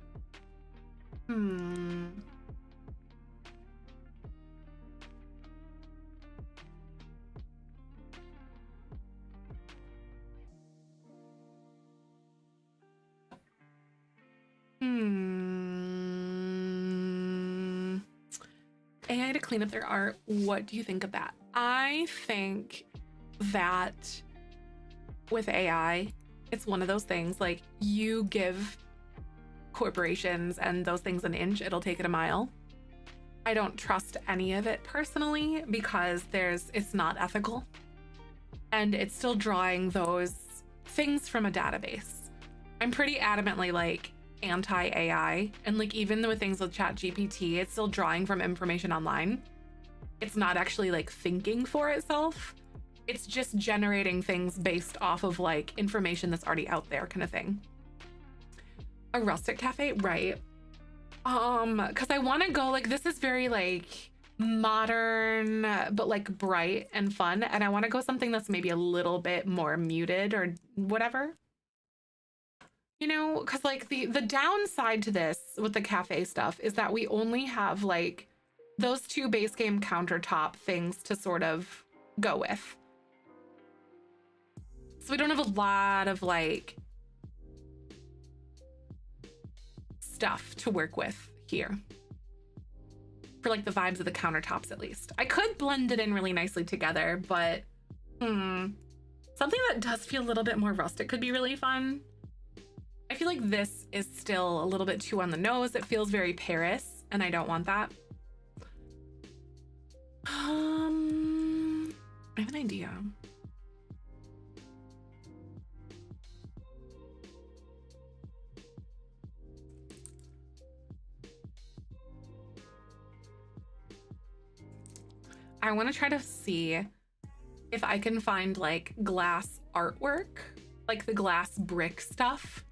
AI to clean up their art. What do you think of that? I think that with AI, it's one of those things like you give corporations and those things an inch, it'll take it a mile. I don't trust any of it personally because it's not ethical. And it's still drawing those things from a database. I'm pretty adamantly like anti-AI, and like even with things with ChatGPT, it's still drawing from information online. It's not actually like thinking for itself. It's just generating things based off of like information that's already out there, kind of thing. A rustic cafe, right? Because I want to go like, this is very like modern but like bright and fun, and I want to go something that's maybe a little bit more muted or whatever. You know, because like the downside to this with the cafe stuff is that we only have like those two base game countertop things to sort of go with. So we don't have a lot of like stuff to work with here for like the vibes of the countertops, at least. I could blend it in really nicely together, but something that does feel a little bit more rustic could be really fun. I feel like this is still a little bit too on the nose. It feels very Paris, and I don't want that. I have an idea. I want to try to see if I can find like glass artwork, like the glass brick stuff.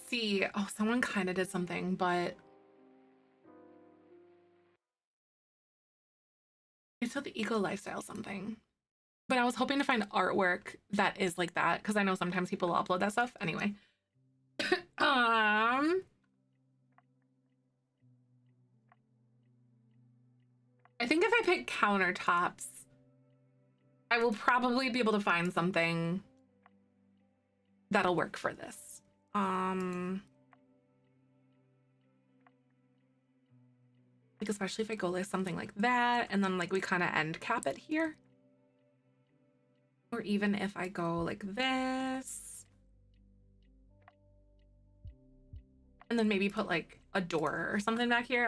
See, oh, someone kind of did something, but it's the eco lifestyle something. But I was hoping to find artwork that is like that, because I know sometimes people will upload that stuff. Anyway. I think if I pick countertops, I will probably be able to find something that'll work for this. Like especially if I go like something like that, and then like we kind of end cap it here. Or even if I go like this. And then maybe put like a door or something back here.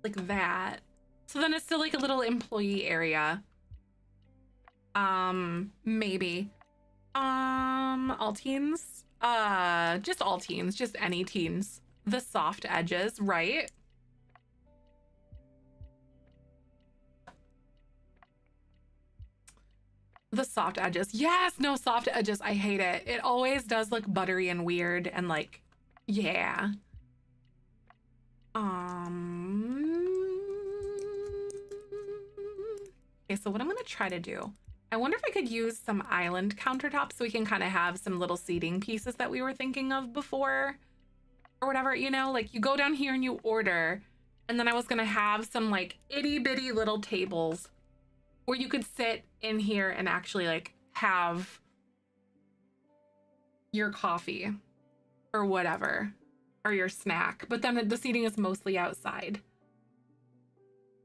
Like that. So then it's still like a little employee area. Maybe. All teens? Just all teens, just any teens. The soft edges, right? The soft edges. Yes, no soft edges. I hate it. It always does look buttery and weird and like, yeah. Okay, so what I'm gonna try to do, I wonder if I could use some island countertops so we can kind of have some little seating pieces that we were thinking of before or whatever, you know, like you go down here and you order, and then I was gonna have some like itty bitty little tables where you could sit in here and actually like have your coffee or whatever, or your snack, but then the seating is mostly outside.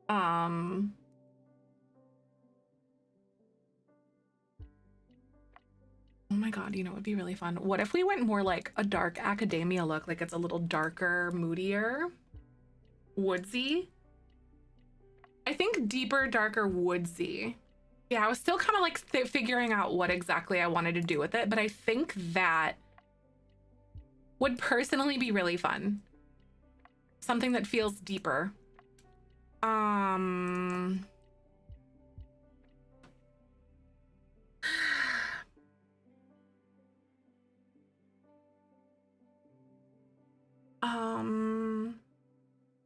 Oh my God, you know, it'd be really fun. What if we went more like a dark academia look, like it's a little darker, moodier, woodsy? I think deeper, darker, woodsy. Yeah, I was still kind of like figuring out what exactly I wanted to do with it, but I think that would personally be really fun. Something that feels deeper.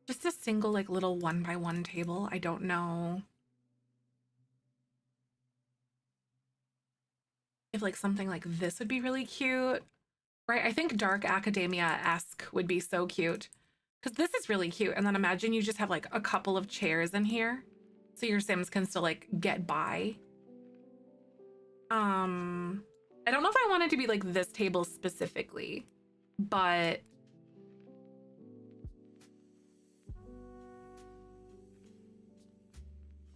Just a single like little 1x1 table. I don't know if like something like this would be really cute, right? I think dark academia-esque would be so cute because this is really cute. And then imagine you just have like a couple of chairs in here so your Sims can still like get by. I don't know if I want it to be like this table specifically, but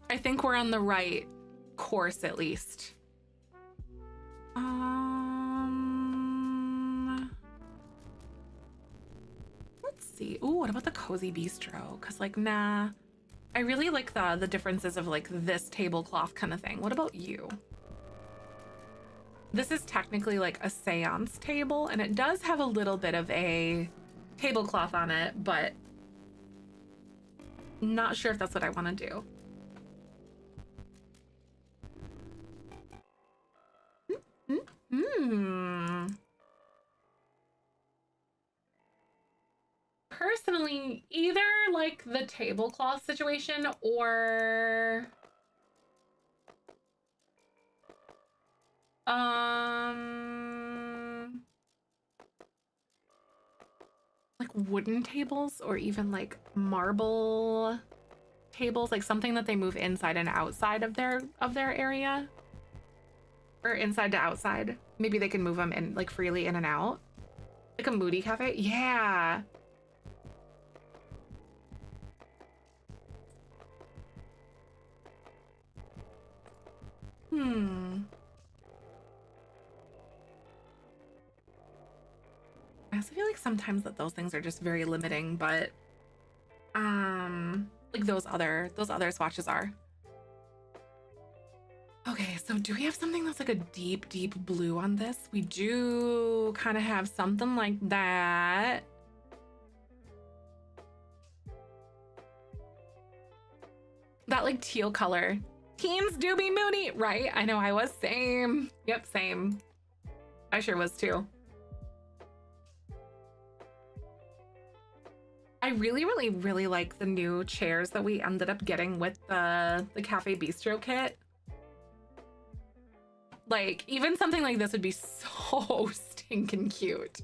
I think we're on the right course at least. Let's see. Ooh, what about the cozy bistro? Cause like, nah, I really like the differences of like this tablecloth kind of thing. What about you? This is technically like a seance table and it does have a little bit of a tablecloth on it, but not sure if that's what I want to do. Personally, either like the tablecloth situation or like wooden tables or even like marble tables, like something that they move inside and outside of their area. Or inside to outside. Maybe they can move them in like freely in and out. Like a moody cafe. Yeah. I also feel like sometimes that those things are just very limiting, but like those other swatches are. Okay, so do we have something that's like a deep, deep blue on this? We do kind of have something like that. That like teal color. Teens do be moody, right? I know I was. Same. Yep, same. I sure was too. I really, really, really like the new chairs that we ended up getting with the Cafe Bistro kit. Like, even something like this would be so stinking cute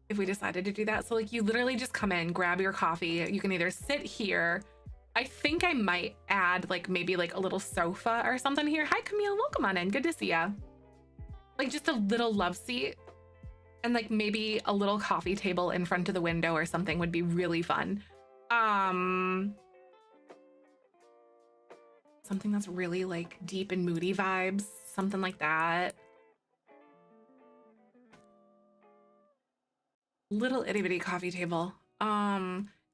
if we decided to do that. So like you literally just come in, grab your coffee. You can either sit here. I think I might add like maybe like a little sofa or something here. Hi, Camille. Welcome on in. Good to see ya. Like just a little love seat and like maybe a little coffee table in front of the window or something would be really fun. Something that's really like deep and moody vibes, something like that. Little itty bitty coffee table.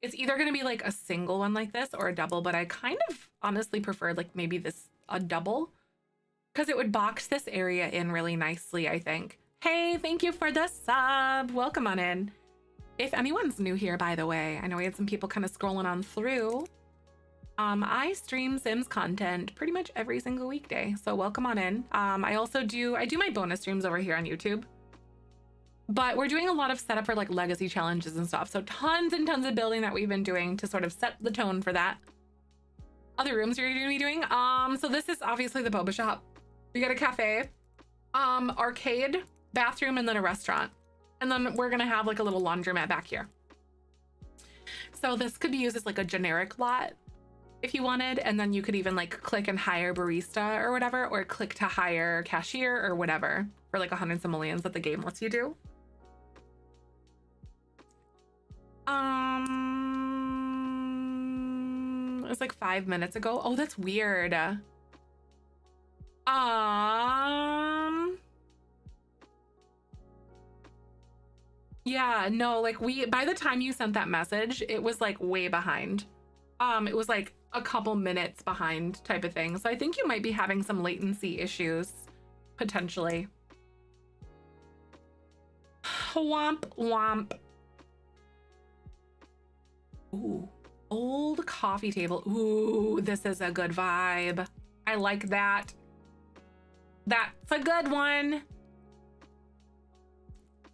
It's either gonna be like a single one like this or a double, but I kind of honestly prefer like maybe this a double because it would box this area in really nicely, I think. Hey, thank you for the sub. Welcome on in. If anyone's new here, by the way, I know we had some people kind of scrolling on through. I stream Sims content pretty much every single weekday, so welcome on in. I also do my bonus streams over here on YouTube, but we're doing a lot of setup for like legacy challenges and stuff. So tons and tons of building that we've been doing to sort of set the tone for that. Other rooms you're gonna be doing. So this is obviously the boba shop. We got a cafe, arcade, bathroom, and then a restaurant. And then we're gonna have like a little laundromat back here. So this could be used as like a generic lot if you wanted, and then you could even like click and hire barista or whatever, or click to hire cashier or whatever for like 100 simoleons that the game lets you do. It was like 5 minutes ago. Oh, that's weird. Yeah, no, like by the time you sent that message, it was like way behind. It was like a couple minutes behind type of thing. So I think you might be having some latency issues, potentially. Womp womp. Ooh, old coffee table. Ooh, this is a good vibe. I like that. That's a good one.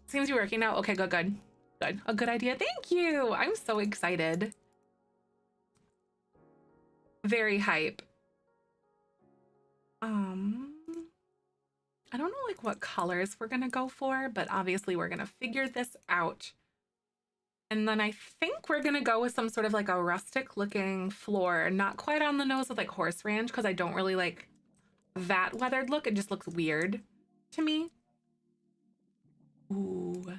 Seems to be working now. Okay, good, good. Good. A good idea. Thank you. I'm so excited. Very hype. I don't know like what colors we're gonna go for, but obviously we're gonna figure this out. And then I think we're gonna go with some sort of like a rustic looking floor, not quite on the nose with like horse ranch, because I don't really like that weathered look. It just looks weird to me. Ooh.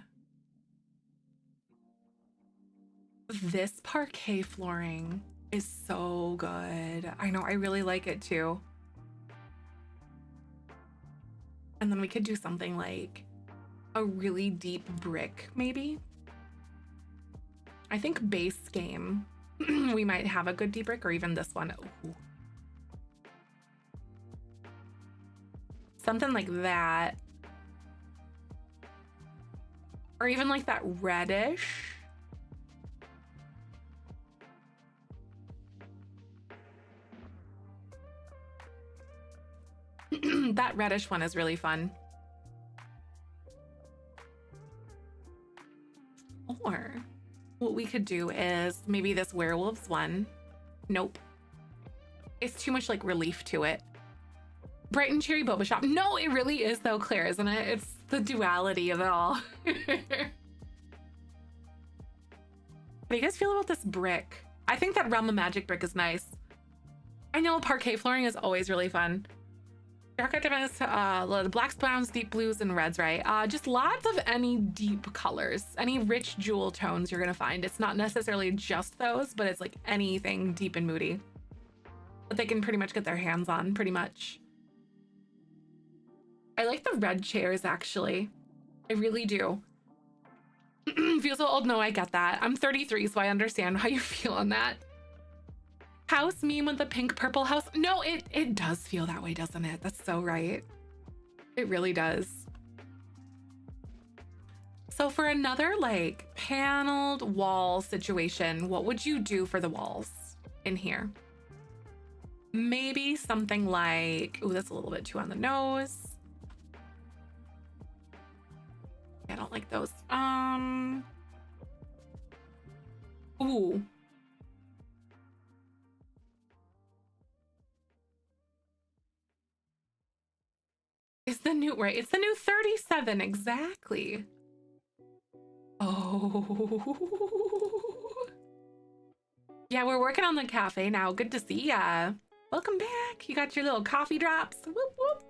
This parquet flooring is so good. I know, I really like it too. And then we could do something like a really deep brick, maybe. I think base game, we might have a good deep brick, or even this one. Ooh. Something like that. Or even like that reddish. That reddish one is really fun. Or what we could do is maybe this werewolves one. Nope. It's too much like relief to it. Bright and cheery boba shop. No, it really is though, Claire, isn't it? It's the duality of it all. How do you guys feel about this brick? I think that Realm of Magic brick is nice. I know parquet flooring is always really fun. Dark the blacks, browns, deep blues, and reds, right? Just lots of any deep colors, any rich jewel tones you're gonna find. It's not necessarily just those, but it's like anything deep and moody that they can pretty much get their hands on, pretty much. I like the red chairs, actually. I really do. Feel so old? No, I get that. I'm 33, so I understand how you feel on that. House meme with the pink purple house. No, it does feel that way, doesn't it? That's so right. It really does. So for another like paneled wall situation, what would you do for the walls in here? Maybe something like, ooh, that's a little bit too on the nose. I don't like those. Ooh. It's the new, right? It's the new 37, exactly. Oh. Yeah, we're working on the cafe now. Good to see ya. Welcome back. You got your little coffee drops. Whoop, whoop.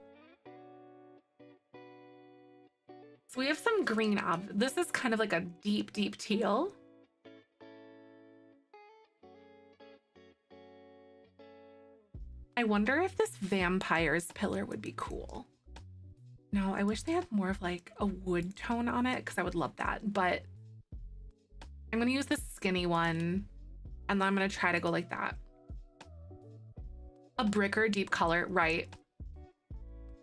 So we have some green. This is kind of like a deep, deep teal. I wonder if this vampire's pillar would be cool. No, I wish they had more of like a wood tone on it because I would love that. But I'm going to use this skinny one and then I'm going to try to go like that. A brick or deep color, right?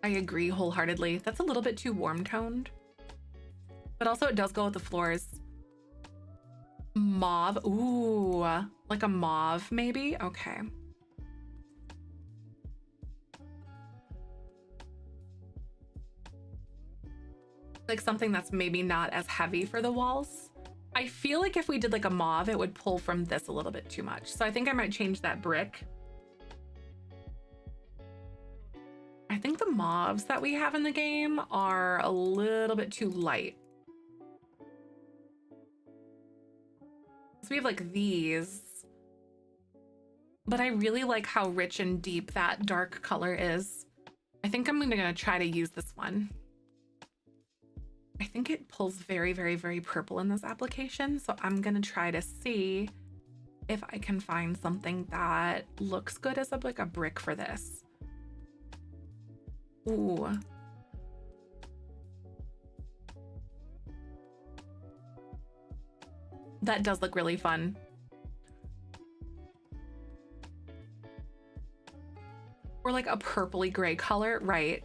I agree wholeheartedly. That's a little bit too warm toned. But also it does go with the floors. Mauve. Ooh, like a mauve maybe? Okay. Like something that's maybe not as heavy for the walls. I feel like if we did like a mauve, it would pull from this a little bit too much. So I think I might change that brick. I think the mauves that we have in the game are a little bit too light. So we have like these, but I really like how rich and deep that dark color is. I think I'm gonna try to use this one. I think it pulls very, very, very purple in this application. So I'm gonna try to see if I can find something that looks good as like a brick for this. Ooh. That does look really fun. Or like a purpley gray color, right?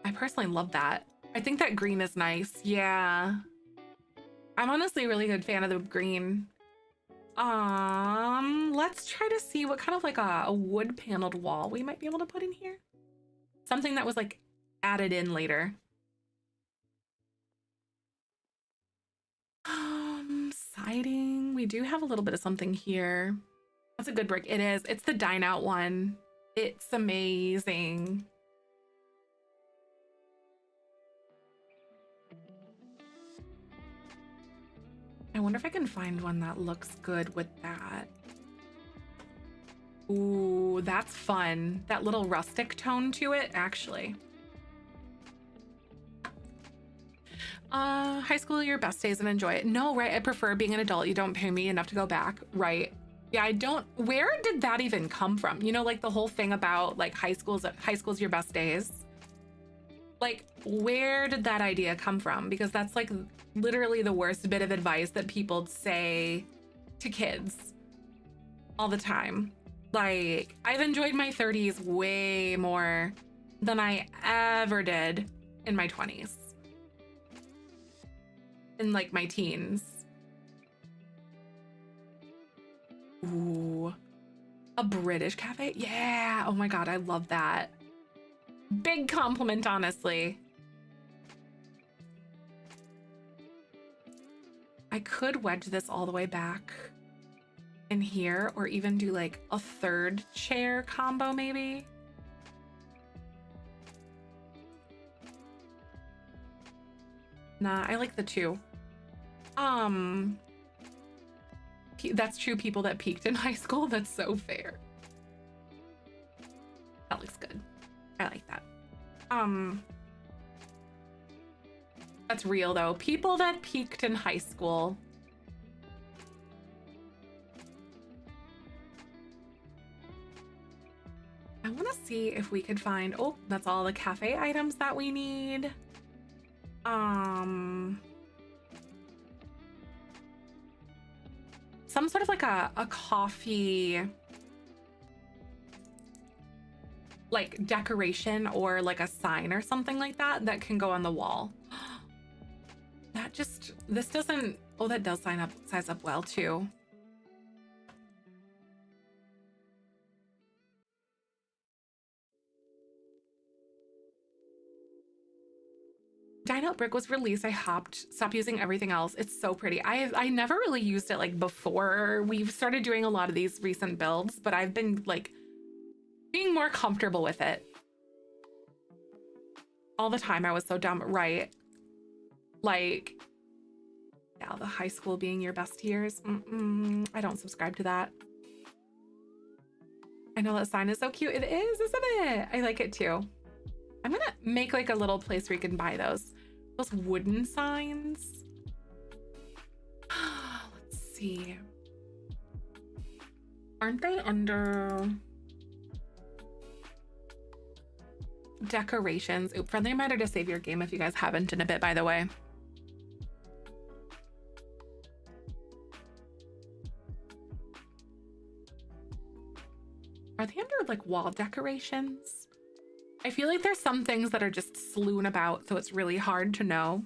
I personally love that. I think that green is nice. Yeah. I'm honestly a really good fan of the green. Let's try to see what kind of like a wood paneled wall we might be able to put in here. Something that was like added in later. Siding. We do have a little bit of something here. That's a good brick. It is. It's the Dine Out one. It's amazing. I wonder if I can find one that looks good with that. Ooh, that's fun. That little rustic tone to it, actually. High school, your best days and enjoy it. No, right? I prefer being an adult. You don't pay me enough to go back, right? Yeah, I don't. Where did that even come from? You know, like the whole thing about like high school's your best days. Like, where did that idea come from? Because that's like literally the worst bit of advice that people say to kids all the time. Like, I've enjoyed my 30s way more than I ever did in my 20s. In like my teens. Ooh, a British cafe? Yeah. Oh my God, I love that. Big compliment, honestly. I could wedge this all the way back in here, or even do like a third chair combo, maybe. Nah, I like the two. That's true, people that peaked in high school. That's so fair. That looks good. I like that. That's real though. People that peaked in high school. I want to see if we could find, oh, that's all the cafe items that we need. Some sort of like a coffee like decoration or like a sign or something like that that can go on the wall. That just, this doesn't, oh, that does size up well too. Dine Out Brick was released. I stopped using everything else. It's so pretty. I never really used it like before we've started doing a lot of these recent builds, but I've been like being more comfortable with it. All the time I was so dumb, right? Like, yeah, the high school being your best years. I don't subscribe to that. I know that sign is so cute. It is, isn't it? I like it too. I'm gonna make like a little place where you can buy those wooden signs. Let's see. Aren't they under decorations? Oop, friendly reminder to save your game if you guys haven't in a bit, by the way. Are they under like wall decorations? I feel like there's some things that are just strewn about, so it's really hard to know.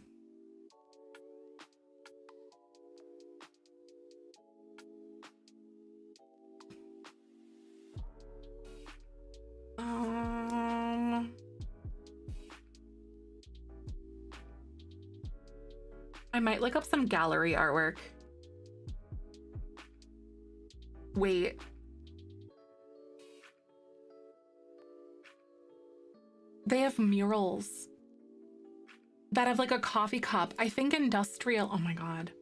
I might look up some gallery artwork. Wait. They have murals that have like a coffee cup. I think industrial. Oh my God.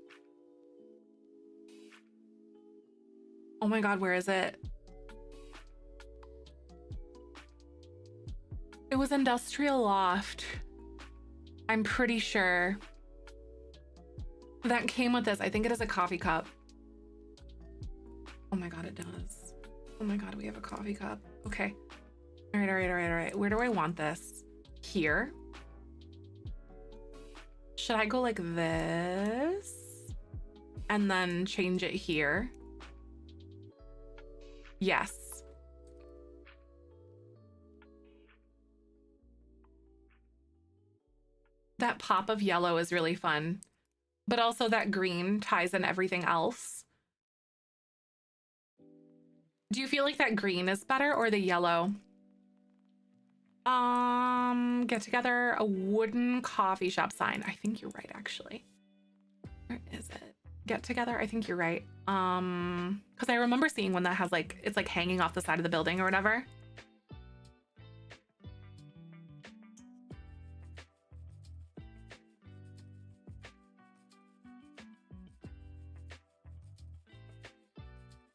Oh my God, where is it? It was Industrial Loft. I'm pretty sure that came with this. I think it is a coffee cup. Oh my God, it does. Oh my God, we have a coffee cup. Okay. All right. Where do I want this? Here? Should I go like this? And then change it here? Yes. That pop of yellow is really fun. but also that green ties in everything else. Do you feel like that green is better or the yellow? Get together a wooden coffee shop sign. I think you're right, actually. Where is it? Get together. I think you're right. Because I remember seeing one that has like, it's like hanging off the side of the building or whatever.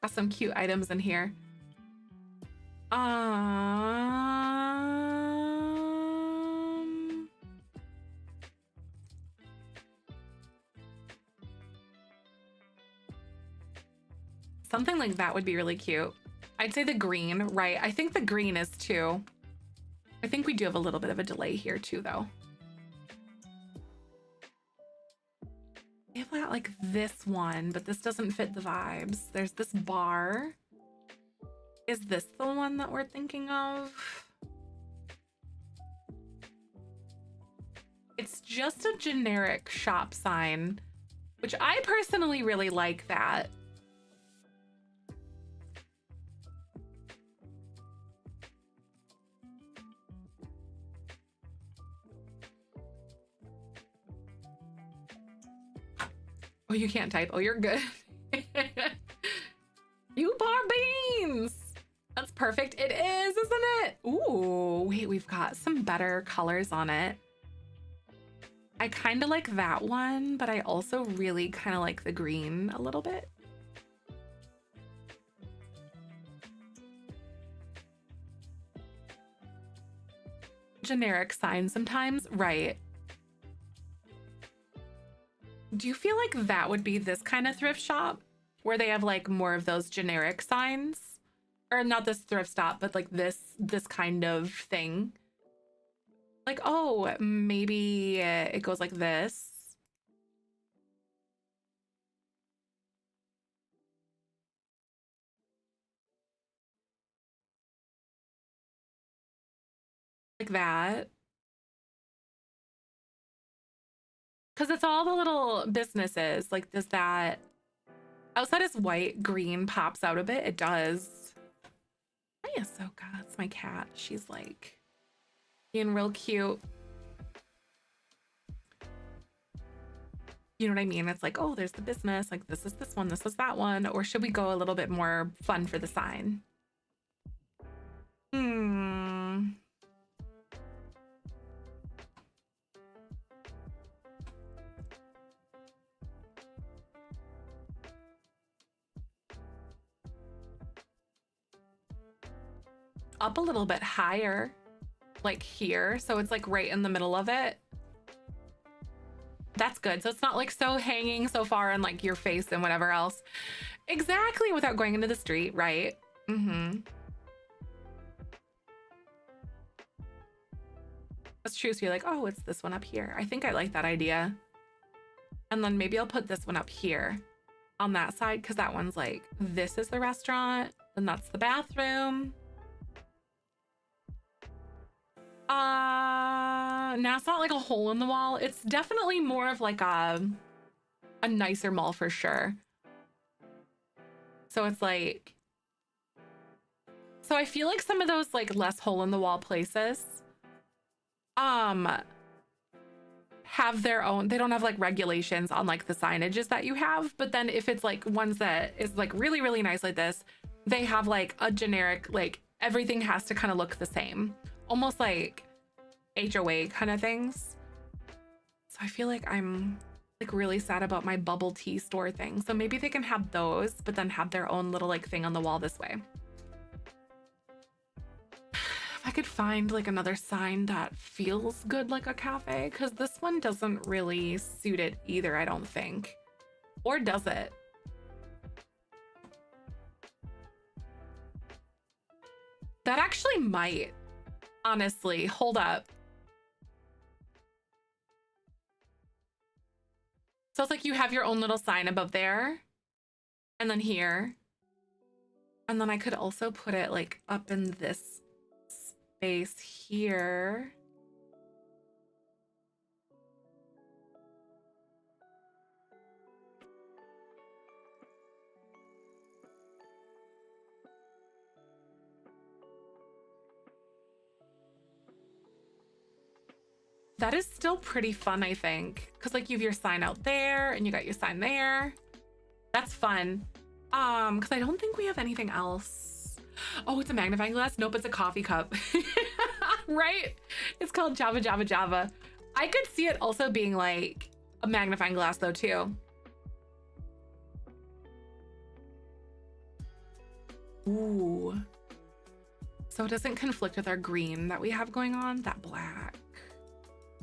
Got some cute items in here. Something like that would be really cute. I'd say the green, right? I think the green is too. I think we do have a little bit of a delay here too, though. We have got like this one, but this doesn't fit the vibes. There's this bar. Is this the one that we're thinking of? It's just a generic shop sign, which I personally really like that. Oh, you can't type. Oh, you're good. You bar beans. That's perfect. It is, isn't it? Ooh, wait, we've got some better colors on it. I kind of like that one, but I also really kind of like the green a little bit. Generic sign sometimes, right? Do you feel like that would be this kind of thrift shop where they have like more of those generic signs? Or not this thrift stop, but like this kind of thing. Like, oh, maybe it goes like this. Like that. Because it's all the little businesses. Like, does that... Outside is white, green pops out a bit. It does. Hi, Ahsoka. That's my cat. She's like being real cute. You know what I mean? It's like, oh, there's the business. Like, this is this one. This is that one. Or should we go a little bit more fun for the sign? Up a little bit higher, like here. So it's like right in the middle of it. That's good. So it's not like so hanging so far in like your face and whatever else. Exactly, without going into the street, right? Mm-hmm. That's true. So you're like, oh, it's this one up here. I think I like that idea. And then maybe I'll put this one up here on that side because that one's like, this is the restaurant and that's the bathroom. Now it's not like a hole in the wall. It's definitely more of like a nicer mall for sure. So it's like, so I feel like some of those like less hole in the wall places have their own, they don't have like regulations on like the signages that you have, but then if it's like ones that is like really, really nice like this, they have like a generic, like everything has to kind of look the same, almost like HOA kind of things. So I feel like I'm like really sad about my bubble tea store thing. So maybe they can have those, but then have their own little like thing on the wall this way. If I could find like another sign that feels good like a cafe, because this one doesn't really suit it either, I don't think. Or does it? That actually might, honestly. Hold up. So it's like you have your own little sign above there and then here. And then I could also put it like up in this space here. That is still pretty fun, I think. Because like you have your sign out there and you got your sign there. That's fun. Because I don't think we have anything else. Oh, it's a magnifying glass? Nope, it's a coffee cup. Right? It's called Java Java Java. I could see it also being like a magnifying glass though too. Ooh. So it doesn't conflict with our green that we have going on. That black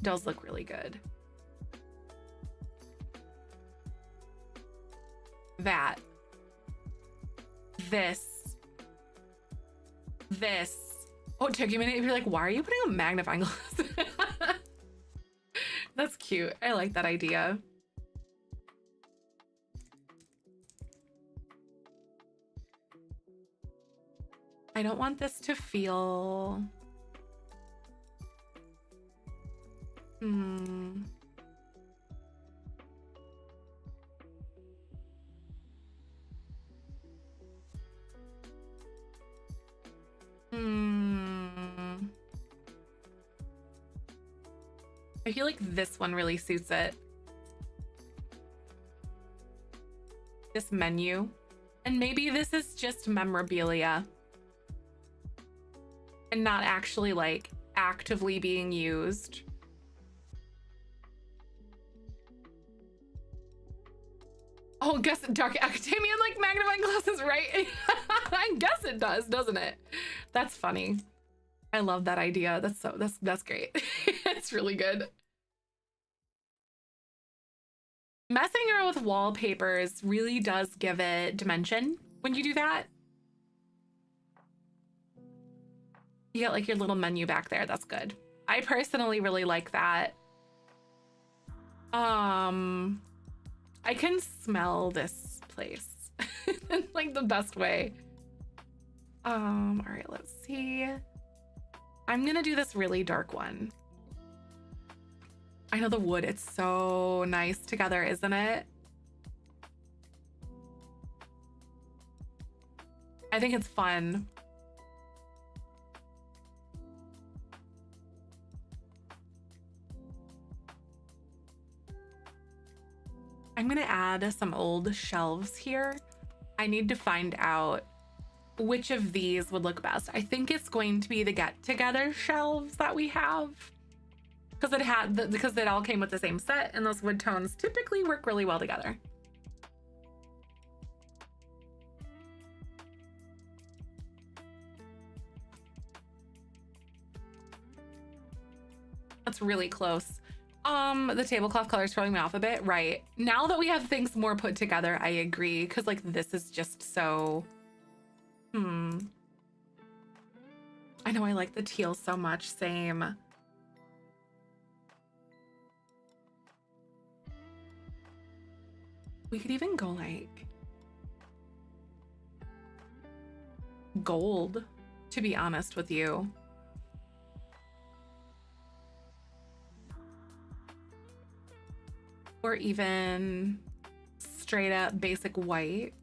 does look really good. That. This. Oh, it took you a minute. You're like, why are you putting a magnifying glass? That's cute. I like that idea. I don't want this to feel... I feel like this one really suits it. This menu. And maybe this is just memorabilia. And not actually like actively being used. Oh, guess Dark Academia like magnifying glasses, right? I guess it does, doesn't it? That's funny. I love that idea. That's great. It's really good. Messing around with wallpapers really does give it dimension when you do that. You get like your little menu back there. That's good. I personally really like that. I can smell this place in like the best way. All right, let's see. I'm gonna do this really dark one. I know the wood, it's so nice together, isn't it? I think it's fun. I'm gonna add some old shelves here. I need to find out which of these would look best. I think it's going to be the get together shelves that we have because it all came with the same set and those wood tones typically work really well together. That's really close. The tablecloth color is throwing me off a bit. Right. Now that we have things more put together, I agree. Because, like, this is just so... I know I like the teal so much. Same. We could even go, like... gold, to be honest with you. Or even straight up basic white.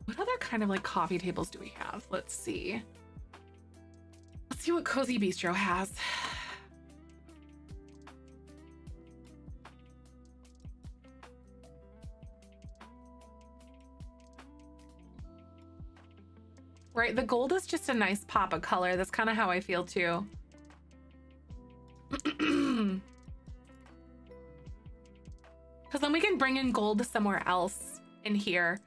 What other kind of like coffee tables do we have? Let's see. Let's see what Cozy Bistro has. Right, the gold is just a nice pop of color. That's kind of how I feel too. Because then we can bring in gold somewhere else in here.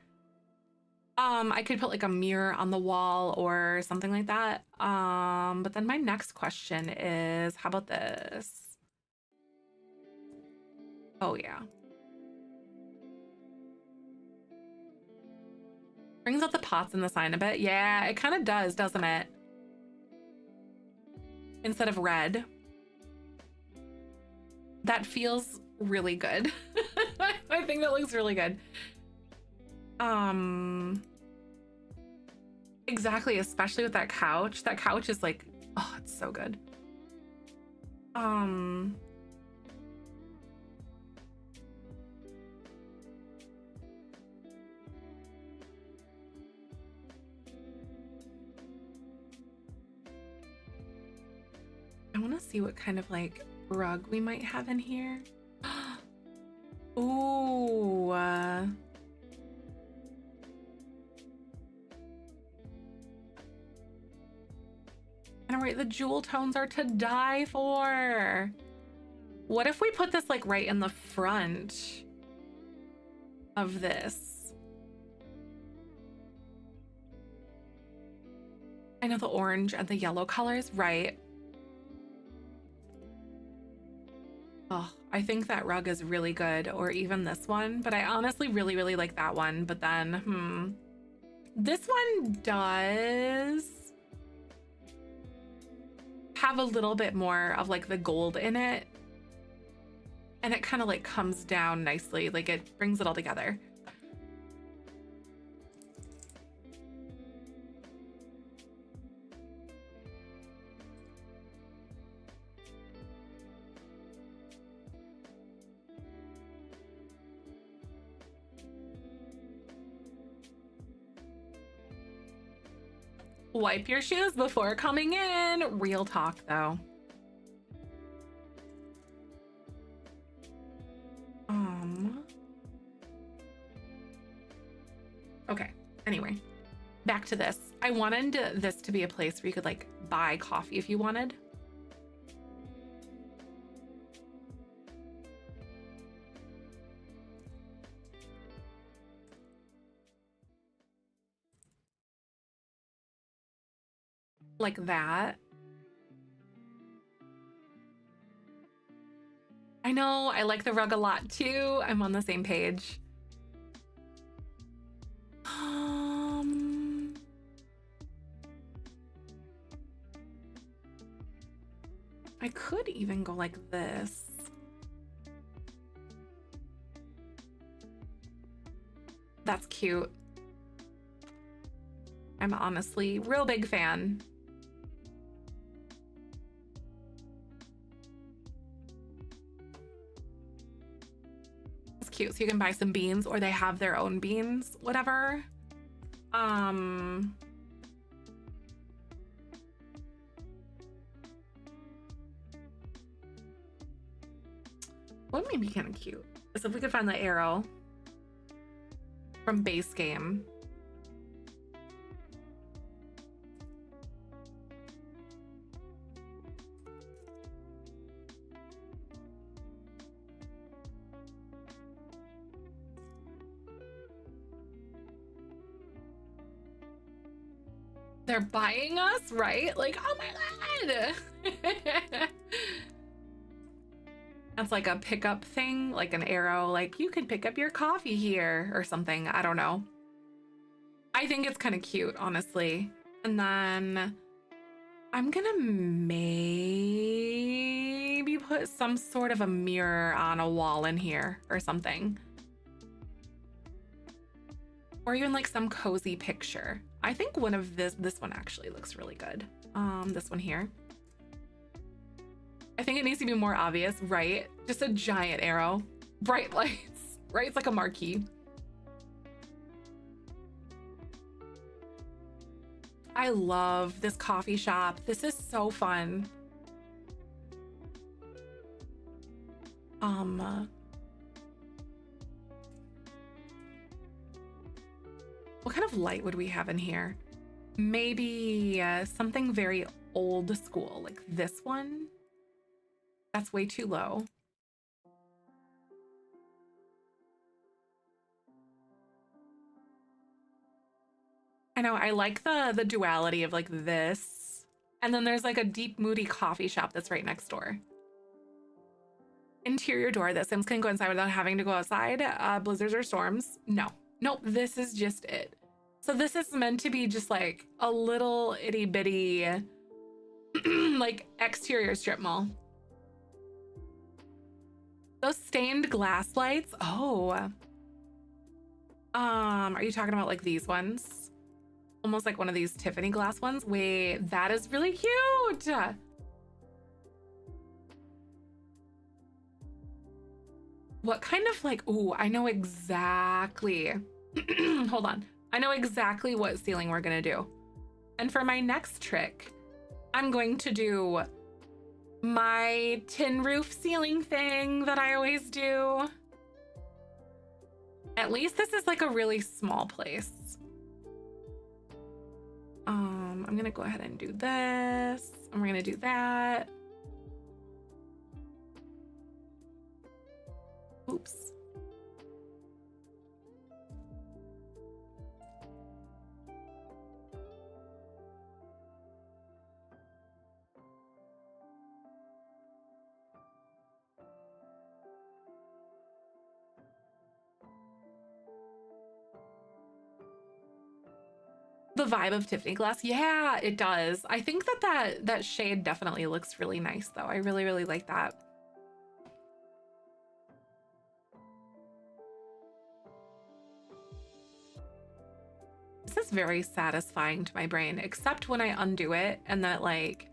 I could put like a mirror on the wall or something like that. But then my next question is, how about this? Oh yeah. Brings out the pots in the sign a bit. Yeah, it kind of does, doesn't it? Instead of red. That feels really good. I think that looks really good. Exactly, especially with that couch. That couch is like, oh, it's so good. want to see what kind of like rug we might have in here. Ooh. And right, the jewel tones are to die for. What if we put this like right in the front of this? I know the orange and the yellow colors, right? Oh, I think that rug is really good, or even this one, but I honestly really, really like that one. But then, this one does have a little bit more of like the gold in it. And it kind of like comes down nicely, like it brings it all together. Wipe your shoes before coming in. Real talk though. Okay, anyway, back to this. I wanted this to be a place where you could like buy coffee if you wanted. Like that. I know, I like the rug a lot too. I'm on the same page. I could even go like this. That's cute. I'm honestly real big fan. It's cute. So you can buy some beans, or they have their own beans, whatever. What may be kind of cute is if we could find the arrow from base game. They're buying us, right? Like, oh my God. That's like a pickup thing, like an arrow, like you could pick up your coffee here or something. I don't know. I think it's kind of cute, honestly. And then I'm gonna maybe put some sort of a mirror on a wall in here or something. Or even like some cozy picture. I think one of this one actually looks really good. This one here. I think it needs to be more obvious, right? Just a giant arrow, bright lights, right? It's like a marquee. I love this coffee shop. This is so fun. What kind of light would we have in here? Maybe something very old school, like this one. That's way too low. I know, I like the duality of like this. And then there's like a deep, moody coffee shop that's right next door. Interior door that Sims can go inside without having to go outside. Blizzards or storms. No, nope, this is just it. So this is meant to be just like a little itty bitty like exterior strip mall. Those stained glass lights. Oh. Are you talking about like these ones? Almost like one of these Tiffany glass ones. Wait, that is really cute. What kind of like, ooh, I know exactly. Hold on. I know exactly what ceiling we're gonna do. And for my next trick, I'm going to do my tin roof ceiling thing that I always do. At least this is like a really small place. I'm gonna go ahead and do this, and we're gonna do that. Oops. The vibe of Tiffany glass. Yeah, it does. I think that shade definitely looks really nice though. I really, really like that. This is very satisfying to my brain, except when I undo it and that like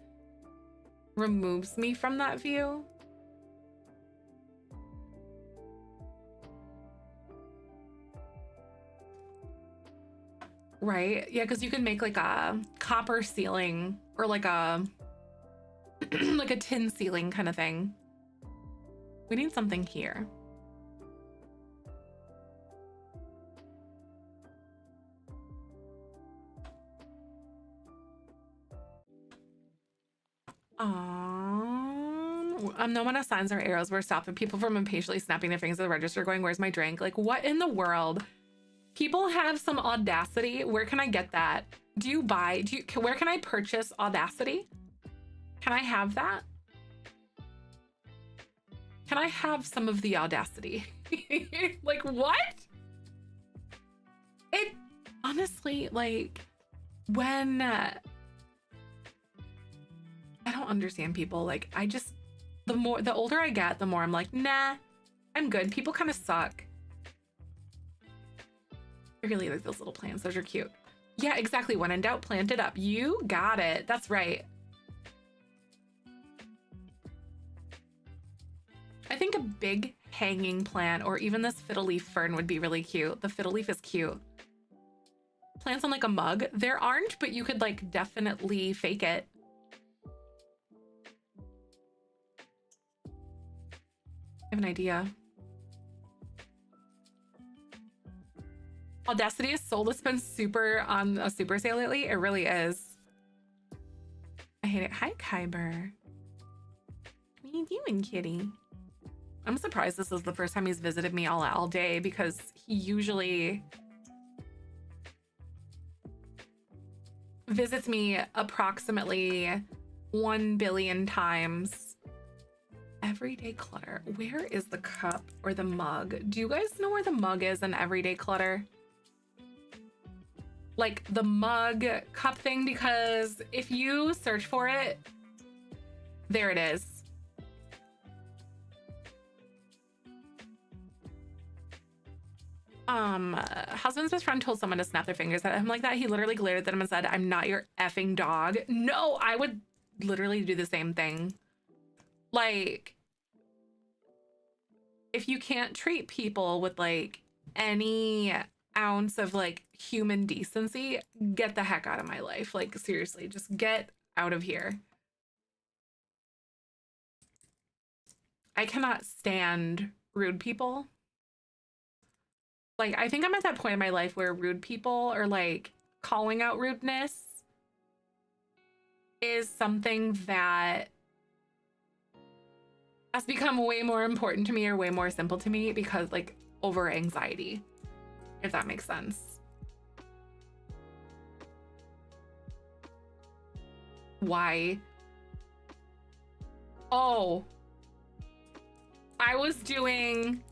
removes me from that view. Right? Yeah, because you can make like a copper ceiling or like a like a tin ceiling kind of thing. We need something here. No one has signs or arrows were stopping people from impatiently snapping their fingers at the register going, where's my drink? Like, what in the world? People have some audacity. Where can I get that? Where can I purchase audacity? Can I have that? Can I have some of the audacity? Like, what? It honestly, like, when I don't understand people. Like, the older I get, the more I'm like, nah, I'm good. People kind of suck. I really like those little plants. Those are cute. Yeah, exactly. When in doubt, plant it up. You got it. That's right. I think a big hanging plant or even this fiddle leaf fern would be really cute. The fiddle leaf is cute. Plants on like a mug. There aren't, but you could like definitely fake it. I have an idea. Audacity is sold. It's been super on a super sale lately. It really is. I hate it. Hi, Kyber. What are you doing, kitty? I'm surprised this is the first time he's visited me all day because he usually visits me approximately 1 billion times. Everyday clutter. Where is the cup or the mug? Do you guys know where the mug is in everyday clutter? Like the mug cup thing, because if you search for it, there it is. Husband's best friend told someone to snap their fingers at him like that. He literally glared at them and said, I'm not your effing dog. No, I would literally do the same thing. Like, if you can't treat people with like any ounce of like human decency, get the heck out of my life. Like, seriously, just get out of here. I cannot stand rude people. Like, I think I'm at that point in my life where rude people or like calling out rudeness is something that has become way more important to me or way more simple to me because like over anxiety, if that makes sense. Why? Oh, I was doing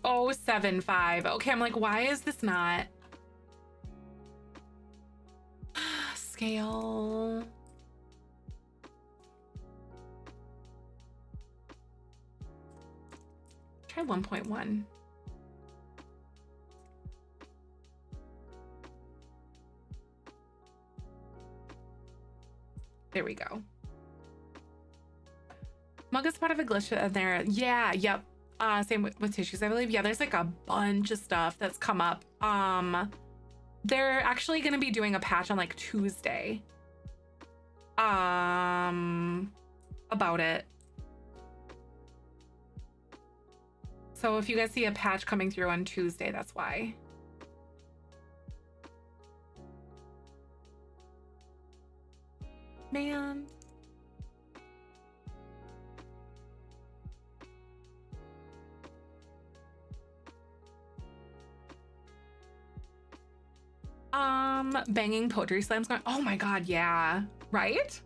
075. Okay, I'm like, why is this not scale? Try 1.1. There we go. Mug is part of a glitch in there. Yeah, yep. Same with tissues, I believe. Yeah, there's like a bunch of stuff that's come up. They're actually gonna be doing a patch on like Tuesday. about it. So if you guys see a patch coming through on Tuesday, that's why. Man. Banging poetry slams going. Oh my god, yeah. Right?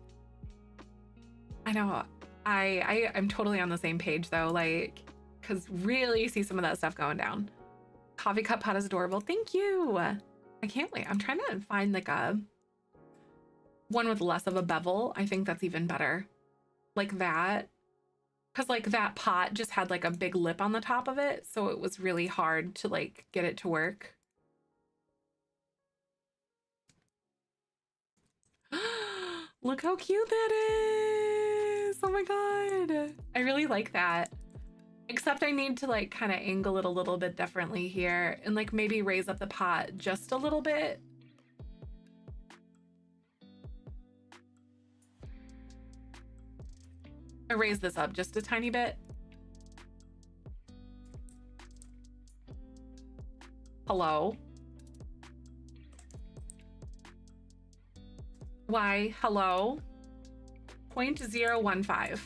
I know. I'm totally on the same page though, like, because really see some of that stuff going down. Coffee cup pot is adorable. Thank you. I can't wait. I'm trying to find like a one with less of a bevel. I think that's even better. Like that. Because like that pot just had like a big lip on the top of it. So it was really hard to like get it to work. Look how cute that is. Oh my god. I really like that. Except I need to like kind of angle it a little bit differently here and like maybe raise up the pot just a little bit. I raise this up just a tiny bit. Hello? Why? Hello? 0.015.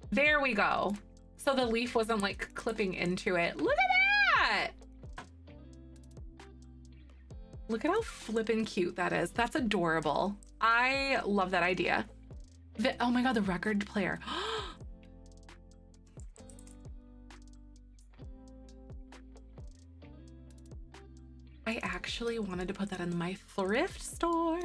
There we go. So the leaf wasn't like clipping into it. Look at that! Look at how flippin' cute that is. That's adorable. I love that idea. Oh my god, the record player. I actually wanted to put that in my thrift store.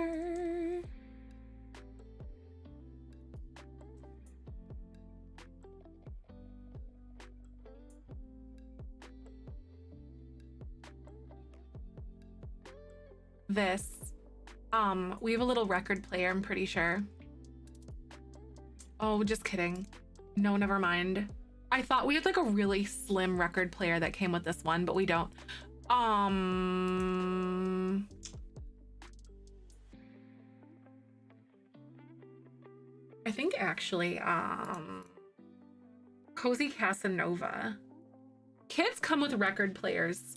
This, we have a little record player, I'm pretty sure. Oh, just kidding. No, never mind. I thought we had like a really slim record player that came with this one, but we don't. I think actually, Cozy Casanova. Kids come with record players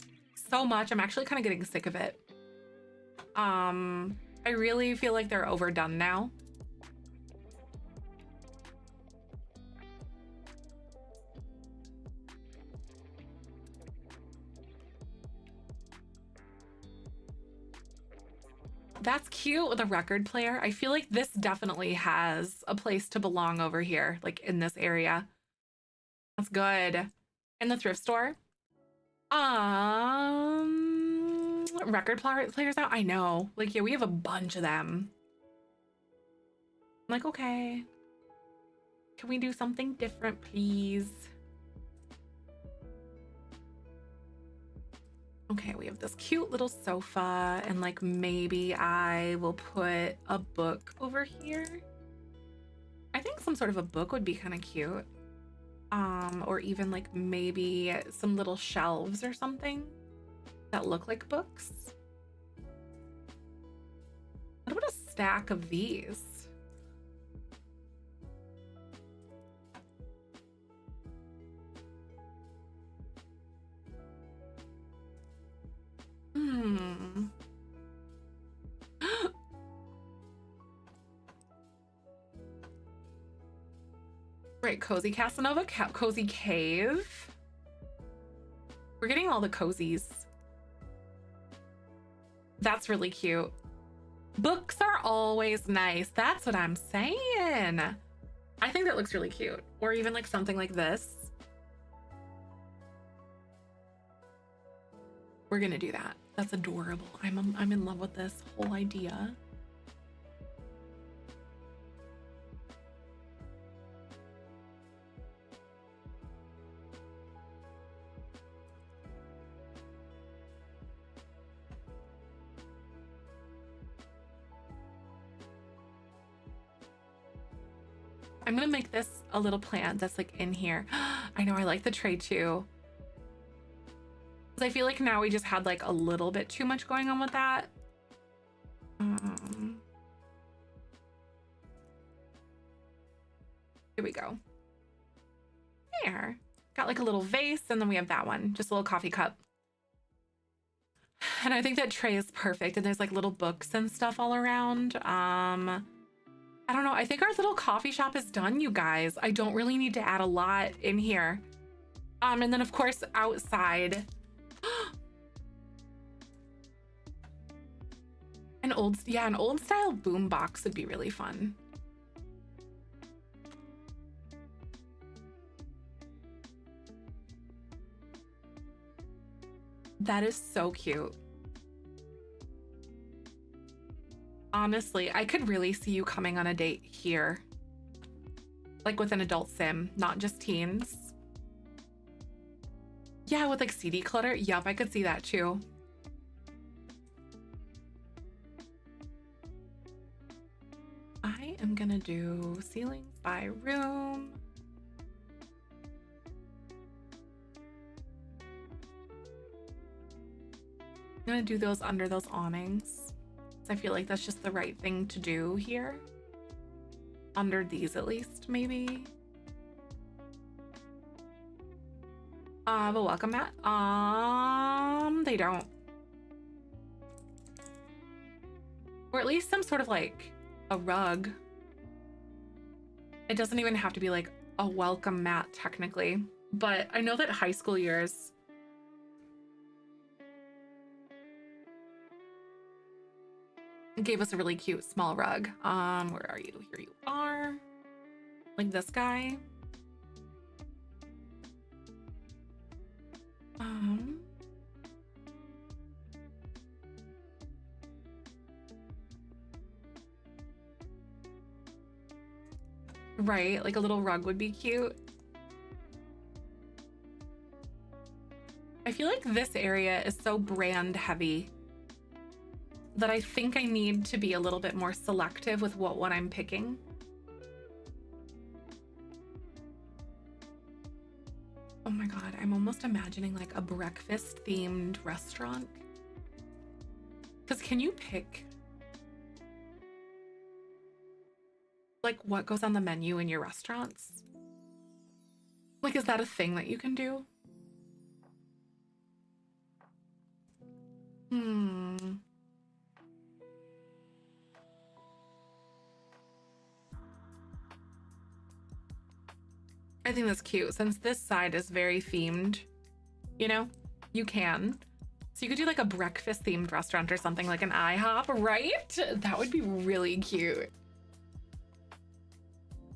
so much. I'm actually kind of getting sick of it. I really feel like they're overdone now. That's cute with a record player. I feel like this definitely has a place to belong over here, like in this area. That's good. In the thrift store. Record players out? I know. Like, yeah, we have a bunch of them. I'm like, okay. Can we do something different, please? Okay, we have this cute little sofa, and like maybe I will put a book over here. I think some sort of a book would be kind of cute. Or even like maybe some little shelves or something that look like books. What about a stack of these? Right, Cozy Casanova, Cozy Cave. We're getting all the cozies. That's really cute. Books are always nice. That's what I'm saying. I think that looks really cute. Or even like something like this. We're gonna do that. That's adorable. I'm in love with this whole idea. I'm gonna make this a little plant that's like in here. I know, I like the tray too. I feel like now we just had like a little bit too much going on with that. Here we go. There. Got like a little vase, and then we have that one, just a little coffee cup. And I think that tray is perfect, and there's like little books and stuff all around. I don't know. I think our little coffee shop is done, you guys. I don't really need to add a lot in here. And then of course outside, an old style boom box would be really fun. That is so cute. Honestly, I could really see you coming on a date here. Like with an adult sim, not just teens. Yeah, with like CD clutter. Yup, I could see that too. I am gonna do ceilings by room. I'm gonna do those under those awnings. I feel like that's just the right thing to do here. Under these at least, maybe. A welcome mat? They don't. Or at least some sort of like a rug. It doesn't even have to be like a welcome mat technically, but I know that high school years gave us a really cute small rug. Where are you? Here you are. Like this guy. Right, like a little rug would be cute. I feel like this area is so brand heavy that I think I need to be a little bit more selective with what I'm picking. Oh my God, I'm almost imagining like a breakfast themed restaurant. Because can you pick like what goes on the menu in your restaurants? Like, is that a thing that you can do? I think that's cute. Since this side is very themed, you know, you can. So you could do like a breakfast themed restaurant or something, like an IHOP, right? That would be really cute.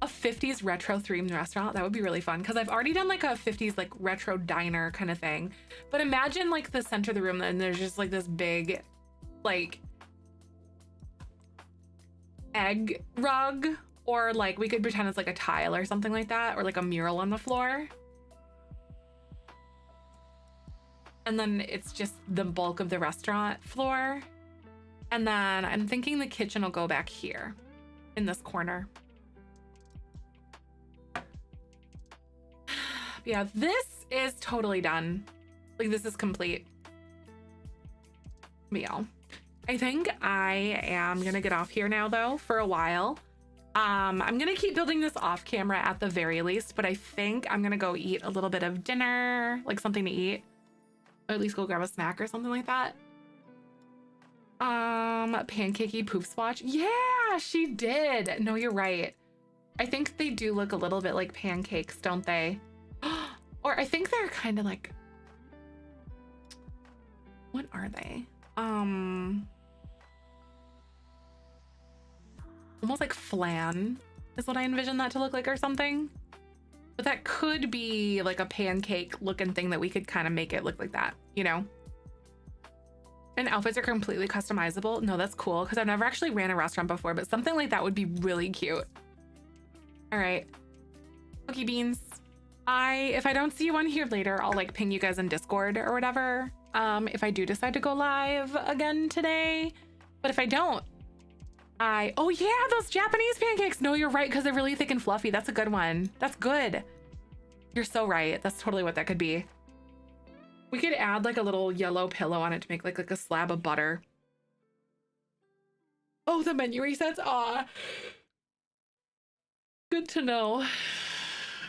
A 50s retro themed restaurant, that would be really fun, because I've already done like a 50s like retro diner kind of thing. But imagine like the center of the room and there's just like this big like egg rug, or like we could pretend it's like a tile or something like that, or like a mural on the floor. And then it's just the bulk of the restaurant floor. And then I'm thinking the kitchen will go back here in this corner. Yeah, this is totally done. Like, this is complete. But yeah, I think I am gonna get off here now though for a while. I'm gonna keep building this off camera at the very least, but I think I'm gonna go eat a little bit of dinner, like something to eat, or at least go grab a snack or something like that. Pancakey poof swatch. Yeah, she did. No, you're right. I think they do look a little bit like pancakes, don't they? Or I think they're kind of like, what are they? Almost like flan is what I envision that to look like or something. But that could be like a pancake looking thing that we could kind of make it look like that, you know? And outfits are completely customizable. No, that's cool, because I've never actually ran a restaurant before, but something like that would be really cute. All right, cookie beans. If I don't see you on here later, I'll like ping you guys in Discord or whatever. If I do decide to go live again today, but if I don't, oh yeah, those Japanese pancakes. No, you're right, because they're really thick and fluffy. That's a good one. That's good. You're so right. That's totally what that could be. We could add like a little yellow pillow on it to make like a slab of butter. Oh, the menu resets. Aw. Good to know.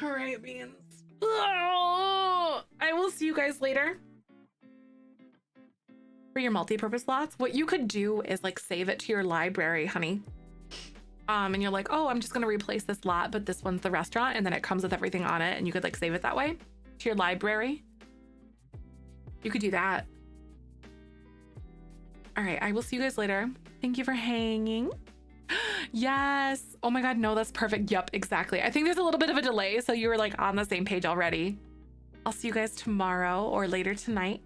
All right, beans. Oh, I will see you guys later. For your multi-purpose slots, what you could do is like save it to your library, honey. And you're like, oh, I'm just gonna replace this lot, but this one's the restaurant, and then it comes with everything on it, and you could like save it that way to your library. You could do that. All right, I will see you guys later. Thank you for hanging. Yes. Oh my God, no, that's perfect. Yep, exactly. I think there's a little bit of a delay, so you were like on the same page already. I'll see you guys tomorrow or later tonight.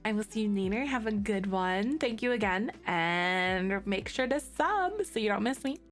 I will see you later. Have a good one. Thank you again, and make sure to sub so you don't miss me.